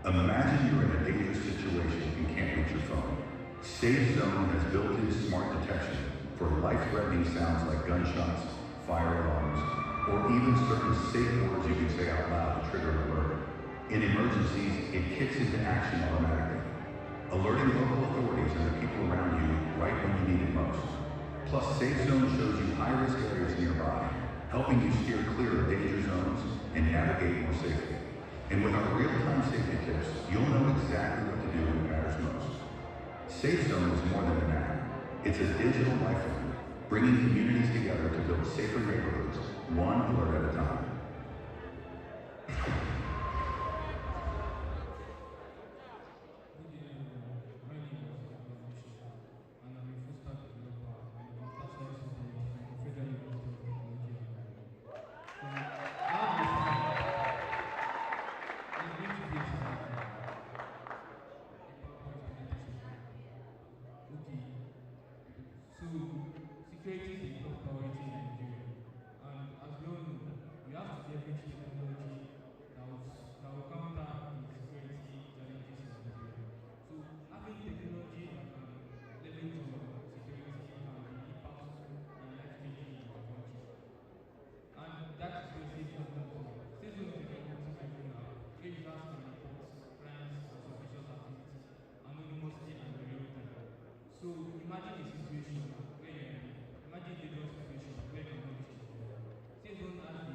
Imagine you're in a dangerous situation and can't reach your phone. Safe Zone has built-in smart detection for life-threatening sounds like gunshots, fire alarms, or even certain safe words you can say out loud to trigger an alert. In emergencies, it kicks into action automatically, alerting local authorities and the people around you right when you need it most. Plus, Safe Zone shows you high-risk areas nearby, helping you steer clear of danger zones and navigate more safely. And with our real-time safety tips, you'll know exactly what to do when it matters most. Safe Zone is more than an app. It's a digital lifeline, bringing communities together to build safer neighborhoods, one alert at a time. imagine a situation where imagine a dangerous situation where you know this. Say zone has a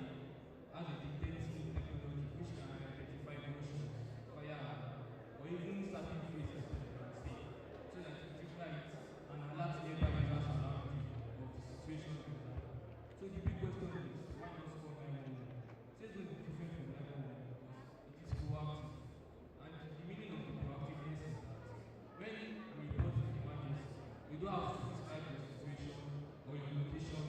detecting technology which can identify motion, fire, or even certain faces that you can see, so that you trigger it and alert nearby users around you of the situation you have. So the big question is, why not call 911? Say zone is different from 911 because it is proactive. And the meaning of the proactiveness is that when we report an emergency, we don't have to describe your situation or your location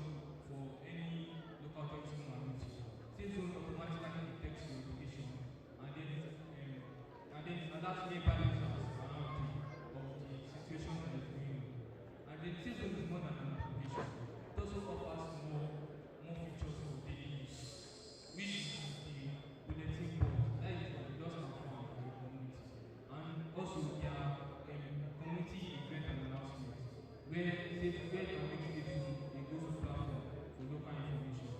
for any local authority to manage. Safe zone automatically detects your location and then allows nearby users around you of the situation that is going on. And then safe zone is more than an application. It also offers more features for daily use, which is the bulletin board. That is the lost and found for the community. And also there are community event and announcements where they can make safe zone a go-to platform for local information.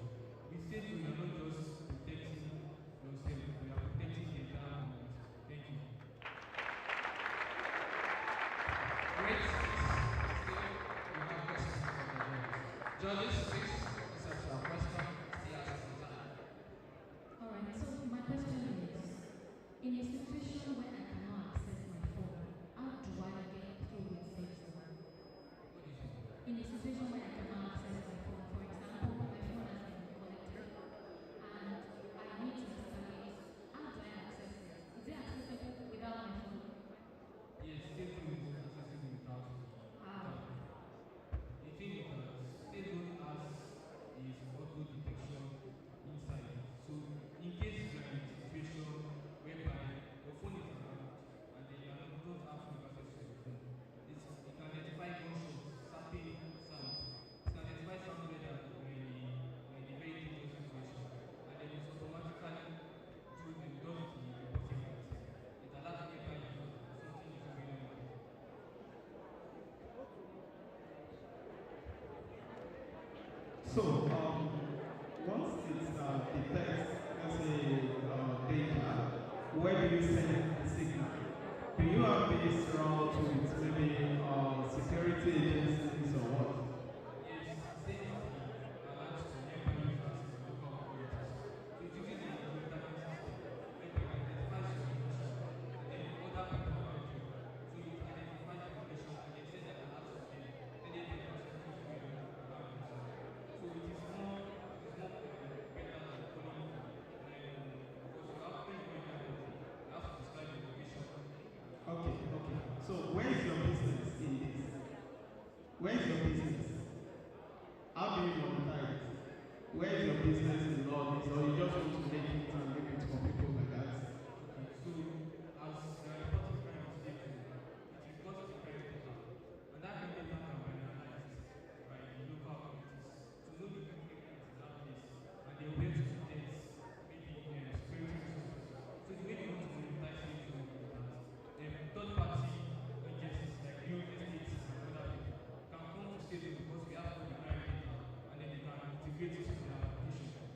With safe zone, you are not just protecting yourself, you are protecting the entire community. Thank you. Great. We have questions from the judges. Judges, please, accept your question. See us in time. Alright, so my question is, in a situation where I cannot access my phone, how do I get through with safe zone? In a situation where I cannot access my phone, for example, my phone has been collected and I need to install it, how do I access it? Is it accessible without my phone? Yes, safe zone is accessible without the thing is that safe zone has is auto detection inside it. So in case you are in a situation whereby your phone is around and then you don't have full access to your phone, it can identify gunshots, certain sounds. It can identify sound whether when the very dangerous situation, and then it automatically does the reporting that it allows nearby users that something is going on. So, once it detects, let's say, data, where do you send the signal? Do you have this route with maybe security agencies or what? Yes, same alerts to nearby users in local communities. So it uses the internet system whereby it identifies your location and then other people around you. So it identifies the location and then sends an alert to them, telling them that something is going on around you. So it is more better than calling 911 because you have to you have to describe the location. Okay. So, where is your business in this? Where is your business? How do you monetize it? Where is your business in all this? Or you just want to make it and give it for people like that? Okay, so as the reporting crime is taken, it is got to crime data, and that crime data can be analyzed by the local authorities to know the criminal in that place, and they will to detect maybe security resources. So the way they want to monetize it is that third-party agencies like real estates and other people can come to state because we have all the crime data, and then they can integrate it to their application.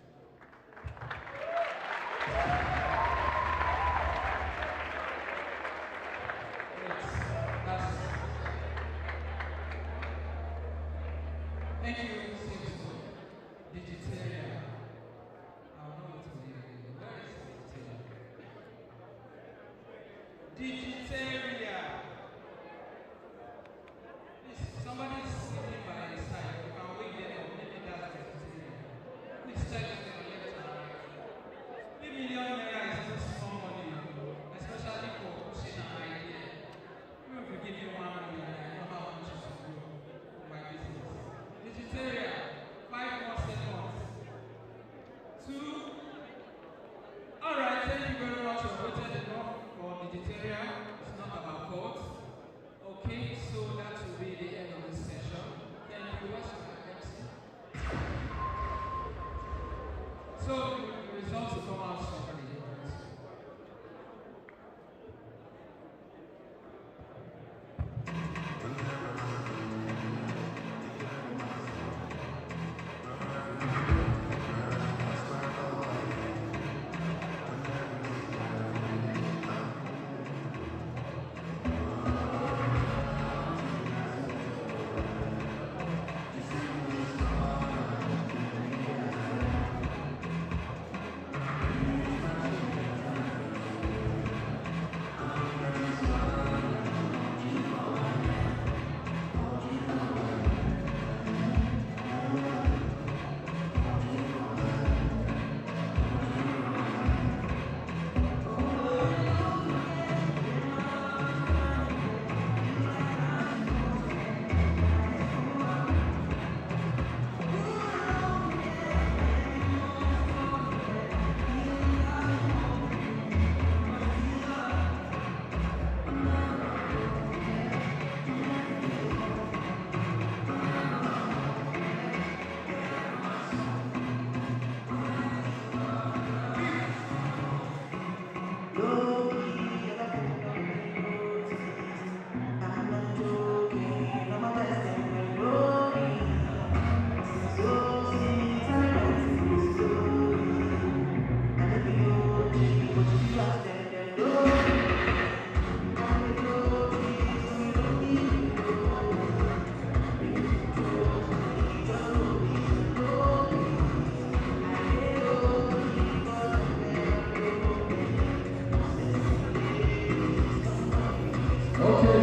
Okay.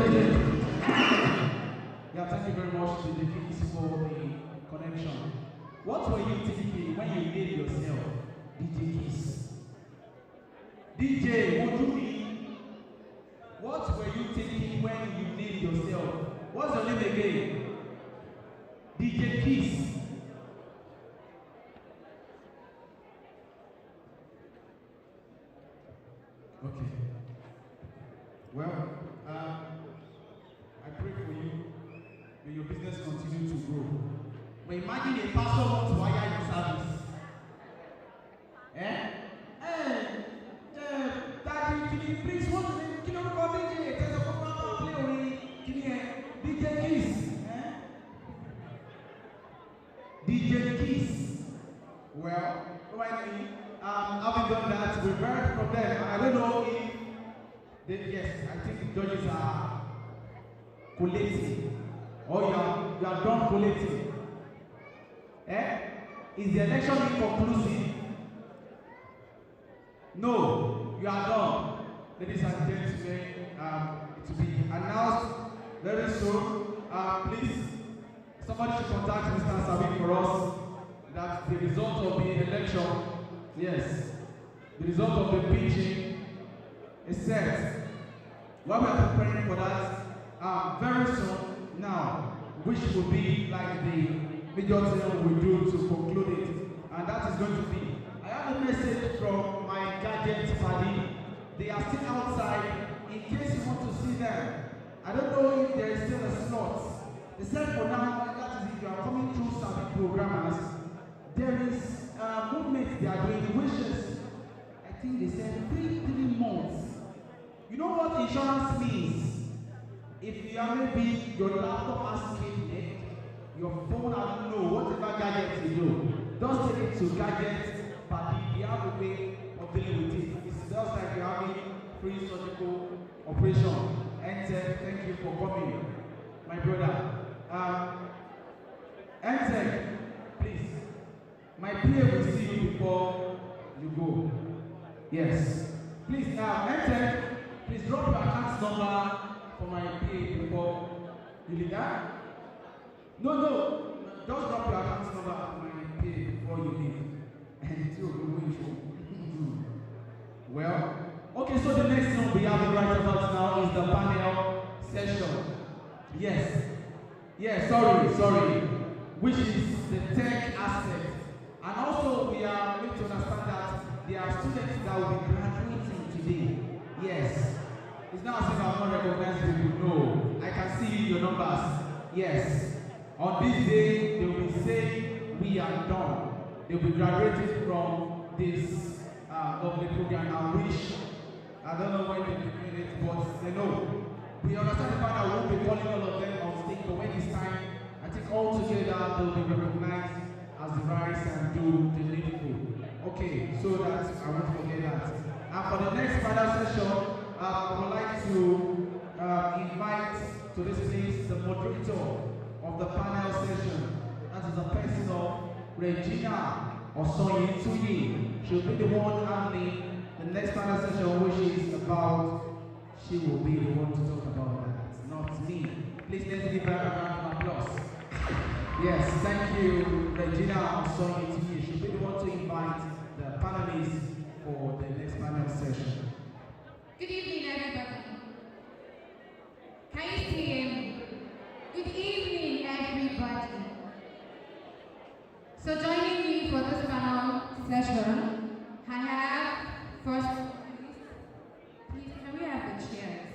Yeah, thank you very much to the Keys for the connection. What were you thinking when you named yourself DJ Keys? DJ, what do you mean? What were you thinking when you named yourself? What's your name again? DJ Keys. Okay. Well, I pray for you. May your business continue to grow. But imagine a pastor wants to hire your service. Daddy, can you please, what's the name? Can you call DJ? There's a program play already. Can you hear? DJ Keys. DJ Keys. Well, right having done that, we've heard from them. I don't know if yes, I think the judges are collating. Or you are done collating. Is the election inconclusive? No, you are done. Ladies and gentlemen, it will be announced very soon. Please, somebody should contact Mr. Sabi for us that the result of the election, yes, the result of the pitching is set. While we are preparing for that, very soon now, which will be like the major thing we do to conclude it, and that is going to be, I have a message from my gadget buddy. They are still outside in case you want to see them. I don't know if there is still a slot. They said for now, that is if you are coming through some programmers, there is movement they are doing, which is, I think they said 3 months. You know what insurance means? If you are maybe your laptop has cable, your phone, I don't know, whatever gadget you do, just take it to gadget, but you have a way of dealing with it. It's just like you're having free surgical operation. And thank you for coming, my brother. Enter, please. My PA will see you before you go. Yes. Please, enter. Please drop your account number for my PA before you leave that. No. Just drop your account number for my PA before you leave. And it will be well, okay, so the next thing we have right about now is the panel session. Yes, sorry. Which is the tech aspect. And also we are going to understand that there are students that will be graduating today. Yes. It's not as if I'm not recognizing people. No. I can see your numbers. Yes. On this day, they will be saying, we are done. They will be graduating from this lovely program. I don't know when they begin it, but they know. We understand the fact that we won't be calling all of them on stage, but when it's time, I think all together they'll be recognized as the rise and do the needful. Okay, so that I won't forget that. And for the next panel session, I would like to invite to this place the moderator of the panel session. That is the person of Regina Osoyintuyi. She'll be the one handling the next panel session, which is about, she will be the one to talk about that, not me. Please let's give her a round of applause. Yes, thank you, Regina Osoyintuyi. She'll be the one to invite the panelists for the next panel session. Good evening, everybody. Can you still hear me? Good evening, everybody. So joining me for this panel session, I have first, please can we have the chairs?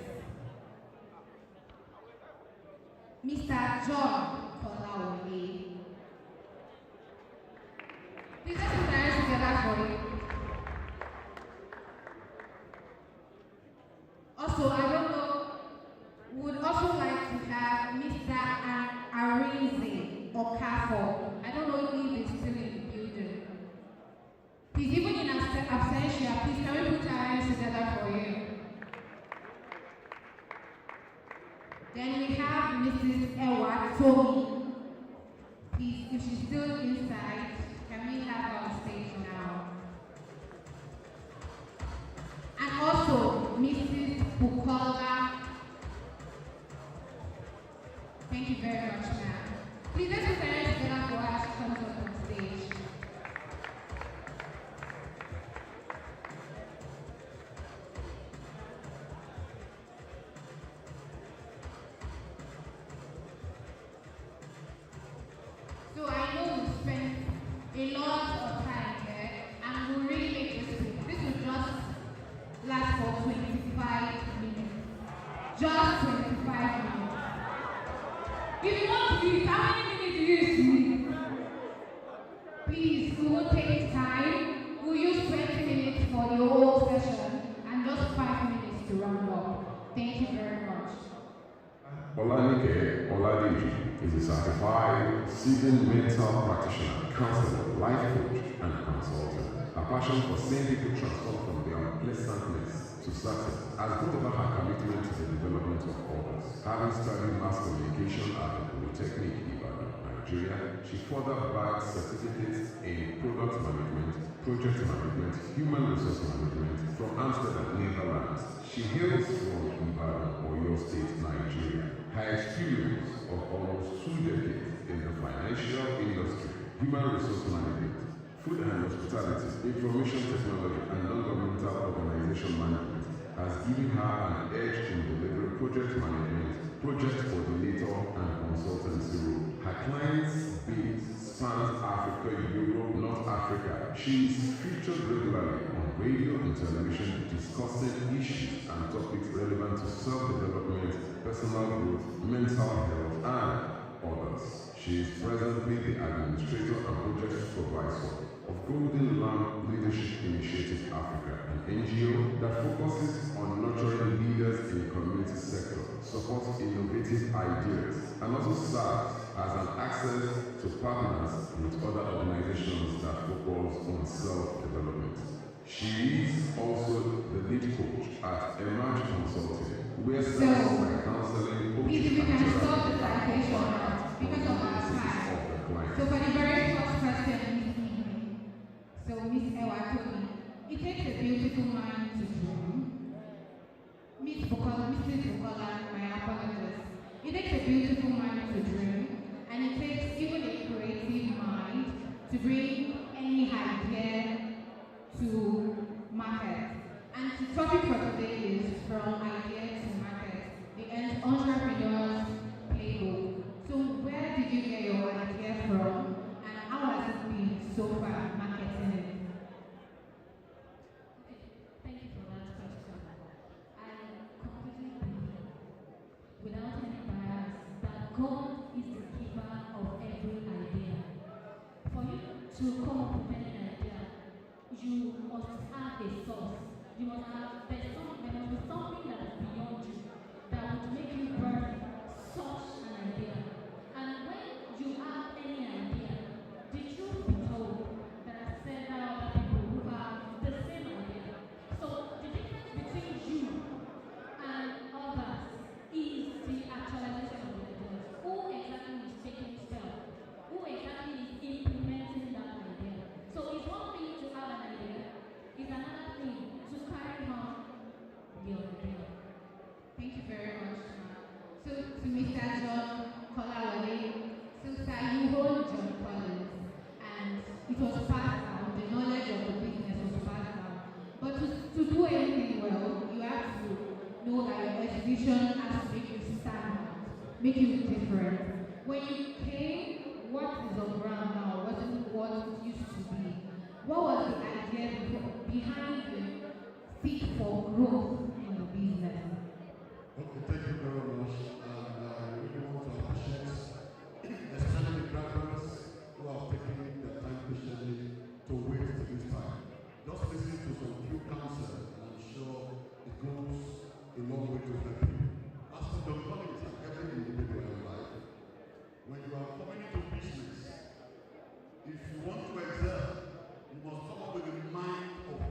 Mr. John Kolawole. Please let's put our hands together for you. Also, I don't know, would also like to have Mr. Arinze Okafor. I don't know if he's still in the building. Please, even in absentia, please can we put our hands together for you? Then we have Mrs. Eguaroje. Please, if she's still inside, can we have her on stage now? And also, Mrs. Bukola just 25 minutes. If you want to use, how many minutes do you use to leave? Please, we will take time. We'll use 20 minutes for the whole session and just 5 minutes to round up. Thank you very much. Olanike Oladeji is a certified seasoned mental practitioner, counselor, life coach, and consultant. Her passion for seeing people transform from their unpleasantness to success has brought about her commitment to the development of others. Having studied mass communication at the Polytechnic Ibadan, Nigeria, she further bagged certificates in product management, project management, human resource management from Amsterdam, Netherlands. She hails from Ibadan, Oyo State, Nigeria. Her experience of almost 2 decades in the financial industry, human resource management, food and hospitality, information technology, and non-governmental organization management has given her an edge in delivering project management, project coordinator, and consultancy role. Her clients' base spans Africa, Europe, North Africa. She is featured regularly on radio and television discussing issues and topics relevant to self-development, personal growth, mental health, and others. She is presently the administrator and project supervisor of Golden Land Leadership Initiative Africa, an NGO that focuses on nurturing leaders in the community sector, supports innovative ideas, and also serves as an access to partners with other organizations that focus on self-development. She is also the lead coach at Emerge Consulting, where services like counseling, coaching, and stop the citation because of our time. So for the very first question, so Miss Eguaroje, it takes a beautiful mind to dream. Mrs. Bukola, my apologies. It takes a beautiful mind to dream, and it takes even a creative mind to bring any idea to market. And the topic for today is from idea to market, the entrepreneur's playbook. So where did you get your idea from, and how has it been so far marketing it? Okay, thank you for that question. I completely believe, without any bias, that God is the giver of every idea. For you to come up with any idea, you must have a source. You must have, there must be something that is beyond you that would make you birth such an idea. And when you have any idea, the truth be told, there are several other people who have the same idea. So the difference between you and others is the actualization of the ideas. Who exactly is taking steps? Who exactly is implementing that idea? So it's one thing to have an idea, it's another thing to carry on your idea. Thank you very much. So to Mr. John Kolawole, so sir, you hold John Collins, and it was passed down, the knowledge of the business was passed down. But to do anything well, you have to know that your exhibition has to make you stand out, make you different. When you came, what is on ground now wasn't what it used to be. What was the idea behind the seek for growth in the business? Okay, thank you very much. And I really want to appreciate especially the graduates who have taken their time patiently to wait till this time. Just listen to some few counsel, and I'm sure it goes a long way to help you. As for the quality of every individual in life, when you are coming into business, if you want to excel, you must come up with a mind of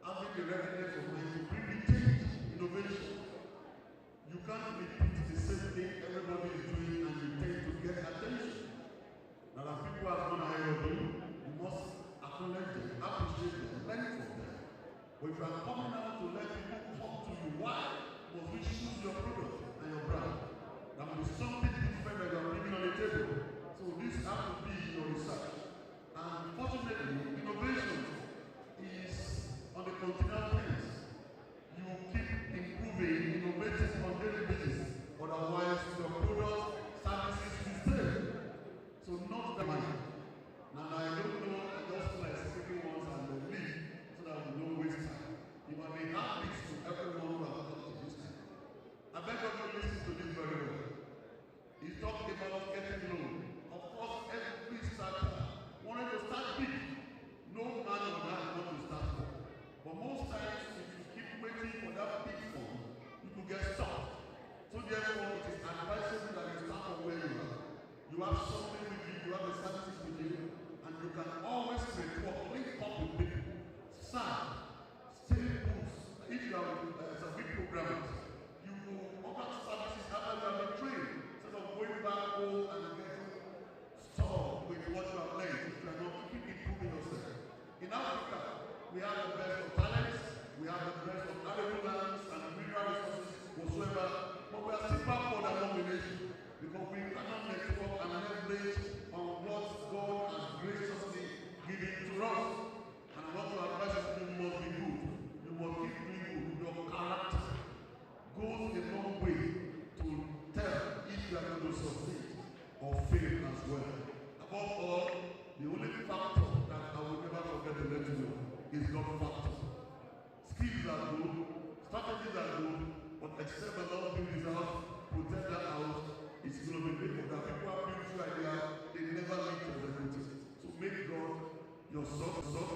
having the readiness of mind to bring the change, innovation. You can't repeat the same thing everybody is doing and you tend to get attention. Now that people have gone ahead of you, you must acknowledge them, appreciate them, learn from them. But if you are coming out to let people talk to you, why must we choose your product and your brand? There must be something different that you are bringing on the table. So this has to be your research. And fortunately, innovation is on the continual tense. You keep improving, innovating on daily basis. Otherwise, your products, services will stay. So not the money. Now I don't know, I just feel like speaking once and then leave so that we don't waste time. If I may have this to have something with you, you have a services with you, and you can always report, link up with people, serve, stay put. If you are a big programmers, you will offer services after you have been trained, instead of going back home and getting stalled with what you have learned. If you are not keeping improving yourself. In Africa, we have the best of talents, we have the best of arable lands and mineral resources whatsoever, but we are still backward among the nations because we cannot network and leverage on what God has graciously given to us. And I want to advise you, you must be good. You must keep doing good. Your character goes a long way to tell if you are going to succeed or fail as well. Above all, the only factor that I will never forget to let you know is God factor. Skills are good, strategies are good, but except the Lord build his house, protect that house, it's going to be people that people have built you idea, they never need to execute it. So make God your source.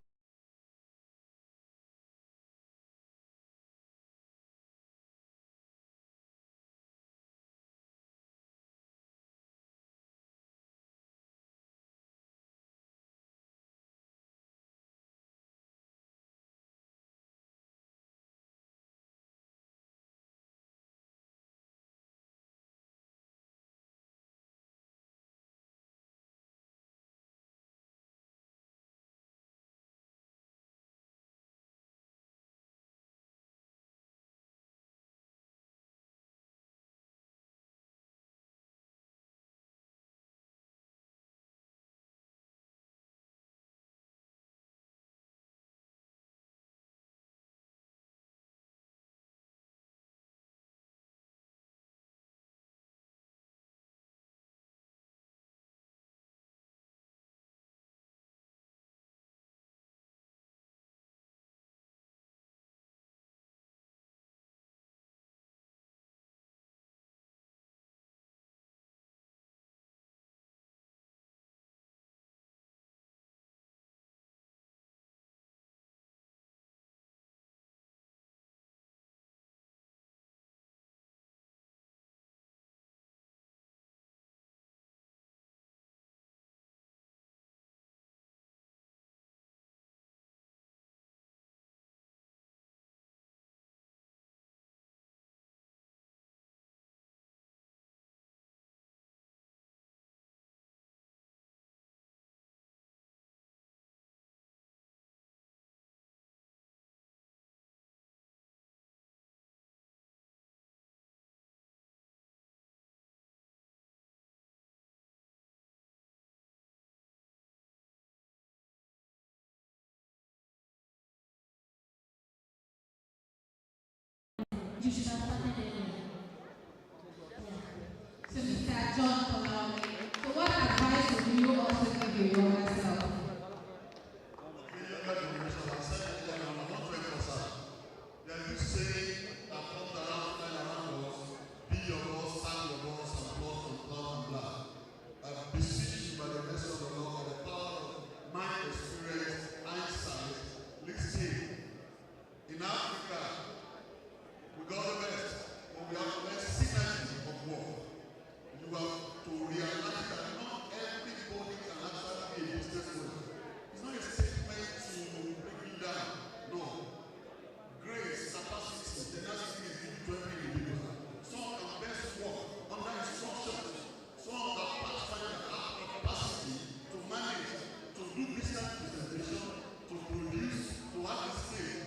You should have started earlier. Yeah. So Mr. John Kolawole, so what advice would you also give your younger self? There's this saying that comes around us, be your boss, serve your boss, and plus and plus and blah. I beseech you by the mercy of the Lord, by the power of my experience, hindsight, listen. In Africa, we got the best, but we have the best synergy of work. You have to realize that not everybody can actually be a businessman. It's not a statement to bring you down. No. Grace, capacity, tenacity is given to every individual. Some can best work under instructions. Some are passionate and have the capacity to manage, to do business presentation, to produce, to have a skill.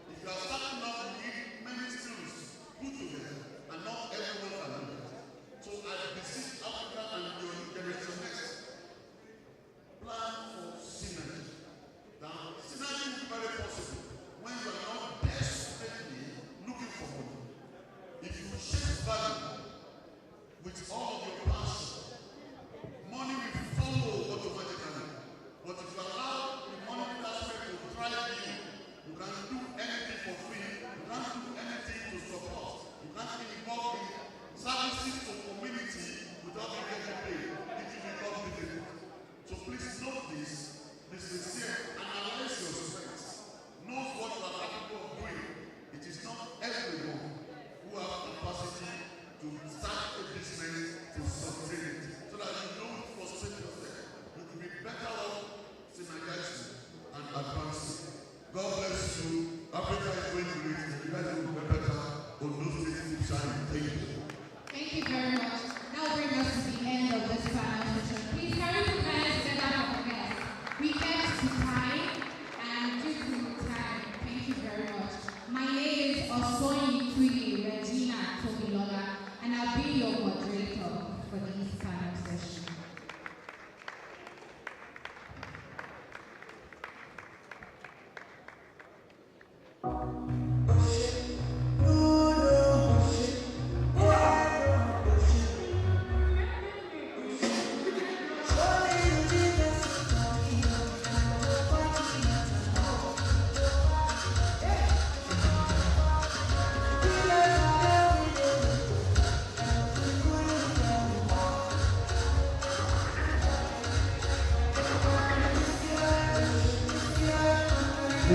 If you are starting out, you need many skills put together, and not everyone can do that. So I beseech Africa and your generation next. Plan for synergy. Now, synergy will be very possible when you are not desperately looking for money. If you shift value with all of your passion, money will follow automatically. But if you allow the money aspect to drive you, you can't do anything for free, you can't do anything to support, you can't involve in services to community without getting paid. It will become difficult. So please note this, be sincere, analyze your strengths, know what you are capable of doing. It is not everyone who has capacity to start a business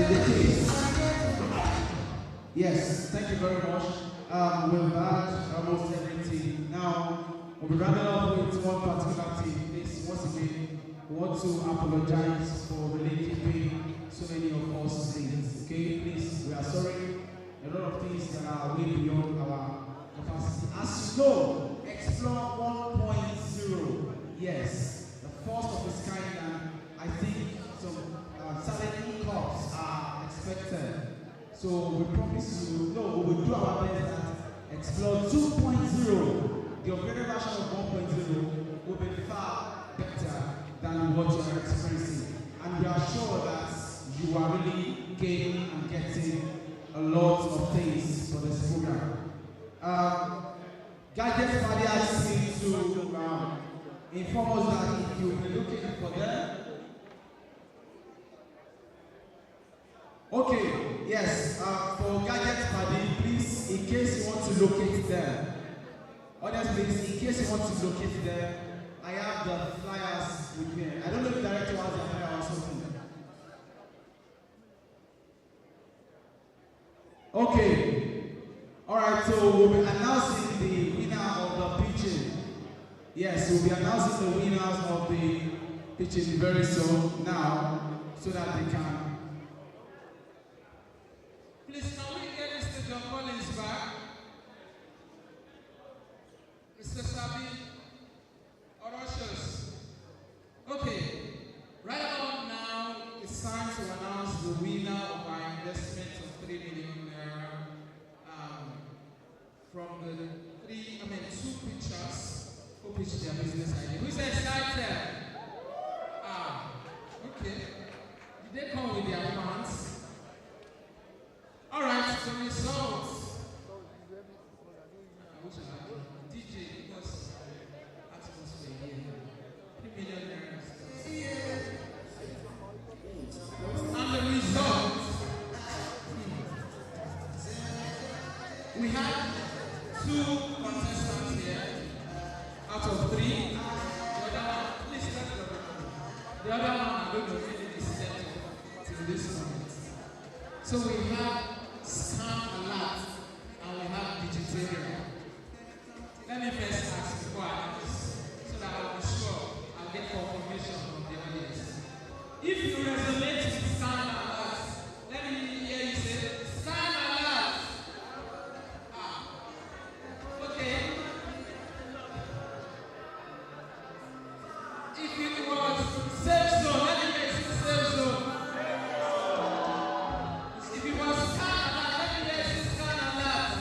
the case. Yes, thank you very much. We've had almost everything. Now, we'll be rounding up with one particular thing. Please, once again, we want to apologize for really keeping so many of us late. Okay, please, we are sorry. A lot of things that are way beyond our capacity. As you know, Xplore 1.0, yes, the first of its kind, and I think some certain hiccups are expected. So we promise you, no, we will do our best at Xplore 2.0. The upgraded version of 1.0 will be far better than what you are experiencing. And we are sure that you are really gaining and getting a lot of things for this program. Gadget Party asked me to inform us that if you'll be looking for them. Okay, yes, for Gadget Party, please, in case you want to locate them. Others, please, in case you want to locate them, I have the flyers with me. I don't know if the director has the flyer or something. Okay. Alright, so we'll be announcing the winner of the pitching. Yes, we'll be announcing the winners of the pitching very soon now, so that they can. Please, can we get Mr. John Collins back? Mr. Sabi, Orioye. Okay, right about now, it's time to announce the winner of our investment of 3 million naira from the two pitchers who pitched their business idea. Who's excited? Okay. Did they come with their plans? All right, the results. DJ, because atmosphere here. 3 million naira. And the result. We have 2 contestants here out of 3. The other one, please let the record. The other one, I don't know if it is set till this moment. So we have Scam Alert and we have Vegetarian. Let me first ask before I ask, so that I'll be sure I'll get confirmation from the audience. If you resonate with Scam Alert, let me hear you say, Scam Alert! Okay. If it was safe zone, let me hear you say safe zone. If it was Scam Alert, let me hear you say Scam Alert.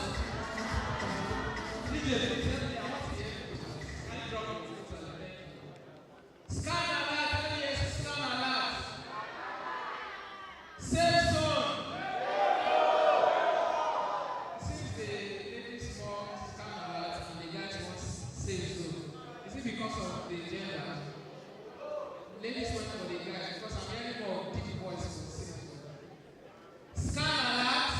DJ, tell me I want to hear you. Can you drop it? Scam Alert, let me hear you say Scam Alert. Safe zone. Since the ladies want Scam Alert and the guys want safe zone, is it because of the gender? Ladies went for the guys because I'm hearing more deep voices for safe zone. Scam Alert.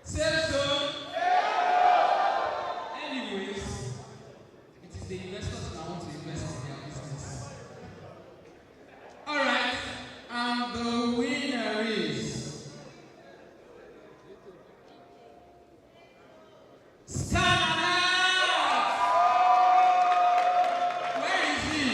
Safe zone. Anyways, it is the investors that want to invest in their business. Alright, and the winner is Scam Alert! Where is he?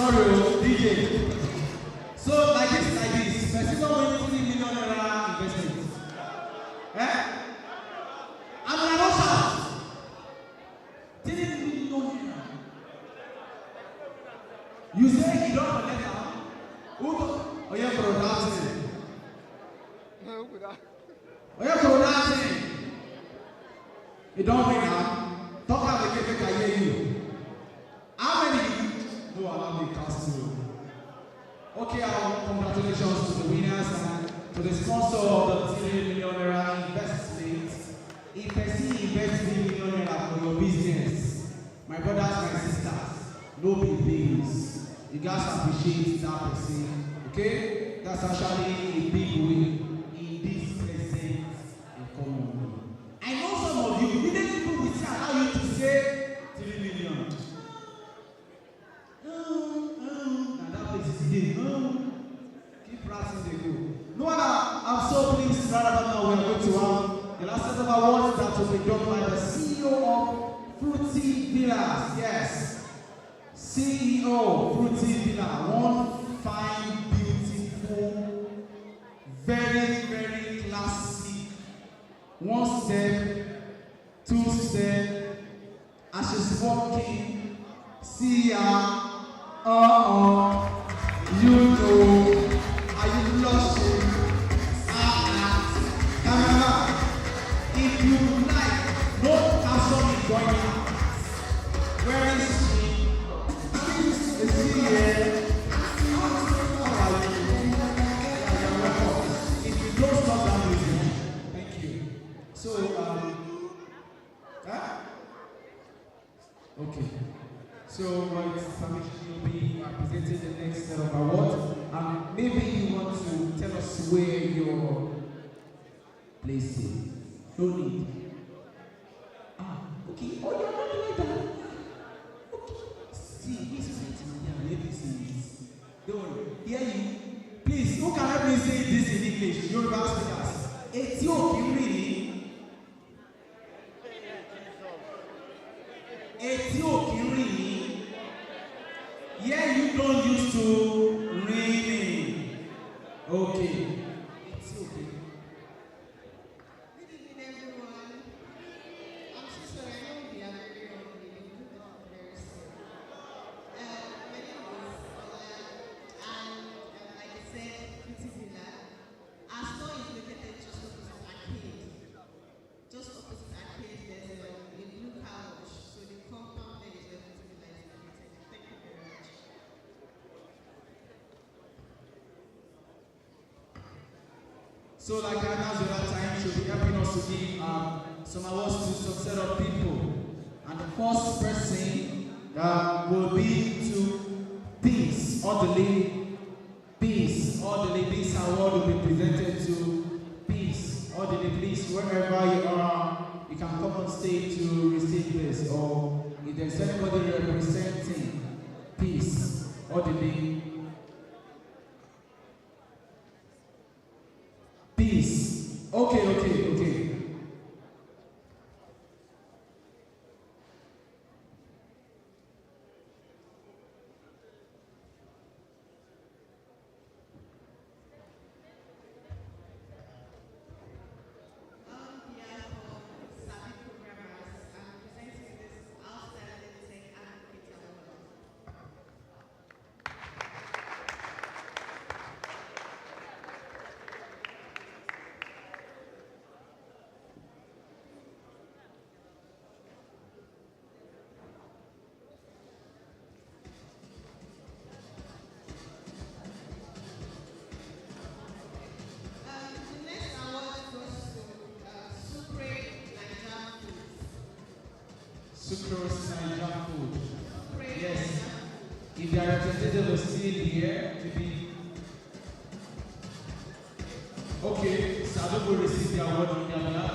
Sorry, DJ. So like this. Person don't win 3 million naira investment. Eh? And I don't shout. 3 million naira. You say you don't collect now. Who go? Oh yeah, for dancing. Oh yeah, for dancing. You don't win now. Talk about the cake, I hear you. How many? No, allow me cast you. Okay, congratulations to the winners and to the sponsor of the 3 million naira investment. If I see invest 3 million naira for your business, my brothers, my sisters, no big deals. You guys appreciate that person. Okay? That's actually a big win in this present economy. I know some of you, many people will allow you to say 3 million. Now that place is hidden. Keep writing the go. No one, I'm so pleased right about now we are going to have the last set of awards that will be done by the CEO of Fruity Villas. Yes. CEO Fruity Villa. One fine, beautiful, very, very classic. 1 step, 2 step, and she's walking. See ya. You know, are you blushing? Camera, if you like, no person is going out. Where is she? Is she here? If you don't stop that music, thank you. So, okay. So, we'll be presenting the next set of awards. Maybe you want to tell us where your place is. No need. Okay. Oh, you're not like that. Okay. See, this is my maybe see. Don't worry. Hear you. Please, who can help me say this in English? Yoruba speakers. Ethiopia. Yeah, you don't used to raining. Okay. It's okay. Good evening, everyone. I'm so sorry, I know we are very early. We will do that very soon. My name is Ola, and like I said, Fruity Villa. Our store is located just opposite Akure. Just opposite Akure, there's a blue car wash. So the compound there is where Fruity Villa is located. Thank you very much. So like I announced the other time, she'll be helping us to give some awards to some set of people. And the first person will be to Peace, Orderly. Peace, Orderly. This award will be presented to Peace, Orderly. Please, wherever you are, you can come on stage to receive this. Or if there's anybody representing Peace, Orderly. Peace. Okay. Sucrose Nigeria food. Yes. If the representative is still here to be. Okay, Sadu will receive the award on their behalf.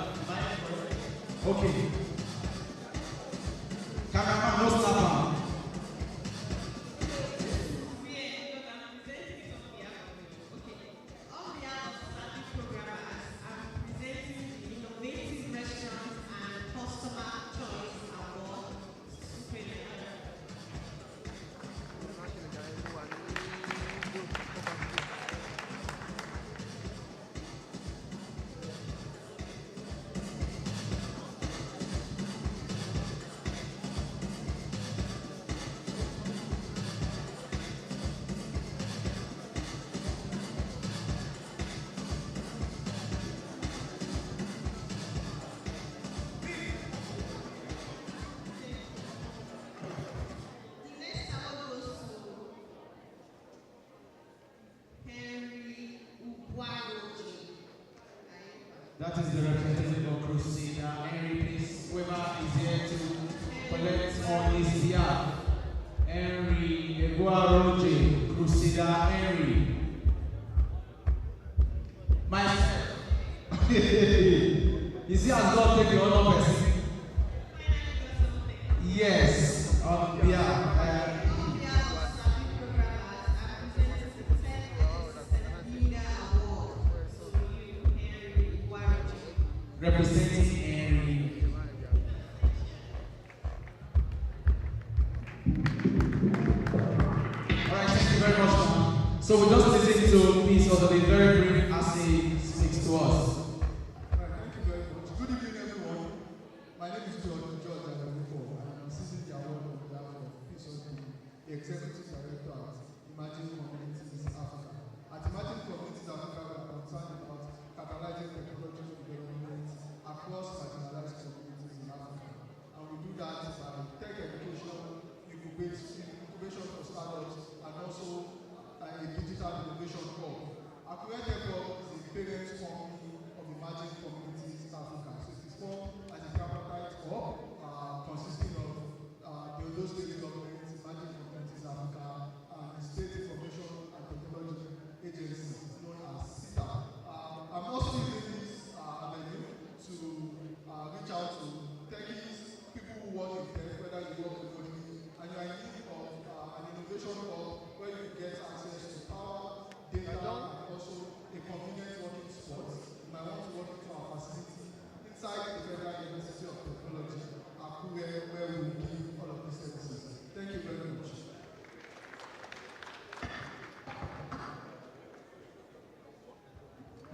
Okay. Cameraman, no slap. That is the representative of Crusader. Henry, please, whoever is here to collect on his behalf. Henry, Eguaroje, Crusader, Henry. Myself. You see, as God take your own person. Yes, on behalf. Representing Henry. Alright, thank you very much, man. So we just listen to Peace of the very brief as he speaks to us. Thank you very much. Good evening, everyone. My name is George Adebiyi-Akinsunmi, and I'm receiving the award on behalf of Peace of the Executive Director at Imagine Communities Africa. At Imagine Communities Africa, we are concerned about catalyzing technological development across marginalized communities in Africa. And we do that by tech education, incubation for startups, and also a digital innovation hub. Akure therefore is a parent company of Imagine Communities Africa. So it is formed as a tripartite hub consisting of the Ondo State Government, Imagine Communities Africa, and the State Information and Technology Agency known as SITA. I'm also using this avenue to reach out to techies, people who work in tech, whether you work remotely, and you are in need of an innovation hub where you get access to power, data, and also a convenient working spot. You might want to work into our facility inside the Federal University of Technology, Akure, where we will give all of these services. Thank you very much.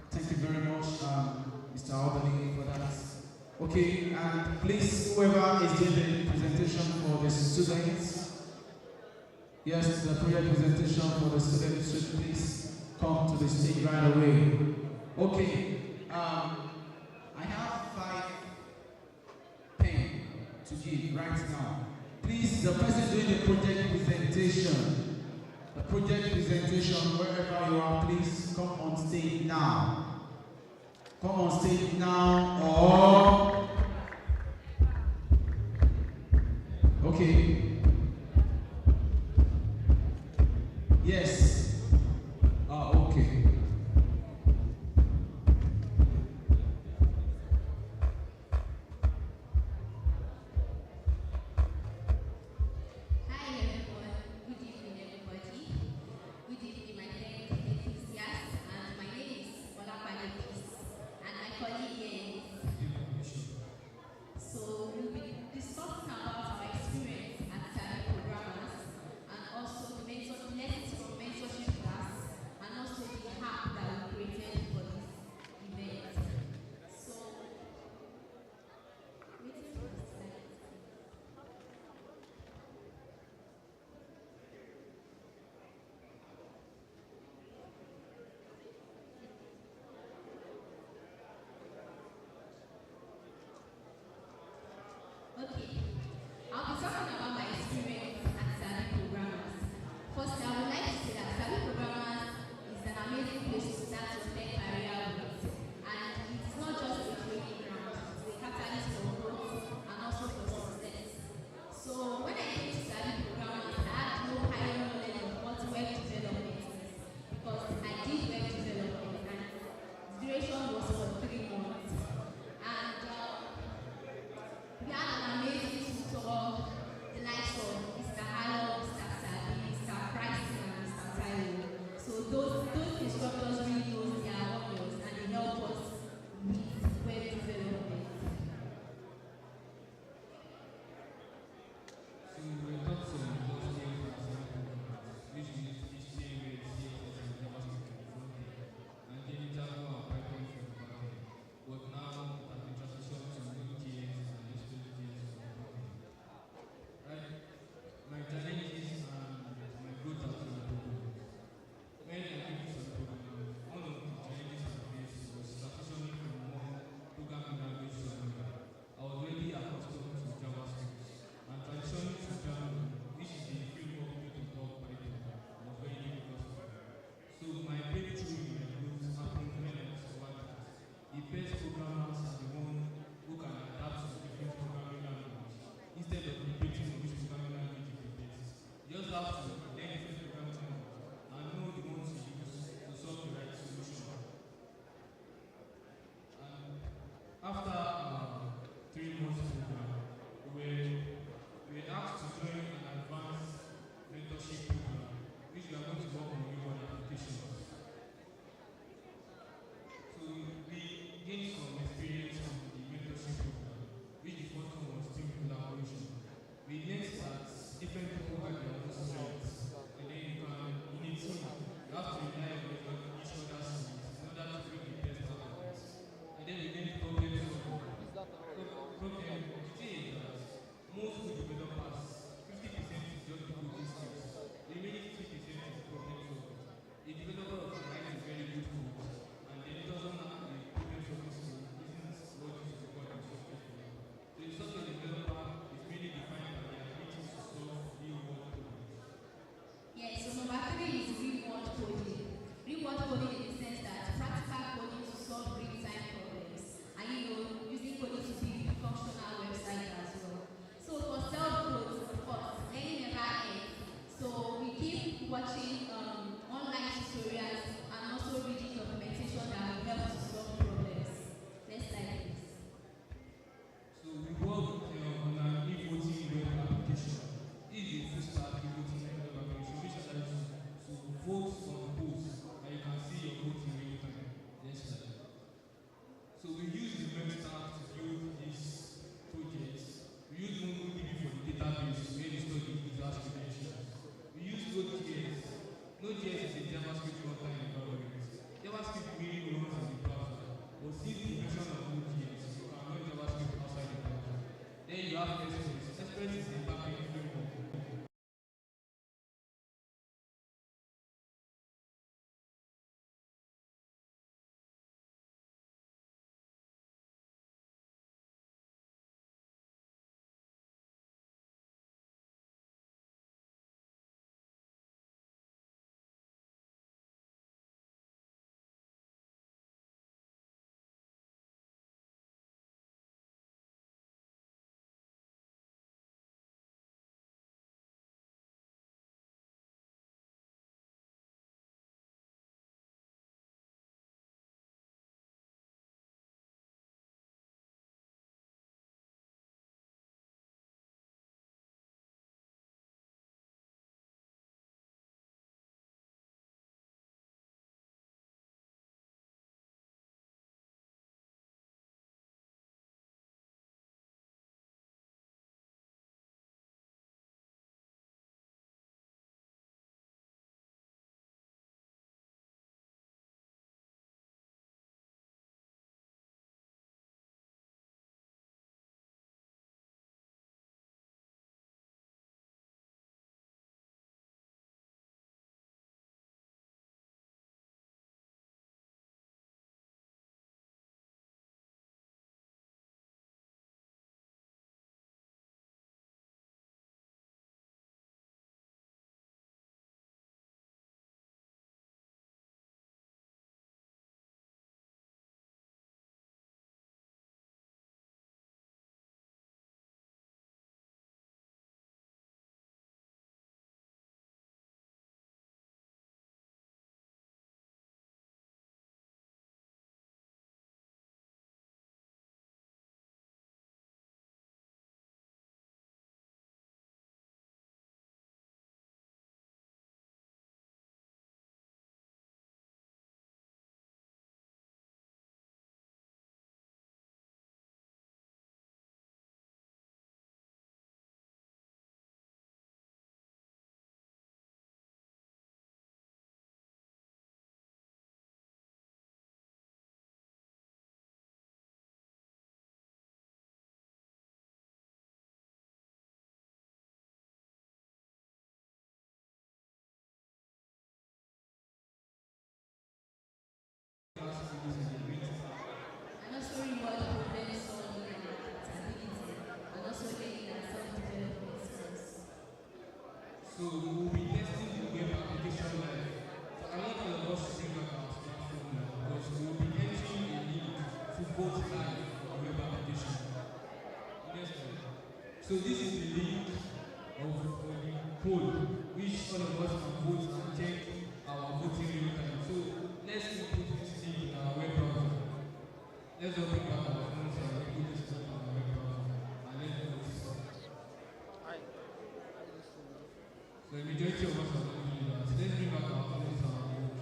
Thank you very much, Mr. Albany, for that. Okay, and please, whoever is doing the presentation for the students, yes, the project presentation for the students should please come to the stage right away. Okay, I have 5 pens to give right now. Please, the person doing the project presentation, wherever you are, please come on stage now. Come on stage now, or okay. Yes. Okay. Hi everyone. Good evening, everybody. Good evening, my tech enthusiasts. And my name is Olapale Peace. And my colleague here is vote live for web application. Yes, sir. So this is the link of the poll, which all of us can vote and check our voting real time. So let's put this link in our web browser. Let's open up our phones and put this link on our web browser and let's vote. So the majority of us are not doing that. So let's bring back our phones and our vote.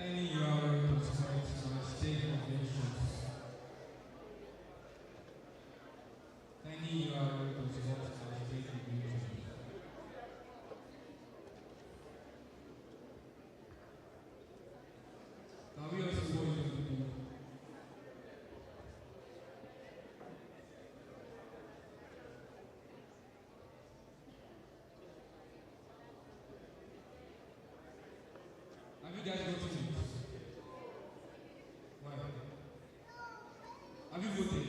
Any URL constraints on state conventions. Any URL constraints on state conventions. Now we also want to do. Have you guys voted? Why? Have you voted?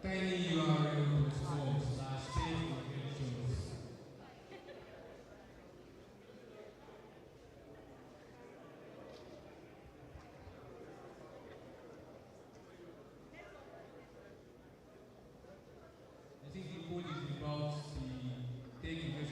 Tiny URL/state conventions. I think the poll is about the tech investment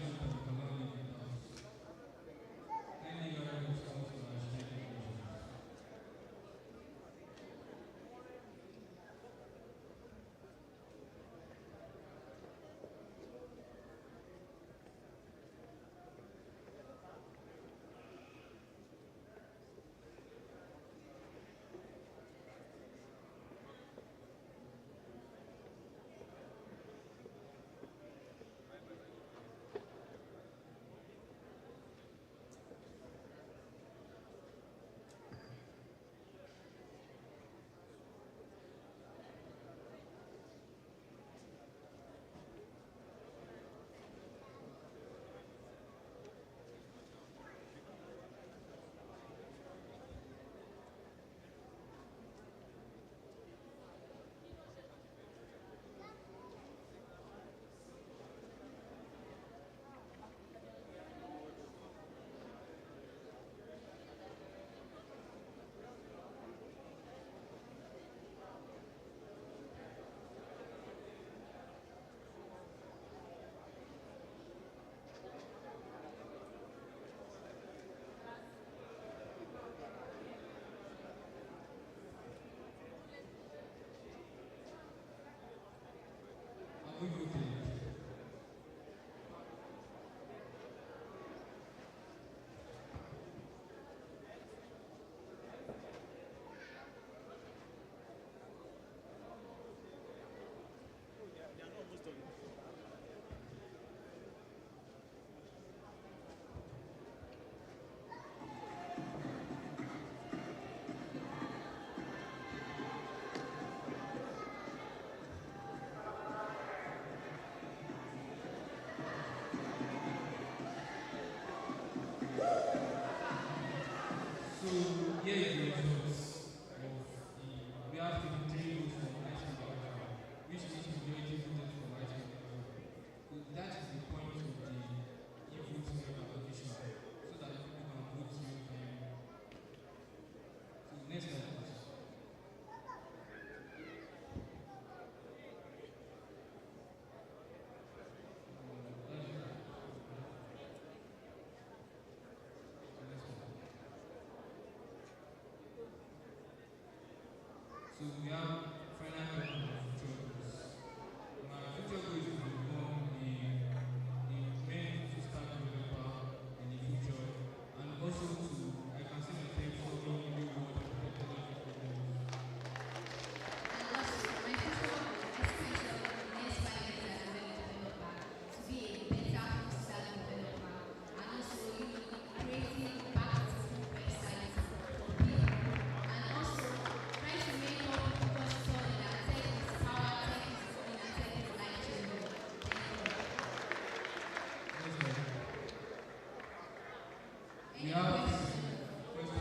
We have question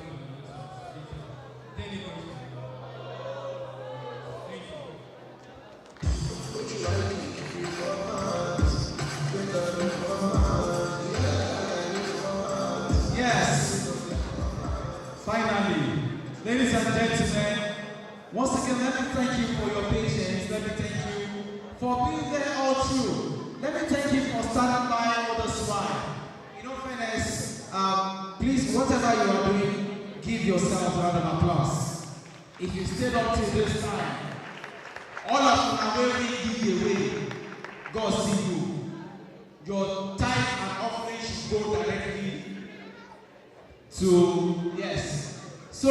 any question? Yes. Finally, ladies and gentlemen, once again, let me thank you for your patience. Let me thank you for being there all through. Let me thank you for standing by all this while. In all fairness, please, whatever you are doing, give yourself a round of applause. If you stayed up till this time, all of you are very give away. God see you. Your tithe and offering should go directly to, yes. So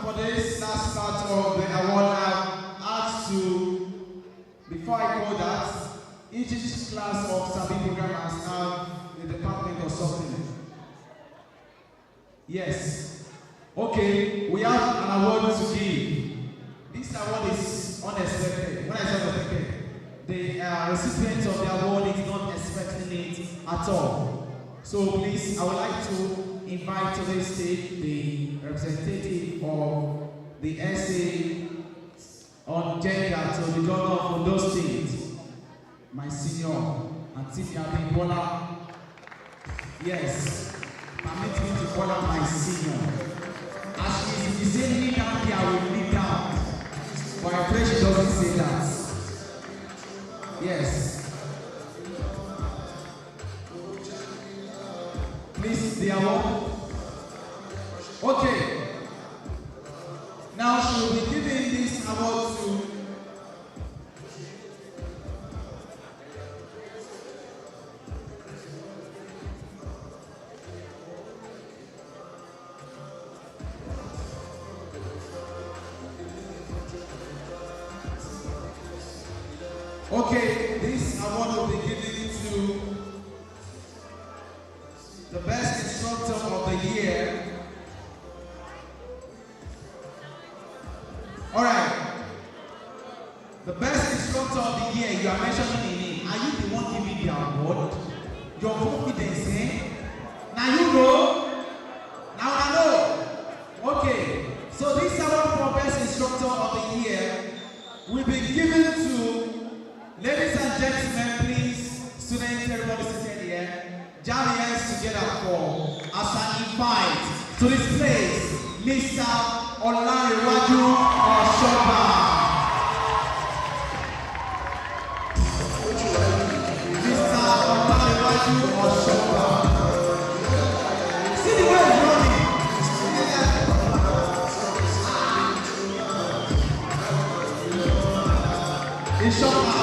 for this last part of the award, I've asked to, before I call that, each class of Sabi programmers have the department or something. Yes. Okay, we have an award to give. This award is unexpected. When I say unexpected, the recipient of the award is not expecting it at all. So please, I would like to invite to the stage the representative of the essay on gender to the governor of Ondo State, my senior, Anteyi Akinribido. Yes, permit me to call her my senior. As she is saying me down here, I will kneel down. But I pray she doesn't say that. Yes. Please, the award. Okay. Now she will be giving this award to this award will be given to the best instructor of the year. Alright. The best instructor of the year, you are mentioning in it. Are you the one giving the award? Your confidence, eh? Now you know. Now I know. Okay. So this award for best instructor of the year will be given to, ladies and gentlemen, please, students, everybody seated here, jam your hands together for, as an invite to this place, Mr. Orioye Oshoba. Mr. Orioye Oshoba. See the way he's running. Oshoba.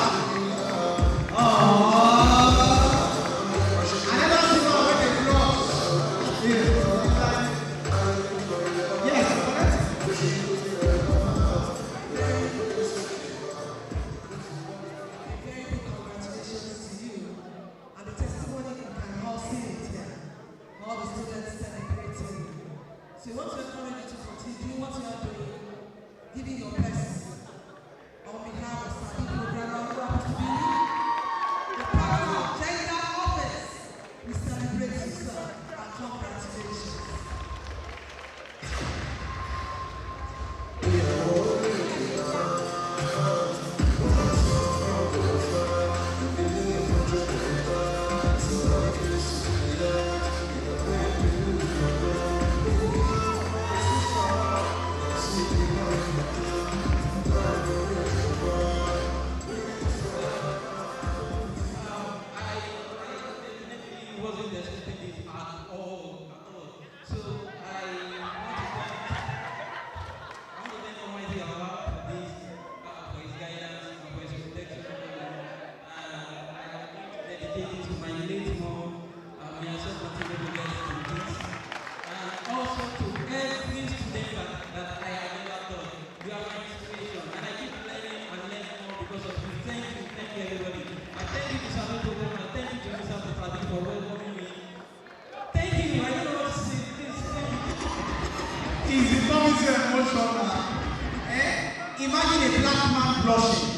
Imagine a black man blushing.